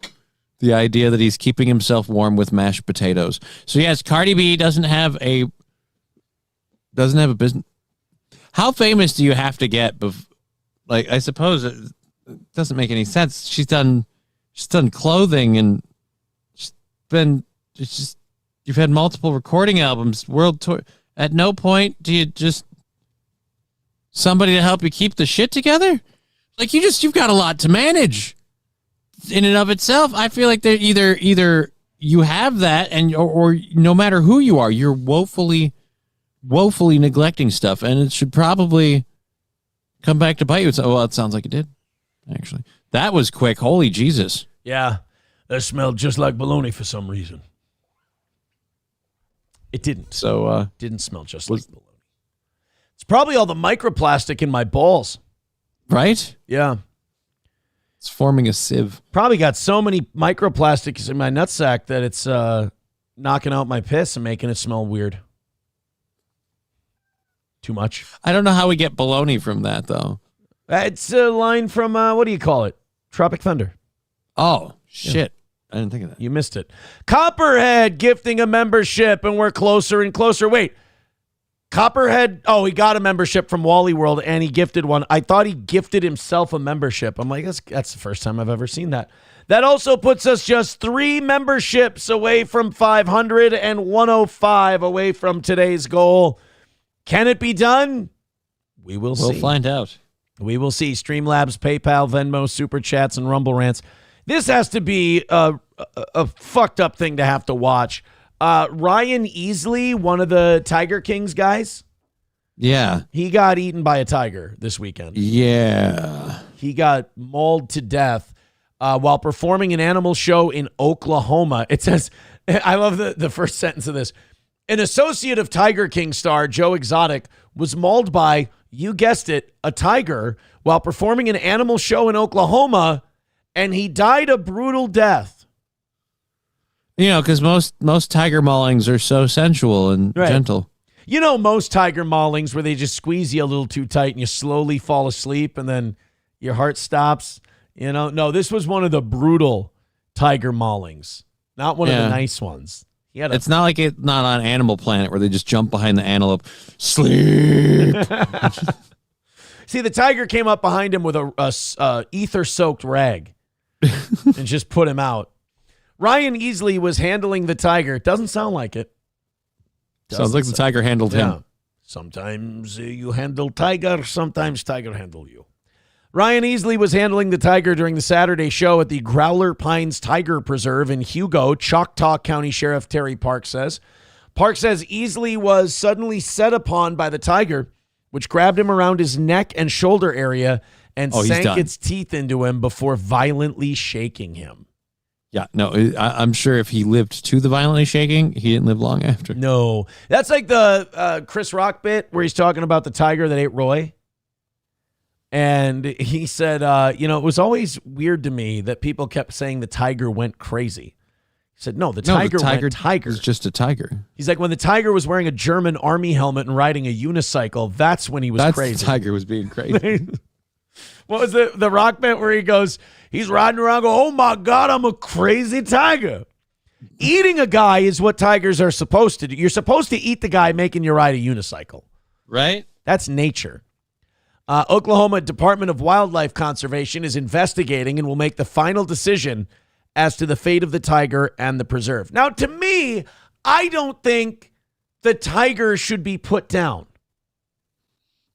The idea that he's keeping himself warm with mashed potatoes. So yes, Cardi B doesn't have a business. How famous do you have to get? Like, I suppose it doesn't make any sense. She's done clothing and you've had multiple recording albums, world tour. At no point do you just somebody to help you keep the shit together? Like you've got a lot to manage in and of itself. I feel like they're either you have that and or no matter who you are, you're woefully neglecting stuff, and it should probably come back to bite you. Well, it sounds like it did. Actually, that was quick. Holy Jesus. Yeah, that smelled just like bologna for some reason. It didn't. So didn't smell just like bologna. It's probably all the microplastic in my balls. Right? Yeah. It's forming a sieve. Probably got so many microplastics in my nutsack that it's knocking out my piss and making it smell weird. Too much. I don't know how we get bologna from that, though. It's a line from, what do you call it? Tropic Thunder. Oh, shit. Yeah. I didn't think of that. You missed it. Copperhead gifting a membership, and we're closer and closer. Wait, Copperhead, he got a membership from Wally World and he gifted one. I thought he gifted himself a membership. I'm like, that's the first time I've ever seen that. That also puts us just 3 memberships away from 500 and 105 away from today's goal. Can it be done? We will see. We'll find out. We will see. Streamlabs, PayPal, Venmo, Super Chats, and Rumble Rants. This has to be a fucked up thing to have to watch. Ryan Easley, one of the Tiger Kings guys. Yeah. He got eaten by a tiger this weekend. Yeah. He got mauled to death while performing an animal show in Oklahoma. It says, I love the first sentence of this. An associate of Tiger King star Joe Exotic was mauled by, you guessed it, a tiger while performing an animal show in Oklahoma, and he died a brutal death. Because most tiger maulings are so sensual and gentle. Most tiger maulings where they just squeeze you a little too tight and you slowly fall asleep and then your heart stops. No, this was one of the brutal tiger maulings, not one of the nice ones. It's not like it's not on Animal Planet where they just jump behind the antelope. Sleep. See, the tiger came up behind him with a ether-soaked rag and just put him out. Ryan Easley was handling the tiger. It doesn't sound like it. Sounds like the tiger handled him. Sometimes you handle tiger, sometimes tiger handle you. Ryan Easley was handling the tiger during the Saturday show at the Growler Pines Tiger Preserve in Hugo, Choctaw County Sheriff Terry Park says. Park says Easley was suddenly set upon by the tiger, which grabbed him around his neck and shoulder area and sank its teeth into him before violently shaking him. Yeah, no, I'm sure if he lived to the violently shaking, he didn't live long after. No. That's like the Chris Rock bit where he's talking about the tiger that ate Roy. And he said, it was always weird to me that people kept saying the tiger went crazy. He said, no, the tiger went tiger. It's just a tiger. He's like, when the tiger was wearing a German army helmet and riding a unicycle, that's when he was crazy. The tiger was being crazy. What was the Rock bit where he goes, he's riding around going, oh my God, I'm a crazy tiger. Eating a guy is what tigers are supposed to do. You're supposed to eat the guy making you ride a unicycle. Right? That's nature. Oklahoma Department of Wildlife Conservation is investigating and will make the final decision as to the fate of the tiger and the preserve. Now, to me, I don't think the tiger should be put down.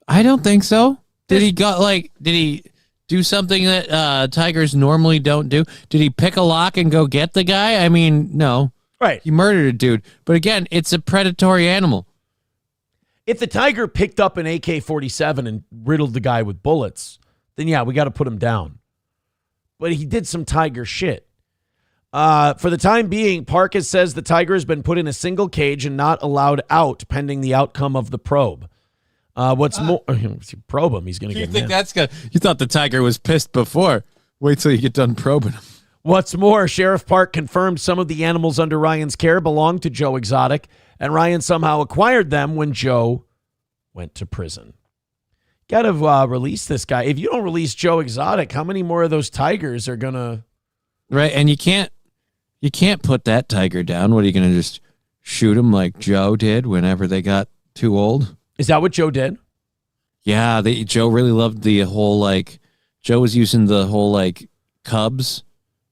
I don't think so. Did he do something that tigers normally don't do? Did he pick a lock and go get the guy? I mean, no. Right. He murdered a dude. But again, it's a predatory animal. If the tiger picked up an AK-47 and riddled the guy with bullets, then yeah, we got to put him down. But he did some tiger shit. For the time being, Parkas says the tiger has been put in a single cage and not allowed out pending the outcome of the probe. What's more, if you probe him, he's going to get mad. You thought the tiger was pissed before. Wait till you get done probing him. What's more, Sheriff Park confirmed some of the animals under Ryan's care belonged to Joe Exotic, and Ryan somehow acquired them when Joe went to prison. Got to release this guy. If you don't release Joe Exotic, how many more of those tigers are going to... Right, and you can't put that tiger down. What, are you going to just shoot him like Joe did whenever they got too old? Is that what Joe did? Yeah, Joe really loved the whole, Joe was using the whole, cubs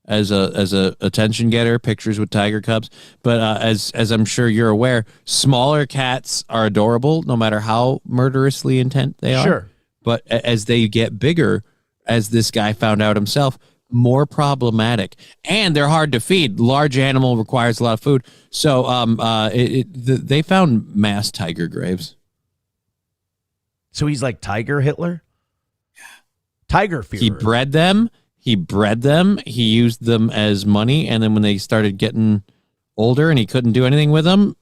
as a attention getter, pictures with tiger cubs. But as I'm sure you're aware, smaller cats are adorable no matter how murderously intent they are. Sure. But as they get bigger, as this guy found out himself, more problematic. And they're hard to feed. Large animal requires a lot of food. So they found mass tiger graves. So he's like Tiger Hitler? Yeah. Tiger fear. He bred them. He used them as money. And then when they started getting older and he couldn't do anything with them,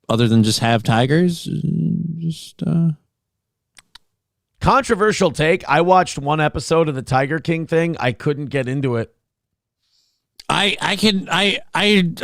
other than just have tigers, Controversial take. I watched one episode of the Tiger King thing. I couldn't get into it. I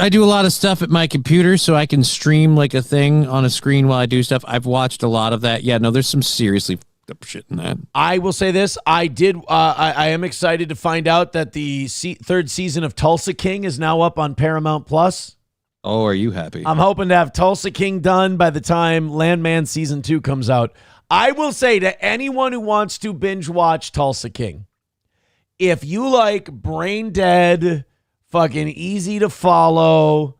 do a lot of stuff at my computer, so I can stream like a thing on a screen while I do stuff. I've watched a lot of that. Yeah, no, there's some seriously up shit in that. I will say this. I am excited to find out that the third season of Tulsa King is now up on Paramount Plus. Oh, are you happy? I'm hoping to have Tulsa King done by the time Landman Season 2 comes out. I will say to anyone who wants to binge watch Tulsa King, if you like brain dead, fucking easy to follow,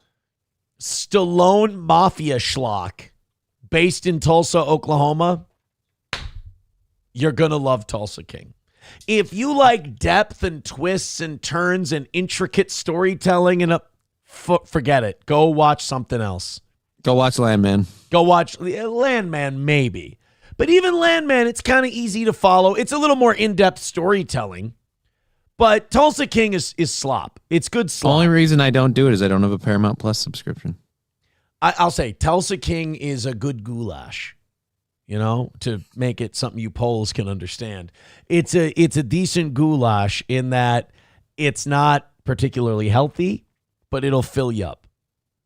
Stallone mafia schlock based in Tulsa, Oklahoma, you're going to love Tulsa King. If you like depth and twists and turns and intricate storytelling, forget it. Go watch something else. Go watch Landman. Go watch Landman, maybe. But even Landman, it's kind of easy to follow. It's a little more in-depth storytelling. But Tulsa King is slop. It's good slop. The only reason I don't do it is I don't have a Paramount Plus subscription. I'll say Tulsa King is a good goulash, to make it something you Poles can understand. It's a decent goulash in that it's not particularly healthy, but it'll fill you up.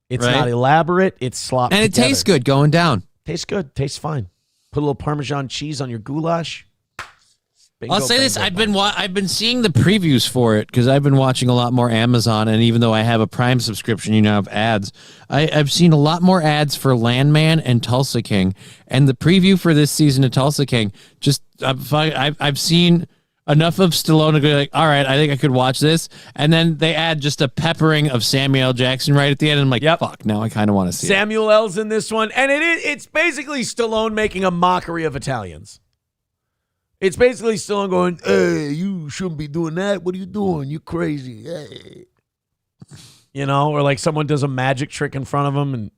It's not elaborate. It's slop and together. It tastes good going down. Tastes good. Tastes fine. Put a little Parmesan cheese on your goulash. Bingo, I'll say this: bingo, I've been seeing the previews for it because I've been watching a lot more Amazon, and even though I have a Prime subscription, I have ads. I've seen a lot more ads for Landman and Tulsa King, and the preview for this season of Tulsa King. I've seen enough of Stallone to go like, all right, I think I could watch this, and then they add just a peppering of Samuel L. Jackson right at the end, and I'm like, fuck, now I kind of want to see Samuel L's in this one, and it's basically Stallone making a mockery of Italians. It's basically Stallone going, hey, you shouldn't be doing that. What are you doing? You crazy. Hey. Or like someone does a magic trick in front of him. And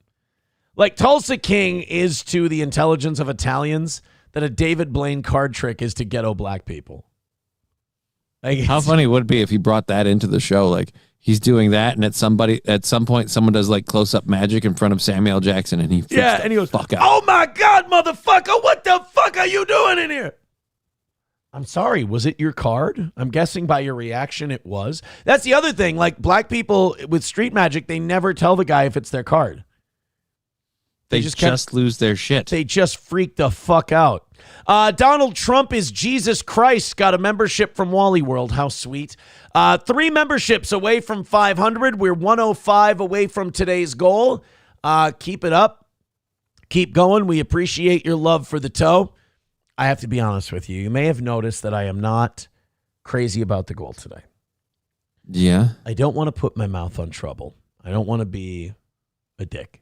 like Tulsa King is to the intelligence of Italians that a David Blaine card trick is to ghetto black people. Like, How funny would it be if he brought that into the show? Like he's doing that, and at some point, someone does like close-up magic in front of Samuel L. Jackson, and he and he goes, fuck out. Oh my God, motherfucker, what the fuck are you doing in here? I'm sorry, was it your card? I'm guessing by your reaction it was. That's the other thing. Like black people with street magic, they never tell the guy if it's their card. They just lose their shit. They just freak the fuck out. Donald Trump is Jesus Christ. Got a membership from Wally World. How sweet. 3 memberships away from 500. We're 105 away from today's goal. Keep it up. Keep going. We appreciate your love for the toe. I have to be honest with you. You may have noticed that I am not crazy about the goal today. Yeah. I don't want to put my mouth on trouble. I don't want to be a dick.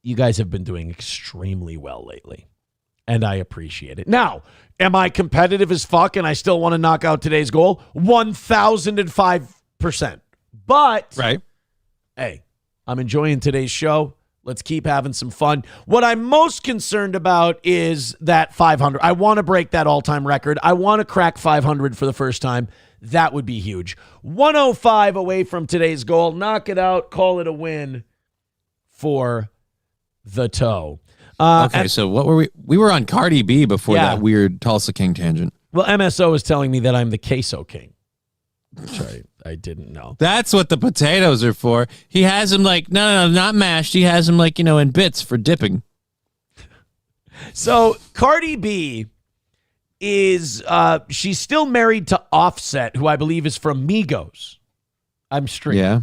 You guys have been doing extremely well lately, and I appreciate it. Now, am I competitive as fuck and I still want to knock out today's goal? 1,005%. But, hey, I'm enjoying today's show. Let's keep having some fun. What I'm most concerned about is that 500. I want to break that all-time record. I want to crack 500 for the first time. That would be huge. 105 away from today's goal. Knock it out. Call it a win for the toe. Okay, so what were we? We were on Cardi B before that weird Tulsa King tangent. Well, MSO is telling me that I'm the queso king, which I didn't know. That's what the potatoes are for. He has them like, no, not mashed. He has them like, in bits for dipping. So Cardi B is, she's still married to Offset, who I believe is from Migos. I'm straight. Yeah.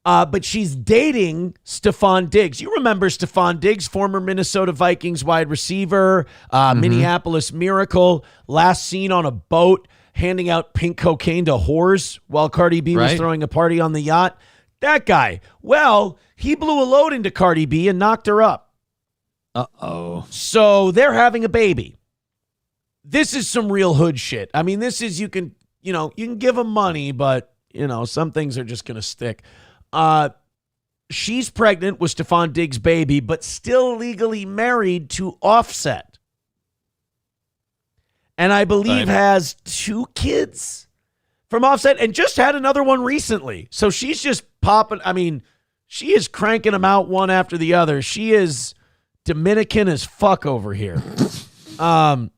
But she's dating Stephon Diggs. You remember Stephon Diggs, former Minnesota Vikings wide receiver, Minneapolis Miracle, last seen on a boat handing out pink cocaine to whores while Cardi B was throwing a party on the yacht. That guy. Well, he blew a load into Cardi B and knocked her up. Uh-oh. So they're having a baby. This is some real hood shit. I mean, this is, you can give them money, but, some things are just going to stick. She's pregnant with Stephon Diggs' baby, but still legally married to Offset. And I believe has 2 kids from Offset and just had another one recently. So she's just popping. I mean, she is cranking them out one after the other. She is Dominican as fuck over here. And,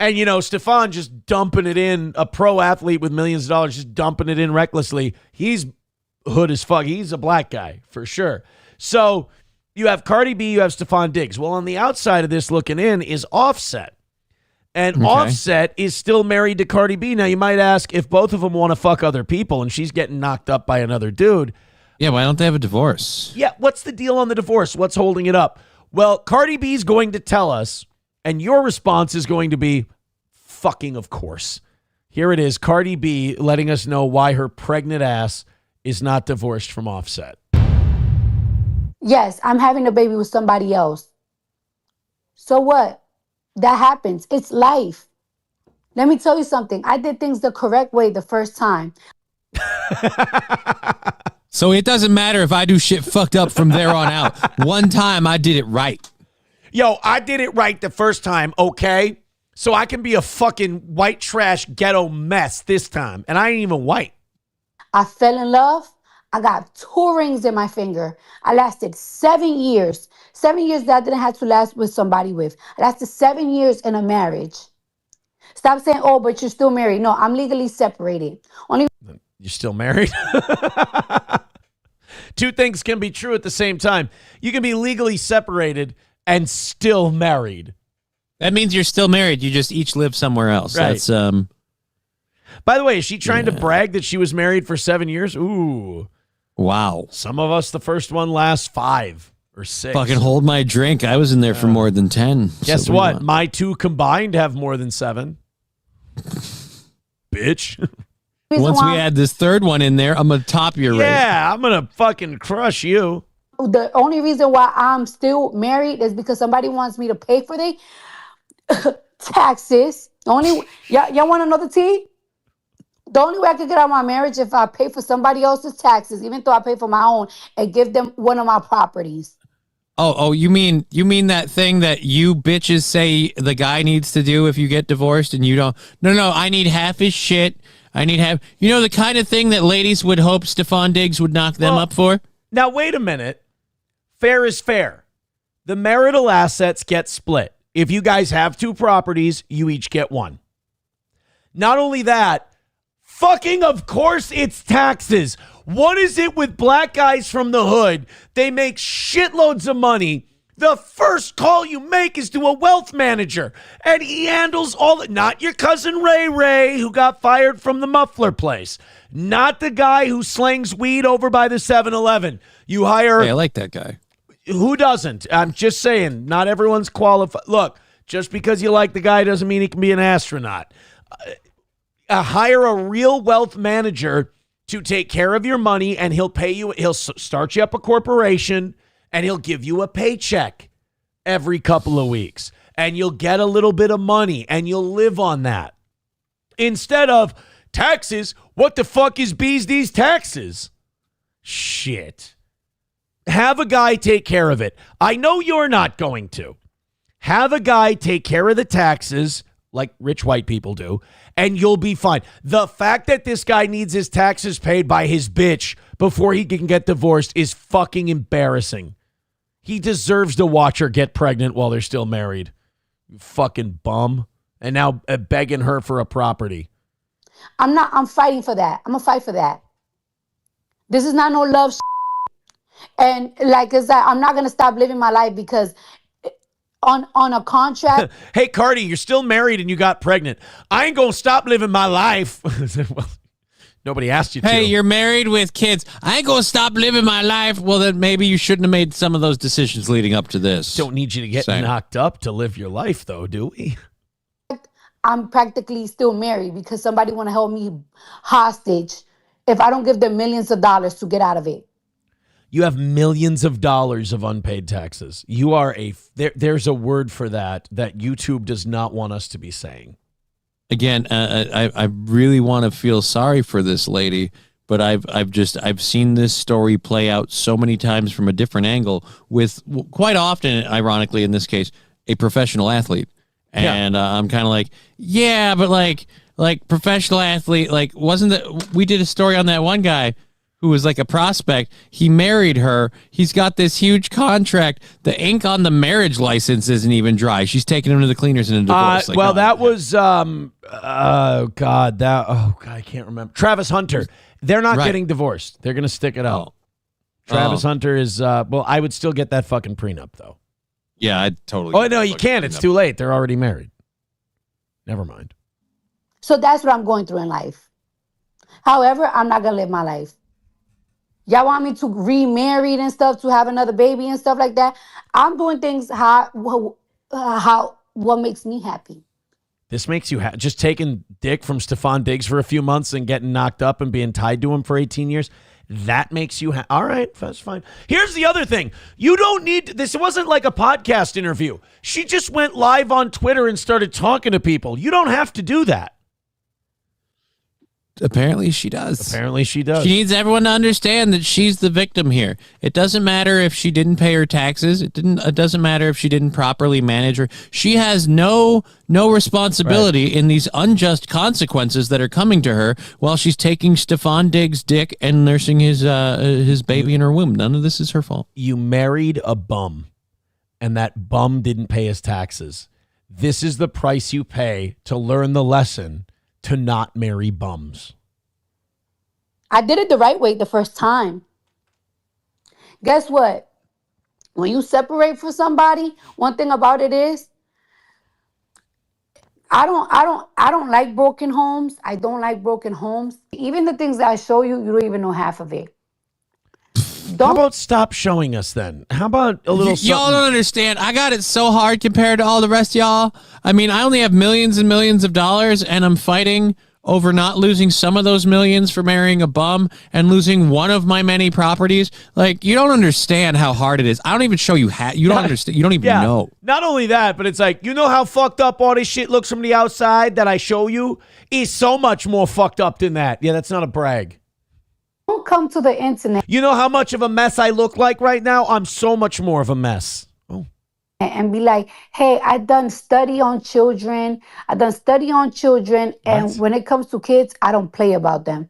Stephon just dumping it in, a pro athlete with millions of dollars, just dumping it in recklessly. He's hood as fuck. He's a black guy for sure. So you have Cardi B, you have Stephon Diggs. Well, on the outside of this looking in is Offset. And Offset is still married to Cardi B. Now, you might ask if both of them want to fuck other people and she's getting knocked up by another dude. Yeah, why don't they have a divorce? Yeah, what's the deal on the divorce? What's holding it up? Well, Cardi B's going to tell us, and your response is going to be, fucking of course. Here it is, Cardi B letting us know why her pregnant ass is not divorced from Offset. Yes, I'm having a baby with somebody else. So what? That happens. It's life. Let me tell you something. I did things the correct way the first time. So it doesn't matter if I do shit fucked up from there on out. One time I did it right. Yo, I did it right the first time, okay? So I can be a fucking white trash ghetto mess this time. And I ain't even white. I fell in love. I got 2 rings in my finger. I lasted 7 years. 7 years that I didn't have to last with somebody with. I lasted 7 years in a marriage. Stop saying, oh, but you're still married. No, I'm legally separated. You're still married? Two things can be true at the same time. You can be legally separated and still married. That means you're still married. You just each live somewhere else. Right. That's By the way, is she trying to brag that she was married for 7 years? Ooh. Wow. Some of us, the first one lasts 5 or 6. Fucking hold my drink. I was in there for more than 10. Guess So what? My 2 combined have more than 7. Bitch. Once we add this third one in there, I'm going to top your rate. Yeah, I'm going to fucking crush you. The only reason why I'm still married is because somebody wants me to pay for the taxes. Y'all want to know the tea? The only way I could get out of my marriage if I pay for somebody else's taxes, even though I pay for my own, and give them one of my properties. Oh, you mean that thing that you bitches say the guy needs to do if you get divorced and you don't? No, I need half his shit. I need half. You know the kind of thing that ladies would hope Stephon Diggs would knock them up for? Now, wait a minute. Fair is fair. The marital assets get split. If you guys have 2 properties, you each get 1. Not only that, fucking of course it's taxes. What is it with black guys from the hood? They make shitloads of money. The first call you make is to a wealth manager, and he handles all the, not your cousin Ray who got fired from the muffler place, not the guy who slings weed over by the 7-Eleven. You hire... Hey, I like that guy. Who doesn't? I'm just saying, not everyone's qualified. Look, just because you like the guy doesn't mean he can be an astronaut. Hire a real wealth manager to take care of your money, and he'll pay you. He'll start you up a corporation, and he'll give you a paycheck every couple of weeks, and you'll get a little bit of money, and you'll live on that. Instead of taxes, what the fuck is these taxes? Shit. Have a guy take care of it. I know you're not going to. Have a guy take care of the taxes like rich white people do, and you'll be fine. The fact that this guy needs his taxes paid by his bitch before he can get divorced is fucking embarrassing. He deserves to watch her get pregnant while they're still married. You fucking bum. And now begging her for a property. I'm fighting for that. I'm going to fight for that. This is not no love shit. And like I said, I'm not going to stop living my life because on a contract. Hey, Cardi, you're still married and you got pregnant. I ain't going to stop living my life. Well, nobody asked you to. Hey, you're married with kids. I ain't going to stop living my life. Well, then maybe you shouldn't have made some of those decisions leading up to this. Don't need you to get knocked up to live your life, though, do we? I'm practically still married because somebody want to hold me hostage if I don't give them millions of dollars to get out of it. You have millions of dollars of unpaid taxes. You are there's a word for that YouTube does not want us to be saying. Again, I really want to feel sorry for this lady, but I've seen this story play out so many times from a different angle with quite often, ironically in this case, a professional athlete. And I'm kind of like, yeah, but like professional athlete, like wasn't that we did a story on that one guy who was like a prospect. He married her. He's got this huge contract. The ink on the marriage license isn't even dry. She's taking him to the cleaners in a divorce. I can't remember. Travis Hunter. They're not getting divorced. They're going to stick it out. Travis Hunter is, I would still get that fucking prenup though. Yeah, I'd totally. Oh, no, you can't. It's too late. They're already married. Never mind. So that's what I'm going through in life. However, I'm not going to live my life. Y'all want me to remarried and stuff, to have another baby and stuff like that. I'm doing things how what makes me happy. This makes you just taking dick from Stephon Diggs for a few months and getting knocked up and being tied to him for 18 years. That makes you all right, that's fine. Here's the other thing. You don't need this. It wasn't like a podcast interview. She just went live on Twitter and started talking to people. You don't have to do that. Apparently she does. Apparently she does. She needs everyone to understand that she's the victim here. It doesn't matter if she didn't pay her taxes. It doesn't matter if she didn't properly manage her. She has no responsibility in these unjust consequences that are coming to her while she's taking Stephon Diggs' dick and nursing his baby in her womb. None of this is her fault. You married a bum, and that bum didn't pay his taxes. This is the price you pay to learn the lesson to not marry bums. I did it the right way the first time. Guess what? When you separate from somebody, one thing about it is I don't like broken homes. I don't like broken homes. Even the things that I show you, you don't even know half of it. How about stop showing us then? How about a little something? Y'all don't understand. I got it so hard compared to all the rest of y'all. I mean, I only have millions and millions of dollars, and I'm fighting over not losing some of those millions for marrying a bum and losing one of my many properties. Like, you don't understand how hard it is. I don't even show you. You don't understand. You don't even know. Not only that, but it's like, you know how fucked up all this shit looks from the outside that I show you is so much more fucked up than that. Yeah, that's not a brag. Don't come to the internet. You know how much of a mess I look like right now? I'm so much more of a mess. And be like, hey, I done study on children. And when it comes to kids, I don't play about them.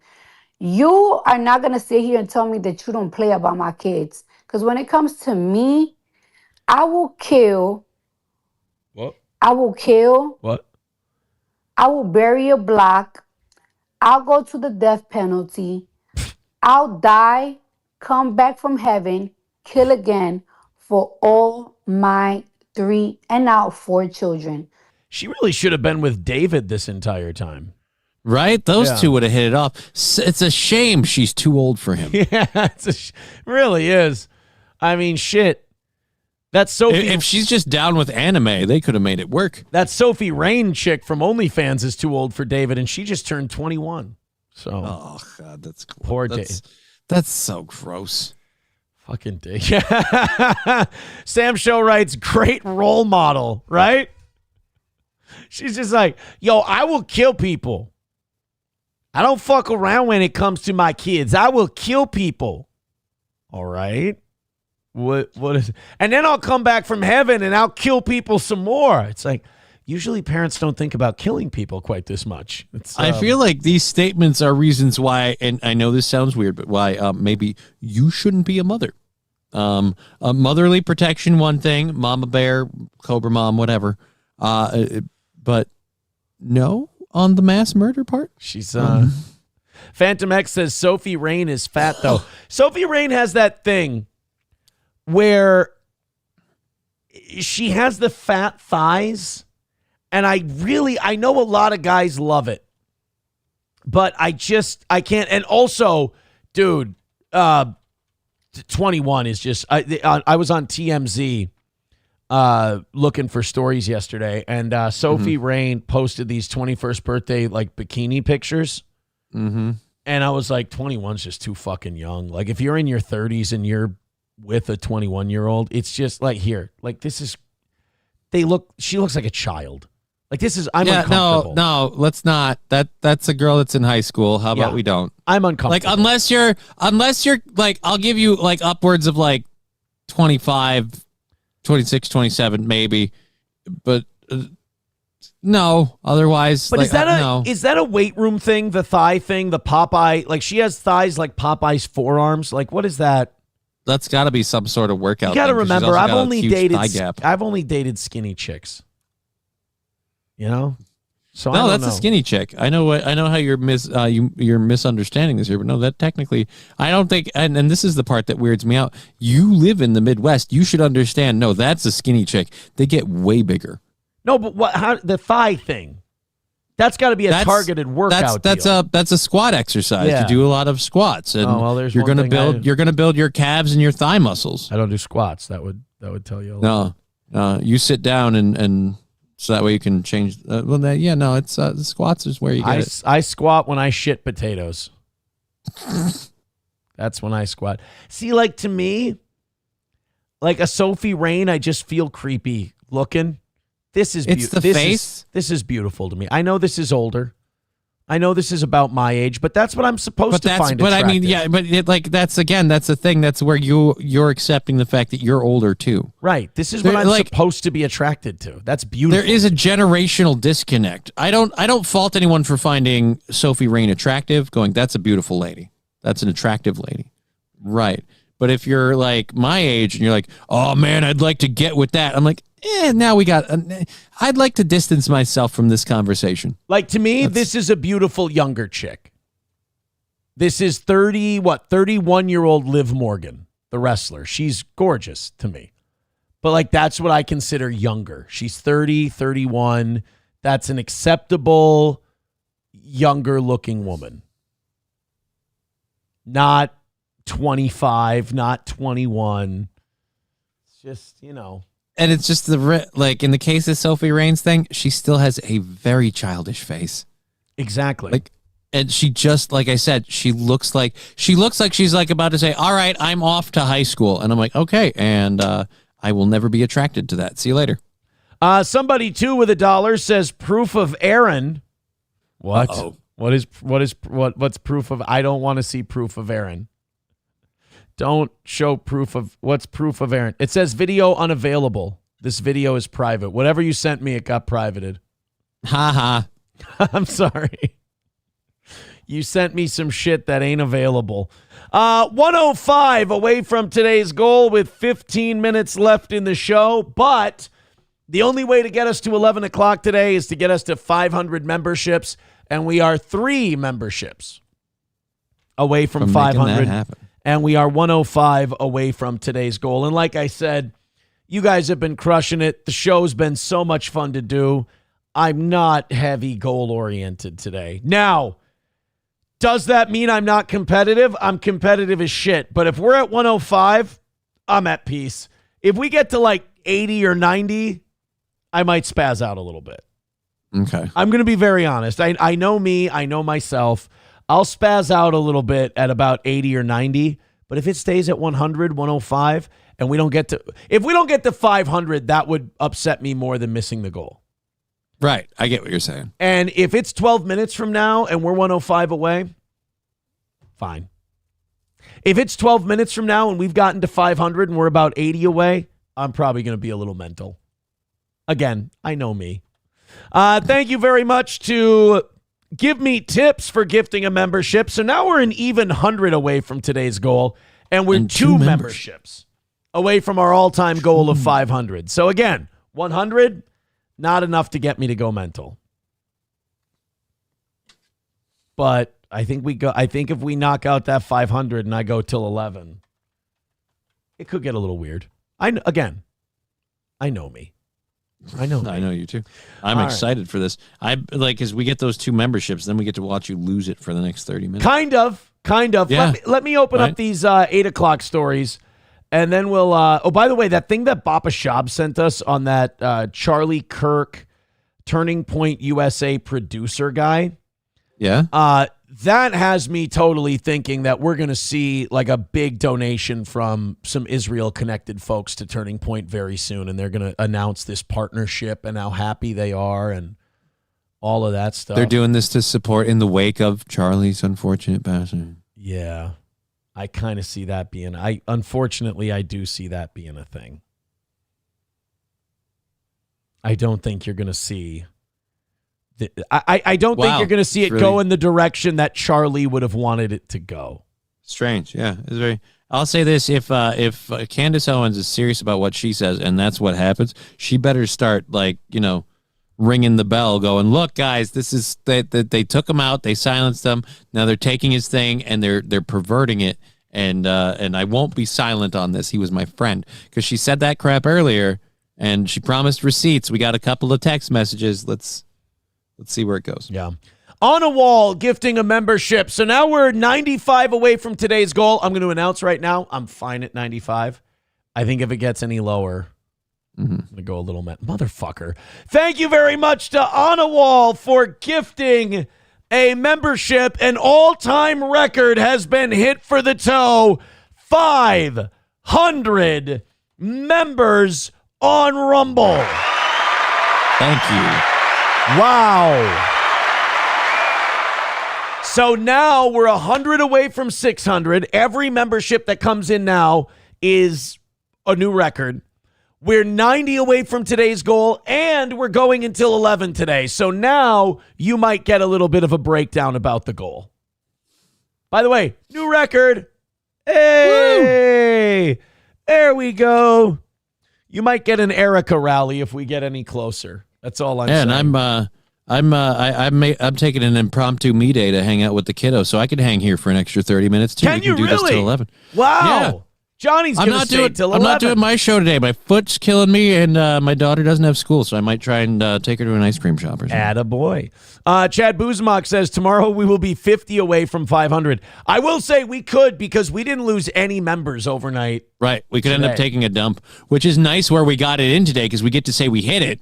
You are not going to sit here and tell me that you don't play about my kids. Because when it comes to me, I will kill. What? I will kill. What? I will bury a block. I'll go to the death penalty. I'll die, come back from heaven, kill again for all my 3 and now 4 children. She really should have been with David this entire time. Right? Those two would have hit it off. It's a shame she's too old for him. Yeah, it really is. I mean, shit. That's Sophie. If she's just down with anime, they could have made it work. That Sophie Rain chick from OnlyFans is too old for David, and she just turned 21. So, oh God, that's cool. Poor Dave. That's so gross. Fucking Dave. Sam Show writes, great role model, right? She's just like, yo, I will kill people. I don't fuck around when it comes to my kids. I will kill people. All right. What is? And then I'll come back from heaven and I'll kill people some more. It's like, usually parents don't think about killing people quite this much. I feel like these statements are reasons why, and I know this sounds weird, but why maybe you shouldn't be a mother. A motherly protection, one thing, mama bear, cobra mom, whatever. But no on the mass murder part. She's Phantom X says Sophie Rain is fat though. Sophie Rain has that thing where she has the fat thighs. And I know a lot of guys love it, but I can't. And also, dude, 21 is just, I was on TMZ looking for stories yesterday, and Sophie Rain posted these 21st birthday, like, bikini pictures. Mm-hmm. And I was like, 21's just too fucking young. Like, if you're in your 30s and you're with a 21-year-old, it's just like, here, like, she looks like a child. Like, this is, I'm uncomfortable. No, let's not. That's a girl that's in high school. How about we don't? I'm uncomfortable. Like, unless you're like, I'll give you like upwards of like 25, 26, 27, maybe. But no, otherwise. But like, is that a weight room thing? The thigh thing, the Popeye, like she has thighs like Popeye's forearms. Like, what is that? That's got to be some sort of workout. You got to remember, I've only dated skinny chicks. You know, so no, that's a skinny chick. I know how you're misunderstanding this here, but no, that technically, I don't think. And this is the part that weirds me out. You live in the Midwest. You should understand. No, that's a skinny chick. They get way bigger. No, but how the thigh thing? That's got to be a targeted workout. That's a squat exercise. Yeah. You do a lot of squats, and there's you're one going to thing build your calves and your thigh muscles. I don't do squats. That would tell you. A lot. No, you sit down and so that way you can change. It's squats is where you get it. I squat when I shit potatoes. That's when I squat. See, like to me, like a Sophie Rain, I just feel creepy looking. This is It's the face? This is beautiful to me. I know this is older. I know this is about my age, but that's what I'm supposed to find attractive. I mean, yeah, but that's the thing. That's where you're accepting the fact that you're older too. Right. This is what I'm supposed to be attracted to. That's beautiful. There is a generational disconnect. I don't fault anyone for finding Sophie Rain attractive, going, that's a beautiful lady. That's an attractive lady. Right. But if you're like my age and you're like, oh man, I'd like to get with that. I'm like, now I'd like to distance myself from this conversation. Like to me, this is a beautiful younger chick. This is 31-year-old Liv Morgan, the wrestler. She's gorgeous to me. But like, that's what I consider younger. She's 30, 31. That's an acceptable, younger looking woman. Not 25, not 21. It's just, And it's just like in the case of Sophie Rain's thing, she still has a very childish face. Exactly. Like, and she just, like I said, she looks like she's like about to say, all right, I'm off to high school. And I'm like, okay. And I will never be attracted to that. See you later. Somebody too with $1 says proof of Aaron. What? Uh-oh. What's proof of? I don't want to see proof of Aaron. Don't show proof of what's proof of Aaron. It says video unavailable. This video is private. Whatever you sent me, it got privated. Ha ha. I'm sorry. You sent me some shit that ain't available. 105 away from today's goal with 15 minutes left in the show. But the only way to get us to 11 o'clock today is to get us to 500 memberships. And we are 3 memberships away from 500. And we are 105 away from today's goal. And like I said, you guys have been crushing it. The show's been so much fun to do. I'm not heavy goal-oriented today. Now, does that mean I'm not competitive? I'm competitive as shit. But if we're at 105, I'm at peace. If we get to like 80 or 90, I might spaz out a little bit. Okay. I'm going to be very honest. I know me. I know myself. I'll spaz out a little bit at about 80 or 90, but if it stays at 100, 105, and if we don't get to 500, that would upset me more than missing the goal. Right. I get what you're saying. And if it's 12 minutes from now and we're 105 away, fine. If it's 12 minutes from now and we've gotten to 500 and we're about 80 away, I'm probably going to be a little mental. Again, I know me. Thank you very much to Give Me Tips for gifting a membership. So now we're an even 100 away from today's goal, and we're two memberships away from our all-time goal of 500. So again, 100, not enough to get me to go mental. But I think if we knock out that 500 and I go till 11, it could get a little weird. I know me. I know you too. I'm excited for this. As we get those 2 memberships, then we get to watch you lose it for the next 30 minutes. Kind of. Yeah. Let me open up these 8 o'clock stories, and then we'll. Oh, by the way, that thing that Bapa Shab sent us on that Charlie Kirk, Turning Point USA producer guy. Yeah. That has me totally thinking that we're going to see like a big donation from some Israel-connected folks to Turning Point very soon, and they're going to announce this partnership and how happy they are and all of that stuff. They're doing this to support in the wake of Charlie's unfortunate passing. Yeah. I kind of see that being... Unfortunately, I do see that being a thing. I don't think you're going to see... I don't think you're going to see it go in the direction that Charlie would have wanted it to go. Strange, yeah. It's very. I'll say this: if Candace Owens is serious about what she says, and that's what happens, she better start ringing the bell, going, "Look, guys, this is they took him out, they silenced him. Now they're taking his thing and they're perverting it, and I won't be silent on this. He was my friend," because she said that crap earlier, and she promised receipts. We got a couple of text messages. Let's see where it goes. Yeah. On a Wall gifting a membership. So now we're 95 away from today's goal. I'm going to announce right now, I'm fine at 95. I think if it gets any lower, I'm going to go a little motherfucker. Thank you very much to On a Wall for gifting a membership. An all-time record has been hit for the toe. 500 members on Rumble. Thank you. Wow. So now we're 100 away from 600. Every membership that comes in now is a new record. We're 90 away from today's goal, and we're going until 11 today. So now you might get a little bit of a breakdown about the goal. By the way, new record. Hey, woo! There we go. You might get an Erica rally if we get any closer. That's all I'm saying. And I'm taking an impromptu me day to hang out with the kiddo, so I can hang here for an extra 30 minutes too. Can we can you do this really? till 11. Wow. Yeah. Johnny's going to stay till 11. I'm not doing my show today. My foot's killing me, and my daughter doesn't have school, so I might try and take her to an ice cream shop or something. Attaboy. Chad Buzmak says, tomorrow we will be 50 away from 500. I will say we could, because we didn't lose any members overnight. Right. We could end up taking a dump, which is nice where we got it in today, because we get to say we hit it.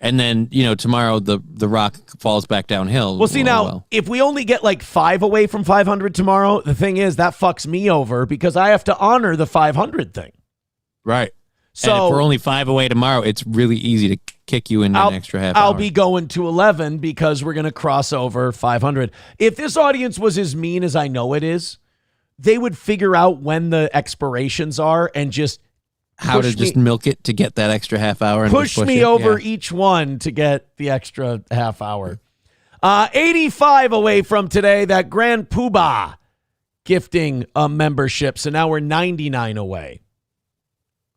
And then, tomorrow the rock falls back downhill. Well, see, if we only get like 5 away from 500 tomorrow, the thing is that fucks me over because I have to honor the 500 thing. Right. So and if we're only 5 away tomorrow, it's really easy to kick you into an extra half hour. I'll be going to 11 because we're going to cross over 500. If this audience was as mean as I know it is, they would figure out when the expirations are and just how to just milk it to get that extra half hour. And push me over each one to get the extra half hour. 85 away from today, that Grand Poobah gifting a membership. So now we're 99 away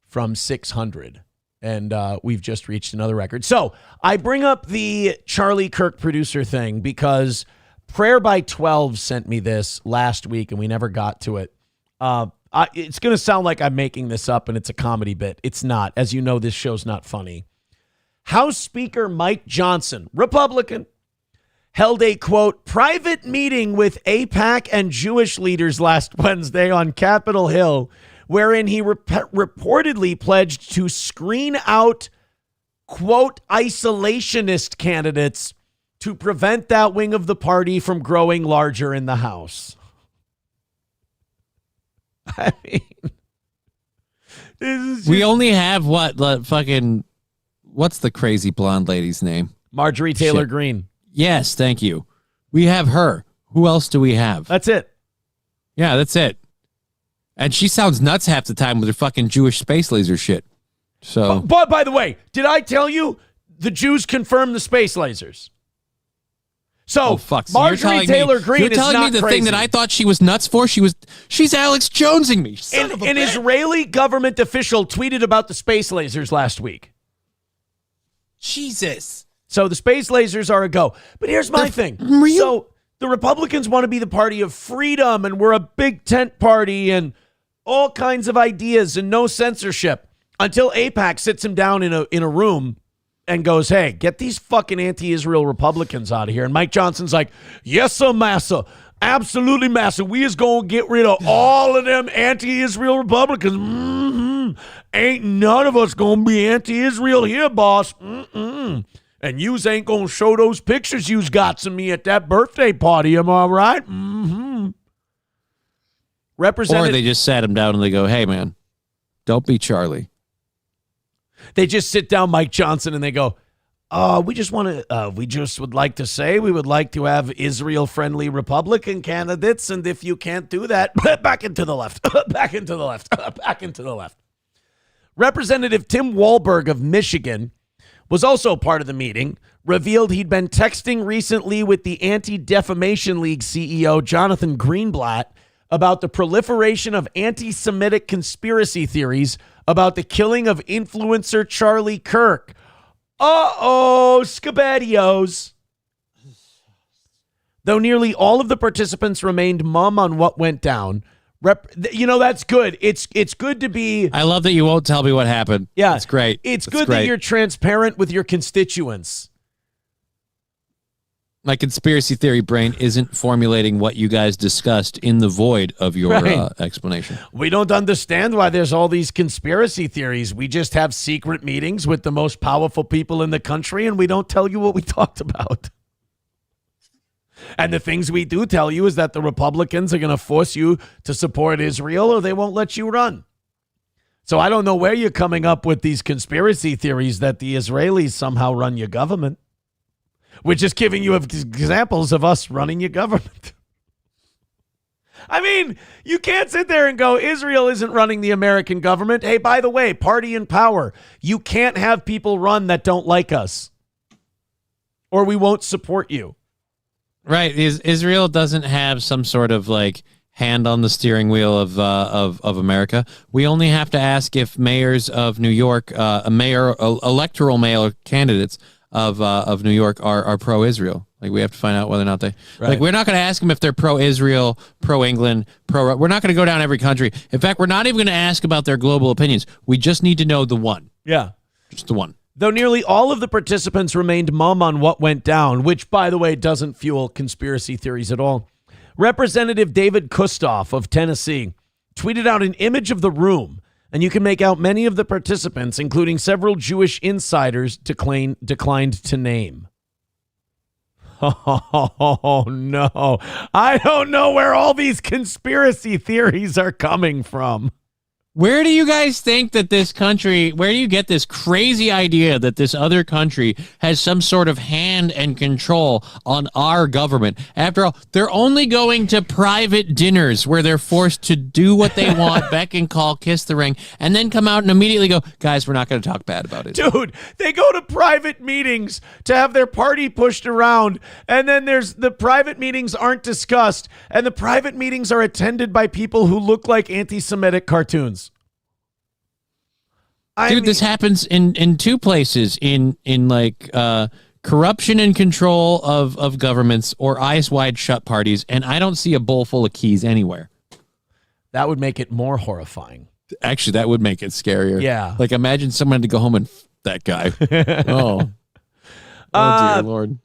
from 600. And we've just reached another record. So I bring up the Charlie Kirk producer thing because Prayer by 12 sent me this last week and we never got to it. It's going to sound like I'm making this up and it's a comedy bit. It's not. As you know, this show's not funny. House Speaker Mike Johnson, Republican, held a, quote, private meeting with AIPAC and Jewish leaders last Wednesday on Capitol Hill, wherein he reportedly pledged to screen out, quote, isolationist candidates to prevent that wing of the party from growing larger in the House. I mean, we only have what's the crazy blonde lady's name? Marjorie Taylor Greene. Yes, thank you. We have her. Who else do we have? That's it. Yeah, that's it. And she sounds nuts half the time with her fucking Jewish space laser shit. So, but by the way, did I tell you the Jews confirmed the space lasers? So, Marjorie Taylor Greene is not crazy. You're telling me the thing that I thought she was nuts for? She's Alex Jonesing me. An Israeli government official tweeted about the space lasers last week. Jesus. So the space lasers are a go. But here's my thing. Real? So the Republicans want to be the party of freedom, and we're a big tent party, and all kinds of ideas, and no censorship. Until AIPAC sits him down in a room and goes, hey, get these fucking anti-Israel Republicans out of here. And Mike Johnson's like, yes, sir, massa. Absolutely, massa. We is going to get rid of all of them anti-Israel Republicans. Mm-hmm. Ain't none of us going to be anti-Israel here, boss. Mm-mm. And yous ain't going to show those pictures yous got to me at that birthday party. Am I right? Mm-hmm. Or they just sat him down and they go, hey, man, don't be Charlie. They just sit down Mike Johnson and they go, we just would like to say we would like to have Israel-friendly Republican candidates. And if you can't do that, back into the left, back into the left, back into the left. Representative Tim Walberg of Michigan was also part of the meeting, revealed he'd been texting recently with the Anti-Defamation League CEO, Jonathan Greenblatt, about the proliferation of anti-Semitic conspiracy theories about the killing of influencer Charlie Kirk. Uh-oh, Scabadios. Though nearly all of the participants remained mum on what went down, that's good. It's good to be... I love that you won't tell me what happened. Yeah. It's great. It's good that you're transparent with your constituents. My conspiracy theory brain isn't formulating what you guys discussed in the void of your explanation. We don't understand why there's all these conspiracy theories. We just have secret meetings with the most powerful people in the country, and we don't tell you what we talked about. And the things we do tell you is that the Republicans are going to force you to support Israel or they won't let you run. So I don't know where you're coming up with these conspiracy theories that the Israelis somehow run your government. We're just giving you examples of us running your government. I mean, you can't sit there and go, Israel isn't running the American government. Hey, by the way, party in power. You can't have people run that don't like us, or we won't support you. Right. Israel doesn't have some sort of like hand on the steering wheel of America. We only have to ask if mayors of New York, electoral mayor candidates of New York are pro-Israel. Like, we have to find out whether or not they like. We're not going to ask them if they're pro-Israel, pro-England, pro. We're not going to go down every country. In fact, we're not even going to ask about their global opinions. We just need to know the one. Yeah, just the one. Though nearly all of the participants remained mum on what went down, which, by the way, doesn't fuel conspiracy theories at all. Representative David Kustoff of Tennessee tweeted out an image of the room, and you can make out many of the participants, including several Jewish insiders, declined to name. Oh, no. I don't know where all these conspiracy theories are coming from. Where do you guys think that this country, where do you get this crazy idea that this other country has some sort of hand and control on our government? After all, they're only going to private dinners where they're forced to do what they want, beck and call, kiss the ring, and then come out and immediately go, guys, we're not going to talk bad about it. Dude, they go to private meetings to have their party pushed around, and then the private meetings aren't discussed, and the private meetings are attended by people who look like anti-Semitic cartoons. Dude, this happens in two places, in like corruption and control of governments or eyes wide shut parties, and I don't see a bowl full of keys anywhere. That would make it more horrifying. Actually, that would make it scarier. Yeah. Like, imagine someone had to go home and that guy. Oh dear Lord.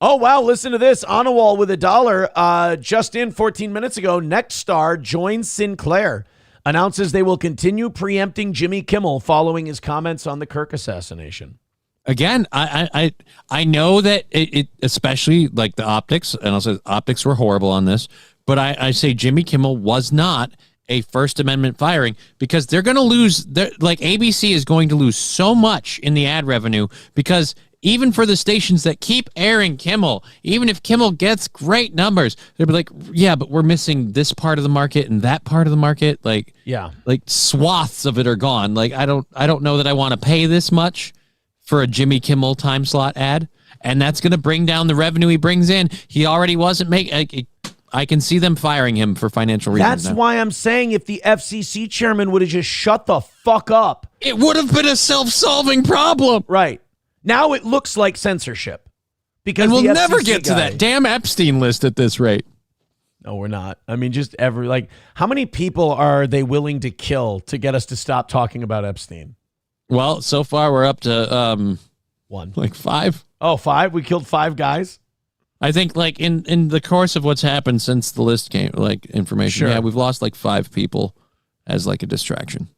Oh, wow. Listen to this. On a wall with $1. Just in 14 minutes ago, Nexstar joins Sinclair. Announces they will continue preempting Jimmy Kimmel following his comments on the Kirk assassination. Again, I know that it especially like the optics, and I'll say optics were horrible on this, but I say Jimmy Kimmel was not a First Amendment firing because they're going to lose. Like, ABC is going to lose so much in the ad revenue because even for the stations that keep airing Kimmel, even if Kimmel gets great numbers, they'll be like, yeah, but we're missing this part of the market and that part of the market. Like, yeah, like swaths of it are gone. Like, I don't know that I want to pay this much for a Jimmy Kimmel time slot ad. And that's going to bring down the revenue he brings in. He already wasn't making. I can see them firing him for financial reasons. That's why I'm saying if the FCC chairman would have just shut the fuck up, it would have been a self-solving problem. Right. Now it looks like censorship. Because and we'll the never FCC get to guy, that damn Epstein list at this rate. No, we're not. I mean, just how many people are they willing to kill to get us to stop talking about Epstein? Well, so far we're up to one. Like 5. Oh, 5? We killed 5 guys? I think like in the course of what's happened since the list came, like information. Sure. Yeah, we've lost like 5 people as like a distraction.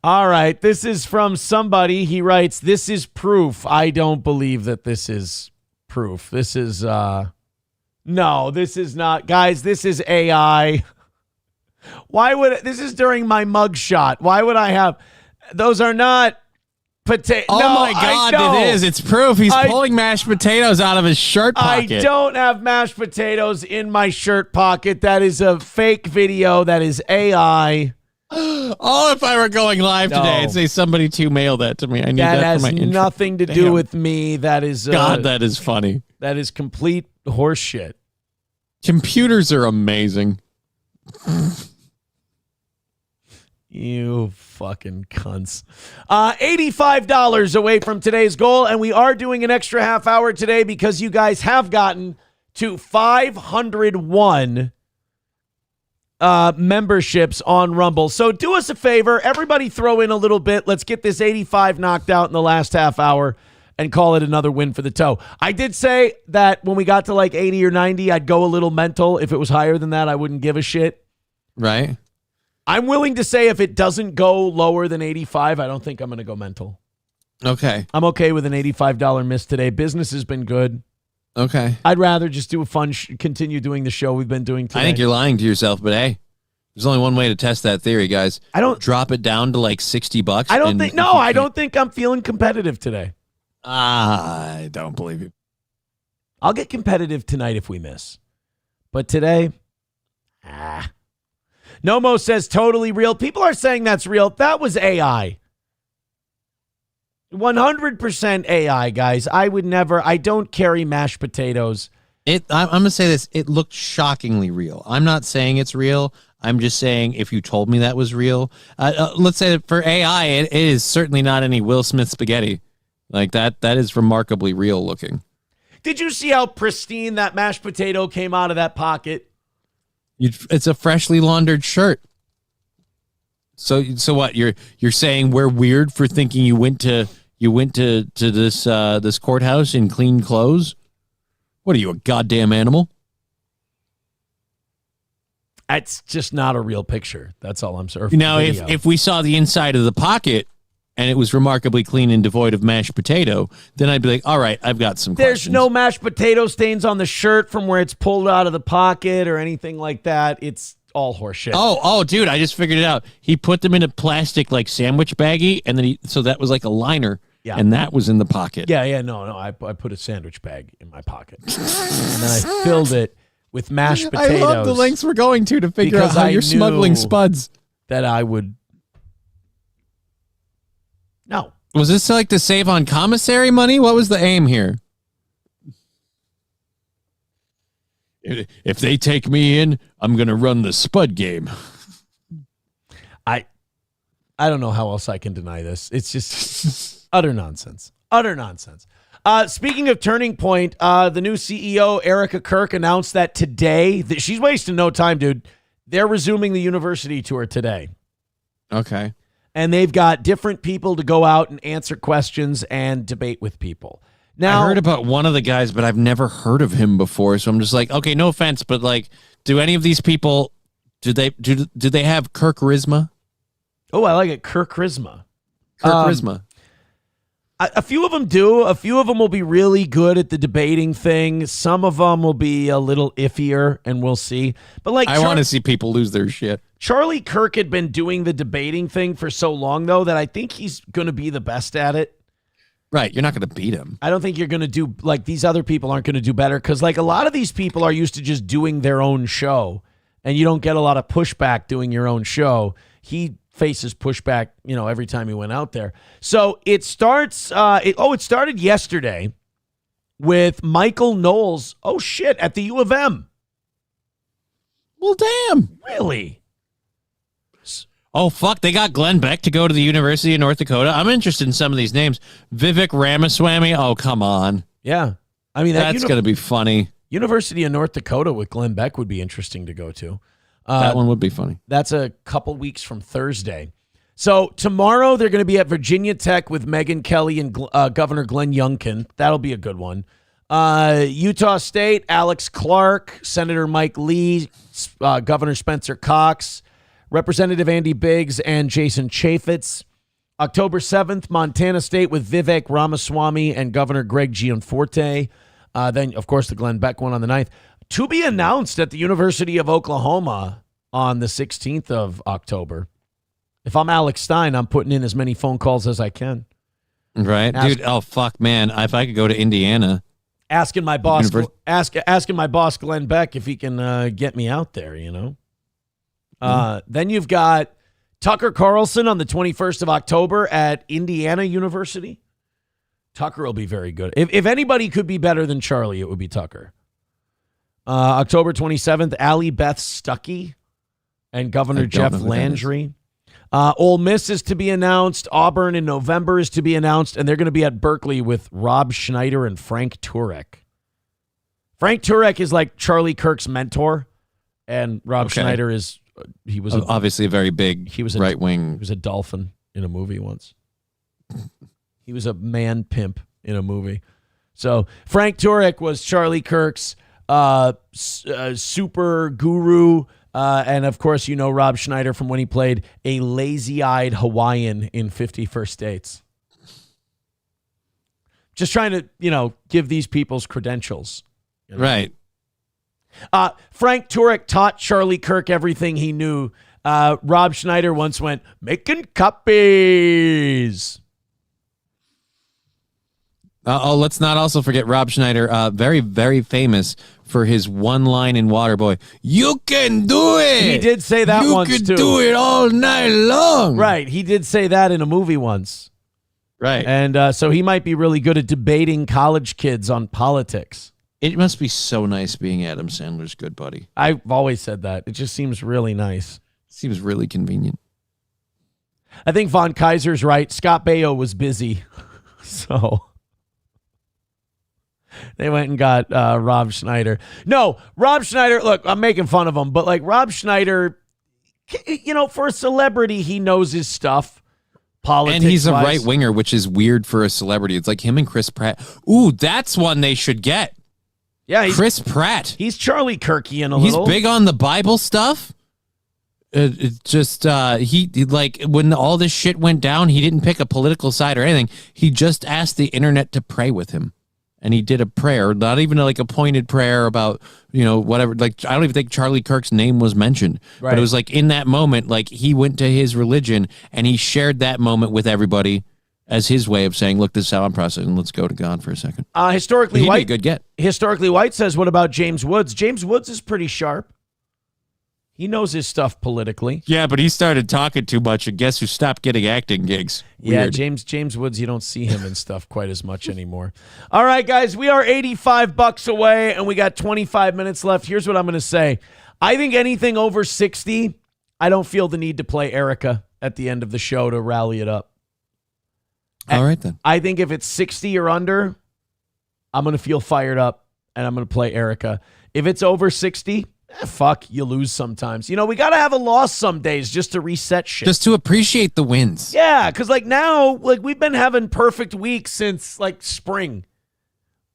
All right. This is from somebody. He writes, this is proof. I don't believe that this is proof. This is, no, this is not. Guys, this is AI. This is during my mug shot. Why would I have, those are not potatoes. Oh no, my God, it is. It's proof. He's pulling mashed potatoes out of his shirt pocket. I don't have mashed potatoes in my shirt pocket. That is a fake video. That is AI. Oh, if I were going live today, I'd say somebody to mail that to me. I need that that for my has intro. nothing to do with me. That is God, that is funny. That is complete horseshit. Computers are amazing. You fucking cunts. $85 away from today's goal, and we are doing an extra half hour today because you guys have gotten to 501 memberships on Rumble. So do us a favor. Everybody throw in a little bit. Let's get this 85 knocked out in the last half hour. and call it another win for the toe. I did say that when we got to like 80 or 90, I'd go a little mental. If it was higher than that, I wouldn't give a shit. Right. I'm willing to say if it doesn't go lower than 85, I don't think I'm going to go mental. Okay. I'm okay with an $85 miss today. Business has been good. Okay. I'd rather just do a fun, continue doing the show we've been doing today. I think you're lying to yourself, but hey, there's only one way to test that theory, guys. I don't drop it down to like $60. I don't think I'm feeling competitive today. I don't believe you. I'll get competitive tonight if we miss. But today, Nomo says totally real. People are saying that's real. That was AI. 100% AI, guys. I don't carry mashed potatoes. I'm going to say this. It looked shockingly real. I'm not saying it's real. I'm just saying if you told me that was real, let's say that for AI, it is certainly not any Will Smith spaghetti. Like that is remarkably real looking. Did you see how pristine that mashed potato came out of that pocket? It's a freshly laundered shirt. So what? You're saying we're weird for thinking you went to this courthouse in clean clothes? What are you, a goddamn animal? That's just not a real picture. That's all I'm saying. Now, if we saw the inside of the pocket and it was remarkably clean and devoid of mashed potato, then I'd be like, all right, I've got some There's questions. no mashed potato stains on the shirt from where it's pulled out of the pocket or anything like that. It's all horseshit. Oh, dude, I just figured it out. He put them in a plastic like sandwich baggie, and then so that was like a liner, and that was in the pocket. Yeah, no. I put a sandwich bag in my pocket, and then I filled it with mashed potatoes. I love the lengths we're going to figure out how you're smuggling spuds. That I would. No. Was this like to save on commissary money? What was the aim here? If they take me in, I'm going to run the spud game. I don't know how else I can deny this. It's just utter nonsense. Utter nonsense. Speaking of Turning Point, the new CEO, Erica Kirk, announced that today, she's wasting no time, dude. They're resuming the university tour today. Okay. And they've got different people to go out and answer questions and debate with people. Now, I heard about one of the guys, but I've never heard of him before. So I'm just like, okay, no offense, but like, do any of these people, do they have Kirk charisma? Oh, I like it. Kirk charisma. Charisma. A few of them do. A few of them will be really good at the debating thing. Some of them will be a little iffier, and we'll see. But like, I want to see people lose their shit. Charlie Kirk had been doing the debating thing for so long, though, that I think he's going to be the best at it. Right. You're not going to beat him. I don't think you're going to do, like, these other people aren't going to do better because, like, a lot of these people are used to just doing their own show, and you don't get a lot of pushback doing your own show. He faces pushback, every time he went out there. So it starts, it started yesterday with Michael Knowles. Oh, shit, at the U of M. Well, damn. Really? Oh, fuck. They got Glenn Beck to go to the University of North Dakota. I'm interested in some of these names. Vivek Ramaswamy. Oh, come on. Yeah. I mean, that's going to be funny. University of North Dakota with Glenn Beck would be interesting to go to. That one would be funny. That's a couple weeks from Thursday. So tomorrow they're going to be at Virginia Tech with Megyn Kelly and Governor Glenn Youngkin. That'll be a good one. Utah State, Alex Clark, Senator Mike Lee, Governor Spencer Cox, Representative Andy Biggs, and Jason Chaffetz. October 7th, Montana State with Vivek Ramaswamy and Governor Greg Gianforte. Then, of course, the Glenn Beck one on the 9th. To be announced at the University of Oklahoma on the 16th of October. If I'm Alex Stein, I'm putting in as many phone calls as I can. Right, dude. Oh, fuck, man. If I could go to Indiana. Asking my boss, asking my boss, Glenn Beck, if he can get me out there, Then you've got Tucker Carlson on the 21st of October at Indiana University. Tucker will be very good. If anybody could be better than Charlie, it would be Tucker. October 27th, Allie Beth Stuckey and Governor Jeff Landry. Ole Miss is to be announced. Auburn in November is to be announced, and they're going to be at Berkeley with Rob Schneider and Frank Turek. Frank Turek is like Charlie Kirk's mentor, and Rob Schneider is he was obviously a very big right wing. He was a dolphin in a movie once. He was a man pimp in a movie. So Frank Turek was Charlie Kirk's super guru. And of course, you know Rob Schneider from when he played a lazy-eyed Hawaiian in 50 First Dates. Just trying to, give these people's credentials. Right. Frank Turek taught Charlie Kirk everything he knew. Rob Schneider once went, making copies. Let's not also forget Rob Schneider, very, very famous for his one line in Waterboy. You can do it. He did say that once, too. You can do it all night long. Right. He did say that in a movie once. Right. And so he might be really good at debating college kids on politics. It must be so nice being Adam Sandler's good buddy. I've always said that. It just seems really nice. Seems really convenient. I think Von Kaiser's right. Scott Baio was busy. So they went and got Rob Schneider. No, Rob Schneider, look, I'm making fun of him, but like Rob Schneider, for a celebrity, he knows his stuff. Politics, and he's a right winger, which is weird for a celebrity. It's like him and Chris Pratt. Ooh, that's one they should get. Yeah, Chris Pratt. He's Charlie Kirkian a little. He's big on the Bible stuff. He like when all this shit went down, he didn't pick a political side or anything. He just asked the internet to pray with him. And he did a prayer, not even like a pointed prayer about, whatever. Like, I don't even think Charlie Kirk's name was mentioned. Right. But it was like in that moment, like he went to his religion and he shared that moment with everybody as his way of saying, look, this is how I'm processing. Let's go to God for a second. Historically White, good get. Historically White says, what about James Woods? James Woods is pretty sharp. He knows his stuff politically. Yeah, but he started talking too much, and guess who stopped getting acting gigs? Weird. Yeah, James Woods, you don't see him in stuff quite as much anymore. All right, guys, we are $85 away, and we got 25 minutes left. Here's what I'm going to say. I think anything over 60, I don't feel the need to play Erica at the end of the show to rally it up. All right, then. I think if it's 60 or under, I'm going to feel fired up, and I'm going to play Erica. If it's over 60... fuck, you lose sometimes. We got to have a loss some days just to reset shit. Just to appreciate the wins. Yeah, because now, we've been having perfect weeks since, spring.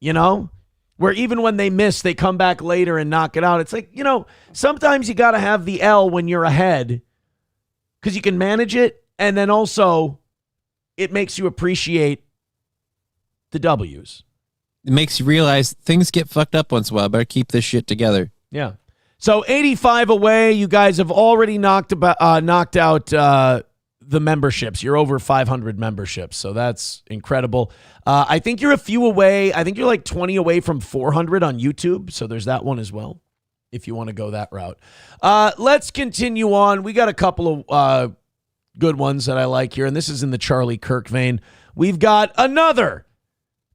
Where even when they miss, they come back later and knock it out. It's like, sometimes you got to have the L when you're ahead because you can manage it. And then also, it makes you appreciate the W's. It makes you realize things get fucked up once in a while. Better keep this shit together. Yeah. So 85 away. You guys have already knocked out the memberships. You're over 500 memberships, so that's incredible. I think you're a few away. I think you're like 20 away from 400 on YouTube, so there's that one as well, if you want to go that route. Let's continue on. We got a couple of good ones that I like here, and this is in the Charlie Kirk vein. We've got another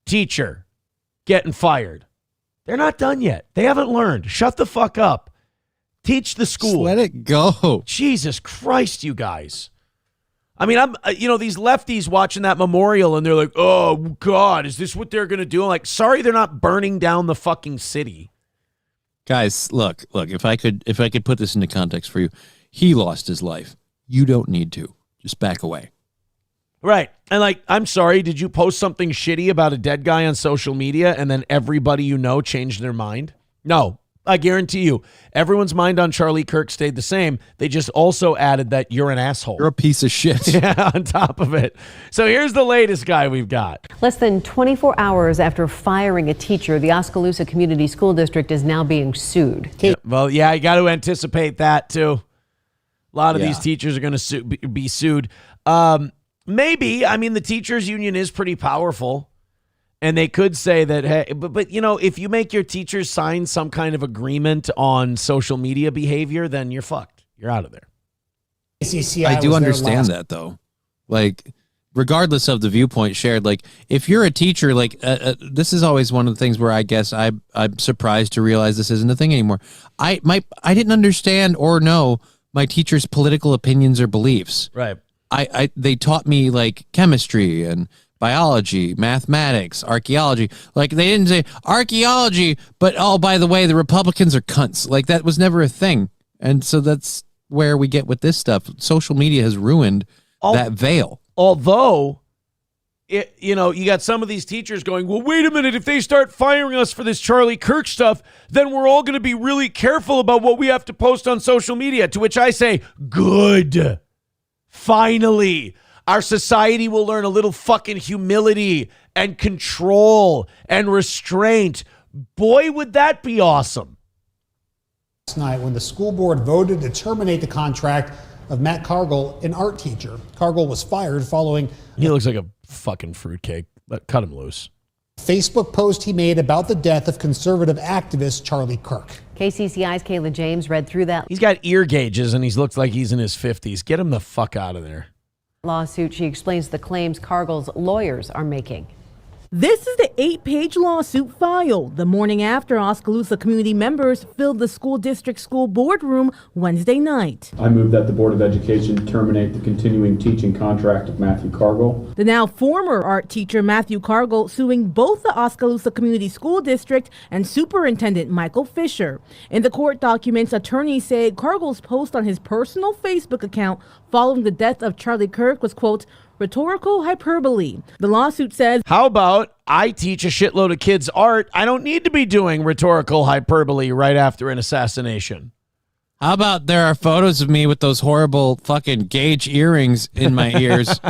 teacher getting fired. They're not done yet. They haven't learned. Shut the fuck up. Teach the school. Just let it go. Jesus Christ, you guys. I mean, I'm these lefties watching that memorial and they're like, oh, God, is this what they're going to do? I'm like, sorry, they're not burning down the fucking city. Guys, look, if I could put this into context for you, he lost his life. You don't need to. Just back away. Right. And I'm sorry, did you post something shitty about a dead guy on social media and then everybody changed their mind? No, I guarantee you, everyone's mind on Charlie Kirk stayed the same. They just also added that you're an asshole. You're a piece of shit. Yeah, on top of it. So here's the latest guy we've got. Less than 24 hours after firing a teacher, the Oskaloosa Community School District is now being sued. Yeah, well, yeah, you got to anticipate that too. A lot of these teachers are going to be sued. Maybe. I mean, the teachers union is pretty powerful. And they could say that, hey, but if you make your teachers sign some kind of agreement on social media behavior, then you're fucked. You're out of there. I do understand that, though. Regardless of the viewpoint shared, if you're a teacher, this is always one of the things where I guess I'm surprised to realize this isn't a thing anymore. I didn't understand or know my teacher's political opinions or beliefs. Right. They taught me chemistry and biology, mathematics, archaeology. They didn't say archaeology, but oh, by the way, the Republicans are cunts. That was never a thing. And so that's where we get with this stuff. Social media has ruined that veil. Although you got some of these teachers going, well, wait a minute, if they start firing us for this Charlie Kirk stuff, then we're all going to be really careful about what we have to post on social media. To which I say, good. Finally, our society will learn a little fucking humility and control and restraint. Boy, would that be awesome. Last night, when the school board voted to terminate the contract of Matt Cargill, an art teacher. Cargill was fired following... He looks like a fucking fruitcake. Cut him loose. Facebook post he made about the death of conservative activist Charlie Kirk. KCCI's Kayla James read through that He's got ear gauges and he looks like he's in his 50s. Get him the fuck out of there. lawsuit. She explains the claims Cargill's lawyers are making. This is the 8-page lawsuit filed the morning after Oskaloosa community members filled the school district school boardroom Wednesday night. I move that the Board of Education terminate the continuing teaching contract of Matthew Cargill. The now former art teacher Matthew Cargill suing both the Oskaloosa Community School District and Superintendent Michael Fisher. In the court documents, attorneys say Cargill's post on his personal Facebook account following the death of Charlie Kirk was, quote, rhetorical hyperbole. The lawsuit says, how about I teach a shitload of kids art? I don't need to be doing rhetorical hyperbole right after an assassination. How about there are photos of me with those horrible fucking gauge earrings in my ears?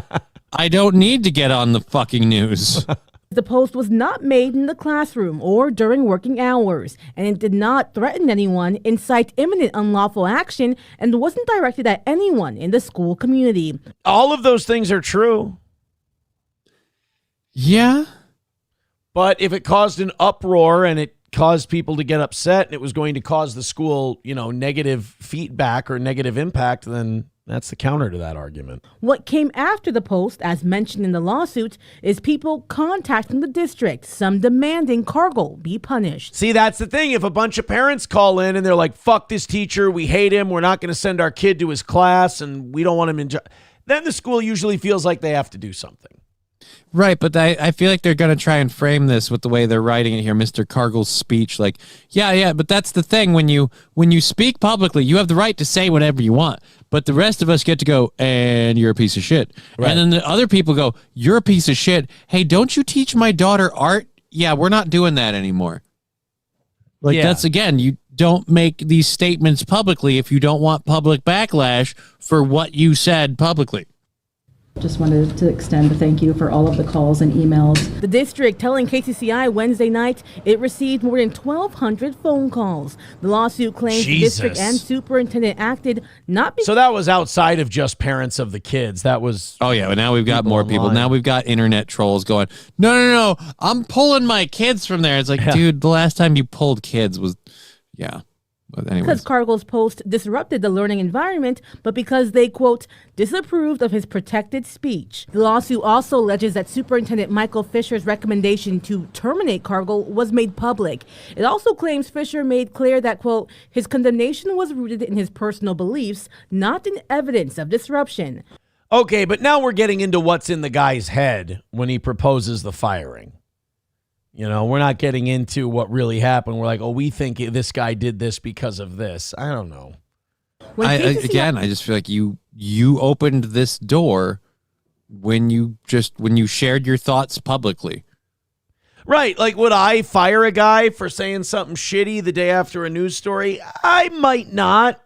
I don't need to get on the fucking news. the post was not made in the classroom or during working hours, and it did not threaten anyone, incite imminent unlawful action, and wasn't directed at anyone in the school community. All of those things are true. Yeah. But if it caused an uproar and it caused people to get upset and it was going to cause the school, negative feedback or negative impact, then that's the counter to that argument. What came after the post, as mentioned in the lawsuit, is people contacting the district, some demanding Cargill be punished. See, that's the thing. If a bunch of parents call in and they're like, fuck this teacher, we hate him, we're not going to send our kid to his class, and we don't want him in, then the school usually feels like they have to do something. Right, but I feel like they're going to try and frame this with the way they're writing it here, Mr. Cargill's speech. Like, yeah, but that's the thing. When you speak publicly, you have the right to say whatever you want, but the rest of us get to go, and you're a piece of shit. Right. And then the other people go, you're a piece of shit. Hey, don't you teach my daughter art? Yeah, we're not doing that anymore. That's, again, you don't make these statements publicly if you don't want public backlash for what you said publicly. Just wanted to extend a thank you for all of the calls and emails. The district telling KCCI Wednesday night it received more than 1,200 phone calls. The lawsuit claims the district and superintendent acted not because... So that was outside of just parents of the kids. That was... Oh, yeah, but now we've got more people. Now we've got internet trolls going, no, I'm pulling my kids from there. It's like, dude, the last time you pulled kids was... Yeah. But anyways. Because Cargill's post disrupted the learning environment, but because they, quote, disapproved of his protected speech. The lawsuit also alleges that Superintendent Michael Fisher's recommendation to terminate Cargill was made public. It also claims Fisher made clear that, quote, his condemnation was rooted in his personal beliefs, not in evidence of disruption. Okay, but now we're getting into what's in the guy's head when he proposes the firing. We're not getting into what really happened. We're like, we think this guy did this because of this. I don't know. I just feel like you opened this door when you shared your thoughts publicly. Right. Like, would I fire a guy for saying something shitty the day after a news story? I might not.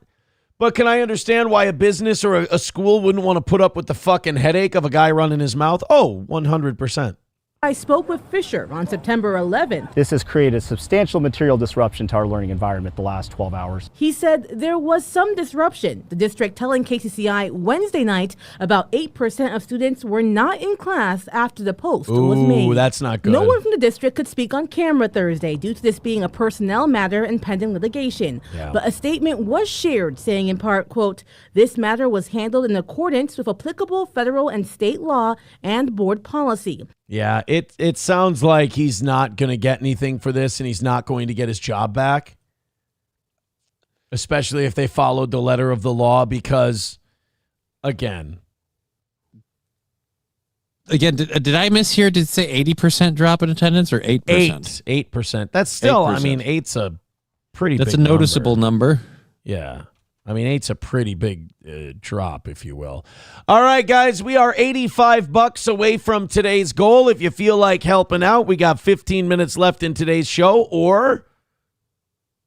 But can I understand why a business or a school wouldn't want to put up with the fucking headache of a guy running his mouth? Oh, 100%. I spoke with Fisher on September 11th. This has created substantial material disruption to our learning environment the last 12 hours. He said there was some disruption. The district telling KCCI Wednesday night about 8% of students were not in class after the post was made. Ooh, that's not good. No one from the district could speak on camera Thursday due to this being a personnel matter and pending litigation. Yeah. But a statement was shared saying in part, quote, this matter was handled in accordance with applicable federal and state law and board policy. Yeah, it sounds like he's not going to get anything for this and he's not going to get his job back, especially if they followed the letter of the law because, again, did I mishear? Did it say 80% drop in attendance or 8%? 8%. That's still, 8%. 8's a pretty big That's a noticeable number. Yeah. I mean, 8's a pretty big drop, if you will. All right, guys, we are $85 away from today's goal. If you feel like helping out, we got 15 minutes left in today's show, or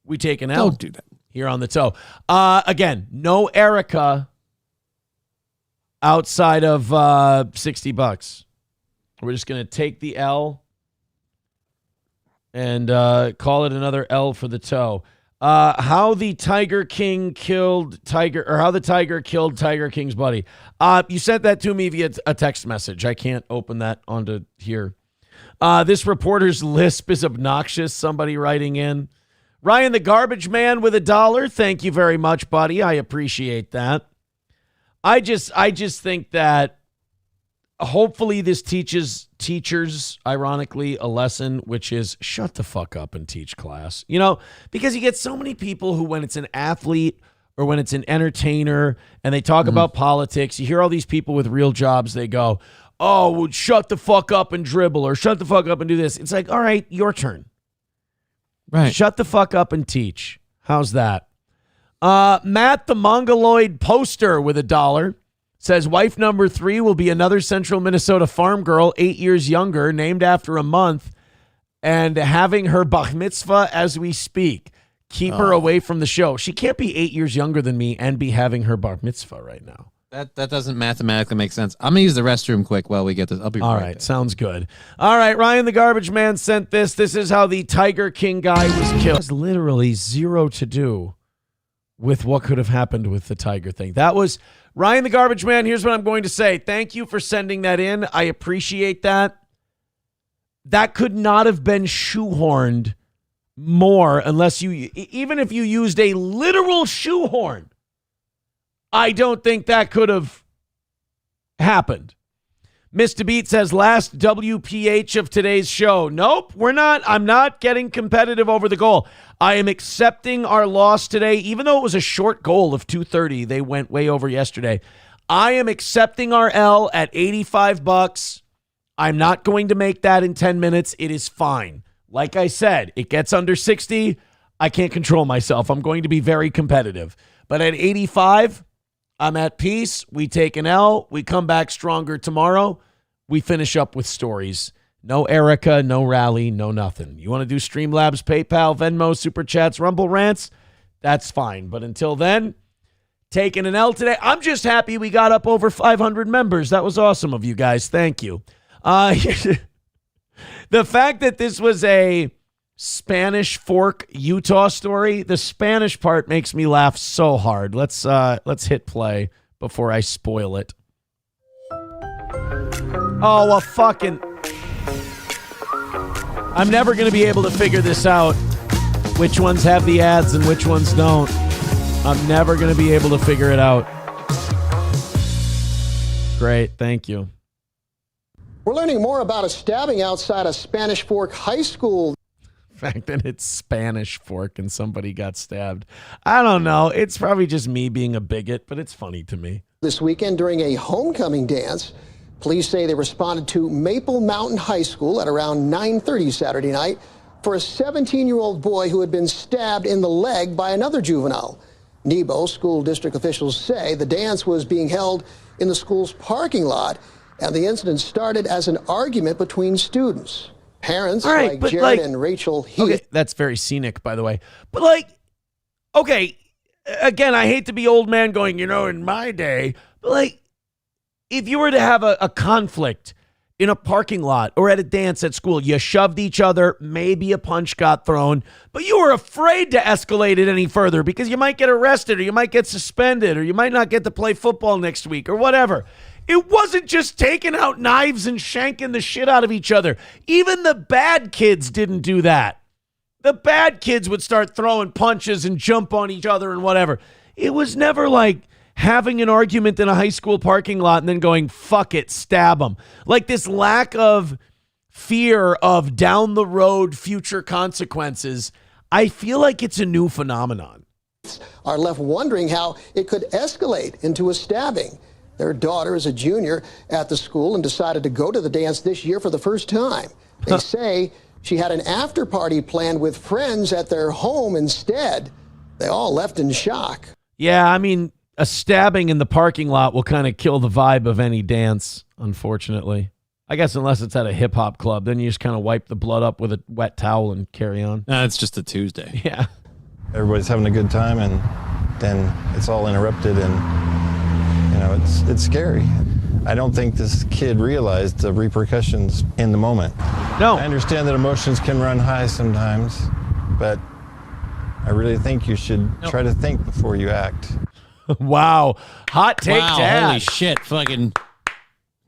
we take an L. Don't do that. Here on the toe. Again, no Erica outside of $60. We're just going to take the L and call it another L for the toe. How the Tiger King killed Tiger, or how the Tiger killed Tiger King's buddy. You sent that to me via a text message. I can't open that onto here. This reporter's lisp is obnoxious. Somebody writing in. Ryan the Garbage Man with $1. Thank you very much, buddy. I appreciate that. I just think that hopefully this teaches teachers, ironically, a lesson, which is shut the fuck up and teach class. You know, because you get so many people who, when it's an athlete or when it's an entertainer and they talk about politics, you hear all these people with real jobs, they go, oh, well, shut the fuck up and dribble, or shut the fuck up and do this. It's like, all right, your turn. Right. Shut the fuck up and teach. How's that? Matt the Mongoloid Poster with $1 says wife number 3 will be another central Minnesota farm girl, 8 years younger, named after a month, and having her bar mitzvah as we speak. Keep her away from the show. She can't be 8 years younger than me and be having her bar mitzvah right now. That doesn't mathematically make sense. I'm going to use the restroom quick while we get this. I'll be all right right. back. Sounds good. All right. Ryan the Garbage Man sent this. This is how the Tiger King guy was killed. It has literally zero to do with what could have happened with the Tiger thing. That was Ryan the Garbage Man. Here's what I'm going to say. Thank you for sending that in. I appreciate that. That could not have been shoehorned more unless you, even if you used a literal shoehorn, I don't think that could have happened. Mr. Beat says last WPH of today's show. Nope, we're not. I'm not getting competitive over the goal. I am accepting our loss today, even though it was a short goal of 230. They went way over yesterday. I am accepting our L at $85. I'm not going to make that in 10 minutes. It is fine. Like I said, it gets under 60. I can't control myself. I'm going to be very competitive. But at 85, I'm at peace. We take an L. We come back stronger tomorrow. We finish up with stories. No Erica, no rally, no nothing. You want to do Streamlabs, PayPal, Venmo, Super Chats, Rumble Rants? That's fine. But until then, taking an L today. I'm just happy we got up over 500 members. That was awesome of you guys. Thank you. The fact that this was a Spanish Fork, Utah story, the Spanish part makes me laugh so hard. Let's hit play before I spoil it. Oh, well, fucking... I'm never going to be able to figure this out, which ones have the ads and which ones don't. I'm never going to be able to figure it out. Great, thank you. We're learning more about a stabbing outside a Spanish Fork high school. The fact that it's Spanish Fork and somebody got stabbed. I don't know. It's probably just me being a bigot, but it's funny to me. This weekend during a homecoming dance, police say they responded to Maple Mountain High School at around 9:30 Saturday night for a 17-year-old boy who had been stabbed in the leg by another juvenile. Nebo school district officials say the dance was being held in the school's parking lot, and the incident started as an argument between students. Parents like Jared and Rachel Heath. Okay, that's very scenic, by the way. But okay, again, I hate to be old man going, in my day, but if you were to have a conflict in a parking lot or at a dance at school, you shoved each other, maybe a punch got thrown, but you were afraid to escalate it any further because you might get arrested or you might get suspended or you might not get to play football next week or whatever. It wasn't just taking out knives and shanking the shit out of each other. Even the bad kids didn't do that. The bad kids would start throwing punches and jump on each other and whatever. It was never like having an argument in a high school parking lot and then going, fuck it, stab them. Like this lack of fear of down the road future consequences, I feel like it's a new phenomenon. Are left wondering how it could escalate into a stabbing. Their daughter is a junior at the school and decided to go to the dance this year for the first time. They say she had an after party planned with friends at their home instead. They all left in shock. Yeah, I mean, a stabbing in the parking lot will kind of kill the vibe of any dance, unfortunately. I guess unless it's at a hip-hop club, then you just kind of wipe the blood up with a wet towel and carry on. No, it's just a Tuesday. Yeah. Everybody's having a good time, and then it's all interrupted, and, you know, it's scary. I don't think this kid realized the repercussions in the moment. No. I understand that emotions can run high sometimes, but I really think you should try to think before you act. Wow. Hot take, Dad. Holy shit. Fucking,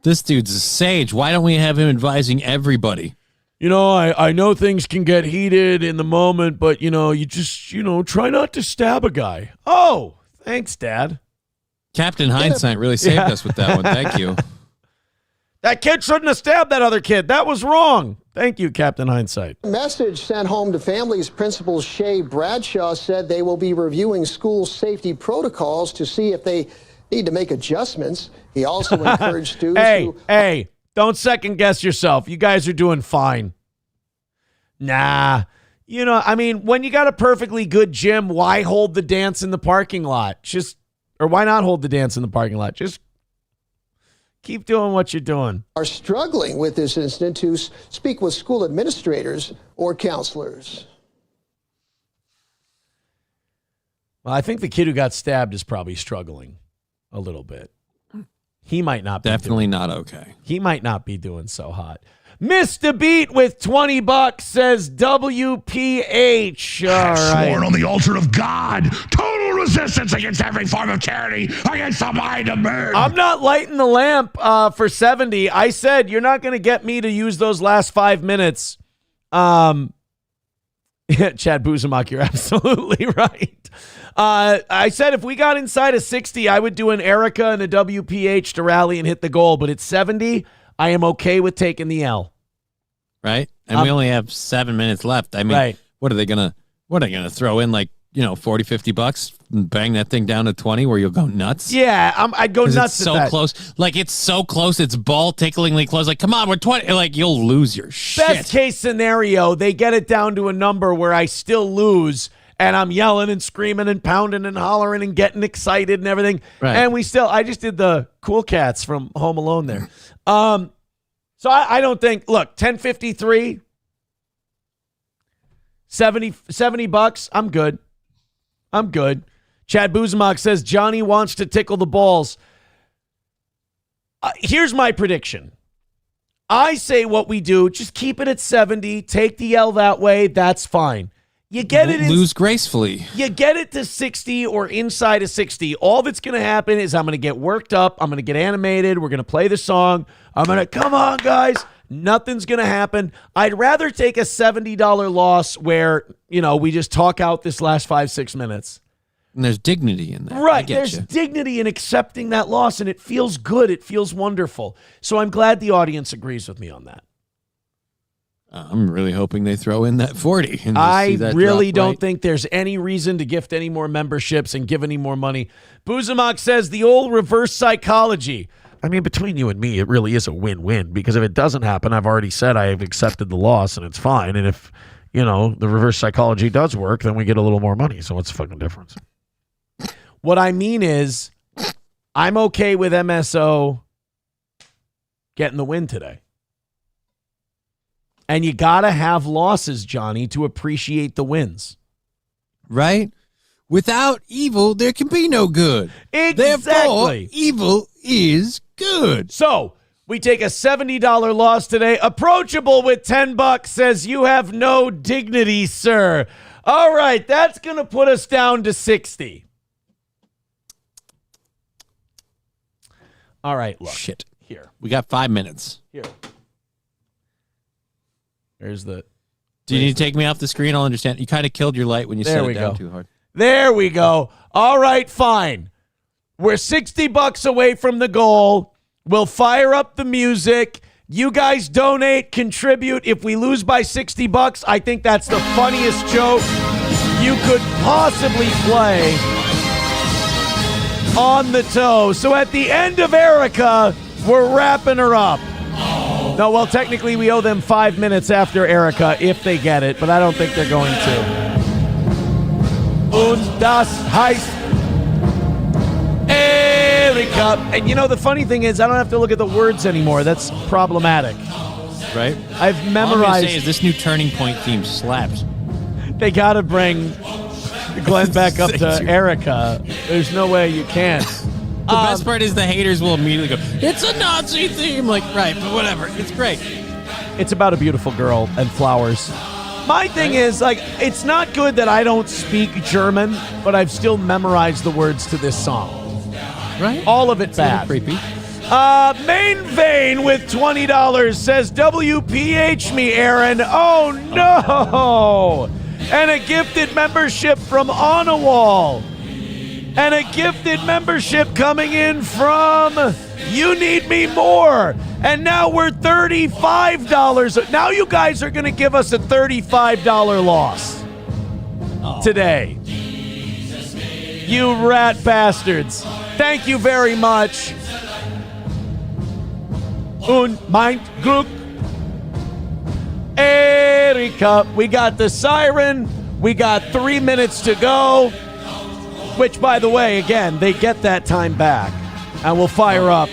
this dude's a sage. Why don't we have him advising everybody? You know, I know things can get heated in the moment, but, you know, you just, you know, try not to stab a guy. Oh, thanks, Dad. Captain Hindsight really saved us with that one. Thank you. That kid shouldn't have stabbed that other kid. That was wrong. Thank you, Captain Hindsight. Message sent home to families. Principal Shay Bradshaw said they will be reviewing school safety protocols to see if they need to make adjustments. He also encouraged students Hey, don't second guess yourself. You guys are doing fine. Nah. You know, I mean, when you got a perfectly good gym, why hold the dance in the parking lot? Or why not hold the dance in the parking lot? Just keep doing what you're doing. Are struggling with this incident to speak with school administrators or counselors. Well, I think the kid who got stabbed is probably struggling a little bit. He might not be Definitely not okay. He might not be doing so hot. Mr. Beat with $20 says WPH. All right. Sworn on the altar of God, total resistance against every form of tyranny, against the mind of man. I'm not lighting the lamp for 70. I said you're not going to get me to use those last 5 minutes. Chad Buzamak, you're absolutely right. I said if we got inside of 60, I would do an Erica and a WPH to rally and hit the goal. But at 70, I am okay with taking the L. Right? And we only have 7 minutes left. I mean, what are they gonna throw in, like, you know, $40-$50 and bang that thing down to 20 where you'll go nuts? Yeah, I'd go nuts. It's so close. Like, it's so close. It's ball ticklingly close. Like, come on, we're 20. Like, you'll lose your shit. Best case scenario, they get it down to a number where I still lose and I'm yelling and screaming and pounding and hollering and getting excited and everything. Right. And I just did the Cool Cats from Home Alone there. So I don't think, look, 10:53, $70, I'm good. I'm good. Chad Buzamak says Johnny wants to tickle the balls. Here's my prediction. I say what we do, just keep it at 70, take the L that way, that's fine. You get it. Lose gracefully. You get it to 60 or inside of 60. All that's going to happen is I'm going to get worked up. I'm going to get animated. We're going to play the song. I'm going to, come on, guys. Nothing's going to happen. I'd rather take a $70 loss where, you know, we just talk out this last 5-6 minutes. And there's dignity in that. Right. There's dignity in accepting that loss, and it feels good. It feels wonderful. So I'm glad the audience agrees with me on that. I'm really hoping they throw in that 40. And I really don't right. think there's any reason to gift any more memberships and give any more money. Buzamak says the old reverse psychology. I mean, between you and me, it really is a win-win, because if it doesn't happen, I've already said I have accepted the loss and it's fine. And if, you know, the reverse psychology does work, then we get a little more money. So what's the fucking difference? What I mean is I'm okay with MSO getting the win today. And you got to have losses, Johnny, to appreciate the wins. Right? Without evil, there can be no good. Exactly. Therefore, evil is good. So we take a $70 loss today. Approachable with $10 says you have no dignity, sir. All right, that's going to put us down to 60. All right, look. Shit. Here. We got 5 minutes. Here. There's the... Do you need to take me off the screen? I'll understand. You kind of killed your light when you set it down too hard. There we go. All right, fine. We're $60 away from the goal. We'll fire up the music. You guys donate, contribute. If we lose by $60, I think that's the funniest joke you could possibly play on the toe. So at the end of Erica, we're wrapping her up. No, well, technically we owe them 5 minutes after Erica if they get it, but I don't think they're going to. Und das heißt Erika. And you know, the funny thing is, I don't have to look at the words anymore. That's problematic. Right? I've All I'm memorized. gonna say is this new Turning Point theme slaps. They got to bring Glenn back up to Thank you. Erica. There's no way you can't. The best part is the haters will immediately go, it's a Nazi theme. Like, right, but whatever. It's great. It's about a beautiful girl and flowers. My thing is, like, it's not good that I don't speak German, but I've still memorized the words to this song. Right? All of it bad. Creepy. Main Vein with $20 says, WPH me, Aaron. Oh, no. And a gifted membership from Onawall. And a gifted membership coming in from You Need Me More. And now we're $35. Now you guys are going to give us a $35 loss today. You rat bastards. Thank you very much. Und mein Glück. Erika. We got the siren. We got 3 minutes to go. Which, by the way, again, they get that time back. And we'll fire up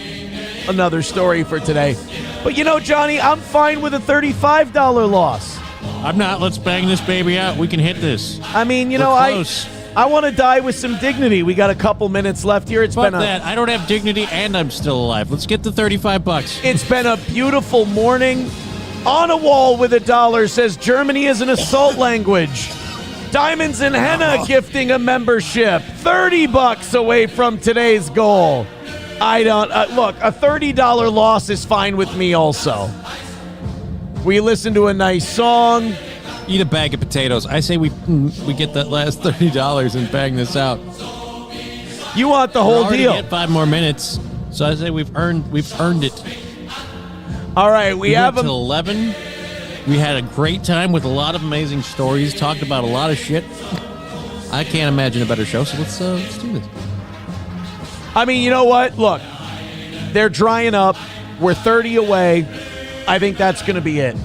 another story for today. But you know, Johnny, I'm fine with a $35 loss. I'm not. Let's bang this baby out. We can hit this. I mean, you We're know, close. I want to die with some dignity. We got a couple minutes left here. It's Fuck been a, that. I don't have dignity and I'm still alive. Let's get the $35. It's been a beautiful morning. On a wall with $1 says Germany is an assault language. Diamonds and Henna gifting a membership. $30 away from today's goal. I don't look. A $30 loss is fine with me. Also, we listen to a nice song. Eat a bag of potatoes. I say we get that last $30 and bang this out. You want the whole deal? Get 5 more minutes, so I say we've earned it. All right, we have till 11. We had a great time with a lot of amazing stories. Talked about a lot of shit. I can't imagine a better show. So let's do this. I mean, you know what? Look, they're drying up. We're 30 away. I think that's going to be it.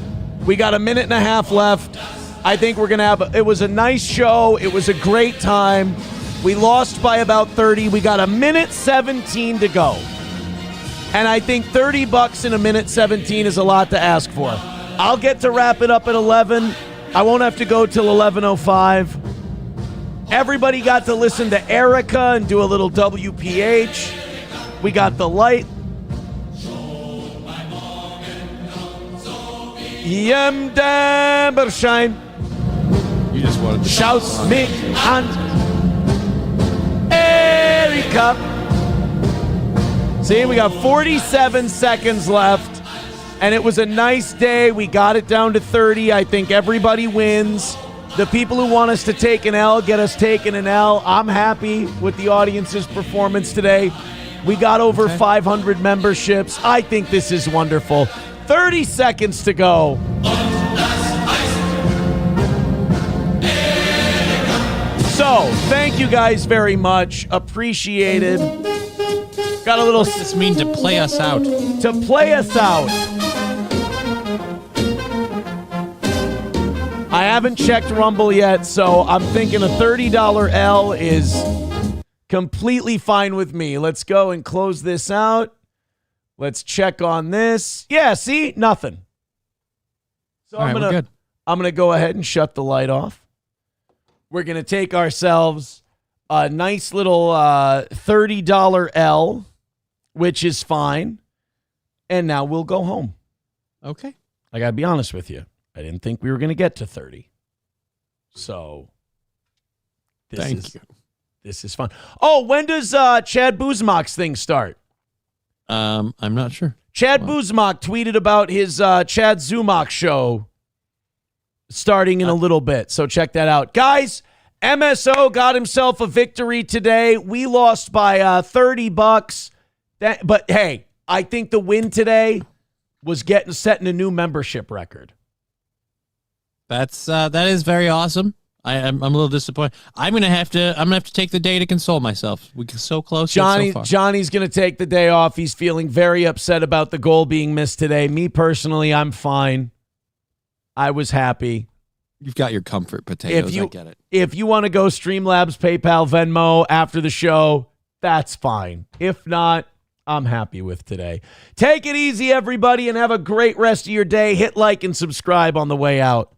We got a minute and a half left. I think we're going to have it was a nice show. It was a great time. We lost by about 30. We got a minute 17 to go. And I think $30 in a minute 17 is a lot to ask for. I'll get to wrap it up at 11. I won't have to go till 11:05. Everybody got to listen to Erica and do a little WPH. We got the light. Jem Berschein. You just wanted to Schaust mich an. Erika. See, we got 47 seconds left, and it was a nice day. We got it down to 30. I think everybody wins. The people who want us to take an L get us taking an L. I'm happy with the audience's performance today. We got over 500 memberships. I think this is wonderful. 30 seconds to go. So, thank you guys very much. Appreciate it. Got a little... What does this mean to play us out? To play us out. I haven't checked Rumble yet, so I'm thinking a $30 L is completely fine with me. Let's go and close this out. Let's check on this. Yeah, see? Nothing. So All right, we're good. I'm gonna go ahead and shut the light off. We're gonna take ourselves a nice little $30 L, which is fine. And now we'll go home. Okay. I gotta be honest with you. I didn't think we were gonna get to 30. So Thank you. This is fun. Oh, when does Chad Buzmak's thing start? I'm not sure. Chad Buzmak tweeted about his Chad Zumak show starting in a little bit. So check that out. Guys, MSO got himself a victory today. We lost by $30. But hey, I think the win today was setting a new membership record. That is very awesome. I'm a little disappointed. I'm gonna have to take the day to console myself. We're so close. So far. Johnny's gonna take the day off. He's feeling very upset about the goal being missed today. Me personally, I'm fine. I was happy. You've got your comfort potatoes. I get it. If you want to go Streamlabs, PayPal, Venmo after the show, that's fine. If not, I'm happy with today. Take it easy, everybody, and have a great rest of your day. Hit like and subscribe on the way out.